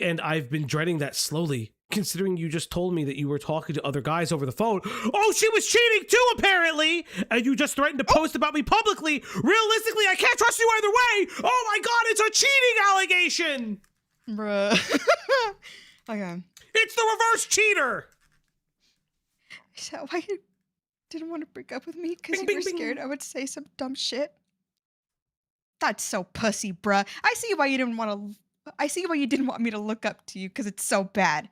And I've been dreading that slowly, considering you just told me that you were talking to other guys over the phone. Oh, she was cheating too, apparently! And you just threatened to post about me publicly. Realistically, I can't trust you either way! Oh my god, it's a cheating allegation! Bruh. Okay. It's the reverse cheater! Is that why you didn't want to break up with me? Because you were scared I would say some dumb shit? That's so pussy, bruh. I see why you didn't want me to look up to you, because it's so bad.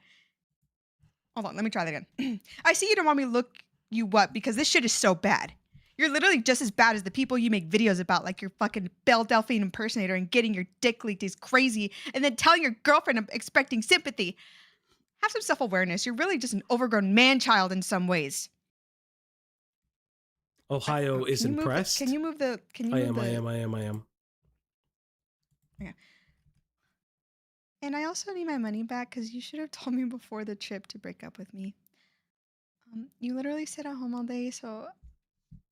Hold on, let me try that again. I see you don't want me to look you up because this shit is so bad. You're literally just as bad as the people you make videos about, like your fucking Belle Delphine impersonator and getting your dick leaked is crazy, and then telling your girlfriend I'm expecting sympathy. Have some self-awareness. You're really just an overgrown man-child in some ways. Ohio is impressed. Can you move the? I am. Okay. And I also need my money back because you should have told me before the trip to break up with me. You literally sit at home all day,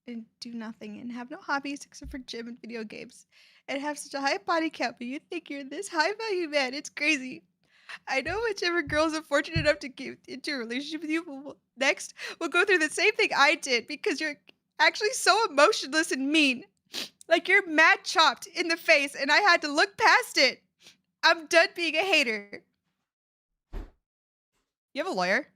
and do nothing and have no hobbies except for gym and video games, and have such a high body count, but you think you're this high value man. It's crazy. I know whichever girls are fortunate enough to get into a relationship with you next will go through the same thing I did because you're actually so emotionless and mean. Like you're mad chopped in the face and I had to look past it. I'm done being a hater. You have a lawyer?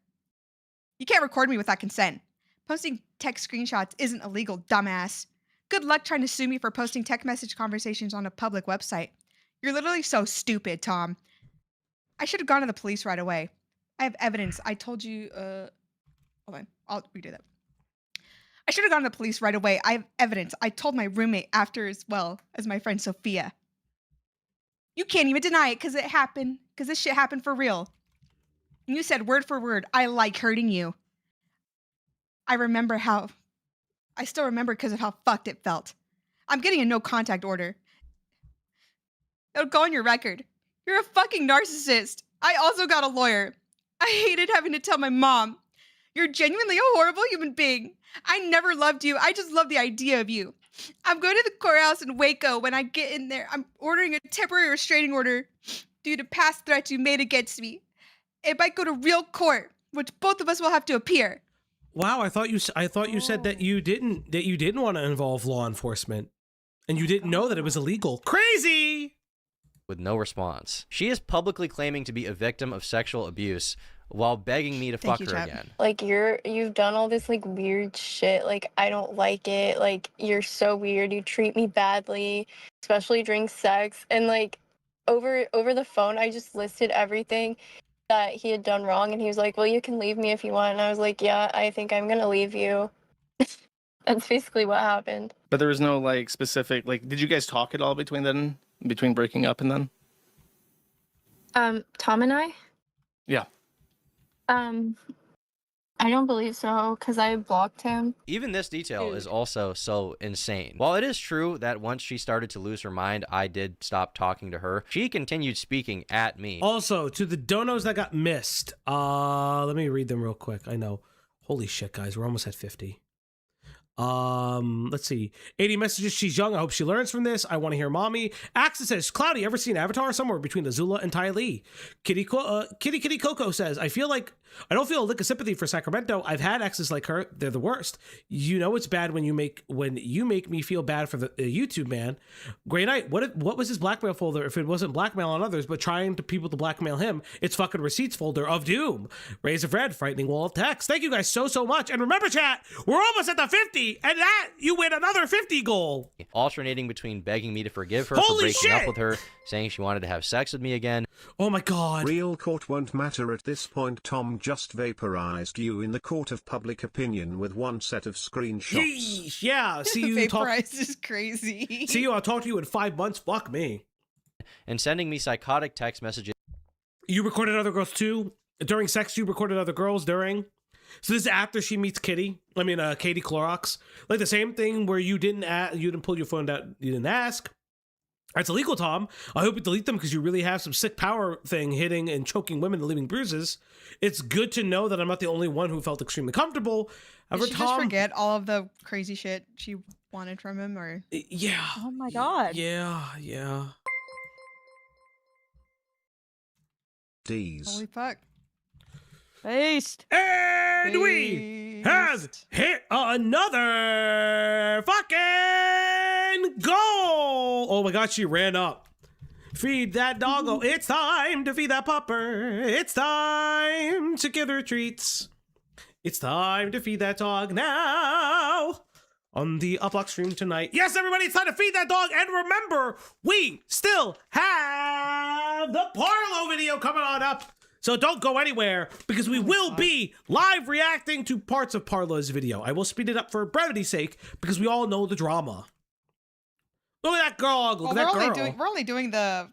You can't record me without consent. Posting text screenshots isn't illegal, dumbass. Good luck trying to sue me for posting text message conversations on a public website. You're literally so stupid, Tom. I should have gone to the police right away. I have evidence. I told you, hold on, I'll redo that. I should have gone to the police right away. I have evidence. I told my roommate after as well as my friend Sophia. You can't even deny it because it happened, because this shit happened for real. And you said word for word, I like hurting you. I still remember because of how fucked it felt. I'm getting a no contact order. It'll go on your record. You're a fucking narcissist. I also got a lawyer. I hated having to tell my mom. You're genuinely a horrible human being. I never loved you. I just love the idea of you. I'm going to the courthouse in Waco. When I get in there, I'm ordering a temporary restraining order due to past threats you made against me. It might go to real court, which both of us will have to appear. Wow, I thought you said that you didn't want to involve law enforcement, and you didn't know that it was illegal. Crazy. With no response. She is publicly claiming to be a victim of sexual abuse while begging me to fuck her again. Like you've done all this like weird shit. Like I don't like it. Like you're so weird. You treat me badly, especially during sex. And like over the phone, I just listed everything that he had done wrong, and he was like, "Well, you can leave me if you want." And I was like, "Yeah, I think I'm gonna leave you." That's basically what happened. But there was no like specific like. Did you guys talk at all between breaking up and then? Tom and I. Yeah. I don't believe so, because I blocked him. Even this detail is also so insane. While it is true that once she started to lose her mind, I did stop talking to her, she continued speaking at me. Also, to the donos that got missed, let me read them real quick. I know. Holy shit, guys, we're almost at 50. Let's see. 80 messages. She's young. I hope she learns from this. I want to hear mommy. Axel says, Cloudy, ever seen Avatar? Somewhere between Azula and Ty Lee. Kitty Coco says, I don't feel a lick of sympathy for Sacramento. I've had exes like her. They're the worst. You know it's bad when you make me feel bad for the YouTube man. Grey Knight, what was his blackmail folder if it wasn't blackmail on others, but trying to people to blackmail him? It's fucking receipts folder of doom. Rays of Red, frightening wall of text. Thank you guys so much. And remember, chat, we're almost at the 50, and that you win another 50 goal. Alternating between begging me to forgive her for breaking up with her, saying she wanted to have sex with me again. Oh my god. Real court won't matter at this point. Tom just vaporized you in the court of public opinion with one set of screenshots. Yeesh, yeah, see you Vaporized is crazy. See you, I'll talk to you in 5 months. Fuck me. And sending me psychotic text messages. You recorded other girls too? During sex, you recorded other girls during? So this is after she meets Katie Clorox. Like the same thing where you didn't pull your phone out, you didn't ask. That's illegal, Tom. I hope you delete them because you really have some sick power thing hitting and choking women and leaving bruises. It's good to know that I'm not the only one who felt extremely comfortable. Did she just forget all of the crazy shit she wanted from him, or? Yeah. Oh my god. Yeah. D's. Holy fuck. Based. And we have hit another fucking goal. Oh my god, she ran up. Feed that doggo. It's time to feed that pupper. It's time to give her treats. It's time to feed that dog now. On the Uplock stream tonight. Yes, everybody, it's time to feed that dog. And remember, we still have the Parlo video coming on up. So don't go anywhere because we will be live reacting to parts of Parlo's video. I will speed it up for brevity's sake because we all know the drama. Look at that girl. Look at that girl. We're only doing the.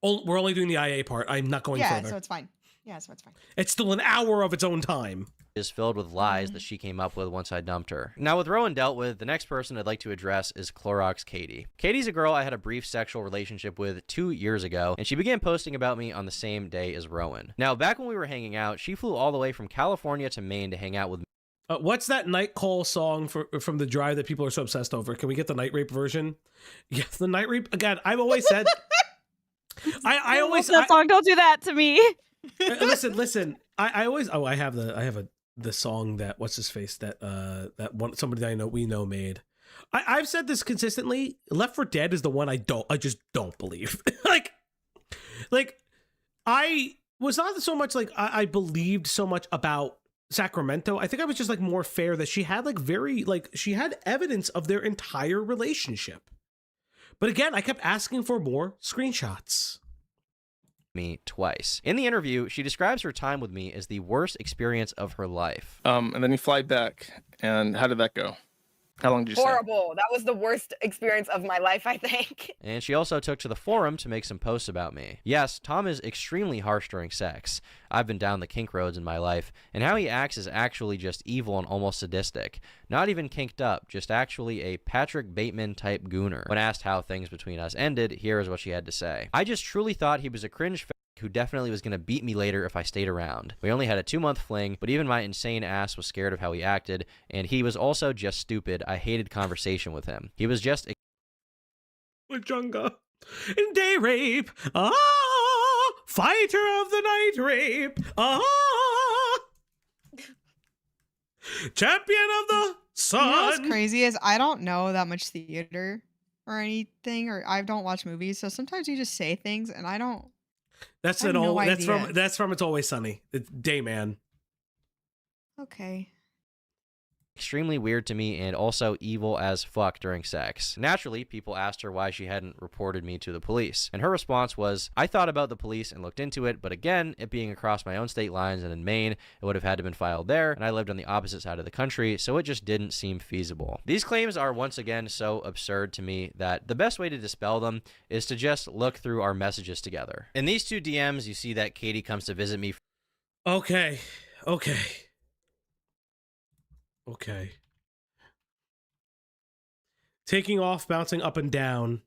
We're only doing the IA part. I'm not going further. Yeah, so it's fine. Yeah, so it's fine. It's still an hour of its own time. Is filled with lies that she came up with once I dumped her. Now, with Rowan dealt with, the next person I'd like to address is Clorox Katie. Katie's a girl I had a brief sexual relationship with 2 years ago, and she began posting about me on the same day as Rowan. Now, back when we were hanging out, she flew all the way from California to Maine to hang out with me. What's that Night Call song from the drive that people are so obsessed over? Can we get the Night Rape version? Yeah, the Night Rape. Again, I've always said. I always that song. Don't do that to me. Listen. I always. Oh, I have the song that what's his face that somebody that we know made. I've said this consistently. Left 4 Dead is the one I just don't believe. like I was not so much like I believed so much about Sacramento. I think I was just like more fair that she had she had evidence of their entire relationship. But again, I kept asking for more screenshots. Me twice. In the interview, she describes her time with me as the worst experience of her life. And then you fly back, and how did that go? How long did you stay? Horrible. That was the worst experience of my life, I think. And she also took to the forum to make some posts about me. Yes, Tom is extremely harsh during sex. I've been down the kink roads in my life, and how he acts is actually just evil and almost sadistic. Not even kinked up, just actually a Patrick Bateman-type gooner. When asked how things between us ended, here is what she had to say. I just truly thought he was a cringe who definitely was going to beat me later if I stayed around. We only had a 2-month fling, but even my insane ass was scared of how he acted, and he was also just stupid. I hated conversation with him. He was just... Junga. Day rape. Fighter of the night rape. Champion of the sun. You know what's crazy is I don't know that much theater or anything, or I don't watch movies, so sometimes you just say things and I don't. That's I have no that's idea. from It's Always Sunny. It's Dayman. Okay. extremely weird to me and also evil as fuck during sex. Naturally, people asked her why she hadn't reported me to the police, and her response was, I thought about the police and looked into it, but again, it being across my own state lines and in Maine, it would have had to been filed there, and I lived on the opposite side of the country, so it just didn't seem feasible. These claims are once again so absurd to me that the best way to dispel them is to just look through our messages together. In these two DMs, you see that Katie comes to visit me. Okay. Taking off, bouncing up and down.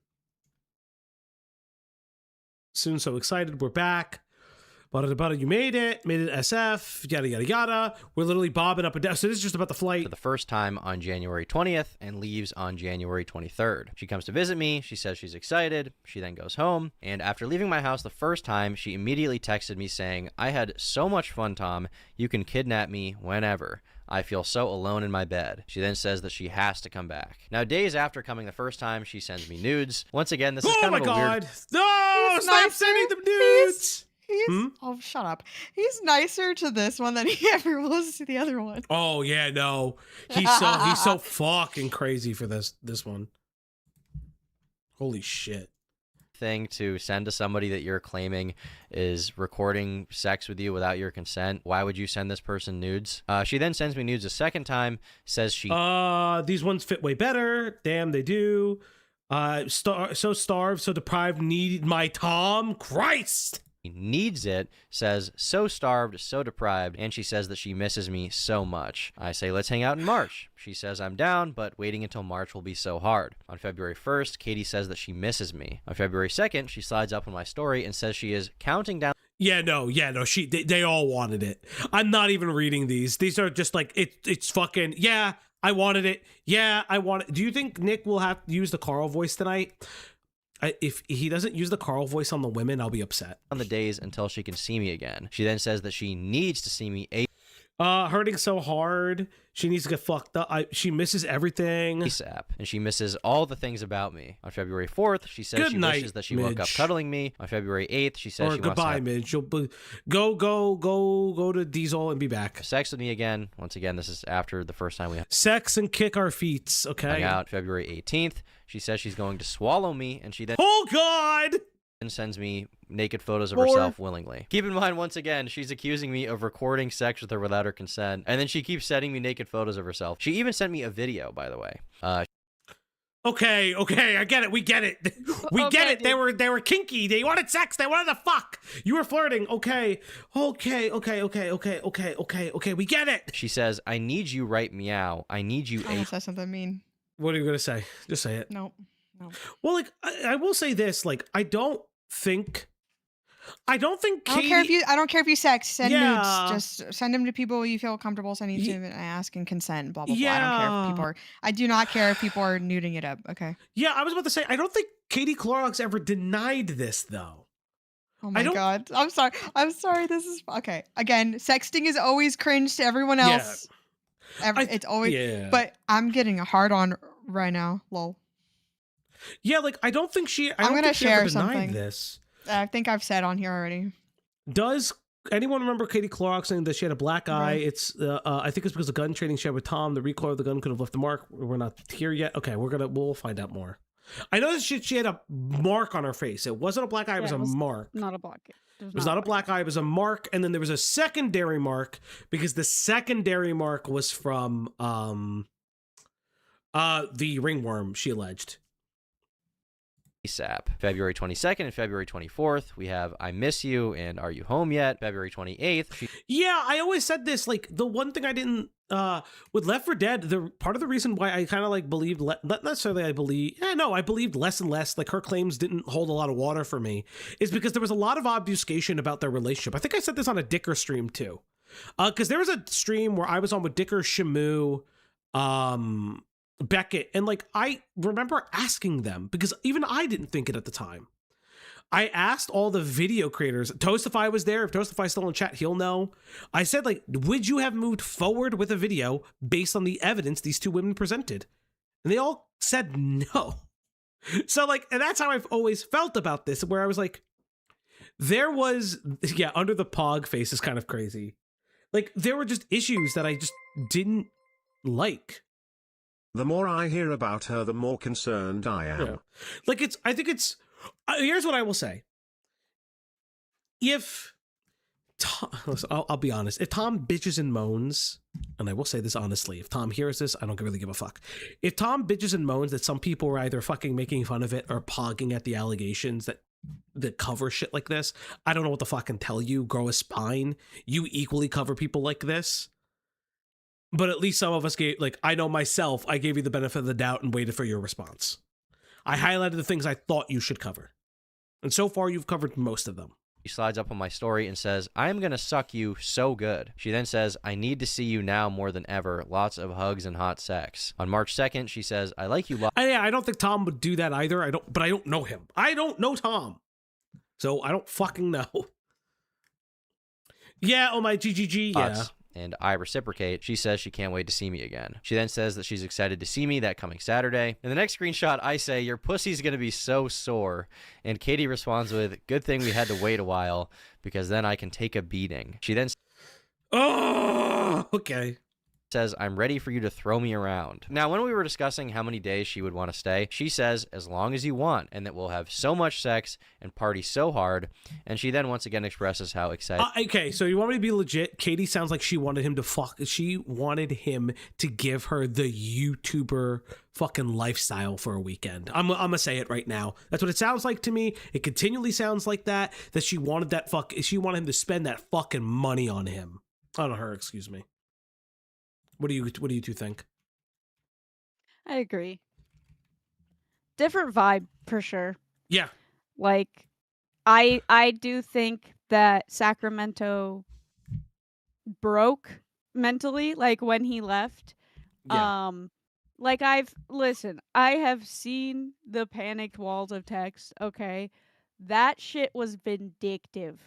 Soon so excited, we're back. Bada, you made it SF, yada, yada, yada. We're literally bobbing up and down. So this is just about the flight. For the first time on January 20th and leaves on January 23rd. She comes to visit me. She says she's excited. She then goes home. And after leaving my house the first time, she immediately texted me saying, I had so much fun, Tom. You can kidnap me whenever. I feel so alone in my bed. She then says that she has to come back. Now, days after coming the first time, she sends me nudes. Once again, this is kind of a weird... No! Stop sending them nudes! Oh, shut up. He's nicer to this one than he ever was to the other one. Oh, yeah, no. He's so fucking crazy for this one. Holy shit. Thing to send to somebody that you're claiming is recording sex with you without your consent. Why would you send this person nudes? She then sends me nudes a second time, says she... These ones fit way better. Damn, they do. So starved, so deprived, need my Tom. Christ! Needs it, says so starved, so deprived, and she says that she misses me so much. I say let's hang out in March. She says I'm down, but waiting until March will be so hard. On February 1st, Katie says that she misses me. On February 2nd, she slides up on my story and says she is counting down. Yeah, no, they all wanted it. I'm not even reading these. These are just like, it's fucking, yeah, I wanted it. Yeah, I want it. Do you think Nick will have to use the Carl voice tonight? If he doesn't use the Carl voice on the women, I'll be upset. On the days until she can see me again. She then says that she needs to see me hurting so hard. She needs to get fucked up. She misses everything. ASAP. And she misses all the things about me. On February 4th, she says wishes that she woke up cuddling me. On February 8th, she says she wants to have... Midge. You'll go to Diesel and be back. Sex with me again. Once again, this is after the first time we sex and kick our feet. Okay. Hung out February 18th. She says she's going to swallow me, and she then... Oh, God! and sends me naked photos of herself willingly. Keep in mind, once again, she's accusing me of recording sex with her without her consent, and then she keeps sending me naked photos of herself. She even sent me a video, by the way. Okay, I get it. We get it. We get it. They were kinky. They wanted sex. They wanted to fuck. You were flirting. Okay. We get it. She says, "I need you right meow. I need you." I said something mean. What are you gonna say? Just say it. Nope. Well, like I will say this. Like I don't think Katie. I don't care if you sex. Send Yeah. nudes. Just send them to people you feel comfortable sending to, and ask and consent. Blah blah blah. I don't care if people are. I do not care if people are nuding it up. Okay. Yeah, I was about to say I don't think Katie Clorox ever denied this though. Oh my god. I'm sorry. This is okay. Again, sexting is always cringe to everyone else. It's always. Yeah. But I'm getting a hard on right now. Lol. Yeah, like I don't think she. I'm gonna share denied something. this. I think I've said on here already. Does anyone remember Katie Clorox saying that she had a black eye? Right. It's I think it's because the gun trading she had with Tom. The recoil of the gun could have left a mark. We're not here yet. Okay, we'll find out more. I know that she had a mark on her face. It wasn't a black eye. It was a mark. Not a black. It was not a black eye. It was a mark, and then there was a secondary mark because the secondary mark was from the ringworm. She alleged. ASAP. February 22nd and February 24th, we have I Miss You and Are You Home Yet? February 28th. Yeah, I always said this, like, the one thing I didn't, with Left 4 Dead, the part of the reason why I kind of, like, believed, not necessarily I believed less and less, like, her claims didn't hold a lot of water for me, is because there was a lot of obfuscation about their relationship. I think I said this on a Dicker stream, too. Because there was a stream where I was on with Dicker, Shamu, Beckett, and like I remember asking them because even I didn't think it at the time. I asked all the video creators. Toastify was there. If Toastify's still in chat, he'll know. I said, like, would you have moved forward with a video based on the evidence these two women presented? And they all said no. So like, and that's how I've always felt about this, where I was like, there was, under the pog face is kind of crazy. Like there were just issues that I just didn't like. The more I hear about her, the more concerned I am. Yeah. Like I think it's, here's what I will say. If Tom, I'll be honest, if Tom bitches and moans, and I will say this honestly, if Tom hears this, I don't really give a fuck. If Tom bitches and moans that some people were either fucking making fun of it or pogging at the allegations that cover shit like this, I don't know what the fuck can tell you. Grow a spine. You equally cover people like this. But at least some of us gave, like, I know myself, I gave you the benefit of the doubt and waited for your response. I highlighted the things I thought you should cover. And so far, you've covered most of them. She slides up on my story and says, "I'm gonna suck you so good." She then says, "I need to see you now more than ever. Lots of hugs and hot sex." On March 2nd, she says, "I like you." Yeah, I don't think Tom would do that either. But I don't know him. I don't know Tom. So I don't fucking know. Yeah, oh my GGG, yeah. And I reciprocate. She says she can't wait to see me again. She then says that she's excited to see me that coming Saturday. In the next screenshot, I say, "Your pussy's gonna be so sore." And Katie responds with, "Good thing we had to wait a while, because then I can take a beating." She then says, "I'm ready for you to throw me around." Now, when we were discussing how many days she would want to stay, she says, "As long as you want, and that we'll have so much sex and party so hard." And she then once again expresses how excited. Okay, so you want me to be legit? Katie sounds like she wanted him to fuck. She wanted him to give her the YouTuber fucking lifestyle for a weekend. I'm gonna say it right now. That's what it sounds like to me. It continually sounds like that. That she wanted that she wanted him to spend that fucking money on him. On her, excuse me. What do you two think? I agree. Different vibe for sure. Yeah. Like I do think that Sacramento broke mentally, like when he left. Yeah. Like I have seen the panicked walls of text, okay? That shit was vindictive.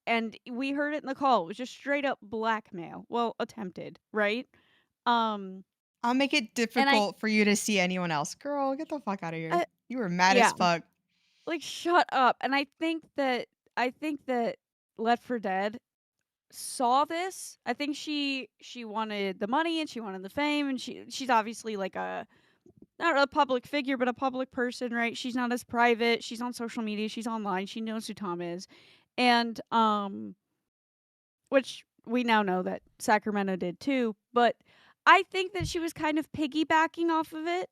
And we heard it in the call. It was just straight up blackmail. Well, attempted, right? I'll make it difficult for you to see anyone else. Girl, get the fuck out of here. You were mad as fuck. Like, shut up. And I think that Left 4 Dead saw this. I think she wanted the money and she wanted the fame, and she's obviously like a not a public figure, but a public person, right? She's not as private. She's on social media. She's online. She knows who Tom is. And, which we now know that Sacramento did too. But I think that she was kind of piggybacking off of it.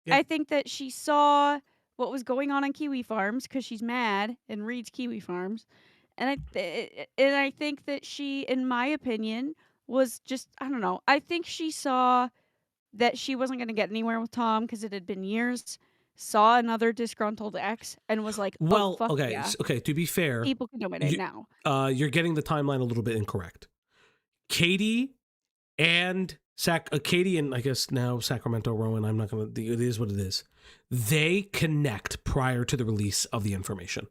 Yeah. I think that she saw what was going on Kiwi Farms because she's mad and reads Kiwi Farms. And I think that she, in my opinion, was just, I don't know. I think she saw that she wasn't going to get anywhere with Tom because it had been years, saw another disgruntled ex, and was like, Well, oh, fuck okay, yeah. okay. To be fair, People can dominate now. You're getting the timeline a little bit incorrect. Katie and Katie and I guess now Sacramento Rowan. I'm not gonna. It is what it is. They connect prior to the release of the information.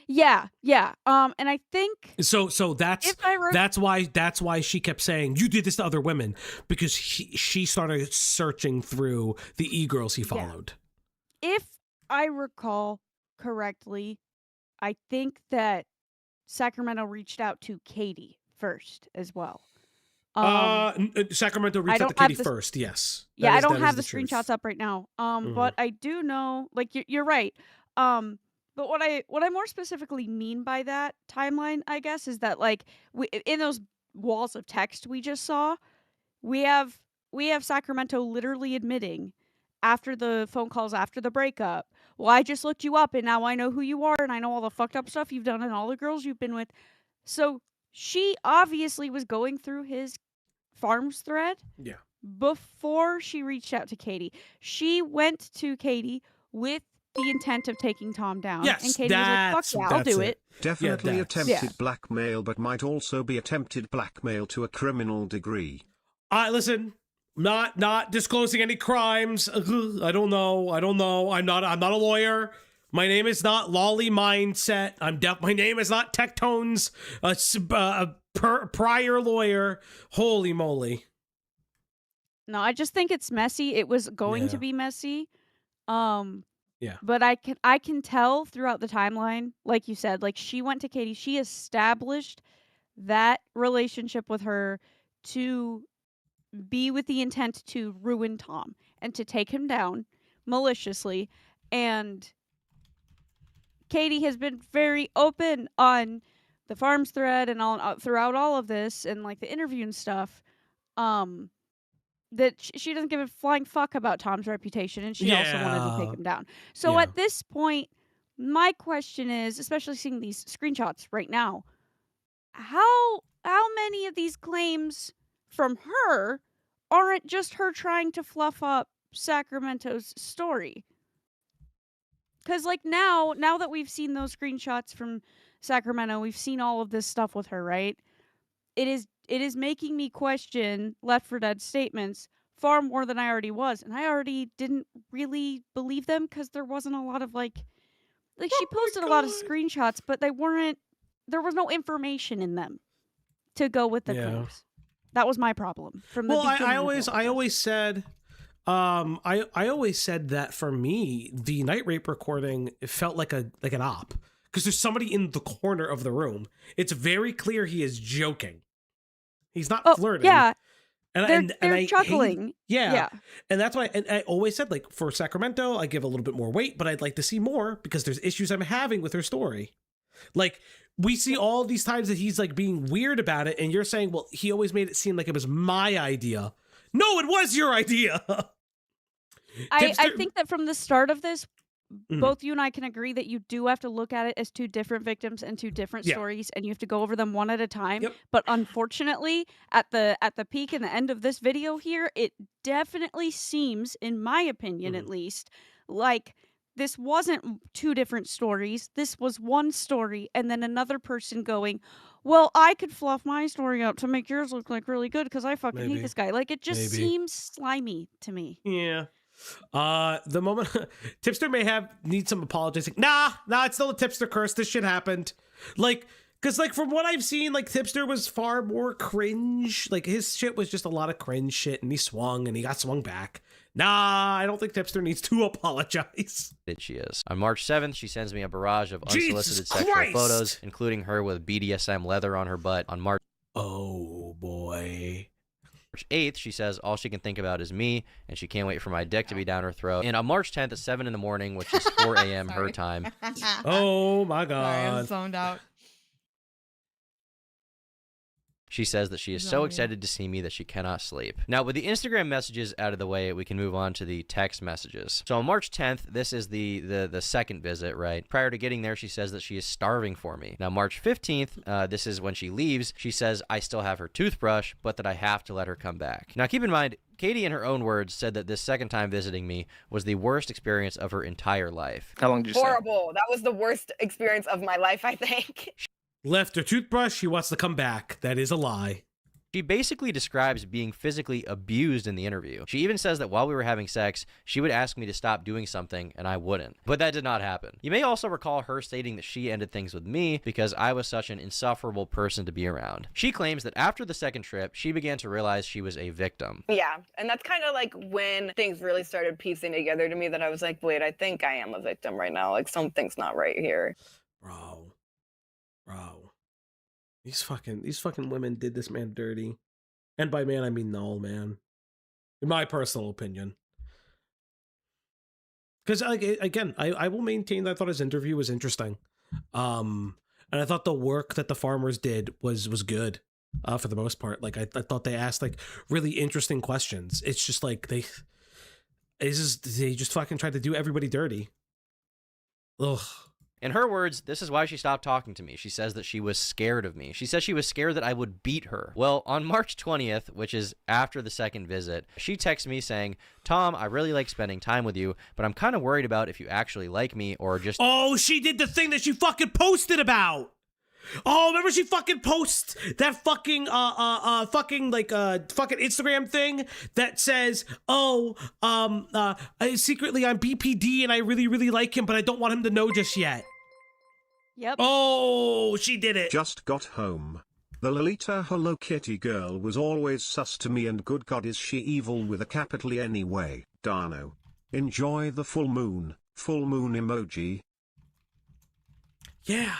Yeah. And I think So that's why she kept saying you did this to other women because she started searching through the e-girls he followed. if I recall correctly, I think that Sacramento reached out to Katie first as well. Sacramento I reached out don't to Katie have the- first. Yes. Yeah, That I is- don't that have is the truth. screenshots up right now. Mhm. But I do know, like you're right. But what I more specifically mean by that timeline, I guess, is that like in those walls of text we just saw, we have Sacramento literally admitting after the phone calls after the breakup, well, I just looked you up and now I know who you are and I know all the fucked up stuff you've done and all the girls you've been with. So she obviously was going through his farms thread Yeah. before she reached out to Katie. She went to Katie with the intent of taking Tom down. Yes, and Katie was like, fuck yeah, I'll do it. Definitely Yeah, attempted Yeah. blackmail, but might also be attempted blackmail to a criminal degree. Listen, not disclosing any crimes. I don't know. I'm not a lawyer. My name is not Lolly Mindset. My name is not Tectones, prior lawyer. Holy moly. No, I just think it's messy. It was going to Yeah. be messy. Yeah. But I can tell throughout the timeline, like you said, like she went to Katie, she established that relationship with her to be with the intent to ruin Tom and to take him down maliciously. And Katie has been very open on the farms thread and all throughout all of this and like the interview and stuff. That she doesn't give a flying fuck about Tom's reputation, and she also wanted to take him down. So Yeah. at this point, my question is, especially seeing these screenshots right now, how many of these claims from her aren't just her trying to fluff up Sacramento's story? Because like now that we've seen those screenshots from Sacramento, we've seen all of this stuff with her, right? It is making me question Left 4 Dead statements far more than I already was, and I already didn't really believe them because there wasn't a lot of like she posted a lot of screenshots, but there was no information in them to go with the claims. That was my problem from the beginning. I always said that for me, the night rape recording felt like an op because there's somebody in the corner of the room. It's very clear he is joking. He's not flirting. Yeah. And They're I chuckling. Yeah. And that's why and I always said, like, for Sacramento, I give a little bit more weight, but I'd like to see more because there's issues I'm having with her story. Like, we see all these times that he's like being weird about it, and you're saying, well, he always made it seem like it was my idea. No, it was your idea. I think that from the start of this, both you and I can agree that you do have to look at it as two different victims and two different stories, and you have to go over them one at a time. But unfortunately, at the peak and the end of this video here, it definitely seems, in my opinion at least, like this wasn't two different stories. This was one story, and then another person going, well, I could fluff my story up to make yours look like really good because I fucking hate this guy. Like, it just seems slimy to me. Yeah. The moment Tipster may need some apologizing. Nah, it's still a Tipster curse. This shit happened. Like, because like from what I've seen, like Tipster was far more cringe. Like his shit was just a lot of cringe shit, and he swung and he got swung back. Nah, I don't think Tipster needs to apologize. She is. On March 7th, she sends me a barrage of Jesus unsolicited sexual Christ! photos, including her with BDSM leather on her butt. On March. Oh boy. March 8th, she says all she can think about is me, and she can't wait for my dick to be down her throat. And on March 10th at 7 in the morning, which is 4 a.m. her time. Oh my Sorry, I'm god. zoned out. She says that she is so excited to see me that she cannot sleep. Now, with the Instagram messages out of the way, we can move on to the text messages. So on March 10th, this is the second visit, right? Prior to getting there, she says that she is starving for me. Now, March 15th, this is when she leaves. She says I still have her toothbrush, but that I have to let her come back. Now, keep in mind, Katie, in her own words, said that this second time visiting me was the worst experience of her entire life. How long did you say? Horrible. That was the worst experience of my life, I think. Left her toothbrush, she wants to come back. That is a lie. She basically describes being physically abused in the interview. She even says that while we were having sex, she would ask me to stop doing something, and I wouldn't. But that did not happen. You may also recall her stating that she ended things with me because I was such an insufferable person to be around. She claims that after the second trip, she began to realize she was a victim. Yeah, and that's kind of like when things really started piecing together to me that I was like, wait, I think I am a victim right now. Like, something's not right here. Bro. These fucking women did this man dirty. And by man, I mean Null, man. In my personal opinion. Because, again, I will maintain that I thought his interview was interesting. And I thought the work that the farmers did was good, for the most part. Like, I thought they asked, like, really interesting questions. It's just like, they just fucking tried to do everybody dirty. Ugh. In her words, this is why she stopped talking to me. She says that she was scared of me. She says she was scared that I would beat her. Well, on March 20th, which is after the second visit, she texts me saying, Tom, I really like spending time with you, but I'm kind of worried about if you actually like me or just... Oh, she did the thing that she fucking posted about! Oh, remember she fucking posts that fucking fucking Instagram thing that says, secretly I'm BPD and I really, really like him, but I don't want him to know just yet. Yep. Oh, she did it. Just got home. The Lolita Hello Kitty girl was always sus to me, and good God is she evil with a capital E anyway. Darno. Enjoy the full moon emoji. Yeah.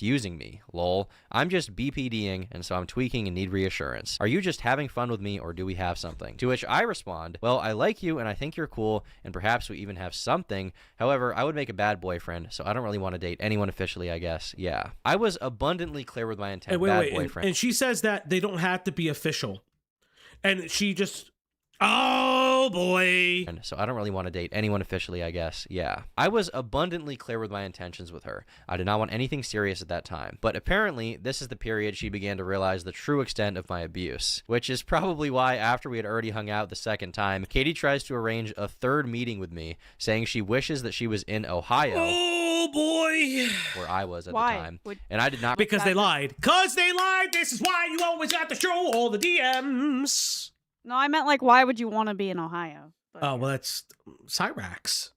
using me, lol. I'm just BPDing, and so I'm tweaking and need reassurance. Are you just having fun with me, or do we have something? To which I respond, well, I like you, and I think you're cool, and perhaps we even have something. However, I would make a bad boyfriend, so I don't really want to date anyone officially, I guess. Yeah. I was abundantly clear with my intent, bad boyfriend. And she says that they don't have to be official. And she just... Oh, boy. So I don't really want to date anyone officially, I guess. Yeah. I was abundantly clear with my intentions with her. I did not want anything serious at that time. But apparently, this is the period she began to realize the true extent of my abuse. Which is probably why, after we had already hung out the second time, Katie tries to arrange a third meeting with me, saying she wishes that she was in Ohio. Oh, boy. Where I was at Why? the time. And I did not... Because they lied. Because they lied! This is why you always have to show all the DMs! No, I meant like, why would you want to be in Ohio? But, oh, well, that's Cyrax.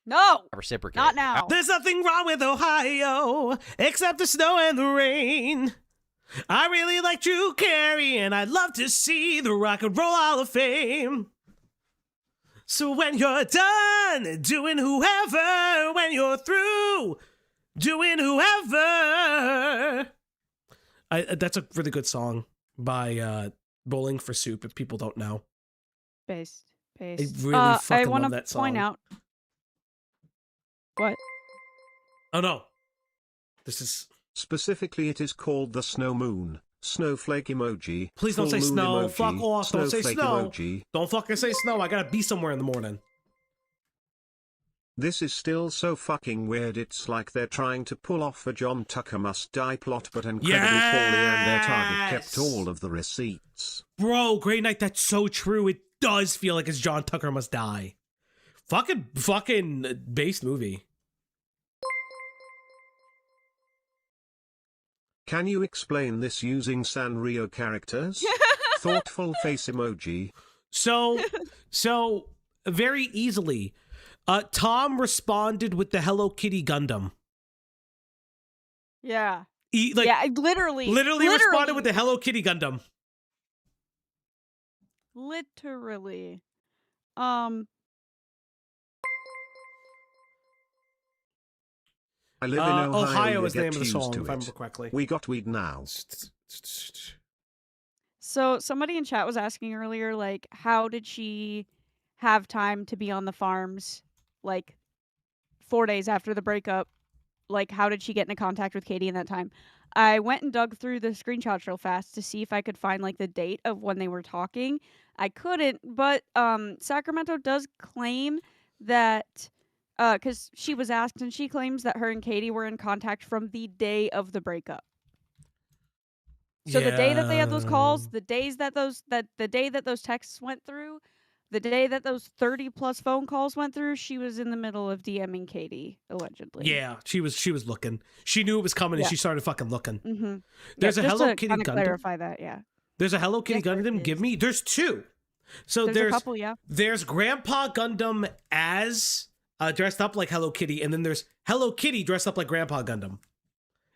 No! Reciprocate. Not now. There's nothing wrong with Ohio except the snow and the rain. I really like Drew Carey, and I'd love to see the Rock and Roll Hall of Fame. So when you're done doing whoever, when you're through doing whoever. That's a really good song by Bowling for Soup, if people don't know. Based. I really fucking I want love to that song. point out. What? Oh, no. This is... Specifically, it is called the snow moon. Snowflake emoji. Please don't say full moon snow. emoji, Fuck off. Don't say snowflake snow. emoji. Don't fucking say snow. I gotta be somewhere in the morning. This is still so fucking weird. It's like they're trying to pull off a John Tucker must die plot, but incredibly poorly, and their target kept all of the receipts. Bro, Great Night, that's so true. It does feel like it's John Tucker Must Die. Fucking based movie. Can you explain this using Sanrio characters? Thoughtful face emoji. So very easily, Tom responded with the Hello Kitty Gundam. Yeah. Yeah, literally responded with the Hello Kitty Gundam. Literally. I live in Ohio you is the name get of the used song, to if I it. remember correctly. We got weed now. So somebody in chat was asking earlier, like, how did she have time to be on the farms, like, 4 days after the breakup? Like, how did she get into contact with Katie in that time? I went and dug through the screenshots real fast to see if I could find, like, the date of when they were talking. I couldn't, but Sacramento does claim that, because she was asked, and she claims that her and Katie were in contact from the day of the breakup. So the day that they had those calls, the day that those texts went through, the day that those 30 plus phone calls went through, she was in the middle of DMing Katie, allegedly. Yeah, she was looking. She knew it was coming, and she started fucking looking. Mm-hmm. There's a just Hello to Kitty kinda Gundam. clarify that, yeah. There's a Hello Kitty Yes, there Gundam. Give is. me. There's two. So There's a couple, yeah. There's Grandpa Gundam as dressed up like Hello Kitty, and then there's Hello Kitty dressed up like Grandpa Gundam.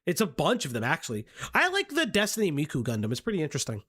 It's a bunch of them, actually. I like the Destiny Miku Gundam. It's pretty interesting.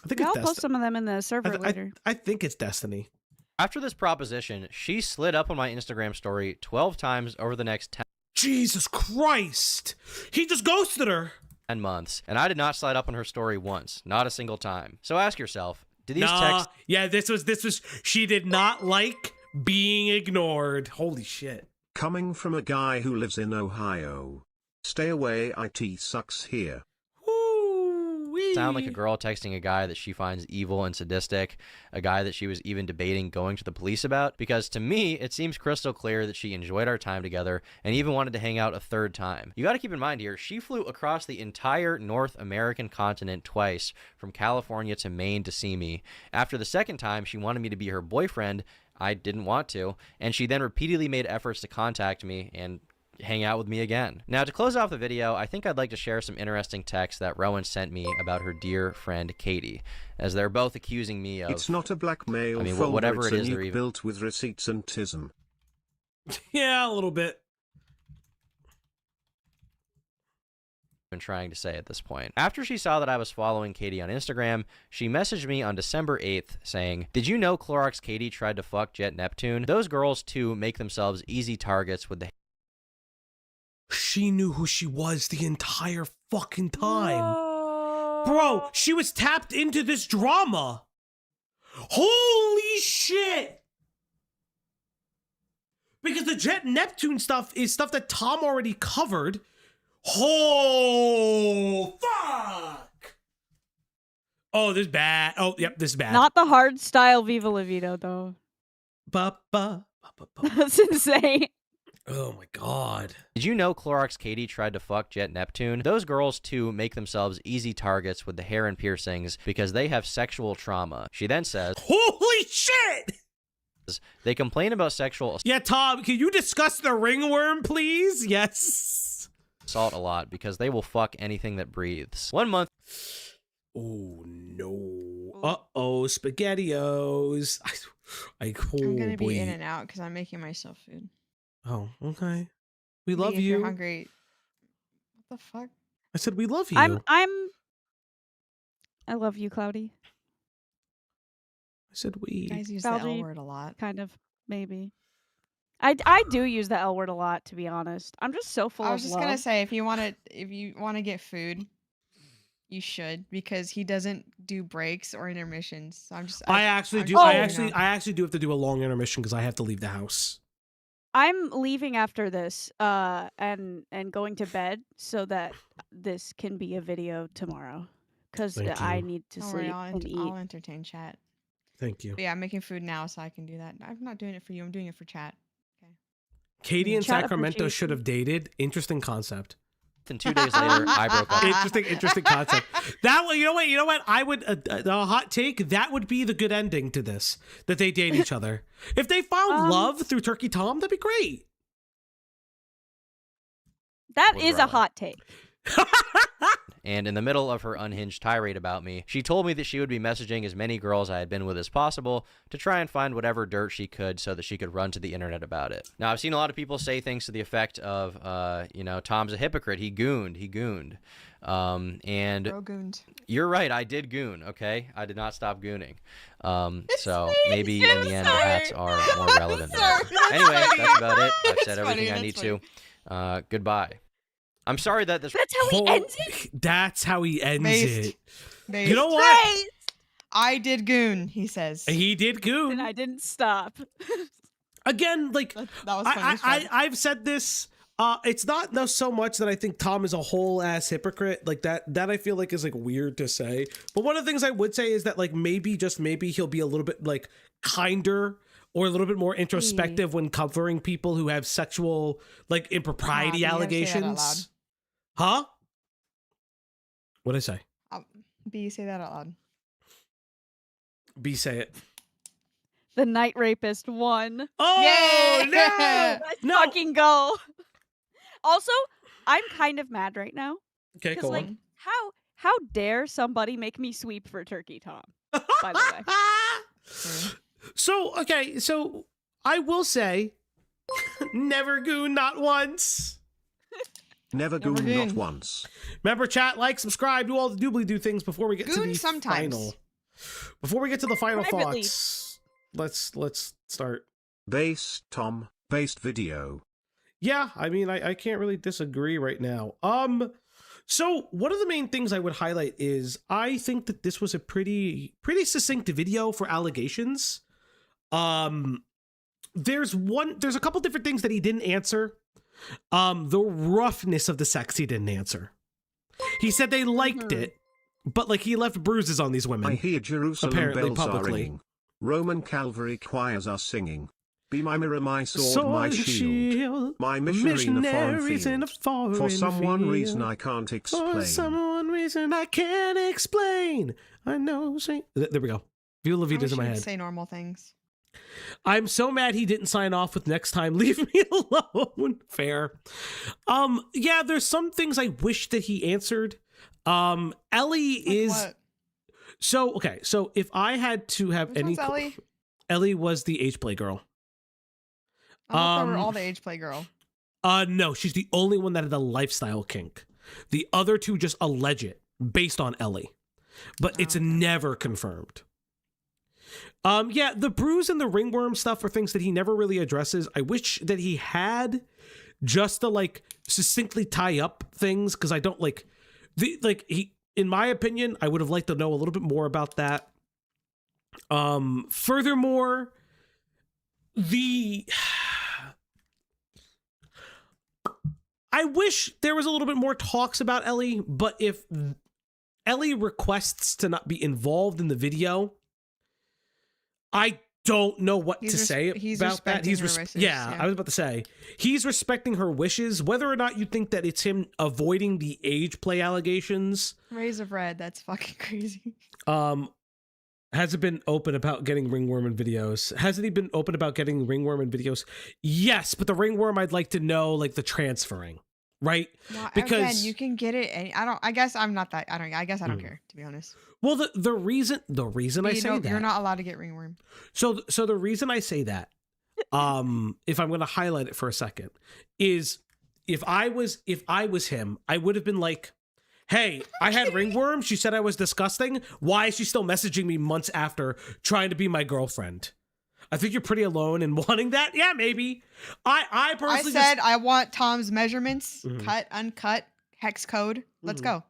I think Yeah, it's I'll post some of them in the server later. I think it's Destiny. After this proposition, she slid up on my Instagram story 12 times over the next 10 Jesus Christ! He just ghosted her! 10 months, and I did not slide up on her story once, not a single time. So ask yourself, do these texts... Yeah, this was, she did not like being ignored. Holy shit. Coming from a guy who lives in Ohio. Stay away, IT sucks here. Sound like a girl texting a guy that she finds evil and sadistic, a guy that she was even debating going to the police about? Because to me, it seems crystal clear that she enjoyed our time together and even wanted to hang out a third time. You gotta keep in mind here, she flew across the entire North American continent twice, from California to Maine to see me. After the second time, she wanted me to be her boyfriend. I didn't want to, and she then repeatedly made efforts to contact me and hang out with me again. Now, to close off the video, I think I'd like to share some interesting texts that Rowan sent me about her dear friend Katie, as they're both accusing me of... It's not a blackmail folder, whatever it's it is a they're nuke even... built with receipts and tism. Yeah, a little bit. Been trying to say at this point. After she saw that I was following Katie on Instagram, she messaged me on December 8th saying, "Did you know Clorox Katie tried to fuck Jet Neptune? Those girls too make themselves easy targets with the..." She knew who she was the entire fucking time. Bro, she was tapped into this drama. Holy shit. Because the Jet Neptune stuff is stuff that Tom already covered. Oh, fuck. Oh, this is bad. Oh, yep, this is bad. Not the hard style Viva La Vida, though. That's insane. Oh my god. Did you know Clorox Katie tried to fuck Jet Neptune? Those girls too make themselves easy targets with the hair and piercings because they have sexual trauma. She then says, "Holy shit!" They complain about sexual Yeah, Tom, can you discuss the ringworm, please? Yes. assault a lot because they will fuck anything that breathes. 1 month. Oh no. Uh-oh, SpaghettiOs. I'm gonna be in and out because I'm making myself food. Oh, okay. We Lee, love if you. You're hungry. What the fuck? I said we love you. I love you, Cloudy. I said we. You guys use the L word a lot. Kind of, maybe. I do use the L word a lot, to be honest. I'm just so full of love. I was just gonna say, if you want to get food, you should, because he doesn't do breaks or intermissions. So I actually do have to do a long intermission because I have to leave the house. I'm leaving after this, and going to bed so that this can be a video tomorrow, because I need to Don't worry, sleep and eat. I'll entertain chat. Thank you. But yeah, I'm making food now, so I can do that. I'm not doing it for you. I'm doing it for chat. Katie and Chat Sacramento appreciation. should have dated. Interesting concept. And 2 days later, I broke up. Interesting concept. That one, you know what? I would a hot take. That would be the good ending to this. That they date each other. If they found love through Turkey Tom, that'd be great. That is a hot take. And in the middle of her unhinged tirade about me, she told me that she would be messaging as many girls I had been with as possible to try and find whatever dirt she could so that she could run to the internet about it. Now, I've seen a lot of people say things to the effect of, Tom's a hypocrite. He gooned. And Bro gooned. You're right. I did goon. Okay. I did not stop gooning. So maybe in the end, the hats are more relevant. Anyway, that's about it. I've said everything I need to. Goodbye. I'm sorry that this. That's how he ends it. That's how he ends Based. it. Based. You know what? Right. I did goon, he says. He did goon. And I didn't stop. Again, like That was funny as fuck. I've said this. It's not so much that I think Tom is a whole ass hypocrite. Like that I feel like is like weird to say. But one of the things I would say is that like maybe, just maybe, he'll be a little bit like kinder or a little bit more introspective when covering people who have sexual like impropriety you gotta say that out allegations. Huh? What'd I say? B, say that out loud. B, say it. The night rapist won. Oh Yay! no! Let's No. fucking go. Also, I'm kind of mad right now. Okay, Because go like, on. how dare somebody make me sweep for Turkey Tom? By the way. So, okay, so I will say, never goon, not once. Never goon, goon. not once. Remember, chat, like, subscribe, do all the doobly do things before we get to Goon the sometimes. final. Before we get to the final Privately. thoughts, let's start. Based Tom, based video. Yeah, I mean, I can't really disagree right now. So one of the main things I would highlight is I think that this was a pretty succinct video for allegations. There's a couple different things that he didn't answer. The roughness of the sex he didn't answer. He said they liked it, but like he left bruises on these women. I hear Jerusalem apparently bells are publicly. ringing. Roman Calvary choirs are singing. Be my mirror, my sword, my shield. My missionary in a foreign Missionaries in a field. foreign For some one field. reason I can't explain. For some one reason I can't explain. I know. There we go. View La I Vida's wish in my he would head. say normal things. I'm so mad he didn't sign off with next time. Leave me alone. Fair. Yeah, there's some things I wish that he answered. Ellie is What? so okay. So if I had to have Which any, one's Ellie? Ellie was the age play girl. I thought they were Um, all the age play girl. No, she's the only one that had a lifestyle kink. The other two just allege it based on Ellie, but it's never confirmed. Yeah, the bruise and the ringworm stuff are things that he never really addresses. I wish that he had just to like succinctly tie up things because I don't like in my opinion, I would have liked to know a little bit more about that. Furthermore, I wish there was a little bit more talks about Ellie, but if Ellie requests to not be involved in the video, I don't know what to say he's about that. respecting her wishes, yeah, yeah. I was about to say he's respecting her wishes. Whether or not you think that it's him avoiding the age play allegations, Rays of Red, that's fucking crazy. hasn't been open about getting ringworm in videos. Hasn't he been open about getting ringworm in videos? Yes, but the ringworm I'd like to know like the transferring, right? Well, Because again, you can get it. I guess I'm not that. I guess I don't care, to be honest. well, the reason I You say don't- that you're not allowed to get ringworm. So the reason I say that, if I'm going to highlight it for a second, is if I was him, I would have been like, hey, I had ringworm. She said I was disgusting. Why is she still messaging me months after trying to be my girlfriend? I think you're pretty alone in wanting that. Yeah, maybe. I personally said I want Tom's measurements, Mhm. cut, uncut, hex code. Let's Mhm. go.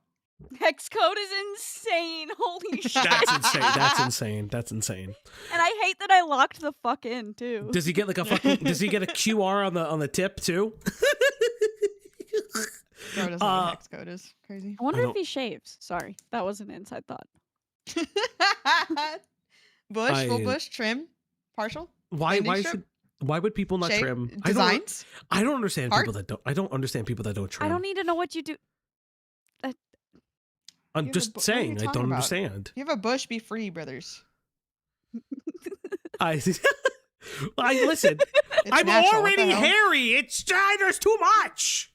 Hex code is insane. Holy shit. that's insane. That's insane. That's insane. And I hate that I locked the fuck in too. Does he get like a fucking? Does he get a QR on the tip too? Bro doesn't know what hex code is. Crazy. I wonder I if don't- he shaves. Sorry, that was an inside thought. Bush, full I- bush, trim, partial. Why Landing strip? why would people not Shape? trim Designs? I don't understand Heart? people that don't. I don't understand people that don't trim. I don't need to know what you do. I'm You have a just bu- what are saying you I talking don't about? understand. You have a bush, be free, brothers. I listen. It's I'm natural, what the already hell? hairy. There's too much.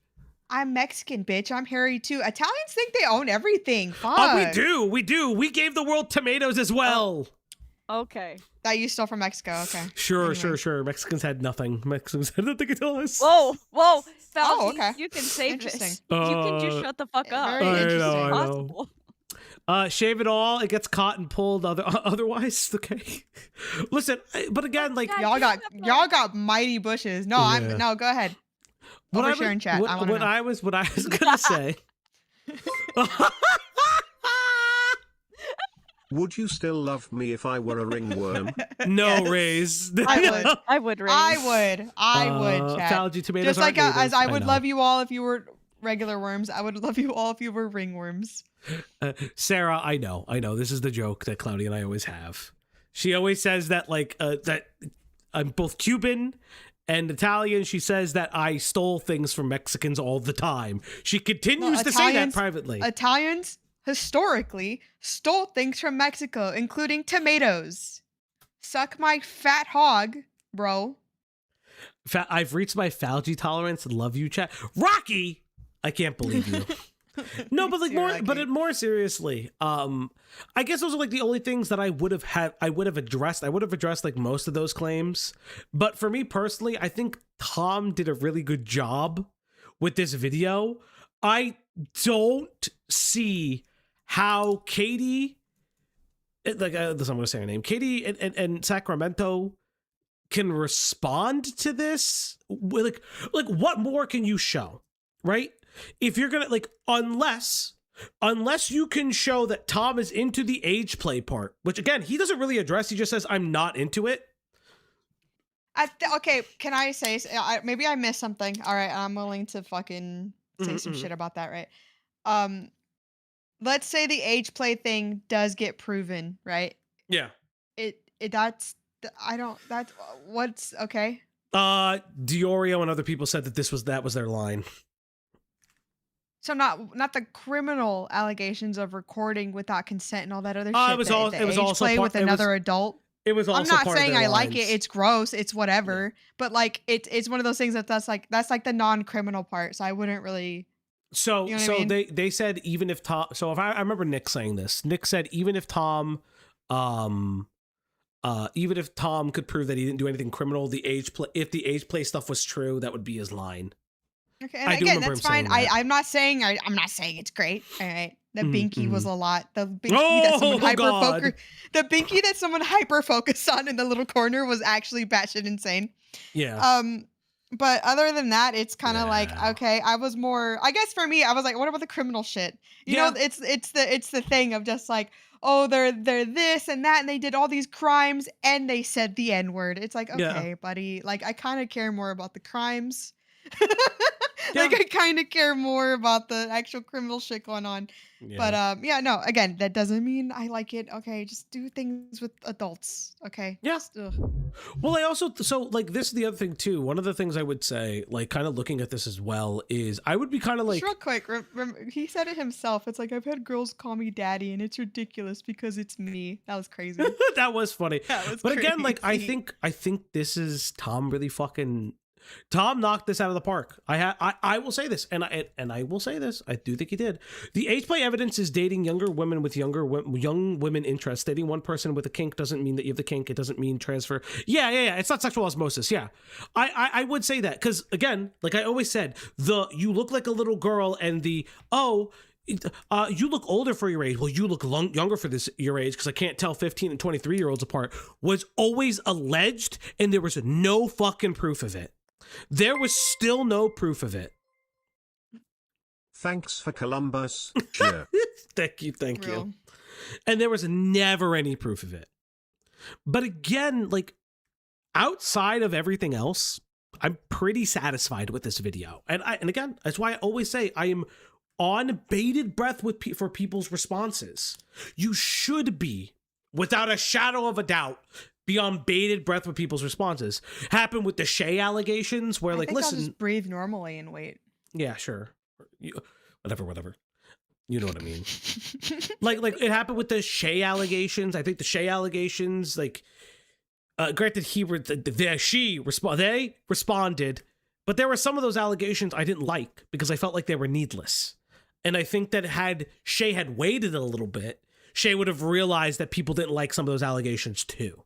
I'm Mexican, bitch. I'm hairy too. Italians think they own everything. Fuck. Oh, we do. We gave the world tomatoes as well. Okay. That you stole from Mexico. Okay. Sure. Anyway. Mexicans had nothing. Mexicans had nothing to tell us. Whoa, Fauci, Oh, okay. you can save Interesting. this. You can just shut the fuck up. Very I interesting. know. Possible. Shave it all. It gets caught and pulled. Otherwise, okay. Listen, but again, like Y'all got mighty bushes. No, Yeah. no. Go ahead. Overshare in chat. I want to know. What I was gonna say. Would you still love me if I were a ringworm? No, Yes. Raise. I would raise. I would. Chat. Falgy tomatoes Just like aren't as native. I would know. love you all if you were regular worms. I would love you all if you were ringworms. Sarah, I know. This is the joke that Cloudy and I always have. She always says that that I'm both Cuban and Italian. She says that I stole things from Mexicans all the time. She continues to say that privately. Italians historically stole things from Mexico, including tomatoes. Suck my fat hog, bro. I've reached my Falgy tolerance. Love you, chat. Rocky, I can't believe you. No, but like more seriously, I guess those are like the only things that I would have addressed. I would have addressed like most of those claims. But for me personally, I think Tom did a really good job with this video. I don't see how Katie, I'm going to say her name, Katie and Sacramento can respond to this. Like what more can you show, right? If you're gonna unless you can show that Tom is into the age play part, which again he doesn't really address, he just says I'm not into it. Okay, can I say maybe I missed something? All right, I'm willing to fucking say some shit about that, right? Let's say the age play thing does get proven, right? Yeah. That's what's okay. Diorio and other people said that was their line. So not the criminal allegations of recording without consent and all that other shit. It was also play with another adult. It was also I'm not part saying of their I like lines. it. It's gross. It's whatever. Yeah. But like it's one of those things that's like the non-criminal part. So I wouldn't really. So you know what I mean? they said even if Tom. So if I remember Nick saying this. Nick said even if Tom could prove that he didn't do anything criminal, if the age play stuff was true, that would be his line. Okay, and again, that's fine. I'm not saying it's great. All right, the binky was a lot. The binky that someone hyper focused on in the little corner was actually batshit insane. Yeah. But other than that, it's kind of like okay. I guess for me, I was like, what about the criminal shit? You know, it's the thing of just like, oh, they're this and that, and they did all these crimes, and they said the N-word. It's like, okay, buddy, like I kind of care more about the crimes. Like I kind of care more about the actual criminal shit going on. Yeah. But no, again, that doesn't mean I like it. Okay, just do things with adults. Okay. Yeah. Well, I also this is the other thing too. One of the things I would say, like kind of looking at this as well, is I would be kind of like just real quick. He said it himself. It's like I've had girls call me daddy, and it's ridiculous because it's me. That was crazy. That was funny. But crazy. Again, like I think this is Tom really fucking. Tom knocked this out of the park. I will say this, and I will say this. I do think he did. The age play evidence is dating younger women with young women interests. Dating one person with a kink doesn't mean that you have the kink. It doesn't mean transfer. Yeah. It's not sexual osmosis. Yeah, I would say that because again, like I always said, you look like a little girl, and you look older for your age. Well, you look younger for your age because I can't tell 15 and 23-year-olds apart. Was always alleged, and there was no fucking proof of it. There was still no proof of it. Thanks for Columbus. Sure. Thank you. And there was never any proof of it. But again, like outside of everything else, I'm pretty satisfied with this video. And again, that's why I always say I am on bated breath for people's responses. You should be, without a shadow of a doubt, be on bated breath with people's responses. Happened with the Shay allegations where I think listen. I'll just breathe normally and wait. Yeah, sure. Whatever. You know what I mean. like it happened with the Shay allegations. I think the Shay allegations, granted they responded, but there were some of those allegations I didn't like because I felt like they were needless. And I think that had Shay had waited a little bit, Shay would have realized that people didn't like some of those allegations too.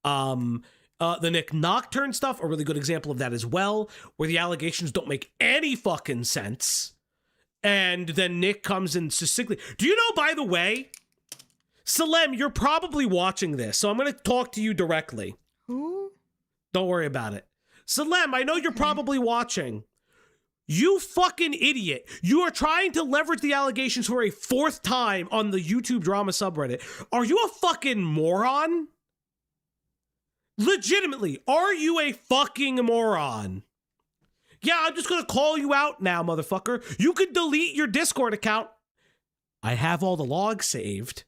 The Nick Nocturne stuff, a really good example of that as well, where the allegations don't make any fucking sense. And then Nick comes in succinctly. Do you know, by the way, Salem, you're probably watching this, so I'm going to talk to you directly. Who? Don't worry about it. Salem, I know you're probably watching. You fucking idiot. You are trying to leverage the allegations for a fourth time on the YouTube drama subreddit. Are you a fucking moron? Legitimately, are you a fucking moron? Yeah, I'm just gonna call you out now, motherfucker. You could delete your Discord account. I have all the logs saved.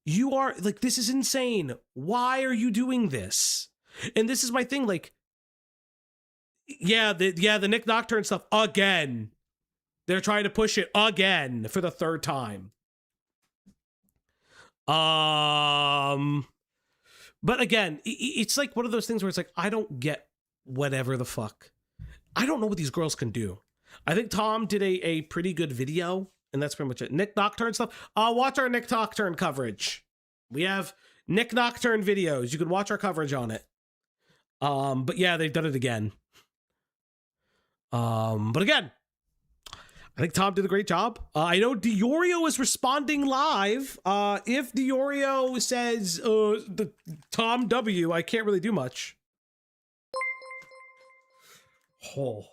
You are, like, this is insane. Why are you doing this? And this is my thing, like, the Nick Nocturne stuff again. They're trying to push it again for the third time. But again, it's like one of those things where it's like, I don't get whatever the fuck. I don't know what these girls can do. I think Tom did a pretty good video, and that's pretty much it. Nick Nocturne stuff. Watch our Nick Nocturne coverage. We have Nick Nocturne videos. You can watch our coverage on it. But yeah, they've done it again. But again, I think Tom did a great job. I know Diorio is responding live. If Diorio says the Tom W, I can't really do much. Oh.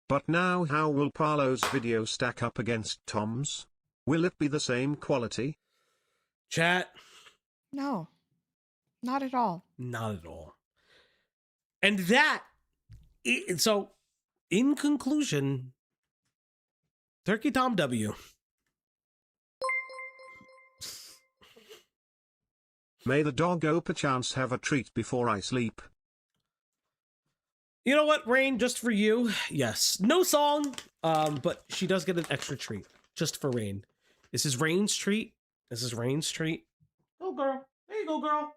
But now how will Parlo's video stack up against Tom's? Will it be the same quality? Chat. No, not at all. Not at all. And that, so in conclusion, Turkey Tom W. May the doggo perchance have a treat before I sleep. You know what, Rain, just for you, yes. No song, but she does get an extra treat, just for Rain. This is Rain's treat. This is Rain's treat. Go, girl. There you go, girl.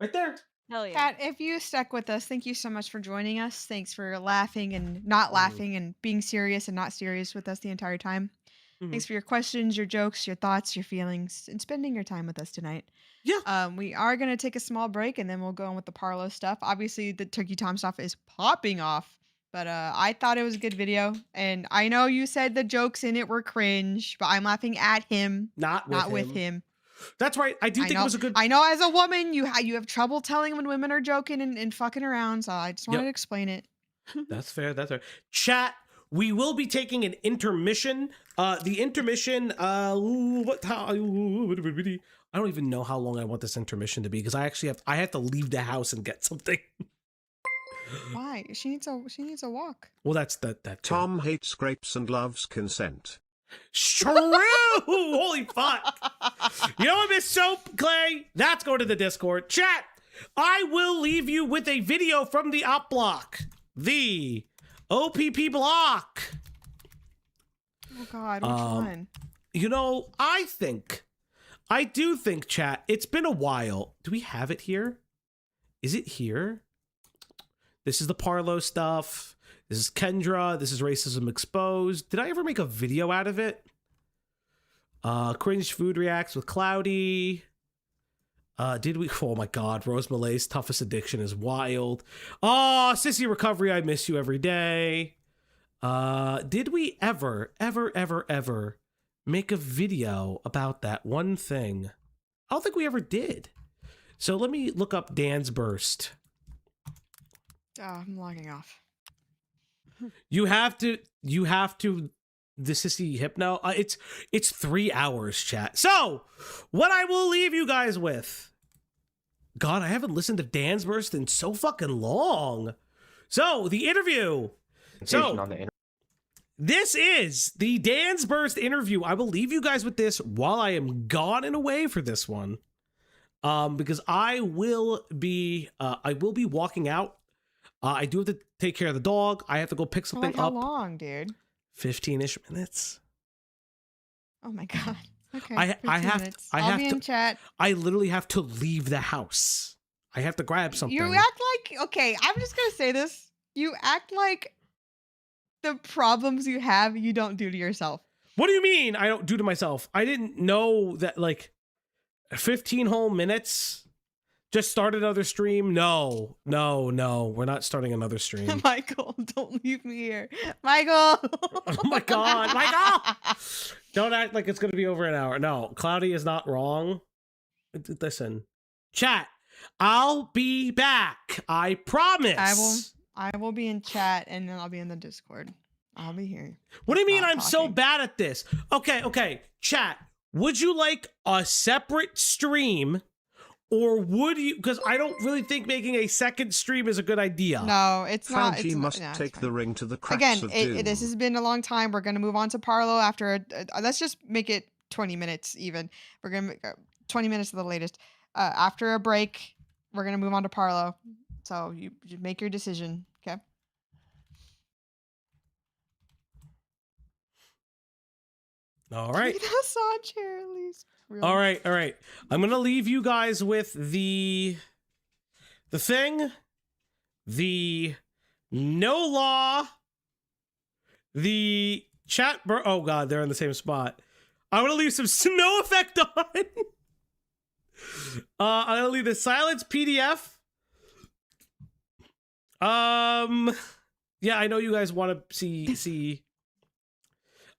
Right there. Hell yeah. Kat, if you stuck with us, thank you so much for joining us. Thanks for laughing and not laughing and being serious and not serious with us the entire time. Thanks for your questions, your jokes, your thoughts, your feelings, and spending your time with us tonight. Yeah. We are going to take a small break and then we'll go on with the Parlo stuff. Obviously, the Turkey Tom stuff is popping off, but I thought it was a good video. And I know you said the jokes in it were cringe, but I'm laughing at him, not with him. That's right. I do think it was a good. I know as a woman, you have trouble telling when women are joking and fucking around, so I just wanted to explain it. That's fair. That's fair. Chat. We will be taking an intermission. The intermission. I don't even know how long I want this intermission to be because I have to leave the house and get something. Why? She needs a walk. Well, that's that. Tom hates grapes and loves consent. True. Holy fuck. You know what, Miss Soap Clay? That's going to the Discord. Chat. I will leave you with a video from the op block. The OPP block. Oh God, which one? You know, I do think, chat, it's been a while. Do we have it here? Is it here? This is the Parlo stuff. This is Kendra. This is Racism Exposed. Did I ever make a video out of it? Cringe Food Reacts with Cloudy. Did we? Oh my God, Rose Malay's Toughest Addiction is wild. Oh, Sissy Recovery, I miss you every day. Did we ever make a video about that one thing? I don't think we ever did. So let me look up Dan's Burst. Oh, I'm logging off. You have to the Sissy Hypno. It's 3 hours, chat. So what I will leave you guys with. God, I haven't listened to Dan's Burst in so fucking long. So the interview. This is the Dan's Burst interview. I will leave you guys with this while I am gone and away for this one. Because I will be walking out. I do have to take care of the dog. I have to go pick something How up. How long, dude? 15-ish minutes. Oh my God. Okay. I'll be in chat. I literally have to leave the house. I have to grab something. You act like, okay, I'm just going to say this. You act like the problems you have, you don't do to yourself. What do you mean I don't do to myself? I didn't know that, like, 15 whole minutes. Just start another stream? No. We're not starting another stream. Michael, don't leave me here. Michael! Oh my God, Michael! Don't act like it's going to be over an hour. No, Cloudy is not wrong. Listen. Chat, I'll be back. I promise. I will be in chat and then I'll be in the Discord. I'll be here. What do you mean not I'm so talking. bad at this? Okay. Chat. Would you like a separate stream, or would you? Because I don't really think making a second stream is a good idea. No, it's not. Fauci It's must not, no, it's take fine. the ring to the cracks Again, of doom. this has been a long time. We're gonna move on to Parlo after. Let's just make it 20 minutes even. We're gonna make 20 minutes at the latest. After a break, we're gonna move on to Parlo. So you make your decision. Okay. All right. Look at Assange here, at least. All right. I'm gonna leave you guys with the thing, the no law, the chat. Oh god, they're in the same spot. I'm gonna leave some snow effect on. I'm gonna leave the silence PDF. Yeah, I know you guys want to see.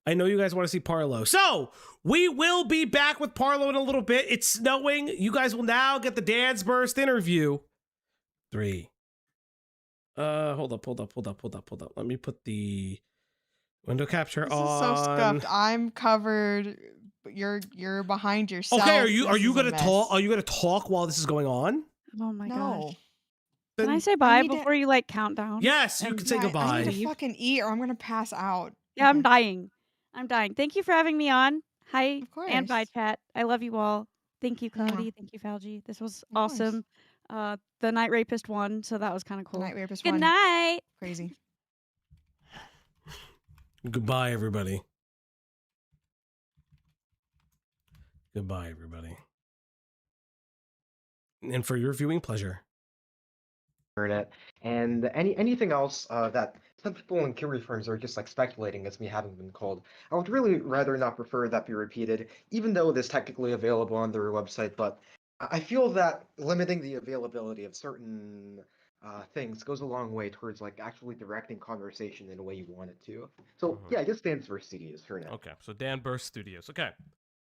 I know you guys want to see Parlo. So we will be back with Parlo in a little bit. It's snowing. You guys will now get the Dance Burst interview. 3. Hold up. Let me put the window capture This on. is so scuffed. I'm covered. You're behind yourself. Okay, are you This is a gonna mess. talk? Are you gonna talk while this is going on? Oh my No. gosh. Can I say bye need to- before you like count down? Yes, you And- can say Yeah, I goodbye. need to fucking eat or I'm gonna pass out. Yeah, I'm dying. Thank you for having me on. Hi, Of and bye, course. chat. I love you all. Thank you, Cloudy. Thank you, Falgi. This was awesome. The Night Rapist won, so that was kind of cool. Night Rapist Good won. night. Crazy. Goodbye, everybody. Goodbye, everybody. And for your viewing pleasure. It. And anything else that some people in Curie firms are just like speculating as me having been called, I would really rather not prefer that be repeated, even though it is technically available on their website. But I feel that limiting the availability of certain things goes a long way towards like actually directing conversation in a way you want it to. So yeah, just Dance vs. Studios for now. Okay, so Dan Burst Studios. Okay,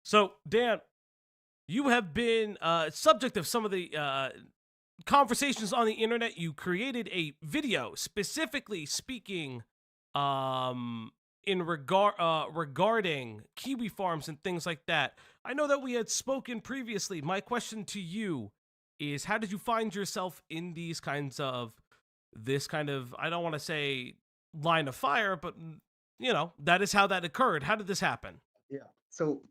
so Dan, you have been subject of some of the conversations on the internet. You created a video specifically speaking in regarding kiwi farms and things like that. I know that we had spoken previously. My question to you is, how did you find yourself in this kind of, I don't want to say line of fire, but you know, that is how that occurred. How did this happen? Yeah. So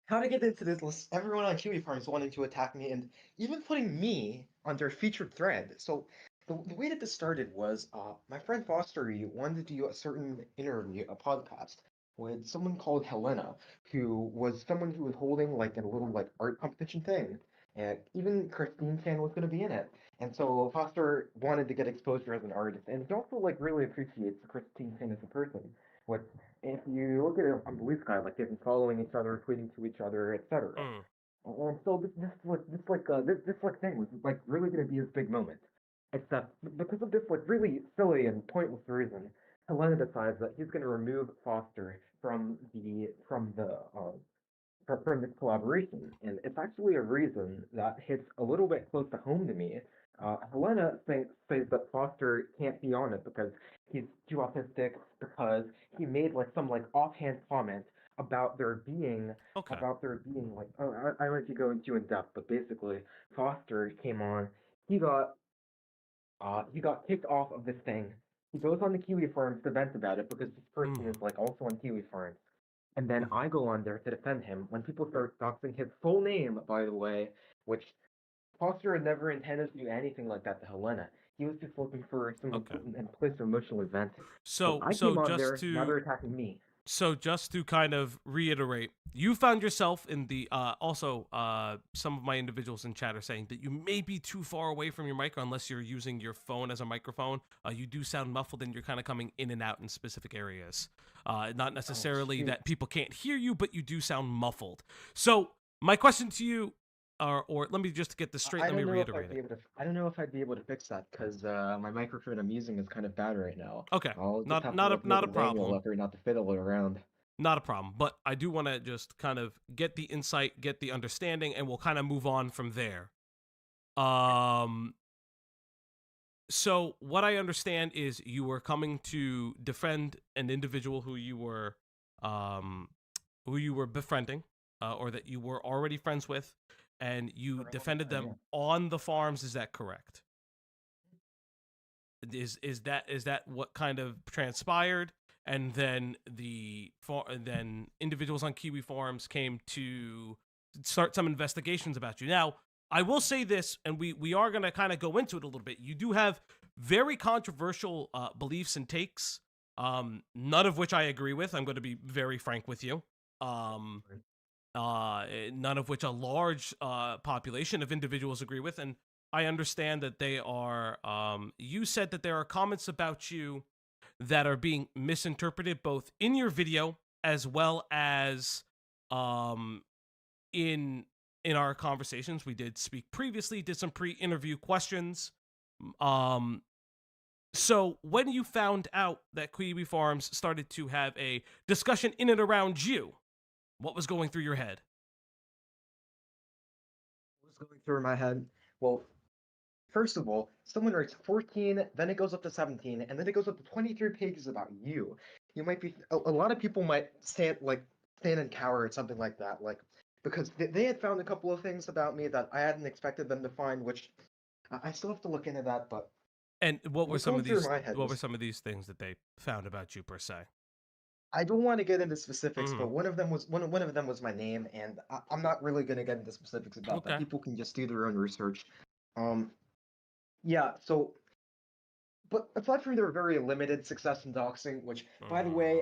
how to get into this list? Everyone on Kiwi Farms wanting to attack me and even putting me on their featured thread. So the way that this started was my friend Foster wanted to do a certain interview, a podcast with someone called Helena, who was someone who was holding like a little like art competition thing, and even Christine Chan was going to be in it. And so Foster wanted to get exposure as an artist, and he also like really appreciates Christine Chan as a person. What if you look at it on Blue Sky, like they've been following each other, tweeting to each other, etc. And so this thing was like really going to be his big moment. Except because of this like really silly and pointless reason, Helena decides that he's going to remove Foster from this collaboration, and it's actually a reason that hits a little bit close to home to me. Helena says that Foster can't be on it because he's too autistic, because he made like some like offhand comment about there being like I won't to go into in depth, but basically Foster came on, he got kicked off of this thing. He goes on the Kiwi Farms to vent about it because this person is like also on Kiwi Farms. And then I go on there to defend him when people start doxing his full name, by the way, which Foster had never intended to do anything like that to Helena. He was just looking for some and place of emotional event. So I came on just there, to now they're attacking me. So just to kind of reiterate, you found yourself in the some of my individuals in chat are saying that you may be too far away from your mic unless you're using your phone as a microphone. You do sound muffled and you're kind of coming in and out in specific areas. Not necessarily that people can't hear you, but you do sound muffled. So my question to you, or let me just get this straight. Let me reiterate it. I don't know if I'd be able to fix that because my microphone I'm using is kind of bad right now. Okay, I'll not just a have to, like, make a manual problem. effort not to fiddle it around. Not a problem, but I do want to just kind of get the insight, get the understanding, and we'll kind of move on from there. So what I understand is you were coming to defend an individual who you were befriending, or that you were already friends with, and you defended them on the farms. Is that correct? Is that what kind of transpired? And then then individuals on Kiwi Farms came to start some investigations about you. Now, I will say this, and we are going to kind of go into it a little bit. You do have very controversial beliefs and takes, none of which I agree with. I'm going to be very frank with you. None of which a large population of individuals agree with. And I understand that they are, you said that there are comments about you that are being misinterpreted both in your video as well as in our conversations. We did speak previously, did some pre-interview questions. So when you found out that Kiwi Farms started to have a discussion in and around you, what was going through your head? What was going through my head? Well, first of all, someone writes 14, then it goes up to 17, and then it goes up to 23 pages about you. You might be a lot of people might stand and cower at something like that, like because they had found a couple of things about me that I hadn't expected them to find, which I still have to look into that. But and what were some of going these? through my head What were was- some of these things that they found about you per se? I don't want to get into specifics, Mhm. but one of them was my name, and I'm not really going to get into specifics about that. Okay. People can just do their own research. Yeah. So, but aside from their very limited success in doxing, which, by the way,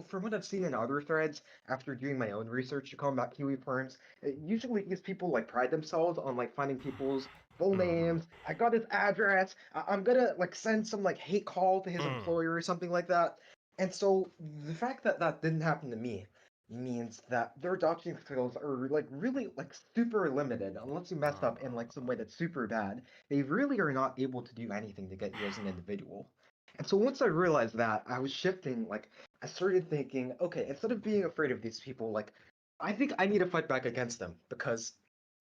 from what I've seen in other threads after doing my own research to combat Kiwi firms, usually these people like pride themselves on like finding people's full names. I got his address. I'm gonna like send some like hate call to his employer or something like that. And so the fact that that didn't happen to me means that their doxing skills are like really like super limited unless you mess up in like some way that's super bad. They really are not able to do anything to get you as an individual. And so once I realized that, I was shifting, like I started thinking, okay, instead of being afraid of these people, like I think I need to fight back against them because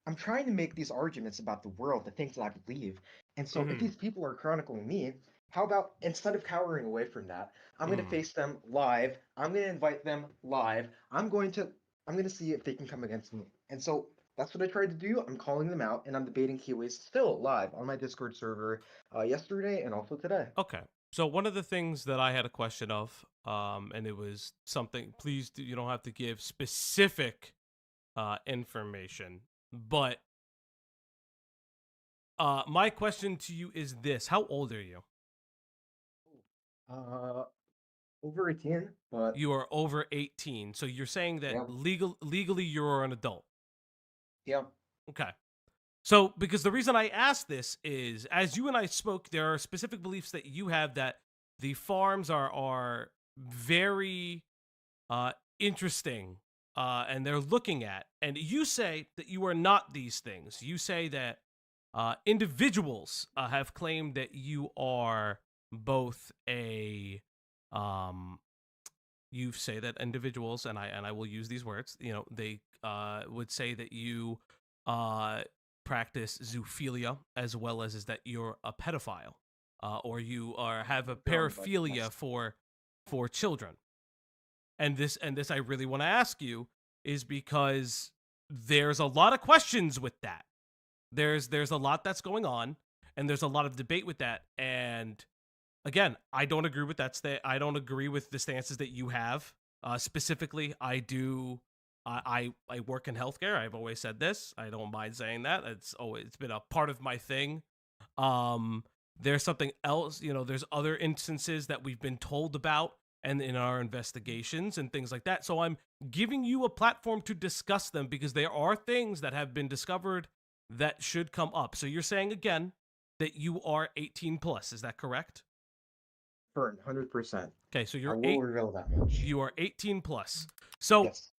I'm trying to make these arguments about the world, the things that I believe. And so if these people are chronicling me, how about instead of cowering away from that, I'm going to face them live. I'm going to invite them live. I'm going to see if they can come against me. And so that's what I tried to do. I'm calling them out, and I'm debating Kiwis still live on my Discord server yesterday and also today. Okay. So one of the things that I had a question of, and it was something, please, you don't have to give specific information, but my question to you is this: how old are you? Over 18, but you are over 18. So you're saying that Yeah. legally you're an adult. Yeah. Okay. So, because the reason I ask this is, as you and I spoke, there are specific beliefs that you have that the farms are very interesting, and they're looking at. And you say that you are not these things. You say that individuals have claimed that you are both a you say that individuals, and I will use these words, you know, they would say that you practice zoophilia, as well as is that you're a pedophile, or you have a paraphilia for children. And this I really want to ask you is because there's a lot of questions with that. There's a lot that's going on, and there's a lot of debate with that. And again, I don't agree with that. I don't agree with the stances that you have. Specifically, I work in healthcare. I've always said this. I don't mind saying that. It's been a part of my thing. There's something else. You know, there's other instances that we've been told about, and in our investigations and things like that. So I'm giving you a platform to discuss them because there are things that have been discovered that should come up. So you're saying again that you are 18 plus. Is that correct? 100%. Okay, so you're I will reveal that much. You are 18 plus. So Yes.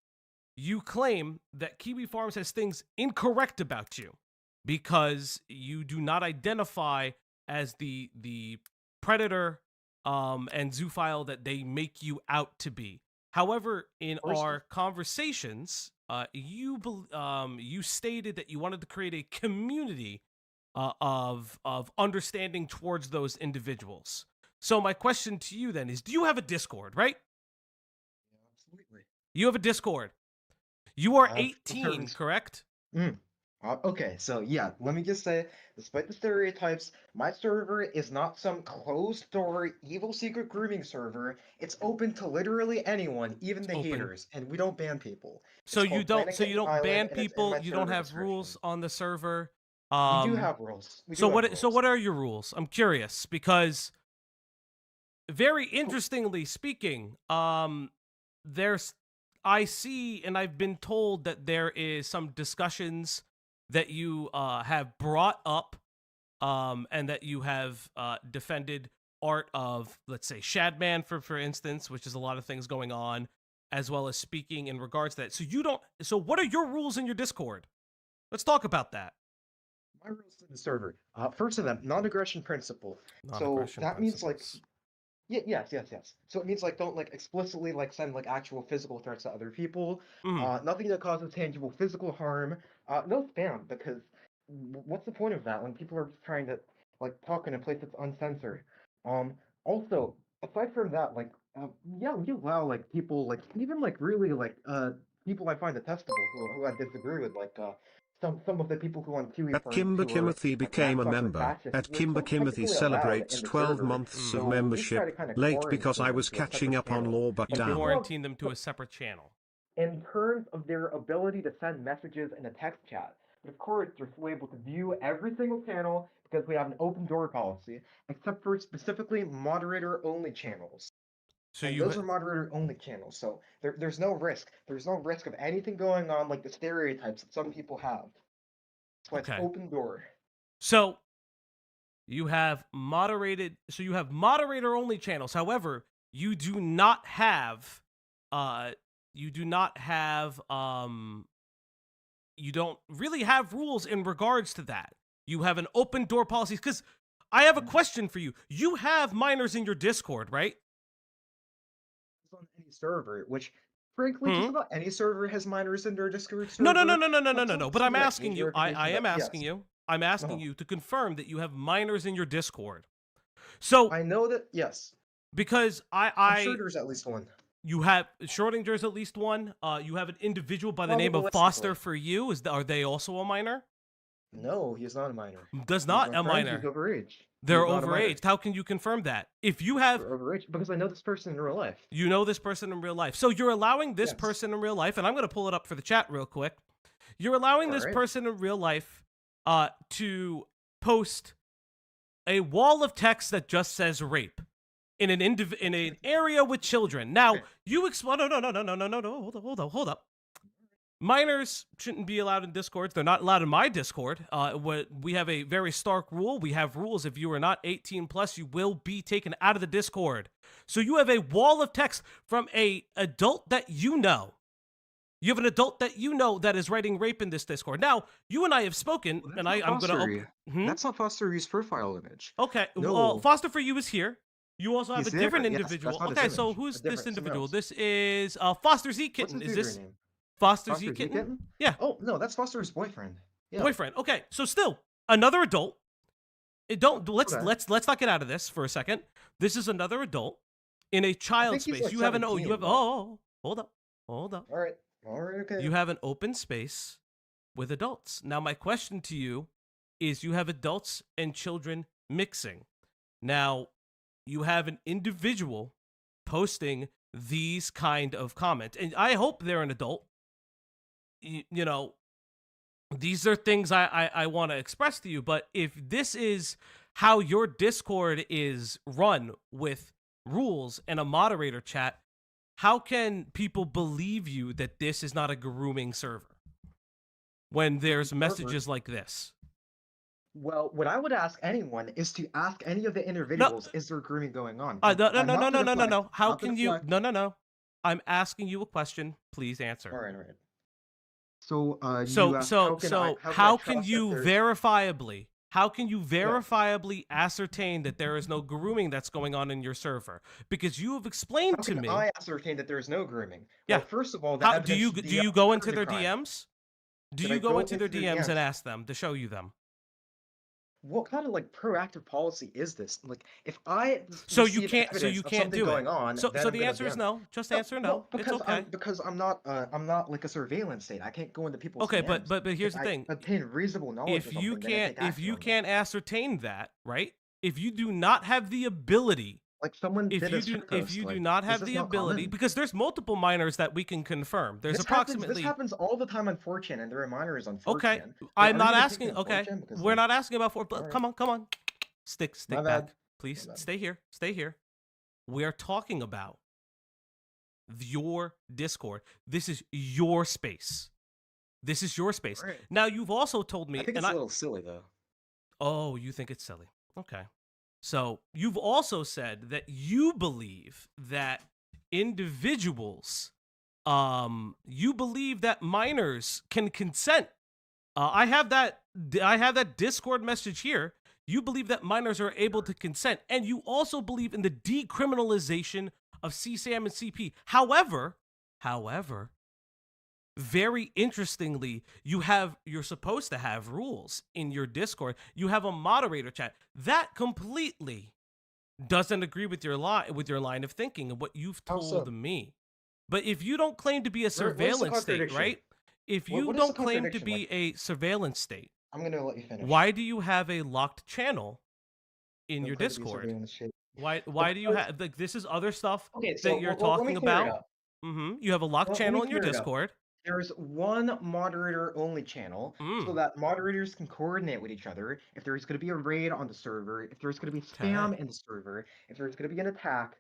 you claim that Kiwi Farms has things incorrect about you because you do not identify as the predator and zoophile that they make you out to be. However, in our conversations, you stated that you wanted to create a community of understanding towards those individuals. So my question to you then is, do you have a Discord, right? Absolutely. You have a Discord. You are Uh, 18, correct? Okay, so yeah, let me just say, despite the stereotypes, my server is not some closed door evil secret grooming server. It's open to literally anyone, even the Open. haters, and we don't ban people. So It's you called don't Planet so you Kitten don't ban Island, and it's in people, my you don't server have rules description. on the server. We do have rules. We do So have what rules. are your rules? I'm curious because very interestingly speaking, there's I see and I've been told that there is some discussions that you have brought up and that you have defended art of, let's say, Shadman for instance, which is a lot of things going on, as well as speaking in regards to that. So you don't. So what are your rules in your Discord? Let's talk about that. My rules in the server. First of them, non-aggression principle. So Non-aggression that means like, principles. yes. So it means like don't like explicitly like send like actual physical threats to other people. Mhm. Nothing that causes tangible physical harm. No spam because what's the point of that when people are just trying to like talk in a place that's uncensored? Also, aside from that, like yeah, we allow like people like even like really like people I find detestable who I disagree with like some of the people who on Kiwi At Farms Kimber who are Kimothy like became a massed member. fascists, At we're Kimber still Kimothy technically allowed celebrates in the 12 server. months of So we just try membership. to kind of Late because I quarantine them was to a catching separate up on channel. law but You But down. quarantine them to a separate channel. in terms of their ability to send messages in a text chat. But of course, they're still able to view every single channel because we have an open door policy, except for specifically moderator only channels. So And you those are moderator only channels, so there's no risk. There's no risk of anything going on like the stereotypes that some people have. That's why it's okay. open door. So you have moderator only channels. However, you do not have you don't really have rules in regards to that. You have an open door policy cuz I have a question for you. You have minors in your Discord, right? It's on any server, which frankly, just about any server has minors in their Discord No, server. no. But I'm asking you. I am Yes. asking you. I'm asking No. you to confirm that you have minors in your Discord. So I know that yes. because I'm sure there's at least one. you have Schrodinger's at least one. You have an individual by the name of Probabilistically. Foster for You. Are they also a minor? No, he's not a minor. Does He's not my a friend, minor. He's overage. They're He's not a minor. overaged. How can you confirm that? If you have They're overage because I know this person in real life. You know this person in real life. So you're allowing this Yes. person in real life, and I'm going to pull it up for the chat real quick. You're allowing this Alright. person in real life to post a wall of text that just says rape in an area with children. Now, you explain. No. Hold up. Minors shouldn't be allowed in Discords. They're not allowed in my Discord. We have a very stark rule. We have rules. If you are not 18 plus, you will be taken out of the Discord. So you have a wall of text from a adult that you know. You have an adult that you know that is writing rape in this Discord. Now, you and I have spoken, and I'm going to. That's not Foster U's profile image. Okay. No. Well, Foster for You is here. You also have He's a different there, yes, individual. that's not his Okay, so image. who's A different- this someone individual? else. This is Foster Z What's Kitten. his Is this username? Foster Foster Z Z Kitten? Kitten? Yeah. Oh no, that's Foster's boyfriend. Yeah. Boyfriend. Okay, so still another adult. Let's Okay. let's not get out of this for a second. This is another adult in a child think he's, space. like, You have an 17, but- hold up. All right, okay. You have an open space with adults. Now my question to you is you have adults and children mixing. Now you have an individual posting these kind of comments, and I hope they're an adult. You know, these are things I want to express to you, but if this is how your Discord is run with rules and a moderator chat, how can people believe you that this is not a grooming server when there's messages like this? Well, what I would ask anyone is to ask any of the individuals, is there grooming going on? No. How Not to can you? deflect. No. I'm asking you a question. Please answer. All right. So, So you asked, how can you verifiably ascertain that there is no grooming that's going on in your server? Because you have explained How to can me. I ascertain that there is no grooming? Yeah. Well, first of all, the How, evidence do should be you up go after into the their crime. DMs? Do Did you I go go into their into their DMs and DMs? ask them to show you them? what kind of like proactive policy is this? Like, if I So you receive can't. So evidence you of can't something do it. going on, So then so I'm the gonna answer is ban. no. Just No, answer well, no. It's okay. because I'm not like a surveillance state. I can't go into people's Okay, but DMs. but but If here's the I thing. obtain reasonable knowledge If of you something, then I can't take if action you on that. can't ascertain that, right? If you do not have the ability, Like someone did a shit if post. you do Like, not is have this the not ability, common? because there's multiple minors that we can confirm. There's This happens. This approximately. happens all the time on 4chan, and there are minors on Okay, 4chan. Like, I'm are you not gonna take me asking. on Okay, 4chan because we're like, not asking about four. all right, Come on. Stick my back, bad, please. my bad. Stay here. Stay here. We're talking about your Discord. This is your space. This is your space. Right. Now you've also told me, I think it's a little silly though. Oh, you think it's silly. Okay. So you've also said that you believe that individuals, you believe that minors can consent. I have that Discord message here. You believe that minors are able to consent, and you also believe in the decriminalization of CSAM and CP. However, very interestingly, you're supposed to have rules in your Discord. You have a moderator chat. That completely doesn't agree with your line of thinking and what you've How told so? me. But if you don't claim to be a What is the surveillance state, contradiction? right? If you What is the don't claim to contradiction? be Like, a surveillance state, I'm gonna let you finish. why do you have a locked channel in Don't your claim to be Discord? surveillance state. Why do you Because have like this is other stuff okay, so that you're let me talking clear it about? up. You have a locked Let me channel in your clear it up. Discord. There's one moderator only channel so that moderators can coordinate with each other. If there's going to be a raid on the server, if there's going to be spam in the server, if there's going to be an attack,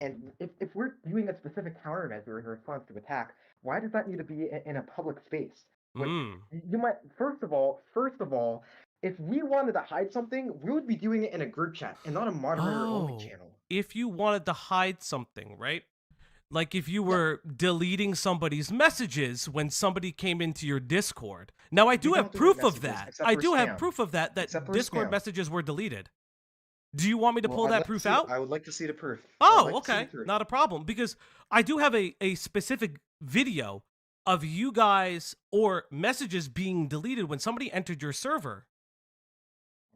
and if we're doing a specific countermeasure in response to attack, why does that need to be in a public space? Like, you might first of all, if we wanted to hide something, we would be doing it in a group chat and not a moderator only channel. If you wanted to hide something, right? Like if you were deleting somebody's messages when somebody came into your Discord. Now I do have proof of that. I do have proof of that Discord messages were deleted. Do you want me to pull that proof out? I would like to see the proof. Oh, okay. Not a problem. Because I do have a specific video of you guys or messages being deleted when somebody entered your server.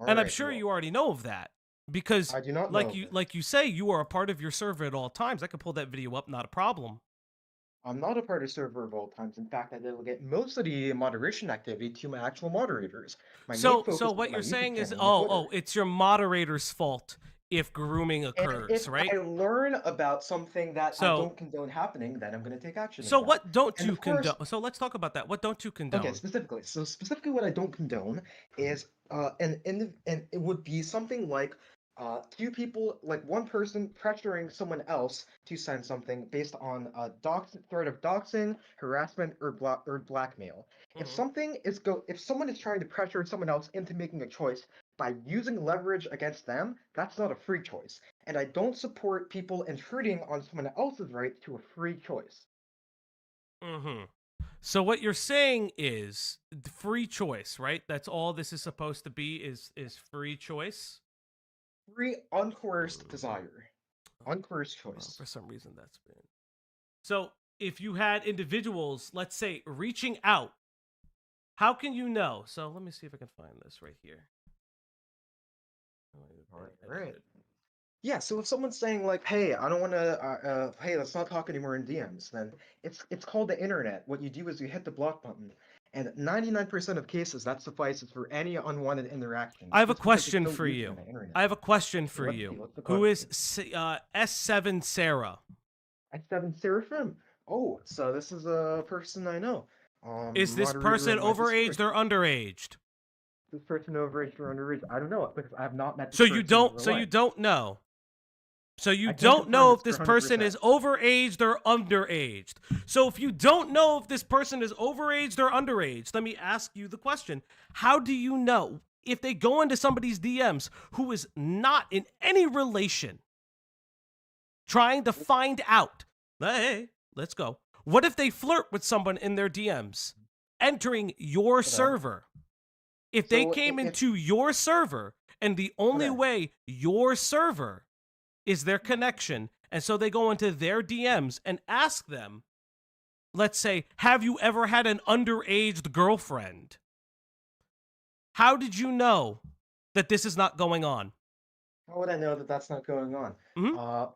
And I'm sure you already know of that. Because I do not like you say, you are a part of your server at all times. I could pull that video up, not a problem. I'm not a part of server at all times. In fact, I delegate most of the moderation activity to my actual moderators. My main focus So is what my you're YouTube saying is, channel and my Twitter. it's your moderator's fault if grooming And occurs, if right? I learn about something that I So- don't condone happening, then I'm going to take action. So on that. what don't And you of course- condone? So let's talk about that. What don't you condone? Okay, specifically. So specifically, what I don't condone is, and it would be something like, two people, like one person pressuring someone else to send something based on a threat of doxing, harassment, or blackmail. If if someone is trying to pressure someone else into making a choice by using leverage against them, that's not a free choice. And I don't support people intruding on someone else's right to a free choice. So what you're saying is free choice, right? That's all this is supposed to be is free choice. Free, uncoerced desire. Uncoerced choice. For some reason, that's been. So if you had individuals, let's say, reaching out, how can you know? So let me see if I can find this right here. Right. Yeah, so if someone's saying like, "Hey, I don't want to," hey, let's not talk anymore in DMs, then it's called the internet. What you do is you hit the block button, and 99% of cases that suffices for any unwanted interaction. I have a just because it's question so for easy you. on the internet. I have a question for Let's see, you. what's the Who is question? S7 Sarah? S7 Seraphim. Oh, so this is a person I know. Is this moderator person in my overaged Discord. or underaged? This person overaged or underaged? I don't know because I have not met. This So person you in don't. real So you life. don't know. So you I can't don't know confirm if this this for person 100%. is overaged or underaged. So if you don't know if this person is overaged or underaged, let me ask you the question. How do you know if they go into somebody's DMs who is not in any relation, trying to find out, hey, let's go. What if they flirt with someone in their DMs, entering your server? If they came into your server and the only way your server is their connection, and so they go into their DMs and ask them, let's say, have you ever had an underaged girlfriend? How did you know that this is not going on? How would I know that that's not going on? Mhm.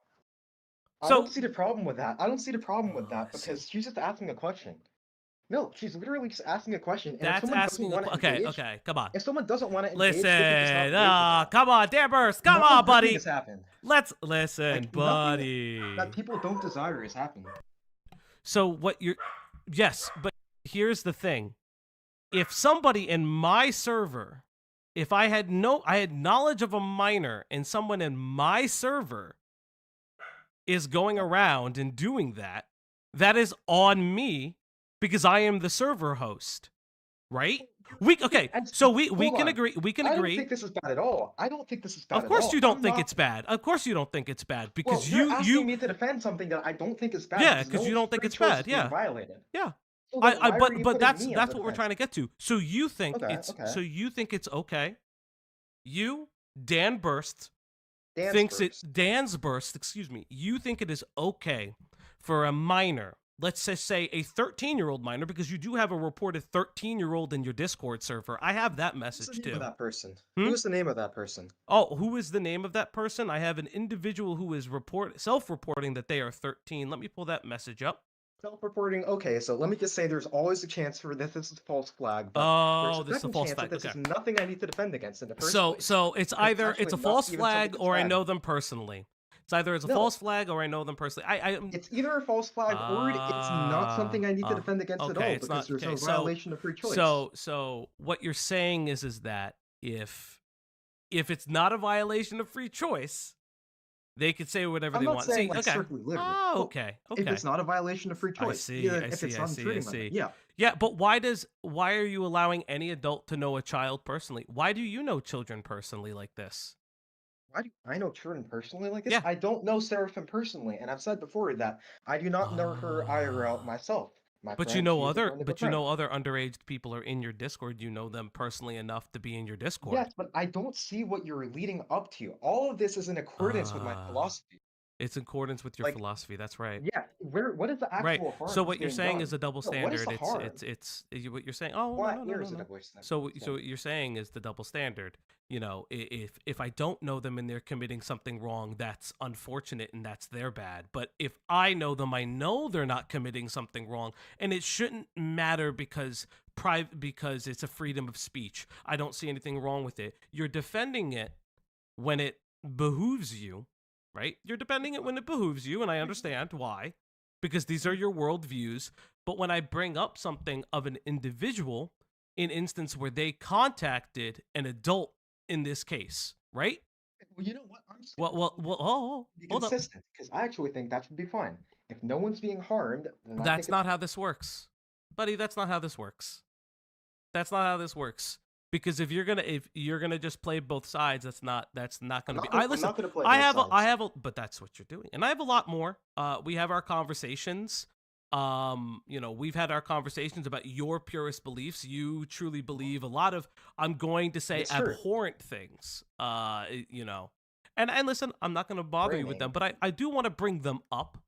I So- don't see the problem with that. I don't see the problem with that because she's just asking a question. No, she's literally just asking a question. And if That's someone asking. doesn't want to Okay, engage, okay, come on. if someone doesn't want to engage, Listen, they can just not engage with that. come on, Dan Burst, come Nothing on, good buddy. has happened. Let's listen, Like, nothing buddy. that people don't desire has happened. So what you're, yes, but here's the thing: if somebody in my server, if I had knowledge of a minor and someone in my server is going around and doing that, that is on me because I am the server host, right? So we can agree. We can I don't agree. think this is bad at all. I don't think this is bad Of course at all. you don't I'm think not- it's bad. Of course you don't think it's bad because well, you're asking you me to defend something that I don't think is bad. Yeah, because no you don't think free it's choice bad. is being Yeah. violated. Yeah. So then why are you But putting that's me on that's the what we're defense? trying to get to. So you think Okay, it's okay. so you think it's okay. You, Dan Burst, Dan's thinks Burst. it Dan's Burst, excuse me. You think it is okay for a minor, let's just say a 13-year-old minor, because you do have a reported 13-year-old in your Discord server. I have that What's the message name too. of that person? Hmm? Who is the name of that person? Oh, who is the name of that person? I have an individual who is self-reporting that they are 13. Let me pull that message up. Self-reporting. Okay, so let me just say there's always a chance for this is a false flag, but Oh, there's this is a second false chance flag. that this Okay. is nothing I need to defend against in the first So place. so it's Because either it's a actually not false even flag something or I that's know bad. them personally. It's either it's a No. false flag or I know them personally. It's either a false flag or it's not something I need to defend against at all it's because not- there's okay, no violation of free choice. So what you're saying is that if it's not a violation of free choice, they could say whatever I'm they not want. saying See, like okay. strictly literally. Oh, Well, okay. If it's not a violation of free choice, I see. yeah, I if see. it's I not see. I intruding on see. it, yeah. Yeah, but why are you allowing any adult to know a child personally? Why do you know children personally like this? Why do I know Turin personally like this? Yeah. I don't know Seraphim personally, and I've said before that I do not know her IRL myself. My But friend, you know she is a other friend of a but you friend. know other underage people are in your Discord. You know them personally enough to be in your Discord. Yes, but I don't see what you're leading up to. All of this is in accordance with my philosophy. It's in accordance with your Like, philosophy. That's right. Yeah, what is the actual Right. harm? So that's what you're being saying done? is a double No, what is standard. the harm? It's what you're saying. Oh, Why? no, Where no, is no, the no. double standard? So what you're saying is the double standard. You know, if I don't know them and they're committing something wrong, that's unfortunate and that's their bad. But if I know them, I know they're not committing something wrong, and it shouldn't matter because it's a freedom of speech. I don't see anything wrong with it. You're defending it when it behooves you, right? You're defending it when it behooves you, and I understand why, because these are your worldviews. But when I bring up something of an individual, an instance where they contacted an adult in this case, right? Well, you know what? I'm just Well, be hold up. consistent because I actually think that should be fine. If no one's being harmed, then I That's think not how this works, buddy. That's not how this works. That's not how this works. Because if you're gonna just play both sides, that's not gonna be. I'm not gonna play I both have but that's what you're doing, and I have a lot more. We have our conversations. You know, we've had our conversations about your purest beliefs. You truly believe a lot of, I'm going to say, Yes, sir. abhorrent things. You know, and listen, I'm not gonna bother you with them, but I do want to bring them up.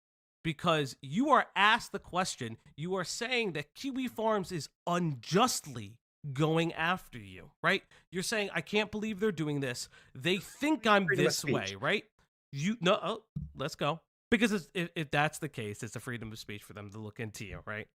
Because you are asked the question, you are saying that Kiwi Farms is unjustly going after you, right? You're saying, I can't believe they're doing this. They think I'm Freedom of this way, speech. right? Let's go. Because if that's the case, it's a freedom of speech for them to look into you, right?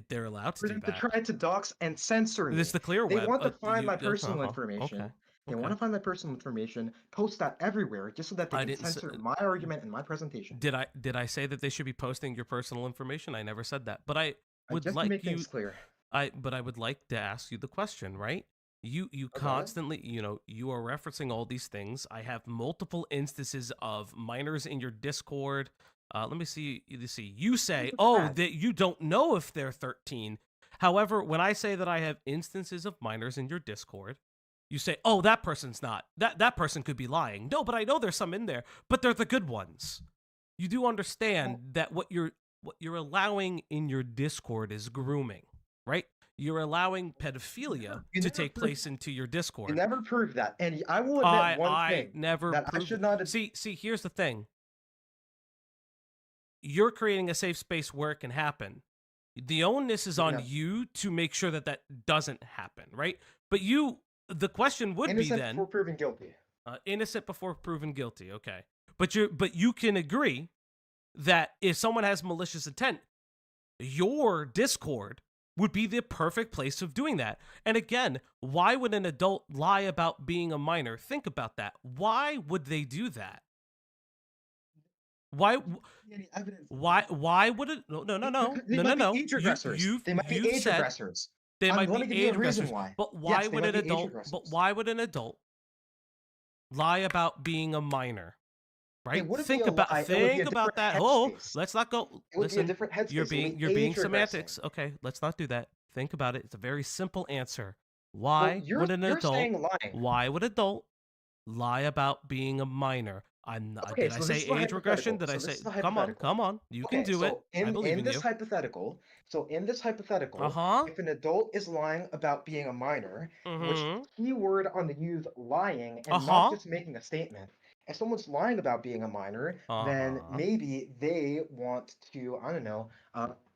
They're allowed to For do them to that. try to dox and censor me. It's the clear They web. want to find You- my personal uh-huh, information. okay, They okay. want to find my personal information, post that everywhere, just so that they I can didn't s- censor my argument and my presentation. Did I say that they should be posting your personal information? I never said that. But I would Just to like make you things clear. I would like to ask you the question, right? You constantly, you know, you are referencing all these things. I have multiple instances of minors in your Discord. Let me see. You say, oh, that you don't know if they're 13. However, when I say that I have instances of minors in your Discord, you say, oh, that person's not. That person could be lying. No, but I know there's some in there, but they're the good ones. You do understand that what you're allowing in your Discord is grooming, right? You're allowing pedophilia to take place into your Discord. You never proved that, and I will admit one thing never that I proved should it. not. See, here's the thing. You're creating a safe space where it can happen. The onus is on you to make sure that doesn't happen, right? But you, the question would be Innocent then before proven guilty. innocent before proven guilty. Okay, but you can agree that if someone has malicious intent, your Discord would be the perfect place of doing that. And again, why would an adult lie about being a minor? Think about that. Why would they do that? Why would it? No. They might be age regressors. They might be age said regressors. they I'm might gonna be give you age a reason regressors. why. But why Yes, they would might an be age adult? regressors. But why would an adult lie about being a minor? Right? wouldn't Think be a about lie, it would be a think about different that. Oh, headspace. let's not go. It would be a Listen, different headspace. you're It would be being age semantics. regressing. Okay, let's not do that. Think about it. It's a very simple answer. Well, Why you're would an adult? saying lying. Why would adult lie about being a minor? Okay, Did I so say this is the age regression? Did I hypothetical. So say? this is the Come on, hypothetical. come on. You can Okay, do it. so I believe in this you. hypothetical, Uh-huh. if an adult is lying about being a minor, which Mhm. keyword on the use lying and Uh-huh. not just making a statement. If someone's lying about being a minor, then Uh-huh. maybe they want to, I don't know,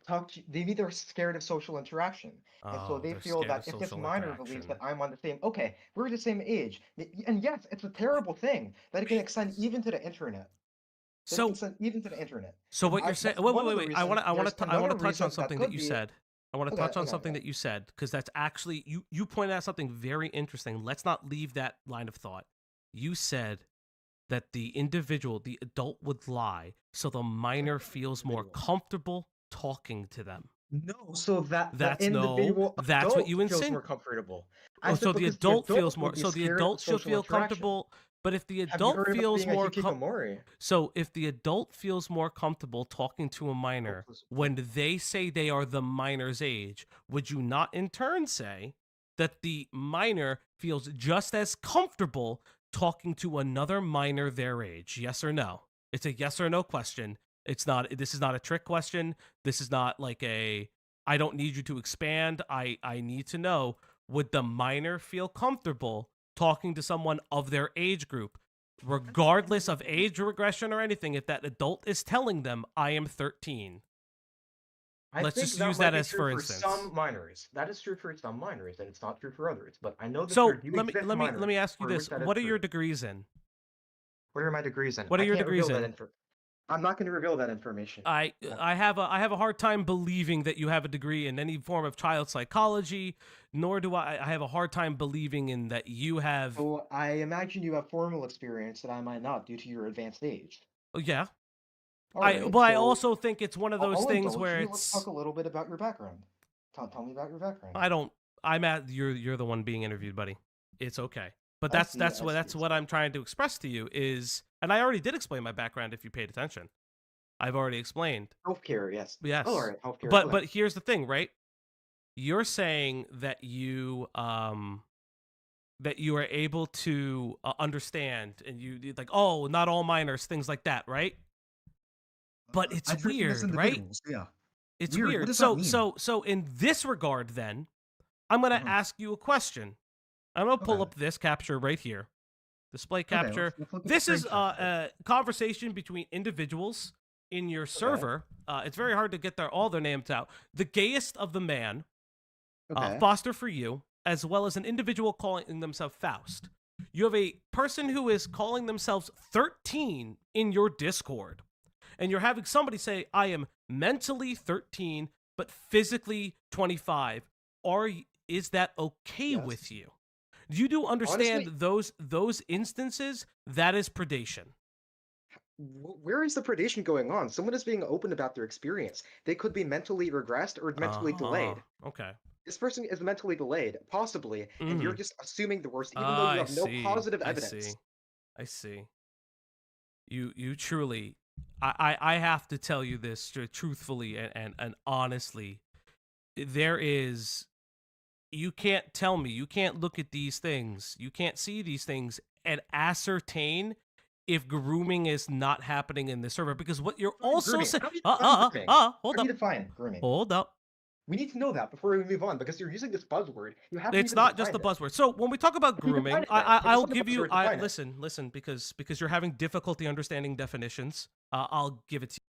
talk to maybe they're scared of social interaction. And so Oh, they they're feel scared that of if this social minor believes that interaction. I'm on the same, okay, we're the same age. And yes, it's a terrible thing that it can extend even to the internet. That it So, can extend even to the internet. so And what you're saying? that's Wait, one wait, of wait, the wait. I want to, reasons. There's I want another to touch on reason that something that could you be. said. I want to Okay, touch on okay, something okay. that you said because that's actually you pointed out something very interesting. Let's not leave that line of thought. You said that the individual, the adult, would lie so the minor feels more comfortable talking to them. No, so that the That's individual that's what adult you feels insinuate. more comfortable. Oh, I so said the because the adult adult feels more. would be So the scared of adult should social feel interaction. comfortable. But if the Have you adult heard about feels being a more hikikomori? so if the adult feels more comfortable talking to a minor when they say they are the minor's age, would you not in turn say that the minor feels just as comfortable talking to another minor their age? Yes or no? It's a yes or no question. It's not. This is not a trick question. This is not like a I don't need you to expand. I need to know, would the minor feel comfortable talking to someone of their age group, regardless of age regression or anything, if that adult is telling them, I am 13? Let's think just that use might that be as true for for instance. some minors. That is true for some minors, and it's not true for others. But I know that So there do let me exist let me minors let me ask you for which this: that is what are true. your degrees in? What are my degrees in? What are I your can't degrees reveal that in? info. I'm not going to reveal that information. I have a hard time believing that you have a degree in any form of child psychology, nor do I have a hard time believing in that you have. So I imagine you have formal experience that I might not due to your advanced age. Oh, yeah. All I right, but I so also think it's one of those I'll things indulge where you. Let's it's talk a little bit about your background. Tell me about your background. I don't. You're the one being interviewed, buddy. It's okay. But I that's see, that's I what see, that's I what I'm trying to express to you is, and I already did explain my background if you paid attention. I've already explained. Healthcare, yes. Yes. Oh, all right, healthcare. But okay. here's the thing, right? You're saying that you are able to understand, and you like, oh, not all minors, things like that, right? But it's I treat them as weird, right? individuals, yeah. It's Weird, weird. what does So that mean? so in this regard, then, I'm gonna ask you a question. I'm gonna pull up this capture right here. Display capture. let's look at the This is screenshot. a conversation between individuals in your server. It's very hard to get all their names out. The gayest of the man, Okay. Foster for you, as well as an individual calling themselves Faust. You have a person who is calling themselves 13 in your Discord, and you're having somebody say, "I am mentally 13, but physically 25." Is that okay with you? You do understand Honestly, those instances? That is predation. where is the predation going on? Someone is being open about their experience. They could be mentally regressed or mentally delayed. Okay. This person is mentally delayed, possibly, and you're Mhm. just assuming the worst, even though you have no positive evidence. I see. You truly, I have to tell you this truthfully and honestly. There is, you can't tell me, you can't look at these things, you can't see these things and ascertain if grooming is not happening in the server, because what you're also Grooming. saying, How do you define grooming? hold How do you up, define grooming? hold up. We need to know that before we move on, because you're using this buzzword. You haven't It's even not just a defined it. buzzword. So when we talk about If you define grooming, it then, if it's I'll not a give you. buzzword, define it. Listen, because you're having difficulty understanding definitions. I'll give it to you.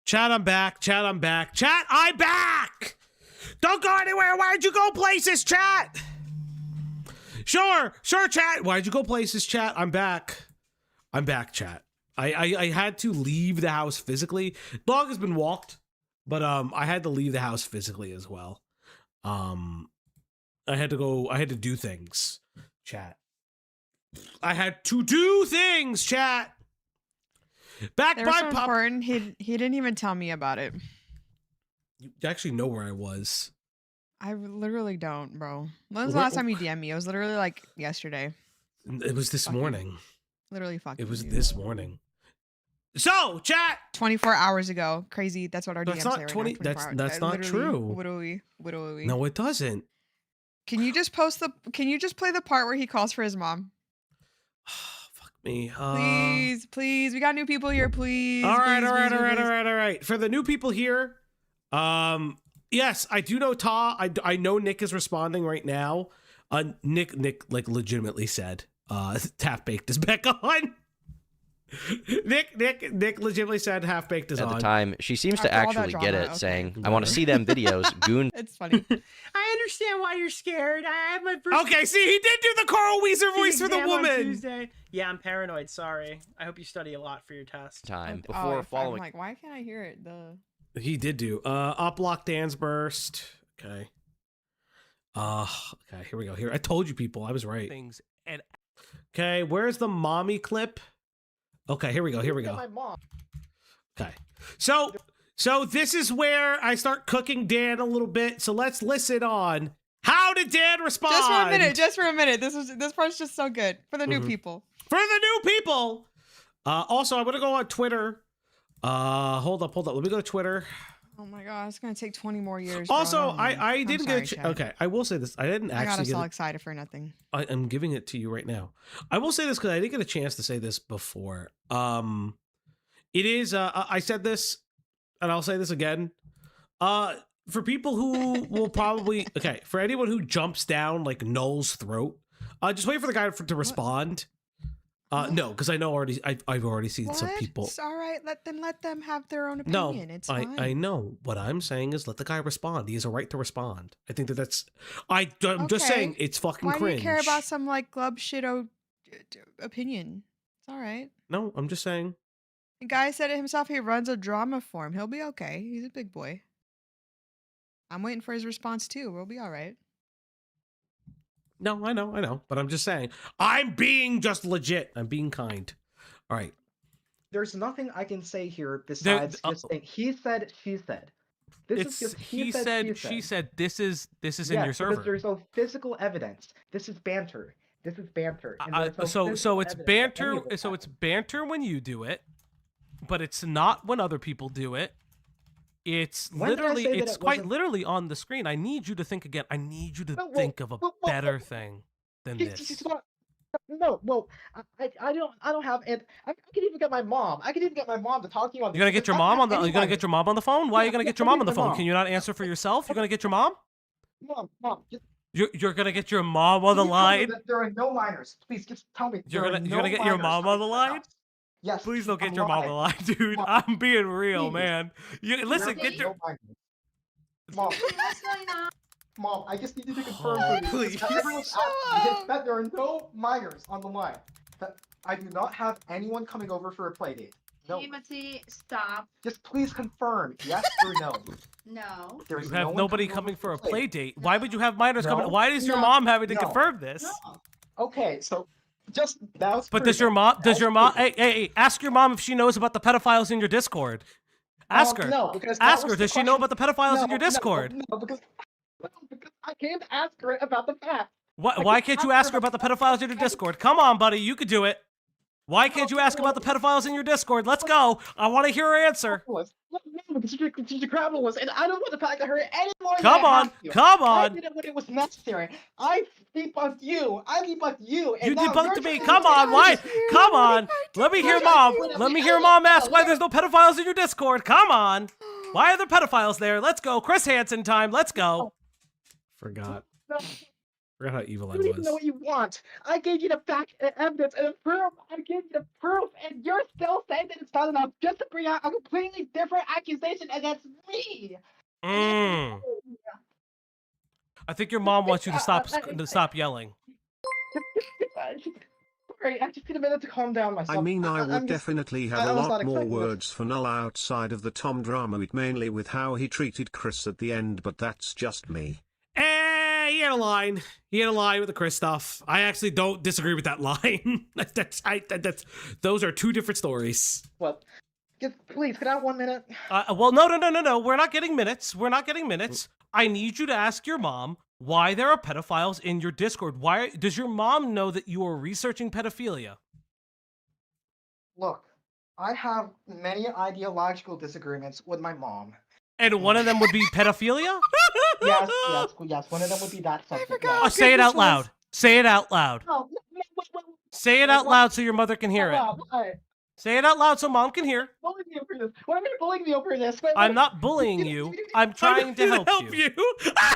Chat, I'm back. Chat, I'm back. Chat, I'm back. Don't go anywhere. Why'd you go places, chat? Sure, chat. Why'd you go places, chat? I'm back. I'm back, chat. I had to leave the house physically. Dog has been walked, but I had to leave the house physically as well. I had to do things, chat. I had to do things, chat. Back They by were so pop. important. He didn't even tell me about it. You actually know where I was. I literally don't, bro. When was the Where- last time you DM'd me? It was literally like yesterday. It was this morning. Literally fucking. It was this morning. So, chat. 24 hours ago. Crazy. That's what our That's DMs not say right 20 now. 24 that's hours. that's not true. Literally. No, it doesn't. Can you just Can you just play the part where he calls for his mom? Me. Please. We got new people here. Please. All right. Please. For the new people here, yes, I do know I know Nick is responding right now. Nick like legitimately said, Half Baked is back on. Nick legitimately said Half Baked is on. At the time, she seems to After all that actually get drama, it, okay. saying, "I want to see them videos." Goon. It's funny. I understand why you're scared. I have my first. Okay, see, he did do the Carl Weezer voice for the exam on woman. Tuesday. Yeah, I'm paranoid. Sorry. I hope you study a lot for your test. Time Oh, before I'm following. like, why can't I hear it? He did do Uplock Dan's burst. Okay. Okay, here we go. Here, I told you people, I was right. Things and okay, where's the mommy clip? Okay, here we go. My mom. Okay. So this is where I start cooking Dan a little bit. So let's listen on. How did Dan respond? Just for a minute. This part's just so good for the new people. For the new people. Also, I'm gonna go on Twitter. Hold up. Let me go to Twitter. Oh my god, it's gonna take 20 more years. Also, bro. I didn't sorry, get a Chad. okay. I will say this. I didn't I got actually us get all it. excited for nothing. I'm giving it to you right now. I will say this because I didn't get a chance to say this before. It is. I said this, and I'll say this again. For people who will probably for anyone who jumps down like Null's throat, just wait for the guy to respond. No, because I know already. I've already seen some people. It's all right. Let them have their own No, opinion. It's fine. I know. What I'm saying is let the guy respond. He has a right to respond. I think that's. I'm just Okay. saying it's fucking Why cringe. do you care about some like glub shit opinion? It's all right. No, I'm just saying. The guy said it himself. He runs a drama form. He'll be okay. He's a big boy. I'm waiting for his response too. We'll be all right. No, I know. But I'm just saying. I'm being just legit. I'm being kind. All right. There's nothing I can say here besides just saying he said, she said. This is just he said, she said. This is in your server. Because there's no physical evidence. This is banter. And there's no So physical it's evidence that any banter. of this So it's happened. banter when you do it, but it's not when other people do it. It's When did I literally, say that it's it quite wasn't- literally on the screen. I need you to think again. I need you to No, well, think of a well, better thing than this. No, well, I don't have, and I can even get my mom. I can even get my mom to talk to you on. You're gonna get your mom on the. You're gonna get your mom on the phone. Why are you gonna get your mom on the phone? Can you not answer for yourself? You're gonna get your mom. Mom, just You're gonna get your mom on the please tell me line. that there are no minors. Please, just tell me. You're there are gonna no get your minors mom on the line. Yes. Please don't get I'm your mom on the line, dude. Mom, I'm being real, please. man. You listen. There are Get your. no minors. Mom. Mom, I just need you to confirm Oh, for me. please. Because everyone's asking me that there are no minors on the line. That I do not have anyone coming over for a play date. No. Timothy, stop. Just please confirm, yes or no. No. There's You no have one nobody coming coming over for a play play date. date. Why would you have minors No. coming? Why is your No. mom having to No. confirm this? Okay, so just that's. But does your mom? Does your mom? Hey, ask your mom if she knows about the pedophiles in your Discord. Ask her. No, because that Ask was her. the Does she know question- about the pedophiles No, in your no, Discord? No, because I can't ask her about the fact. Why can't you ask her about the pedophiles in your Discord? Come on, buddy, you could do it. Why can't you ask about the pedophiles in your Discord? Let's go. I want to hear her answer. No, because she's a capitalist, and I don't want to talk to her anymore. Come on, come I on. did it when it was necessary. I debunked you. You And now debunked you're me. trying Come to on, take why? it. Come on. Let me hear mom. Let me hear mom ask why there's no pedophiles in your Discord. Come on. Why are there pedophiles there? Let's go. Chris Hansen time. Let's go. Forgot. No. Forgot how evil I You don't even know was. what you want. I gave you the fact and evidence and the proof. I gave you the proof, and you're still saying that it's not enough just to bring out a completely different accusation against me. I think your mom wants you to stop yelling. Sorry, I just need a minute to calm down myself. I mean, I I'm would just- definitely have I a was lot not more expecting this. words for Null outside of the Tom drama, mainly with how he treated Chris at the end, but that's just me. He had a line. He had a line with the Chris stuff. I actually don't disagree with that line. Those are two different stories. Well, please, can I have 1 minute? Well, no. We're not getting minutes. We're not getting minutes. I need you to ask your mom why there are pedophiles in your Discord. Why does your mom know that you are researching pedophilia? Look, I have many ideological disagreements with my mom. And one of them would be pedophilia? Yes, one of them would be that subject. Yeah. Oh, say it out loud. Say it out loud. No, Say it out loud so your mother can hear it. Why? Say it out loud so mom can hear. Bullying me over this. Why am I bullying me over this? I'm not bullying you. I'm trying to help you. I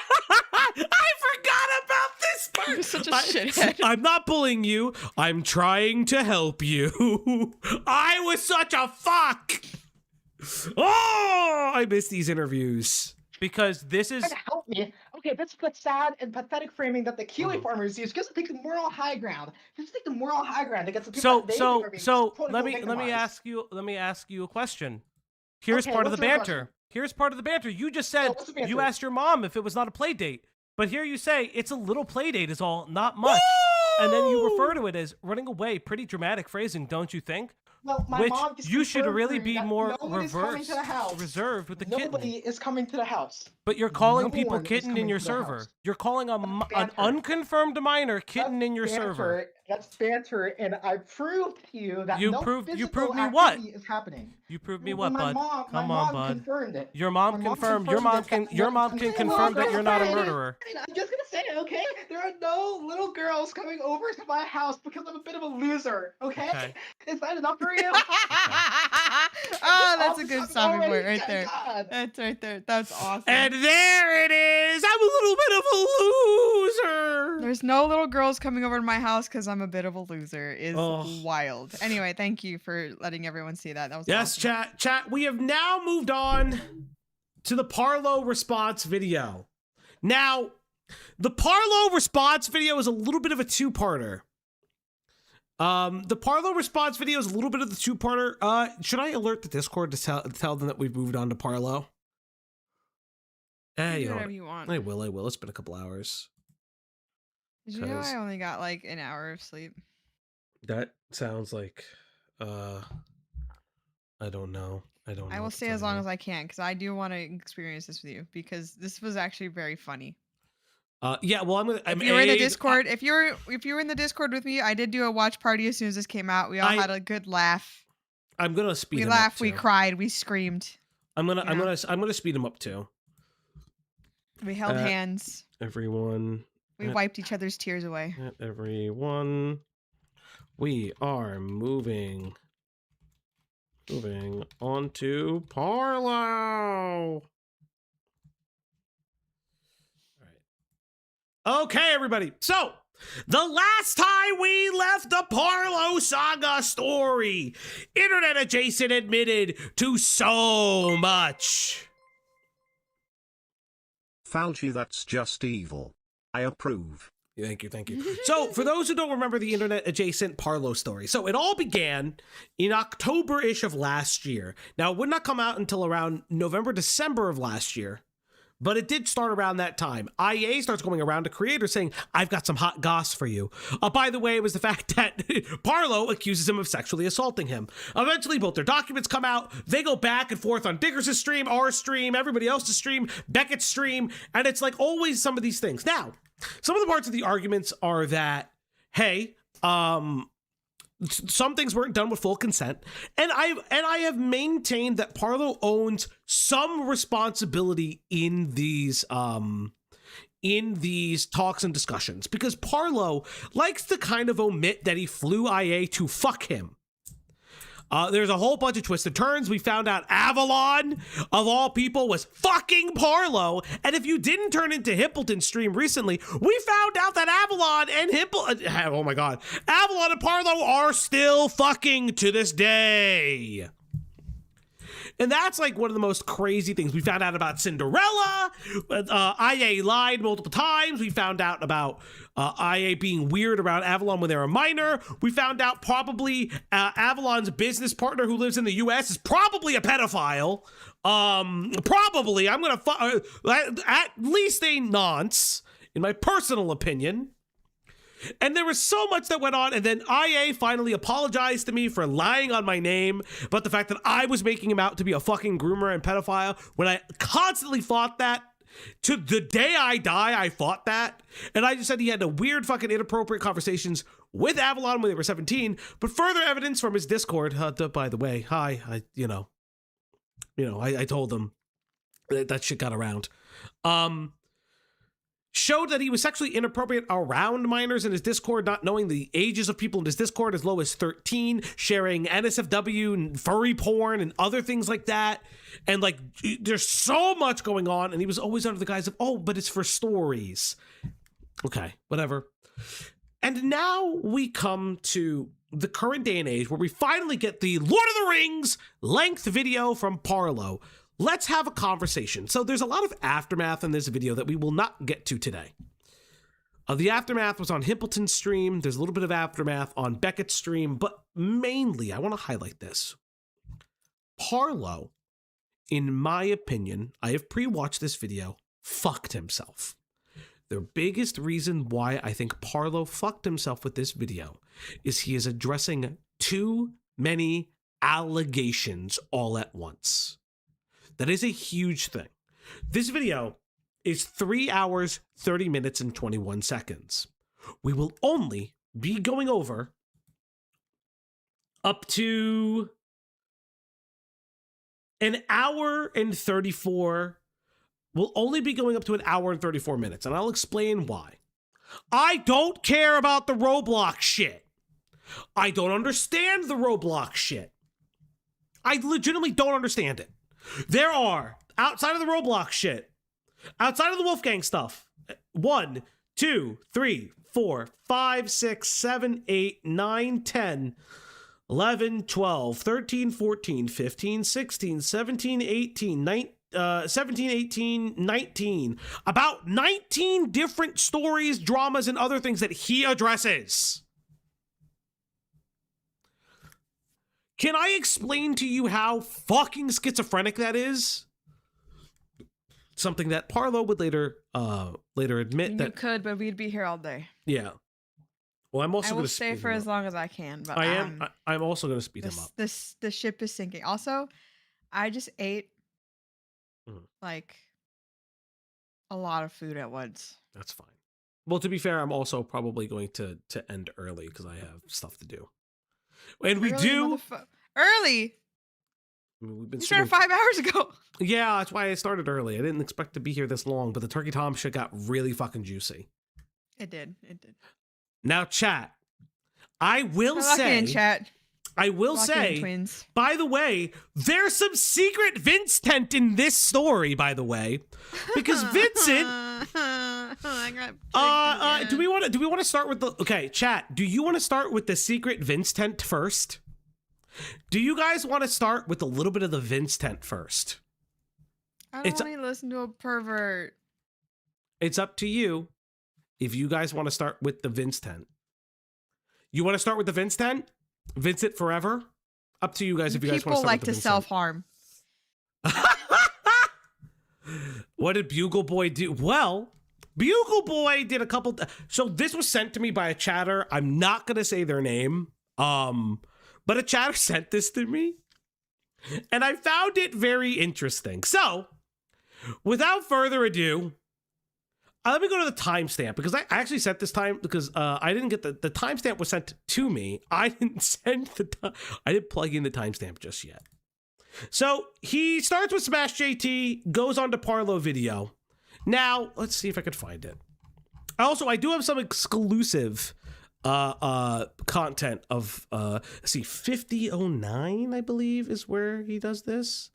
forgot about this part. You're such a shithead. I'm not bullying you. I'm trying to help you. I was such a fuck. Oh, I miss these interviews. Because this is... Help me. Okay, this is the sad and pathetic framing that the Kiwi farmers use just to take the moral high ground. Just take the moral high ground against the people that they think are being let me victimized. ask you a question. Here's Okay, part of the what's your banter. question? Here's part of the banter. You just said what's the banter? you asked your mom if it was not a play date. But here you say it's a little play date is all, not much. And then you refer to it as running away. Pretty dramatic phrasing, don't you think? Well, my Which mom just you should confirmed really for me be that more nobody's coming to the house. reserved with the Nobody kitten. is coming to the house. But you're calling No people one is kitten in coming your to the server. house. You're calling an banter. unconfirmed minor kitten in your Banter, server. That's banter, and I proved to you that You no proved physical me what? activity is happening. You proved me Well, what, my bud? mom- Come my on, mom bud. confirmed it. Your mom My mom confirmed. confirmed Your it. mom can confirm that you're not a murderer. I'm just gonna say it, okay? There are no little girls coming over to my house because I'm a bit of a loser, okay? Okay. Is that enough for you? Oh, that's a good I'm stopping point already right there. done. That's right there. That's awesome. And there it is. I'm a little bit of a loser. There's no little girls coming over to my house because I'm a bit of a loser. Is Oh. wild. Anyway, thank you for letting everyone see that. That was Yes, awesome. chat. We have now moved on to the Parlo response video. Now, the Parlo response video is a little bit of a two-parter. The Parlo response video is a little bit of the two-parter. Should I alert the Discord to tell them that we've moved on to Parlo? Do You know, whatever you want. I will. It's been a couple hours. Did you know 'Cause- I only got like an hour of sleep? That sounds like, I don't know. I don't know. I will what to stay tell as long you. as I can because I do want to experience this with you because this was actually very funny. Yeah, well, I'm If you were in the Discord, if you were in the Discord with me, I did do a watch party as soon as this came out. We all had a good laugh. I'm gonna speed We him up, laughed, we too. cried, we screamed. I'm gonna speed him up too. We held hands. Everyone. We wiped each other's tears away. Everyone. We are moving on to Parlo. Okay, everybody. So, the last time we left the Parlo saga story, Internet Adjacent admitted to so much. Fauci, that's just evil. I approve. Thank you. So, for those who don't remember the Internet Adjacent Parlo story, so it all began in October-ish of last year. Now, it would not come out until around November, December of last year. But it did start around that time. IA starts going around to creators saying, I've got some hot goss for you. By the way, it was the fact that Parlo accuses him of sexually assaulting him. Eventually, both their documents come out. They go back and forth on Digger's stream, our stream, everybody else's stream, Beckett's stream. And it's like always some of these things. Now, some of the parts of the arguments are that, hey, some things weren't done with full consent, and I have maintained that Parlo owns some responsibility in these talks and discussions, because Parlo likes to kind of omit that he flew IA to fuck him. There's a whole bunch of twists and turns. We found out Avalon, of all people, was fucking Parlo. And if you didn't turn into Hippleton's stream recently, we found out that Avalon and Avalon and Parlo are still fucking to this day. And that's like one of the most crazy things. We found out about Cinderella. IA lied multiple times. We found out about IA being weird around Avalon when they were a minor. We found out probably Avalon's business partner who lives in the US is probably a pedophile. Probably. I'm going to at least a nonce, in my personal opinion. And there was so much that went on, and then IA finally apologized to me for lying on my name about the fact that I was making him out to be a fucking groomer and pedophile when I constantly fought that. To the day I die, I fought that. And I just said he had a weird fucking inappropriate conversations with Avalon when they were 17, but further evidence from his Discord, by the way, I told him that shit got around. Showed that he was sexually inappropriate around minors in his Discord, not knowing the ages of people in his Discord as low as 13, sharing NSFW and furry porn and other things like that. And like, there's so much going on, and he was always under the guise of, oh, but it's for stories. Okay, whatever. And now we come to the current day and age where we finally get the Lord of the Rings length video from Parlo. Let's have a conversation. So there's a lot of aftermath in this video that we will not get to today. The aftermath was on Himpleton's stream. There's a little bit of aftermath on Beckett's stream, but mainly I want to highlight this. Parlo, in my opinion, I have pre-watched this video, fucked himself. The biggest reason why I think Parlo fucked himself with this video is he is addressing too many allegations all at once. That is a huge thing. This video is 3 hours, 30 minutes, and 21 seconds. We will only be going over up to an hour and 34. We'll only be going up to an hour and 34 minutes, and I'll explain why. I don't care about the Roblox shit. I don't understand the Roblox shit. I legitimately don't understand it. There are, outside of the Roblox shit, outside of the Wolfgang stuff, 1, 2, 3, 4, 5, 6, 7, 8, 9, 10, 11, 12, 13, 14, 15, 16, 17, 18, 17, 18, 19. About 19 different stories, dramas, and other things that he addresses. Can I explain to you how fucking schizophrenic that is? Something that Parlo would later admit that you could, but we'd be here all day. Yeah. Well, I'm also I going will to stay for as long as I can, but I'm also going to speed him up. The ship is sinking. Also, I just ate like a lot of food at once. That's fine. Well, to be fair, I'm also probably going to end early because I have stuff to do. And we do early. I mean, we've been you started 5 hours ago. Yeah, that's why I started early. I didn't expect to be here this long, but the Turkey Tom shit got really fucking juicy. It did. It did. Now, chat. I will say. In chat. I will say. By the way, there's some secret Vince tent in this story. By the way, because Vincent. Do we want to start with the? Okay, chat. Do you want to start with the secret Vince tent first? Do you guys want to start with a little bit of the Vince tent first? I don't want to listen to a pervert. It's up to you if you guys want to start with the Vince tent. You want to start with the Vince tent? Vincent forever? Up to you guys if you guys want to start with the Vince tent. People like to self-harm. What did Bugle Boy do? Well, Bugle Boy did a couple. So this was sent to me by a chatter. I'm not going to say their name. But a chatter sent this to me. And I found it very interesting. So, without further ado, let me go to the timestamp because I actually sent this time because I didn't get the timestamp was sent to me. I didn't I didn't plug in the timestamp just yet. So he starts with Smash JT, goes on to Parlo video. Now let's see if I could find it. Also, I do have some exclusive content of let's see, 5009 I believe is where he does this.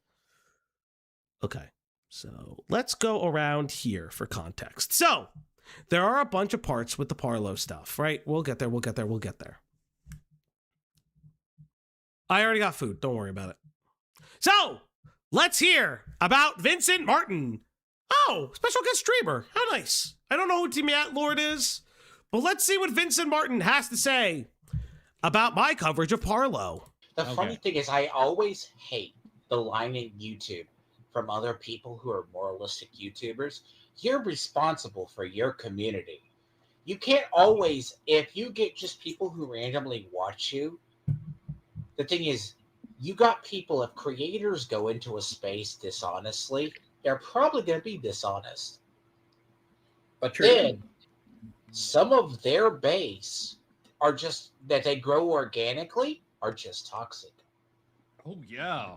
Okay. So let's go around here for context. So there are a bunch of parts with the Parlo stuff, right? We'll get there. I already got food. Don't worry about it. So let's hear about Vincent Martin. Oh, special guest streamer. How nice. I don't know who Team Lord is, but let's see what Vincent Martin has to say about my coverage of Parlo. The funny thing is, I always hate the line in YouTube from other people who are moralistic YouTubers. You're responsible for your community. You can't always, if you get just people who randomly watch you, the thing is, you got people, if creators go into a space dishonestly, they're probably going to be dishonest. But then, some of their base are just, that they grow organically, are just toxic. Oh, yeah.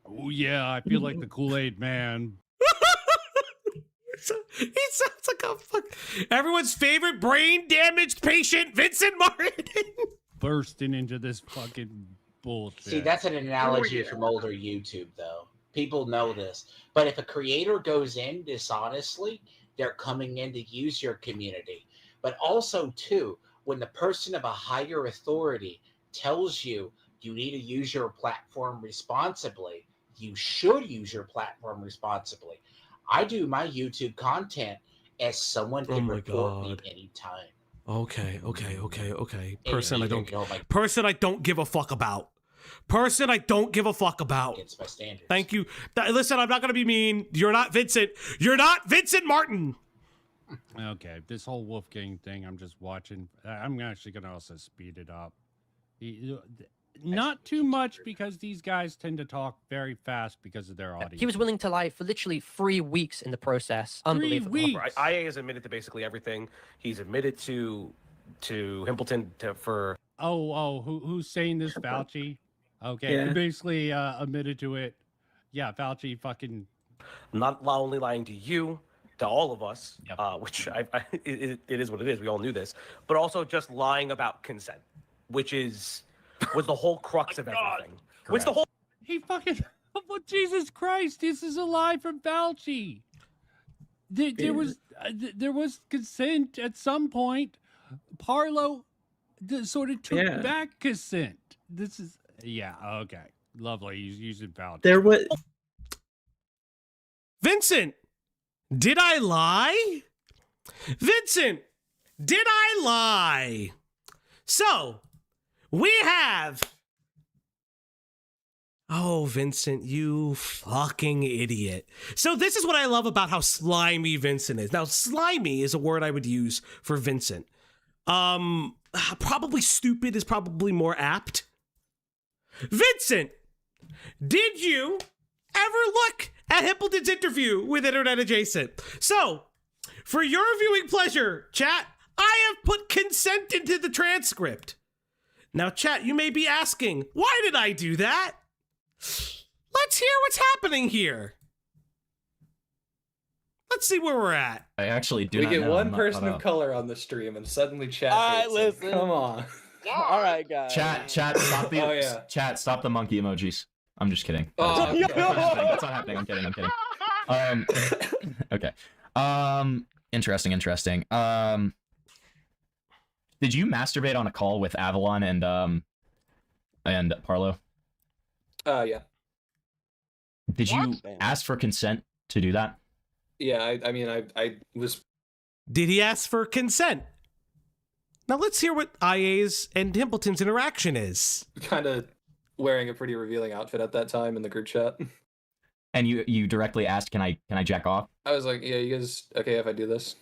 Oh, yeah, I feel like the Kool-Aid man. He sounds like a fuck. Everyone's favorite brain-damaged patient, Vincent Martin. Bursting into this fucking bullshit. See, that's an analogy from older YouTube, though. People know this. But if a creator goes in dishonestly, they're coming in to use your community. But also, too, when the person of a higher authority tells you you need to use your platform responsibly, you should use your platform responsibly. I do my YouTube content as someone can report me anytime. Okay. And Person I don't give a fuck about. Person I don't give a fuck about. Against my standards. Thank you. Listen, I'm not going to be mean. You're not Vincent. You're not Vincent Martin. Okay, this whole Wolfgang thing, I'm just watching. I'm actually going to also speed it up. Not too much, because these guys tend to talk very fast because of their audience. He was willing to lie for literally 3 weeks in the process. Unbelievable. 3 weeks. IA has admitted to basically everything. He's admitted to Himpleton for. Who's saying this? Fauci. Okay, Yeah. he basically admitted to it. Yeah, Fauci fucking. Not only lying to you, to all of us, which it is what it is. We all knew this, but also just lying about consent, which was the whole crux of everything. Which the whole He fucking. Oh, Jesus Christ! This is a lie from Fauci. There was consent at some point. Parlo sort of took back consent. This is okay. Lovely. He's using Fauci. There was. Vincent, did I lie? Vincent, did I lie? So, we have... Oh, Vincent, you fucking idiot. So this is what I love about how slimy Vincent is. Now, slimy is a word I would use for Vincent. Probably stupid is probably more apt. Vincent, did you ever look at Himpleton's interview with Internet Adjacent? So, for your viewing pleasure, chat, I have put consent into the transcript. Now, chat, you may be asking, why did I do that? Let's hear what's happening here. Let's see where we're at. I actually do We not get know. one I'm not person caught of up. color on the stream, and suddenly chat. Alright, hates him. listen. Come on. All right, guys. Chat, stop the Oh, yeah. chat, stop the monkey emojis. I'm just kidding. Oh, That's not happening. I'm kidding. Okay. Interesting. Did you masturbate on a call with Avalon and Parlo? Yeah. Did you ask for consent to do that? Yeah, I mean, I was. Did he ask for consent? Now let's hear what IA's and Himpleton's interaction is. Kind of wearing a pretty revealing outfit at that time in the group chat. And you directly asked, can I jack off? I was like, yeah, you guys okay if I do this?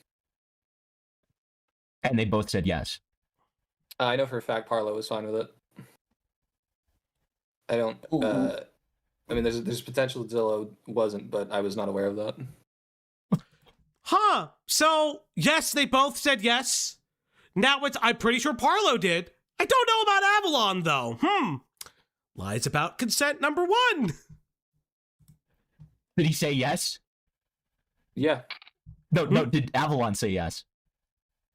And they both said yes. I know for a fact Parlo was fine with it. I don't. I mean, there's potential Zillow wasn't, but I was not aware of that. Huh. So, yes, they both said yes. Now I'm pretty sure Parlo did. I don't know about Avalon, though. Lies about consent number 1. Did he say yes? Yeah. No, did Avalon say yes?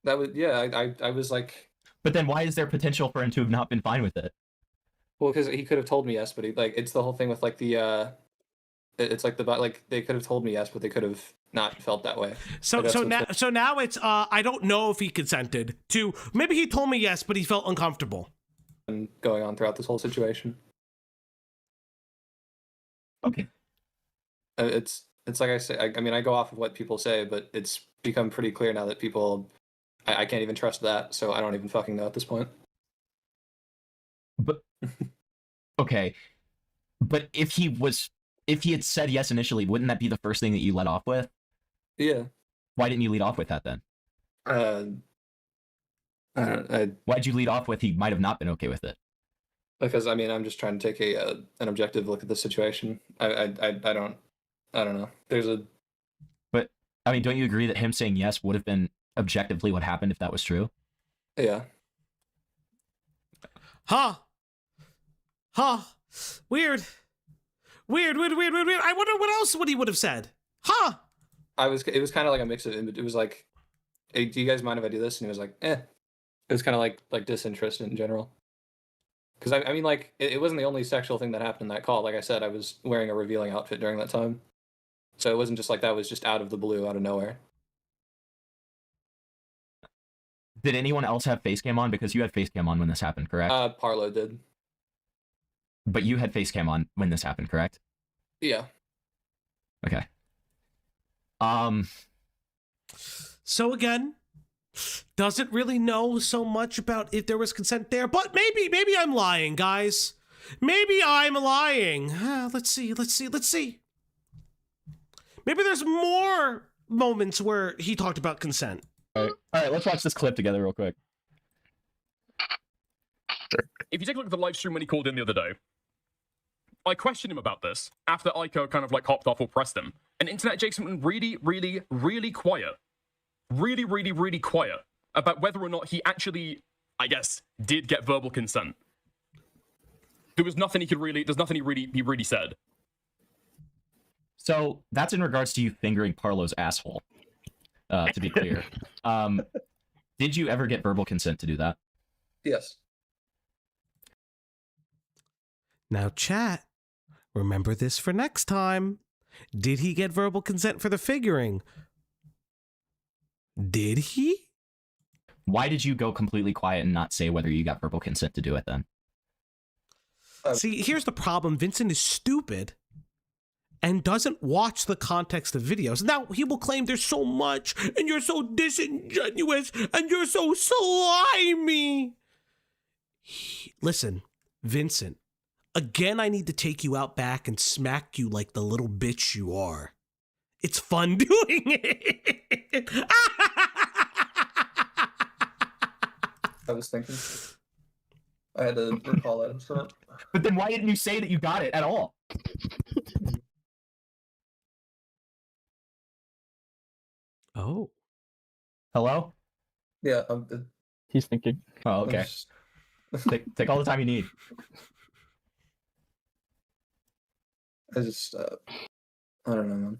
That was, yeah, I was like... But then why is there potential for him to have not been fine with it? Well, because he could have told me yes, but it's the whole thing with like the, it's like they could have told me yes, but they could have not felt that way. So now it's I don't know if he consented to. Maybe he told me yes, but he felt uncomfortable. And going on throughout this whole situation. Okay. It's like I say. I mean, I go off of what people say, but it's become pretty clear now that people, I can't even trust that. So I don't even fucking know at this point. But okay, but if he had said yes initially, wouldn't that be the first thing that you led off with? Yeah. Why didn't you lead off with that then? Why'd you lead off with he might have not been okay with it? Because I mean, I'm just trying to take an objective look at the situation. I don't know. But I mean, don't you agree that him saying yes would have been objectively what happened if that was true? Yeah. Huh. Weird. I wonder what else would he would have said. Huh. It was kind of like a mix of, it was like, hey, do you guys mind if I do this? And he was like, eh. It was kind of like disinterest in general. Because I mean, like, it wasn't the only sexual thing that happened in that call. Like I said, I was wearing a revealing outfit during that time. So it wasn't just like that was just out of the blue, out of nowhere. Did anyone else have face cam on? Because you had face cam on when this happened, correct? Parlo did. But you had face cam on when this happened, correct? Yeah. Okay. So again, doesn't really know so much about if there was consent there, but maybe I'm lying, guys. Maybe I'm lying. Let's see. Maybe there's more moments where he talked about consent. All right, let's watch this clip together real quick. If you take a look at the live stream when he called in the other day, I questioned him about this after Ico kind of like hopped off or pressed him. And Internet Jason went really quiet. Really quiet about whether or not he actually, I guess, did get verbal consent. There's nothing he really said. So that's in regards to you fingering Parlo's asshole. To be clear, did you ever get verbal consent to do that? Yes. Now, chat, remember this for next time. Did he get verbal consent for the figuring? Did he? Why did you go completely quiet and not say whether you got verbal consent to do it then? See, here's the problem. Vincent is stupid and doesn't watch the context of videos. Now, he will claim there's so much, and you're so disingenuous, and you're so slimy. Listen, Vincent, again, I need to take you out back and smack you like the little bitch you are. It's fun doing it. I was thinking. I had to recall that. So. But then why didn't you say that you got it at all? Oh. Hello? Yeah. He's thinking. Oh, okay. Take all the time you need. I just, I don't know, man.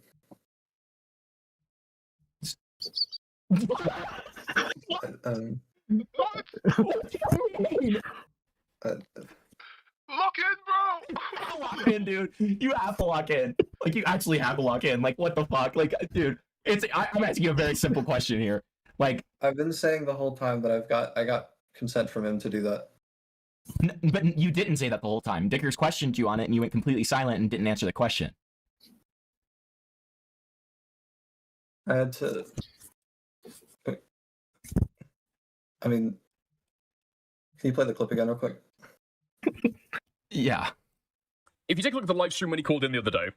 Lock in, bro! Lock in, dude. You have to lock in. Like, you actually have to lock in. Like, what the fuck? Like, dude, I'm asking you a very simple question here. Like, I've been saying the whole time that I got consent from him to do that. But you didn't say that the whole time. Dickers questioned you on it, and you went completely silent and didn't answer the question. I had to. I mean, can you play the clip again real quick? Yeah. If you take a look at the live stream when he called in the other day.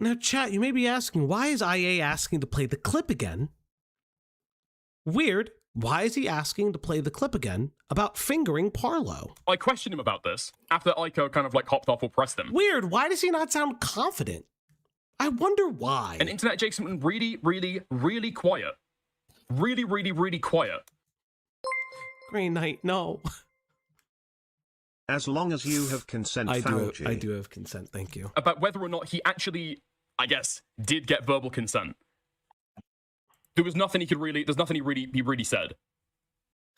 Now, chat, you may be asking, why is IA asking to play the clip again? Weird. Why is he asking to play the clip again about fingering Parlo? I questioned him about this after Ico kind of like hopped off or pressed him. Weird. Why does he not sound confident? I wonder why. And Internet Jason went really quiet. Really quiet. Green Knight, no. As long as you have consent, Fauci. I do have consent, thank you. About whether or not he actually, I guess, did get verbal consent. There's nothing he really said.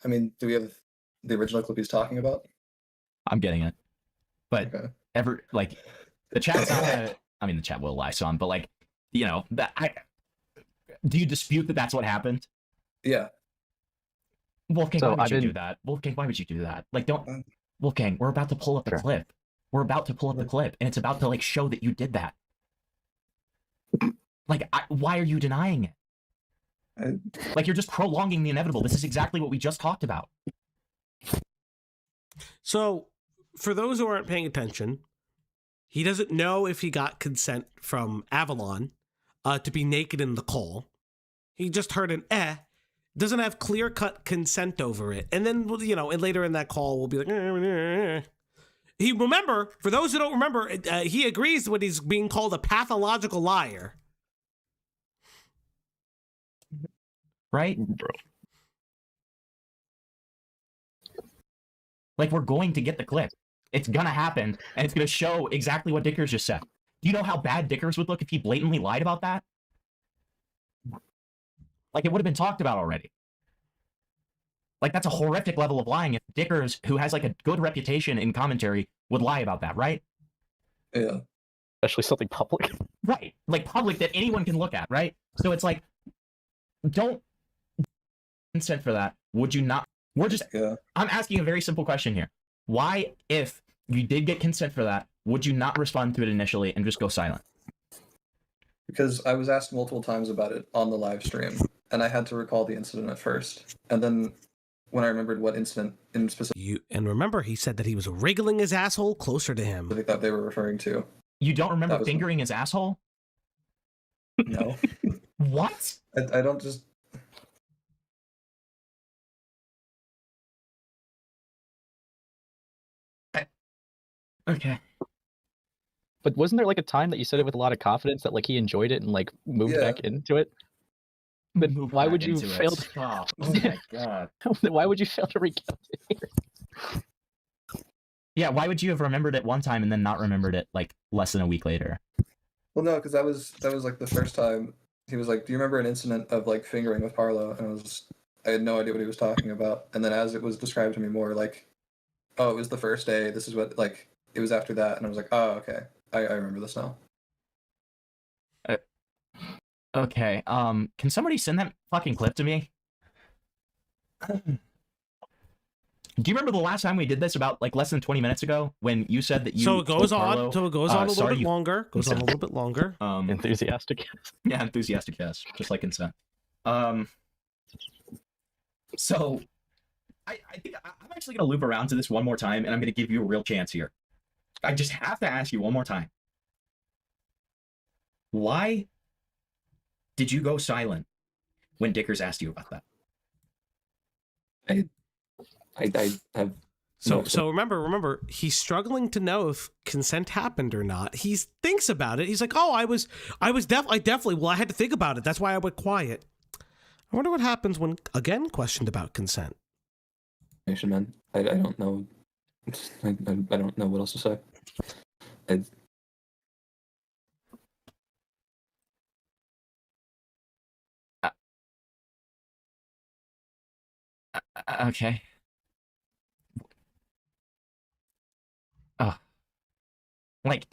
I mean, do we have the original clip he's talking about? I'm getting it. But okay. The chat's not gonna, I mean, the chat will lie some, but like, you know, do you dispute that that's what happened? Yeah. Wolfgang, why would you do that? Wolfgang, why would you do that? Like, don't, Wolfgang, we're about to pull up the clip. We're about to pull up the clip, and it's about to like show that you did that. Like, why are you denying it? Like, you're just prolonging the inevitable. This is exactly what we just talked about. So, for those who aren't paying attention, he doesn't know if he got consent from Avalon to be naked in the call. He just heard an doesn't have clear-cut consent over it. And then, you know, and later in that call, we'll be like, He, remember, for those who don't remember, he agrees when he's being called a pathological liar. Right? Bro. Like, we're going to get the clip. It's gonna happen, and it's gonna show exactly what Dickers just said. Do you know how bad Dickers would look if he blatantly lied about that? Like, it would have been talked about already. Like, that's a horrific level of lying if Dickers, who has, like, a good reputation in commentary, would lie about that, right? Yeah. Especially something public. Right. Like, public that anyone can look at, right? So it's like, don't consent for that. Would you not? We're just, I'm asking a very simple question here. Why, if you did get consent for that, would you not respond to it initially and just go silent? Because I was asked multiple times about it on the live stream, and I had to recall the incident at first. And then when I remembered what incident in specific... And remember, he said that he was wriggling his asshole closer to him. ...that they were referring to. You don't remember fingering his asshole? No. What? I don't just... Okay. But wasn't there like a time that you said it with a lot of confidence that like he enjoyed it and like moved back into it? Then why would you fail to... Oh my god. Why would you fail to recount it here? Yeah, why would you have remembered it one time and then not remembered it like less than a week later? Well, no, because that was like the first time he was like, "Do you remember an incident of like fingering with Parlo?" And I had no idea what he was talking about. And then as it was described to me more, like, oh, it was the first day. This is what like it was after that, and I was like, oh, okay, I remember this now. Okay, can somebody send that fucking clip to me? Do you remember the last time we did this about like less than 20 minutes ago when you said that you... So it goes on. Parlo, So it goes on a little bit longer. Goes on a little bit longer. Enthusiastic. Yeah, enthusiastic. Yes, just like consent. So I think I'm actually gonna loop around to this one more time, and I'm gonna give you a real chance here. I just have to ask you one more time. Why did you go silent when Dickers asked you about that? I have So remember, he's struggling to know if consent happened or not. He thinks about it. He's like, oh, I definitely, well, I had to think about it. That's why I went quiet. I wonder what happens when, again, questioned about consent. Man, I don't know. I don't know what else to say. Okay. Like,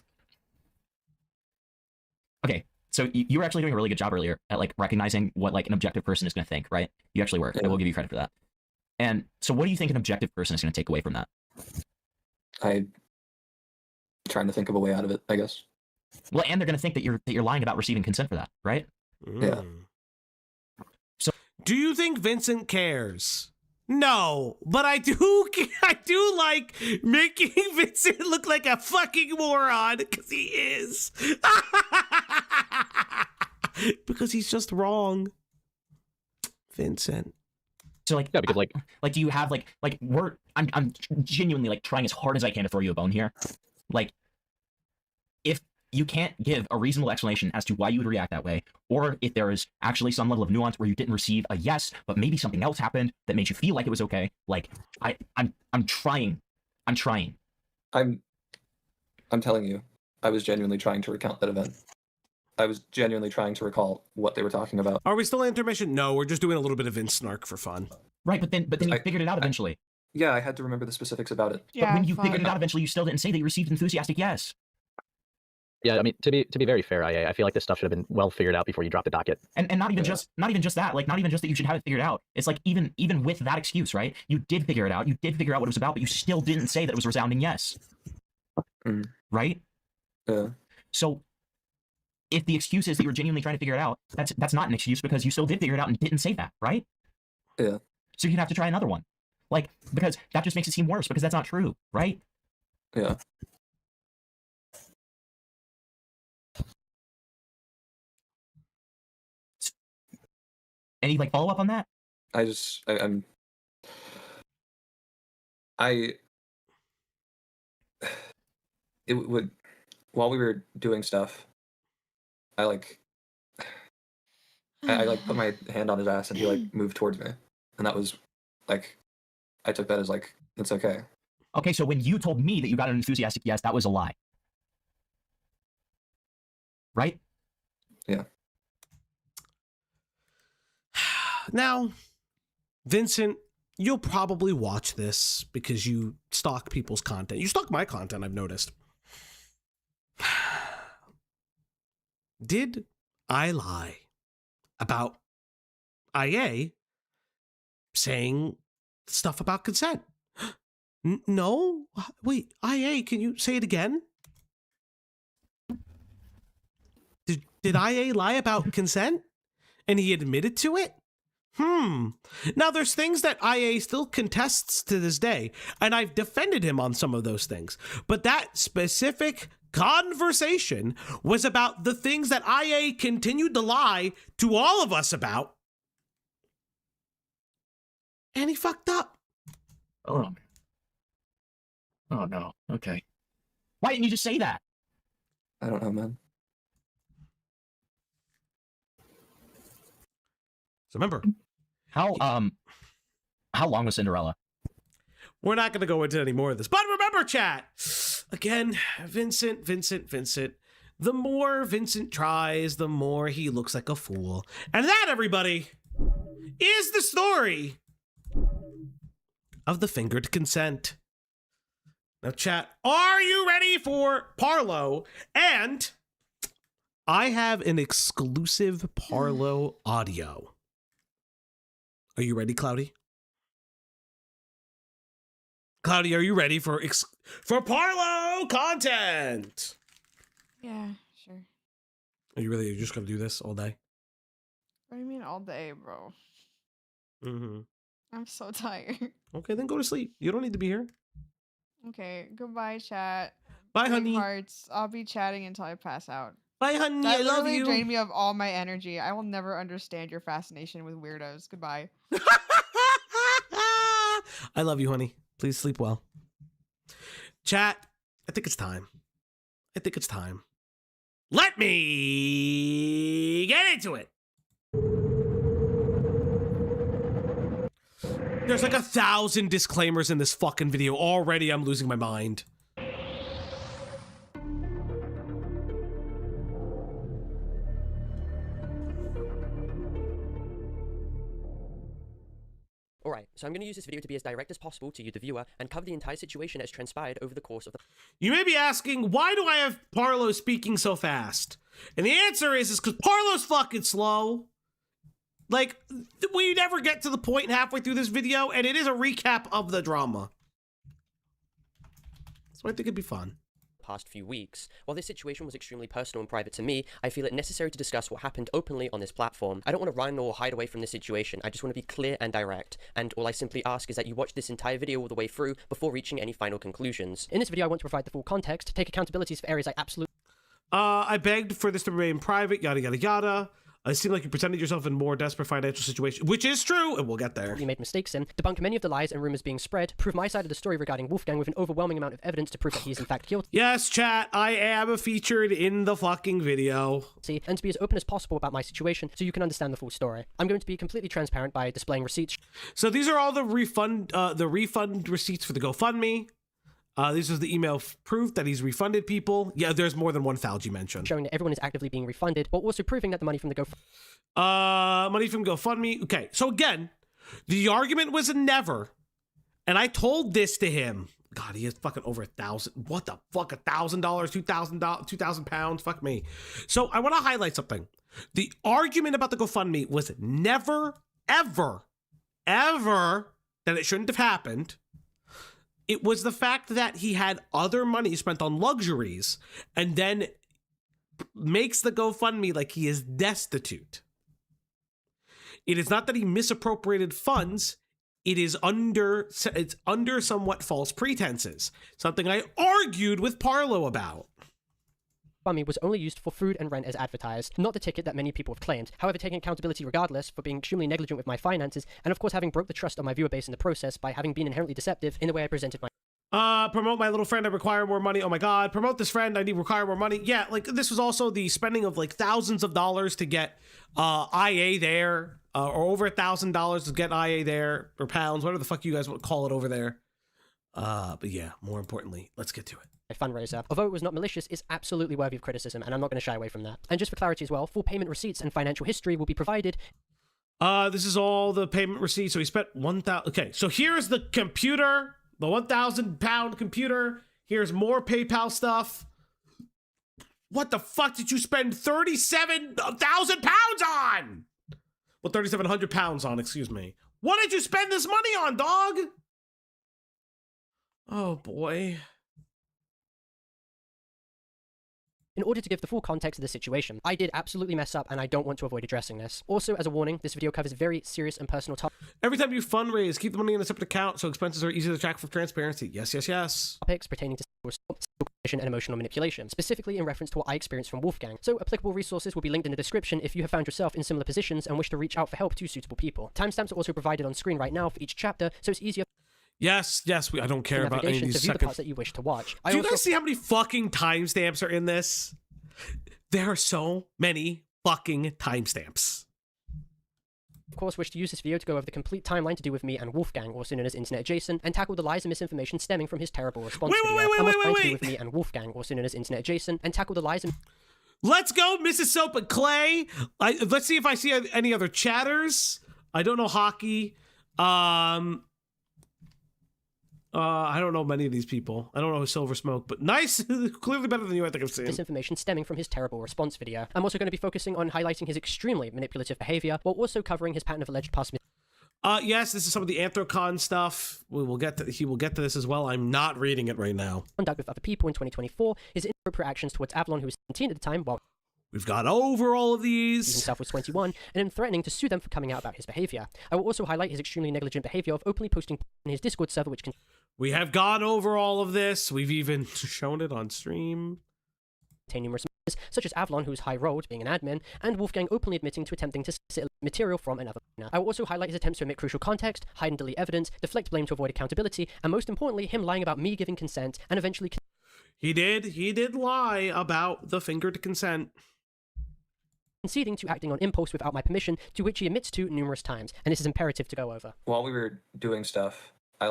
okay, so you were actually doing a really good job earlier at like recognizing what like an objective person is going to think, right? You actually were. I will give you credit for that. And so what do you think an objective person is going to take away from that? I'm trying to think of a way out of it, I guess. Well, and they're going to think that you're lying about receiving consent for that, right? Yeah. So, do you think Vincent cares? No, but I do like making Vincent look like a fucking moron, because he is. Because he's just wrong. Vincent. So like, yeah, because like do you have like I'm genuinely like trying as hard as I can to throw you a bone here. Like, if you can't give a reasonable explanation as to why you would react that way, or if there is actually some level of nuance where you didn't receive a yes, but maybe something else happened that made you feel like it was okay. Like, I'm trying. I'm telling you, I was genuinely trying to recount that event. I was genuinely trying to recall what they were talking about. Are we still in intermission? No, we're just doing a little bit of Vince snark for fun. Right, but then you figured it out eventually. Yeah, I had to remember the specifics about it. Yeah, but when you figured it out eventually, you still didn't say that you received enthusiastic yes. Yeah, I mean, to be very fair, I feel like this stuff should have been well figured out before you dropped the docket. And not even just that, like not even just that you should have it figured out. It's like even with that excuse, right? You did figure it out. You did figure out what it was about, but you still didn't say that it was a resounding yes. Right? Yeah. So if the excuse is that you were genuinely trying to figure it out, that's not an excuse because you still did figure it out and didn't say that, right? Yeah. So you'd have to try another one. Like, because that just makes it seem worse because that's not true, right? Yeah. Any like follow up on that? It would, while we were doing stuff, I like put my hand on his ass and he like moved towards me, and that was like, I took that as like, it's okay. Okay, so when you told me that you got an enthusiastic yes, that was a lie. Right? Yeah. Now, Vincent, you'll probably watch this because you stalk people's content. You stalk my content, I've noticed. Did I lie about IA saying stuff about consent? No? Wait, IA, can you say it again? Did IA lie about consent? And he admitted to it? Now, there's things that IA still contests to this day, and I've defended him on some of those things. But that specific conversation was about the things that IA continued to lie to all of us about. And he fucked up. Oh no. Okay. Why didn't you just say that? I don't know, man. So remember, how long was Cinderella? We're not going to go into any more of this. But remember, chat, again, Vincent. The more Vincent tries, the more he looks like a fool. And that, everybody, is the story of the fingered consent. Now, chat, are you ready for Parlo? And I have an exclusive Parlo audio. Are you ready, Cloudy? Cloudy, are you ready for Parlo content? Yeah, sure. Are you just gonna do this all day? What do you mean all day, bro? Mm-hmm. I'm so tired. Okay, then go to sleep. You don't need to be here. Okay, goodbye, chat. Bye, Big honey. Hearts. I'll be chatting until I pass out. Bye, honey. That I love literally you. drained me of all my energy. I will never understand your fascination with weirdos. Goodbye. I love you, honey. Please sleep well. Chat, I think it's time. Let me get into it. There's like 1,000 disclaimers in this fucking video. Already I'm losing my mind. Alright, so I'm going to use this video to be as direct as possible to you, the viewer, and cover the entire situation as transpired over the course of the... You may be asking, why do I have Parlo speaking so fast? And the answer is because Parlo's fucking slow. Like, we never get to the point halfway through this video, and it is a recap of the drama. So I think it'd be fun. Past few weeks. While this situation was extremely personal and private to me, I feel it necessary to discuss what happened openly on this platform. I don't want to run or hide away from this situation. I just want to be clear and direct. And all I simply ask is that you watch this entire video all the way through before reaching any final conclusions. In this video, I want to provide the full context, take accountabilities for areas I absolutely... I begged for this to remain private, yada, yada, yada. It seemed like you presented yourself in more desperate financial situation, which is true, and we'll get there. You made mistakes in, debunk many of the lies and rumors being spread, prove my side of the story regarding Wolfgang with an overwhelming amount of evidence to prove that he is in fact guilty. Yes, chat, I am featured in the fucking video. And to be as open as possible about my situation so you can understand the full story. I'm going to be completely transparent by displaying receipts. So these are all the refund receipts for the GoFundMe. This is the email proof that he's refunded people. Yeah, there's more than one Falgi mentioned. Showing that everyone is actively being refunded, but also proving that the money from the money from GoFundMe. Okay, so again, the argument was a never. And I told this to him. God, he has fucking over 1,000. What the fuck? $1,000, $2,000, 2,000 pounds. Fuck me. So I want to highlight something. The argument about the GoFundMe was never, ever that it shouldn't have happened. It was the fact that he had other money spent on luxuries and then makes the GoFundMe like he is destitute. It is not that he misappropriated funds. It's under somewhat false pretenses. Something I argued with Parlo about. GoFundMe was only used for food and rent as advertised, not the ticket that many people have claimed. However, taking accountability regardless for being extremely negligent with my finances, and of course having broke the trust of my viewer base in the process by having been inherently deceptive in the way I presented my... Promote my little friend, I require more money. Oh my god, promote this friend, I need require more money. Yeah, like this was also the spending of like thousands of dollars to get IA there, or over $1,000 to get IA there, or pounds, whatever the fuck you guys want to call it over there. But yeah, more importantly, let's get to it. Fundraiser, although it was not malicious, is absolutely worthy of criticism, and I'm not going to shy away from that. And just for clarity as well, full payment receipts and financial history will be provided. This is all the payment receipts. So he spent 1,000. Okay, so here's the computer, the 1,000 pound computer. Here's more PayPal stuff. What the fuck did you spend 37,000 pounds on? Well, 3,700 pounds on, excuse me. What did you spend this money on, dog? Oh boy. In order to give the full context of the situation, I did absolutely mess up and I don't want to avoid addressing this. Also, as a warning, this video covers very serious and personal topics. Every time you fundraise, keep the money in a separate account so expenses are easy to track for transparency. Yes, yes, yes. Topics pertaining to sexual and emotional manipulation, specifically in reference to what I experienced from Wolfgang. So applicable resources will be linked in the description if you have found yourself in similar positions and wish to reach out for help to suitable people. Timestamps are also provided on screen right now for each chapter, so it's easier. Yes, I don't care about any of these to view the parts that you wish to watch. Do you guys see how many fucking timestamps are in this? There are so many fucking timestamps. Of course, wish to use this video to go over the complete timeline to do with me and Wolfgang, also known as Internet Jason, and tackle the lies and misinformation stemming from his terrible response video. To do with me and Wolfgang, also known as Internet Jason, and tackle the lies and... Let's go, Mrs. Soap and Clay. Let's see if I see any other chatters. I don't know hockey. I don't know many of these people. I don't know Silver Smoke, but nice. Clearly better than you, I think I've seen. Misinformation stemming from his terrible response video. I'm also going to be focusing on highlighting his extremely manipulative behavior, while also covering his pattern of alleged past... Yes, this is some of the Anthrocon stuff. He will get to this as well. I'm not reading it right now. Conduct with other people in 2024, his inappropriate actions towards Avalon, who was 17 at the time, while... We've got over all of these. He himself was 21, and him threatening to sue them for coming out about his behavior. I will also highlight his extremely negligent behavior of openly posting in his Discord server, which can... We have gone over all of this. We've even shown it on stream. Contain numerous members, such as Avalon, who's high-rolled, being an admin, and Wolfgang openly admitting to attempting to solicit material from another owner. I will also highlight his attempts to omit crucial context, hide and delete evidence, deflect blame to avoid accountability, and most importantly, him lying about me giving consent, and eventually... He did lie about the finger to consent. Conceding to acting on impulse without my permission, to which he admits to numerous times, and this is imperative to go over. While we were doing stuff, I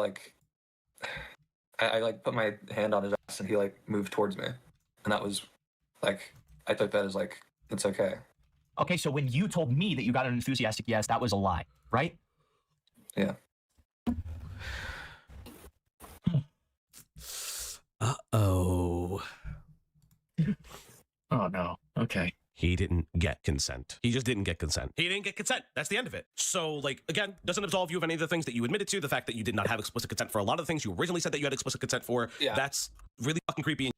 put my hand on his ass and he moved towards me, and that was I took that as it's okay. Okay, so when you told me that you got an enthusiastic yes, that was a lie, right? Yeah. Uh-oh. Oh no. Okay. He didn't get consent. He just didn't get consent. He didn't get consent. That's the end of it. So, again, doesn't absolve you of any of the things that you admitted to. The fact that you did not have explicit consent for a lot of the things you originally said that you had explicit consent for. Yeah. That's really fucking creepy.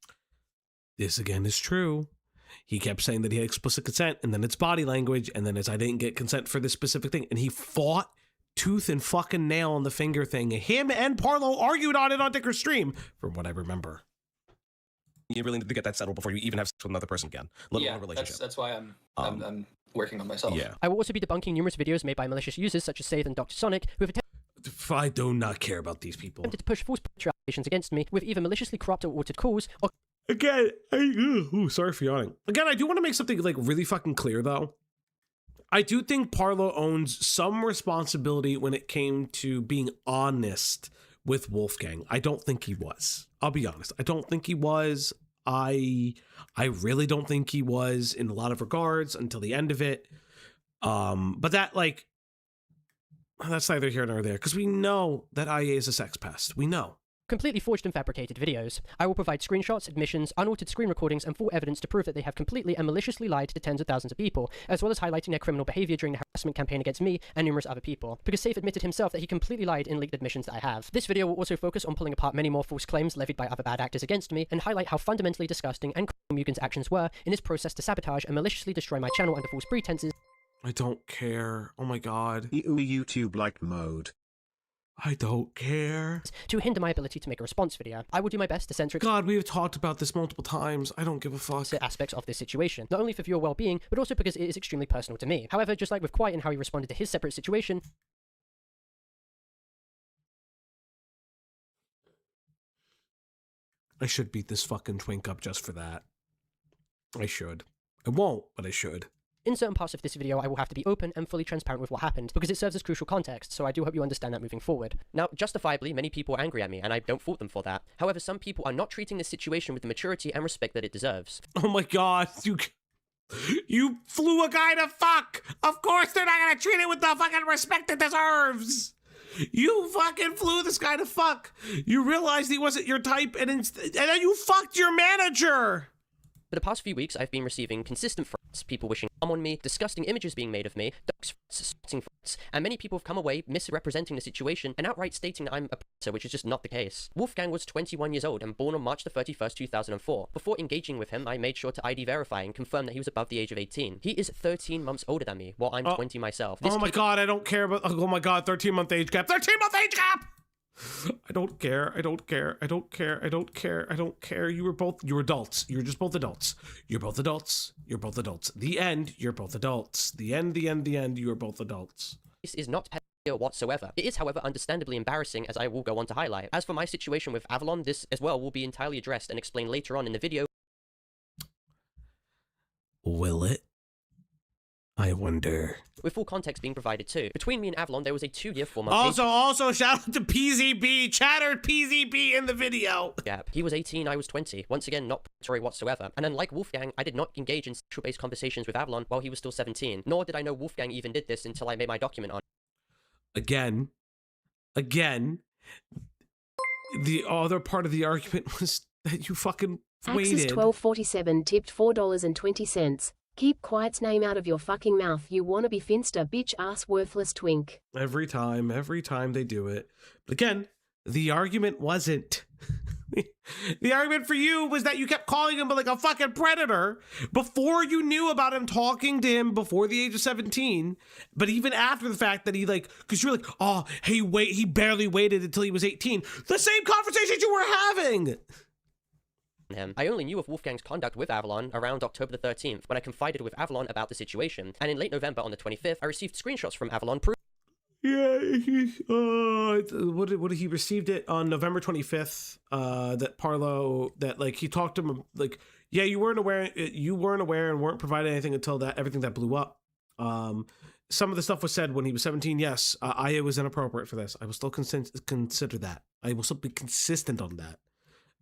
This, again, is true. He kept saying that he had explicit consent, and then it's body language, and then it's I didn't get consent for this specific thing. And he fought tooth and fucking nail on the finger thing. Him and Parlo argued on it on Dicker's stream, from what I remember. You really need to get that settled before you even have sex with another person again, let alone a relationship. That's why I'm working on myself. Yeah. I will also be debunking numerous videos made by malicious users such as Save and Dr. Sonic, who have I do not care about these people. attempted to push false allegations against me with either maliciously cropped or altered calls, or... Again, sorry for yawning. Again, I do want to make something really fucking clear though. I do think Parlo owns some responsibility when it came to being honest with Wolfgang. I don't think he was. I'll be honest. I don't think he was. I really don't think he was in a lot of regards until the end of it. But that that's neither here nor there, because we know that IA is a sex pest. We know. completely forged and fabricated videos. I will provide screenshots, admissions, unaltered screen recordings, and full evidence to prove that they have completely and maliciously lied to tens of thousands of people, as well as highlighting their criminal behavior during the harassment campaign against me and numerous other people. Because Safe admitted himself that he completely lied in leaked admissions that I have. This video will also focus on pulling apart many more false claims levied by other bad actors against me, and highlight how fundamentally disgusting and criminal Mugen's actions were in his process to sabotage and maliciously destroy my channel under false pretenses. I don't care. Oh my god. YouTube light mode. I don't care. To hinder my ability to make a response video. I will do my best to censor God, we have talked about this multiple times. I don't give a fuck. Aspects of this situation, not only for viewer well-being, but also because it is extremely personal to me. However, just like with Quiet and how he responded to his separate situation, I should beat this fucking twink up just for that. I should. I won't, but I should. in certain parts of this video, I will have to be open and fully transparent with what happened, because it serves as crucial context, so I do hope you understand that moving forward. Now, justifiably, many people are angry at me, and I don't fault them for that. However, some people are not treating this situation with the maturity and respect that it deserves. Oh my god, you flew a guy to fuck! Of course they're not gonna treat it with the fucking respect it deserves! You fucking flew this guy to fuck! You realized he wasn't your type, and then you fucked your manager! For the past few weeks, I've been receiving consistent threats, people wishing harm on me, disgusting images being made of me, dox threats, spotting threats, and many people have come away misrepresenting the situation and outright stating that I'm a predator, which is just not the case. Wolfgang was 21 years old and born on March the 31st, 2004. Before engaging with him, I made sure to ID verify and confirm that he was above the age of 18. He is 13 months older than me, while I'm 20 myself. Oh my god, I don't care about- oh my god, 13-month age gap. 13-month age gap! I don't care. I don't care. I don't care. I don't care. I don't care. You're adults. You're just both adults. You're both adults. You're both adults. The end. You're both adults. The end. The end. The end. You are both adults. This is not pedophilia whatsoever. It is, however, understandably embarrassing, as I will go on to highlight. As for my situation with Avalon, this as well will be entirely addressed and explained later on in the video. Will it? I wonder. With full context being provided too. Between me and Avalon, there was a 2-year, 4-month Also, shout out to PZB, chattered PZB in the video. gap. He was 18, I was 20. Once again, not predatory whatsoever. And unlike Wolfgang, I did not engage in sexual-based conversations with Avalon while he was still 17. Nor did I know Wolfgang even did this until I made my document on. Again, the other part of the argument was that you fucking waited. Axis 1247 tipped $4.20. Keep Quiet's name out of your fucking mouth, you wannabe finster bitch ass worthless twink. Every time they do it. But again, the argument wasn't. The argument for you was that you kept calling him like a fucking predator before you knew about him talking to him before the age of 17. But even after the fact that he because you're like, oh, hey, wait, he barely waited until he was 18. The same conversation you were having. Him. I only knew of Wolfgang's conduct with Avalon around October the 13th, when I confided with Avalon about the situation, and in late November on the 25th, I received screenshots from Avalon proving. Yeah, what he received it on November 25th, that Parlo, that he talked to him, yeah, you weren't aware and weren't provided anything until everything that blew up. Some of the stuff was said when he was 17. Yes, I was inappropriate for this. I will still consider that. I will still be consistent on that.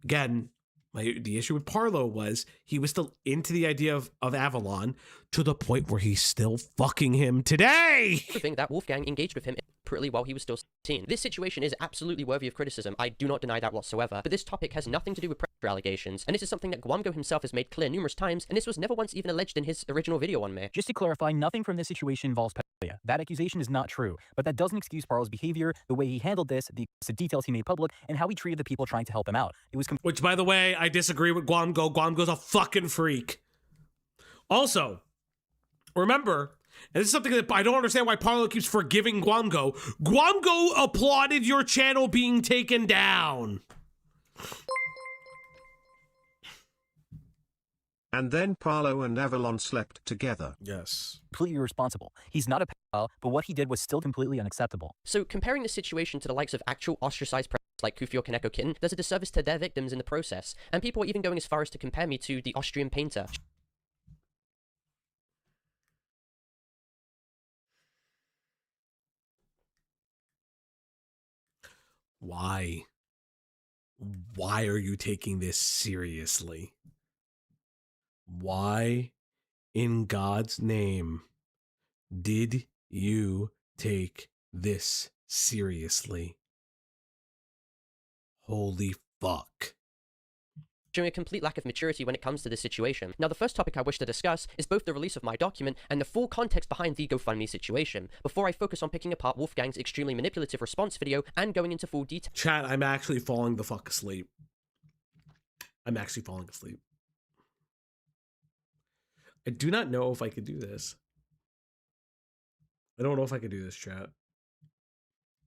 Again, the issue with Parlo was he was still into the idea of Avalon to the point where he's still fucking him today. Proving that Wolfgang engaged with him inappropriately while he was still 17. This situation is absolutely worthy of criticism. I do not deny that whatsoever. But this topic has nothing to do with predator allegations, and this is something that Guamgo himself has made clear numerous times, and this was never once even alleged in his original video on me. Just to clarify, nothing from this situation involves pedophilia. That accusation is not true, but that doesn't excuse Parlo's behavior, the way he handled this, the details he made public, and how he treated the people trying to help him out. It was which, by the way, I disagree with Guamgo. Guamgo's a fucking freak. Also, remember, and this is something that I don't understand why Parlo keeps forgiving Guamgo. Guamgo applauded your channel being taken down. And then Parlo and Avalon slept together. Yes. Completely irresponsible. He's not a pedophile, but what he did was still completely unacceptable. So comparing the situation to the likes of actual ostracized predators like Kufio Kaneko Kitten does a disservice to their victims in the process, and people are even going as far as to compare me to the Austrian painter. Why? Why are you taking this seriously? Why, in God's name, did you take this seriously? Holy fuck. Showing a complete lack of maturity when it comes to this situation. Now, the first topic I wish to discuss is both the release of my document and the full context behind the GoFundMe situation, before I focus on picking apart Wolfgang's extremely manipulative response video and going into full detail. Chat, I'm actually falling the fuck asleep. I'm actually falling asleep. I do not know if I could do this. I don't know if I could do this, chat.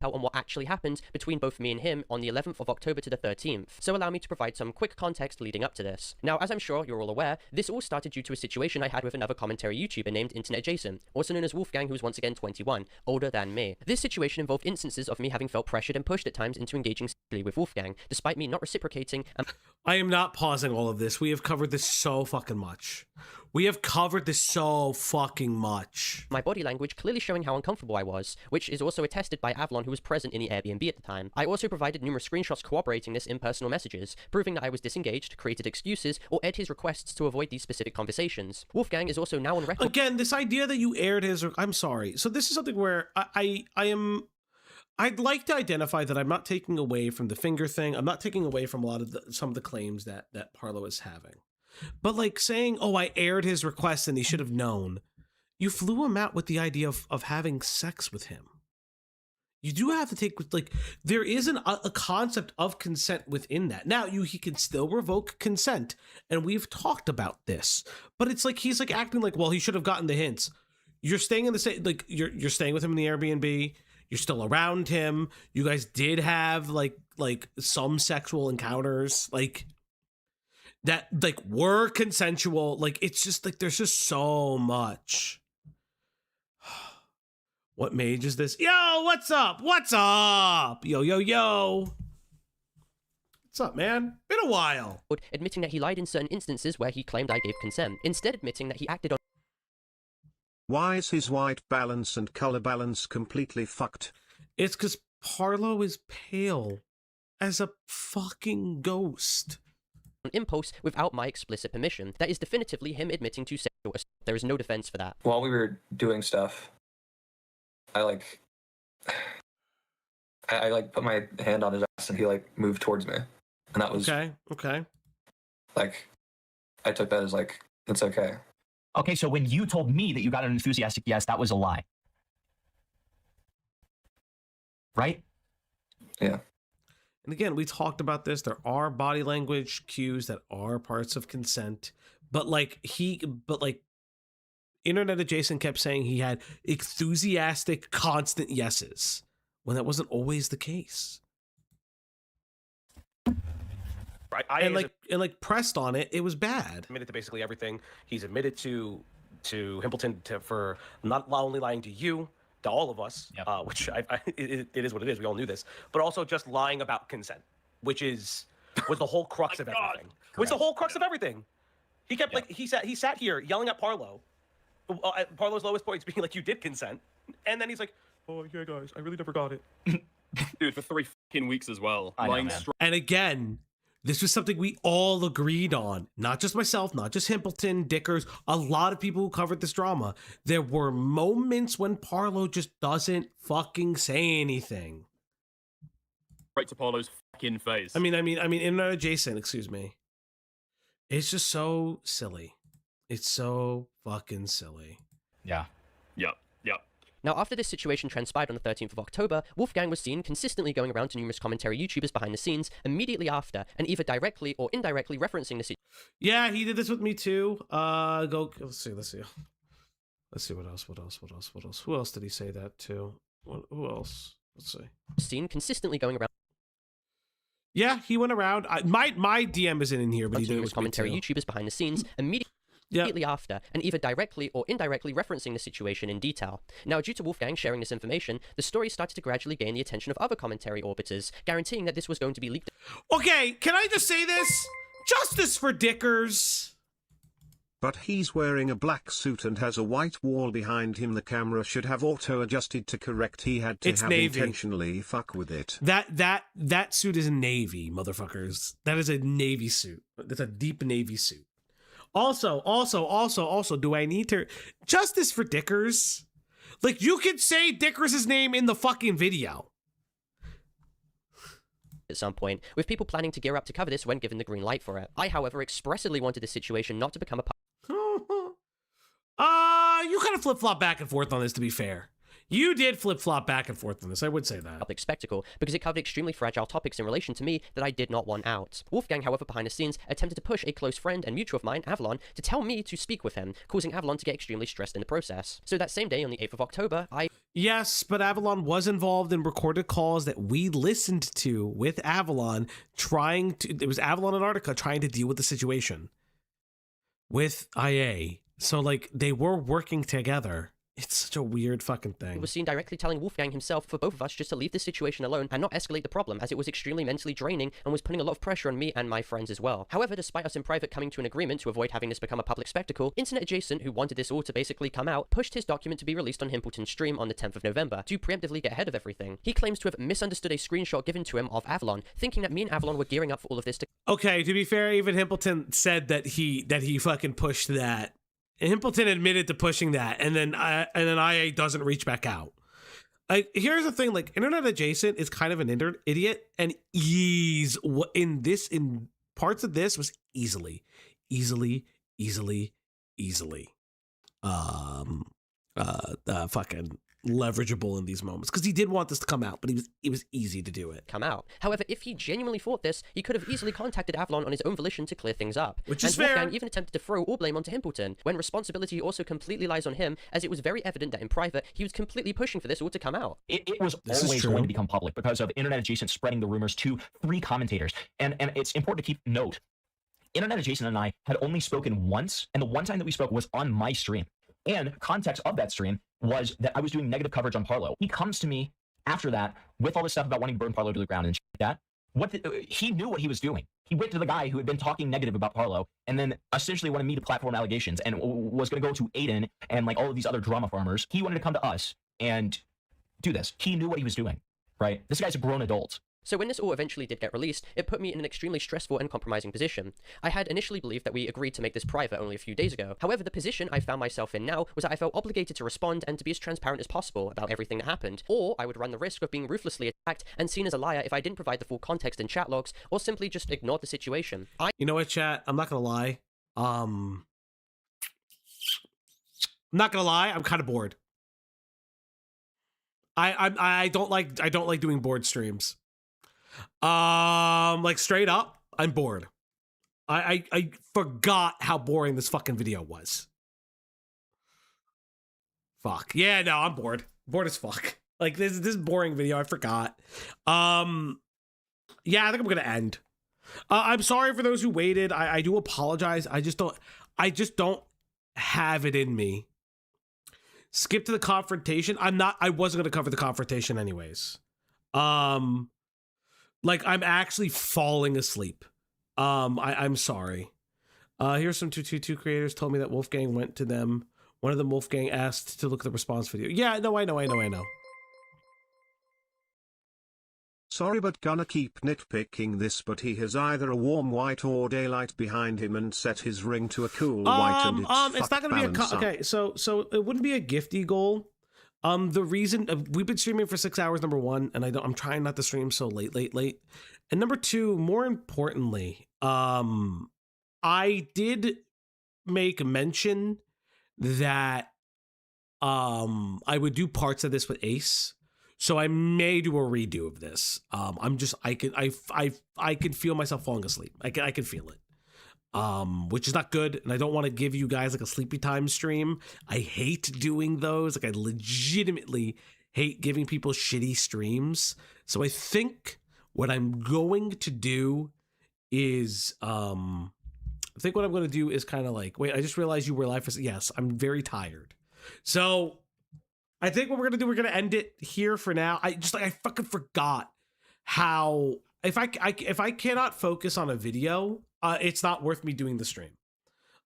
On what actually happened between both me and him on the 11th of October to the 13th, so allow me to provide some quick context leading up to this. Now, as I'm sure you're all aware, this all started due to a situation I had with another commentary YouTuber named Internet Jason, also known as Wolfgang, who was once again 21, older than me. This situation involved instances of me having felt pressured and pushed at times into engaging sexually with Wolfgang, despite me not reciprocating and— I am not pausing all of this. We have covered this so fucking much. We have covered this so fucking much. my body language clearly showing how uncomfortable I was, which is also attested by Avalon, who was present in the Airbnb at the time. I also provided numerous screenshots corroborating this in personal messages, proving that I was disengaged, created excuses, or aired his requests to avoid these specific conversations. Wolfgang is also now on record— Again, this idea that you aired his... I'm sorry. So this is something where I'd like to identify that I'm not taking away from the finger thing. I'm not taking away from a lot of some of the claims that Parlo is having. But like saying, oh, I aired his request and he should have known. You flew him out with the idea of having sex with him. You do have to take, like, there is a concept of consent within that. Now, he can still revoke consent, and we've talked about this. But it's like, he's like acting like, well, he should have gotten the hints. You're staying in the same, like, you're staying with him in the Airbnb. You're still around him. You guys did have like some sexual encounters, like that, like were consensual. Like it's just like there's just so much. What mage is this? Yo, what's up? What's up? Yo, yo, yo. What's up, man? Been a while. admitting that he lied in certain instances where he claimed I gave consent, instead admitting that he acted on— Why is his white balance and color balance completely fucked? It's because Parlo is pale as a fucking ghost. impulse without my explicit permission. That is definitively him admitting to sexual assault. There is no defense for that. While we were doing stuff, I put my hand on his ass and he like moved towards me. And that was okay. Like I took that as like it's okay. Okay, so when you told me that you got an enthusiastic yes, that was a lie. Right? Yeah. And again, we talked about this. There are body language cues that are parts of consent. But Internet Adjacent kept saying he had enthusiastic, constant yeses, when that wasn't always the case. Right. And pressed on it, it was bad. Admitted to basically everything. He's admitted to Himpleton for not only lying to you, to all of us, which it is what it is. We all knew this, but also just lying about consent, which was the whole crux of everything. Was the whole crux of everything. He kept he sat here yelling at Parlo, at Parlo's lowest points, being like, "You did consent," and then he's like, "Oh yeah, guys, I really never got it." Dude, for 3 fucking weeks as well. And again, this was something we all agreed on. Not just myself, not just Himpleton, Dickers, a lot of people who covered this drama. There were moments when Parlo just doesn't fucking say anything. Right to Parlo's fucking face. I mean, Internet Adjacent, excuse me. It's just so silly. It's so fucking silly. Yeah. Yep. Now, after this situation transpired on the 13th of October, Wolfgang was seen consistently going around to numerous commentary YouTubers behind the scenes immediately after, and either directly or indirectly referencing the situation. Yeah, he did this with me too. Let's see what else. Who else did he say that to? Who else? Let's see. Seen consistently going around. Yeah, he went around. My DM isn't in here, but he did it with commentary me too. YouTubers behind the scenes immediately after, and either directly or indirectly referencing the situation in detail. Now, due to Wolfgang sharing this information, the story started to gradually gain the attention of other commentary orbiters, guaranteeing that this was going to be leaked. Okay, can I just say this? Justice for Dickers. But he's wearing a black suit and has a white wall behind him. The camera should have auto-adjusted to correct. He had to have Navy. Intentionally fuck with it. That suit is Navy, motherfuckers. That is a Navy suit. That's a deep Navy suit. Also, do I need to... Justice for Dickers. Like, you could say Dickers' name in the fucking video. at some point, with people planning to gear up to cover this when given the green light for it. I, however, expressly wanted this situation not to become a you kind of flip-flop back and forth on this, to be fair. You did flip-flop back and forth on this, I would say that. public spectacle, because it covered extremely fragile topics in relation to me that I did not want out. Wolfgang, however, behind the scenes, attempted to push a close friend and mutual of mine, Avalon, to tell me to speak with him, causing Avalon to get extremely stressed in the process. So that same day, on the 8th of October, Yes, but Avalon was involved in recorded calls that we listened to with Avalon, it was Avalon and Antarctica trying to deal with the situation with IA. So, like, they were working together. It's such a weird fucking thing. was seen directly telling Wolfgang himself for both of us just to leave this situation alone and not escalate the problem, as it was extremely mentally draining and was putting a lot of pressure on me and my friends as well. However, despite us in private coming to an agreement to avoid having this become a public spectacle, Internet Adjacent, who wanted this all to basically come out, pushed his document to be released on Himpleton's stream on the 10th of November to preemptively get ahead of everything. He claims to have misunderstood a screenshot given to him of Avalon, thinking that me and Avalon were gearing up for all of this to... Okay, to be fair, even Himpleton said that he fucking pushed that. And Himpleton admitted to pushing that, and then IA doesn't reach back out. Like, here's the thing: like, Internet Adjacent is kind of an idiot, and in parts of this was easily fucking leverageable in these moments, because he did want this to come out, but it was easy to do it. Come out. However, if he genuinely thought this, he could have easily contacted Avalon on his own volition to clear things up. Which is fair. Wolfgang even attempted to throw all blame onto Himpleton, when responsibility also completely lies on him, as it was very evident that in private, he was completely pushing for this all to come out. It was always going to become public because of Internet Adjacent spreading the rumors to 3 commentators. And it's important to keep note. Internet Adjacent and I had only spoken once, and the one time that we spoke was on my stream. And context of that stream was that I was doing negative coverage on Parlo. He comes to me after that with all this stuff about wanting to burn Parlo to the ground and shit like that. He knew what he was doing. He went to the guy who had been talking negative about Parlo and then essentially wanted me to platform allegations and was going to go to Aiden and like all of these other drama farmers. He wanted to come to us and do this. He knew what he was doing, right? This guy's a grown adult. So when this all eventually did get released, it put me in an extremely stressful and compromising position. I had initially believed that we agreed to make this private only a few days ago. However, the position I found myself in now was that I felt obligated to respond and to be as transparent as possible about everything that happened, or I would run the risk of being ruthlessly attacked and seen as a liar if I didn't provide the full context in chat logs, or simply just ignored the situation. You know what, chat? I'm not gonna lie. I'm not gonna lie. I'm kind of bored. I don't like doing board streams. Like, straight up, I'm bored. I forgot how boring this fucking video was. Fuck. Yeah, no, I'm bored. Bored as fuck. Like, this boring video, I forgot. Yeah, I think I'm gonna end. I'm sorry for those who waited. I do apologize. I just don't have it in me. Skip to the confrontation. I wasn't gonna cover the confrontation anyways. Like, I'm actually falling asleep. I'm sorry. Here's some 222 creators told me that Wolfgang went to them. One of them, Wolfgang, asked to look at the response video. Yeah, no, I know. Sorry, but gonna keep nitpicking this, but he has either a warm white or daylight behind him and set his ring to a cool white, and it's not gonna be okay. So it wouldn't be a gifty goal. The reason we've been streaming for 6 hours, number one, and I'm trying not to stream so late. And number two, more importantly, I did make mention that I would do parts of this with Ace. So I may do a redo of this. I can feel myself falling asleep. I can feel it. Which is not good, and I don't want to give you guys like a sleepy time stream. I hate doing those. Like, I legitimately hate giving people shitty streams. So I think what I'm going to do is kind of like, wait, I just realized you were live for, yes, I'm very tired. So I think what we're gonna do, we're gonna end it here for now. I fucking forgot how if I cannot focus on a video, it's not worth me doing the stream.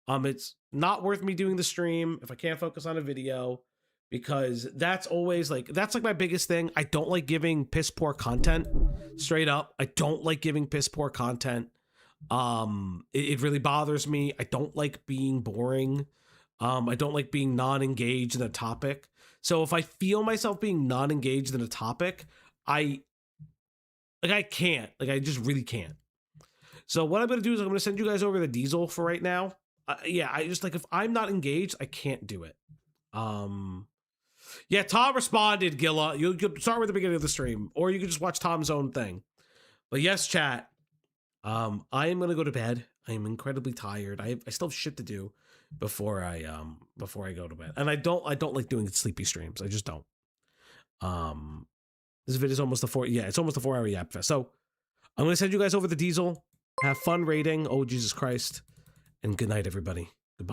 It's not worth me doing the stream if I can't focus on a video, because that's always that's my biggest thing. I don't like giving piss poor content. Straight up, I don't like giving piss poor content. It really bothers me. I don't like being boring. I don't like being non-engaged in a topic. So if I feel myself being non-engaged in a topic, I Like I can't. Like I just really can't. So what I'm gonna do is I'm gonna send you guys over the diesel for right now. Yeah, I just like if I'm not engaged, I can't do it. Yeah, Tom responded, Gilla. You could start with the beginning of the stream, or you could just watch Tom's own thing. But yes, chat. I am gonna go to bed. I am incredibly tired. I still have shit to do before I go to bed. And I don't like doing sleepy streams. I just don't. This video is almost it's almost a 4-hour Yap Fest. So I'm gonna send you guys over the diesel. Have fun raiding. Oh Jesus Christ. And good night, everybody.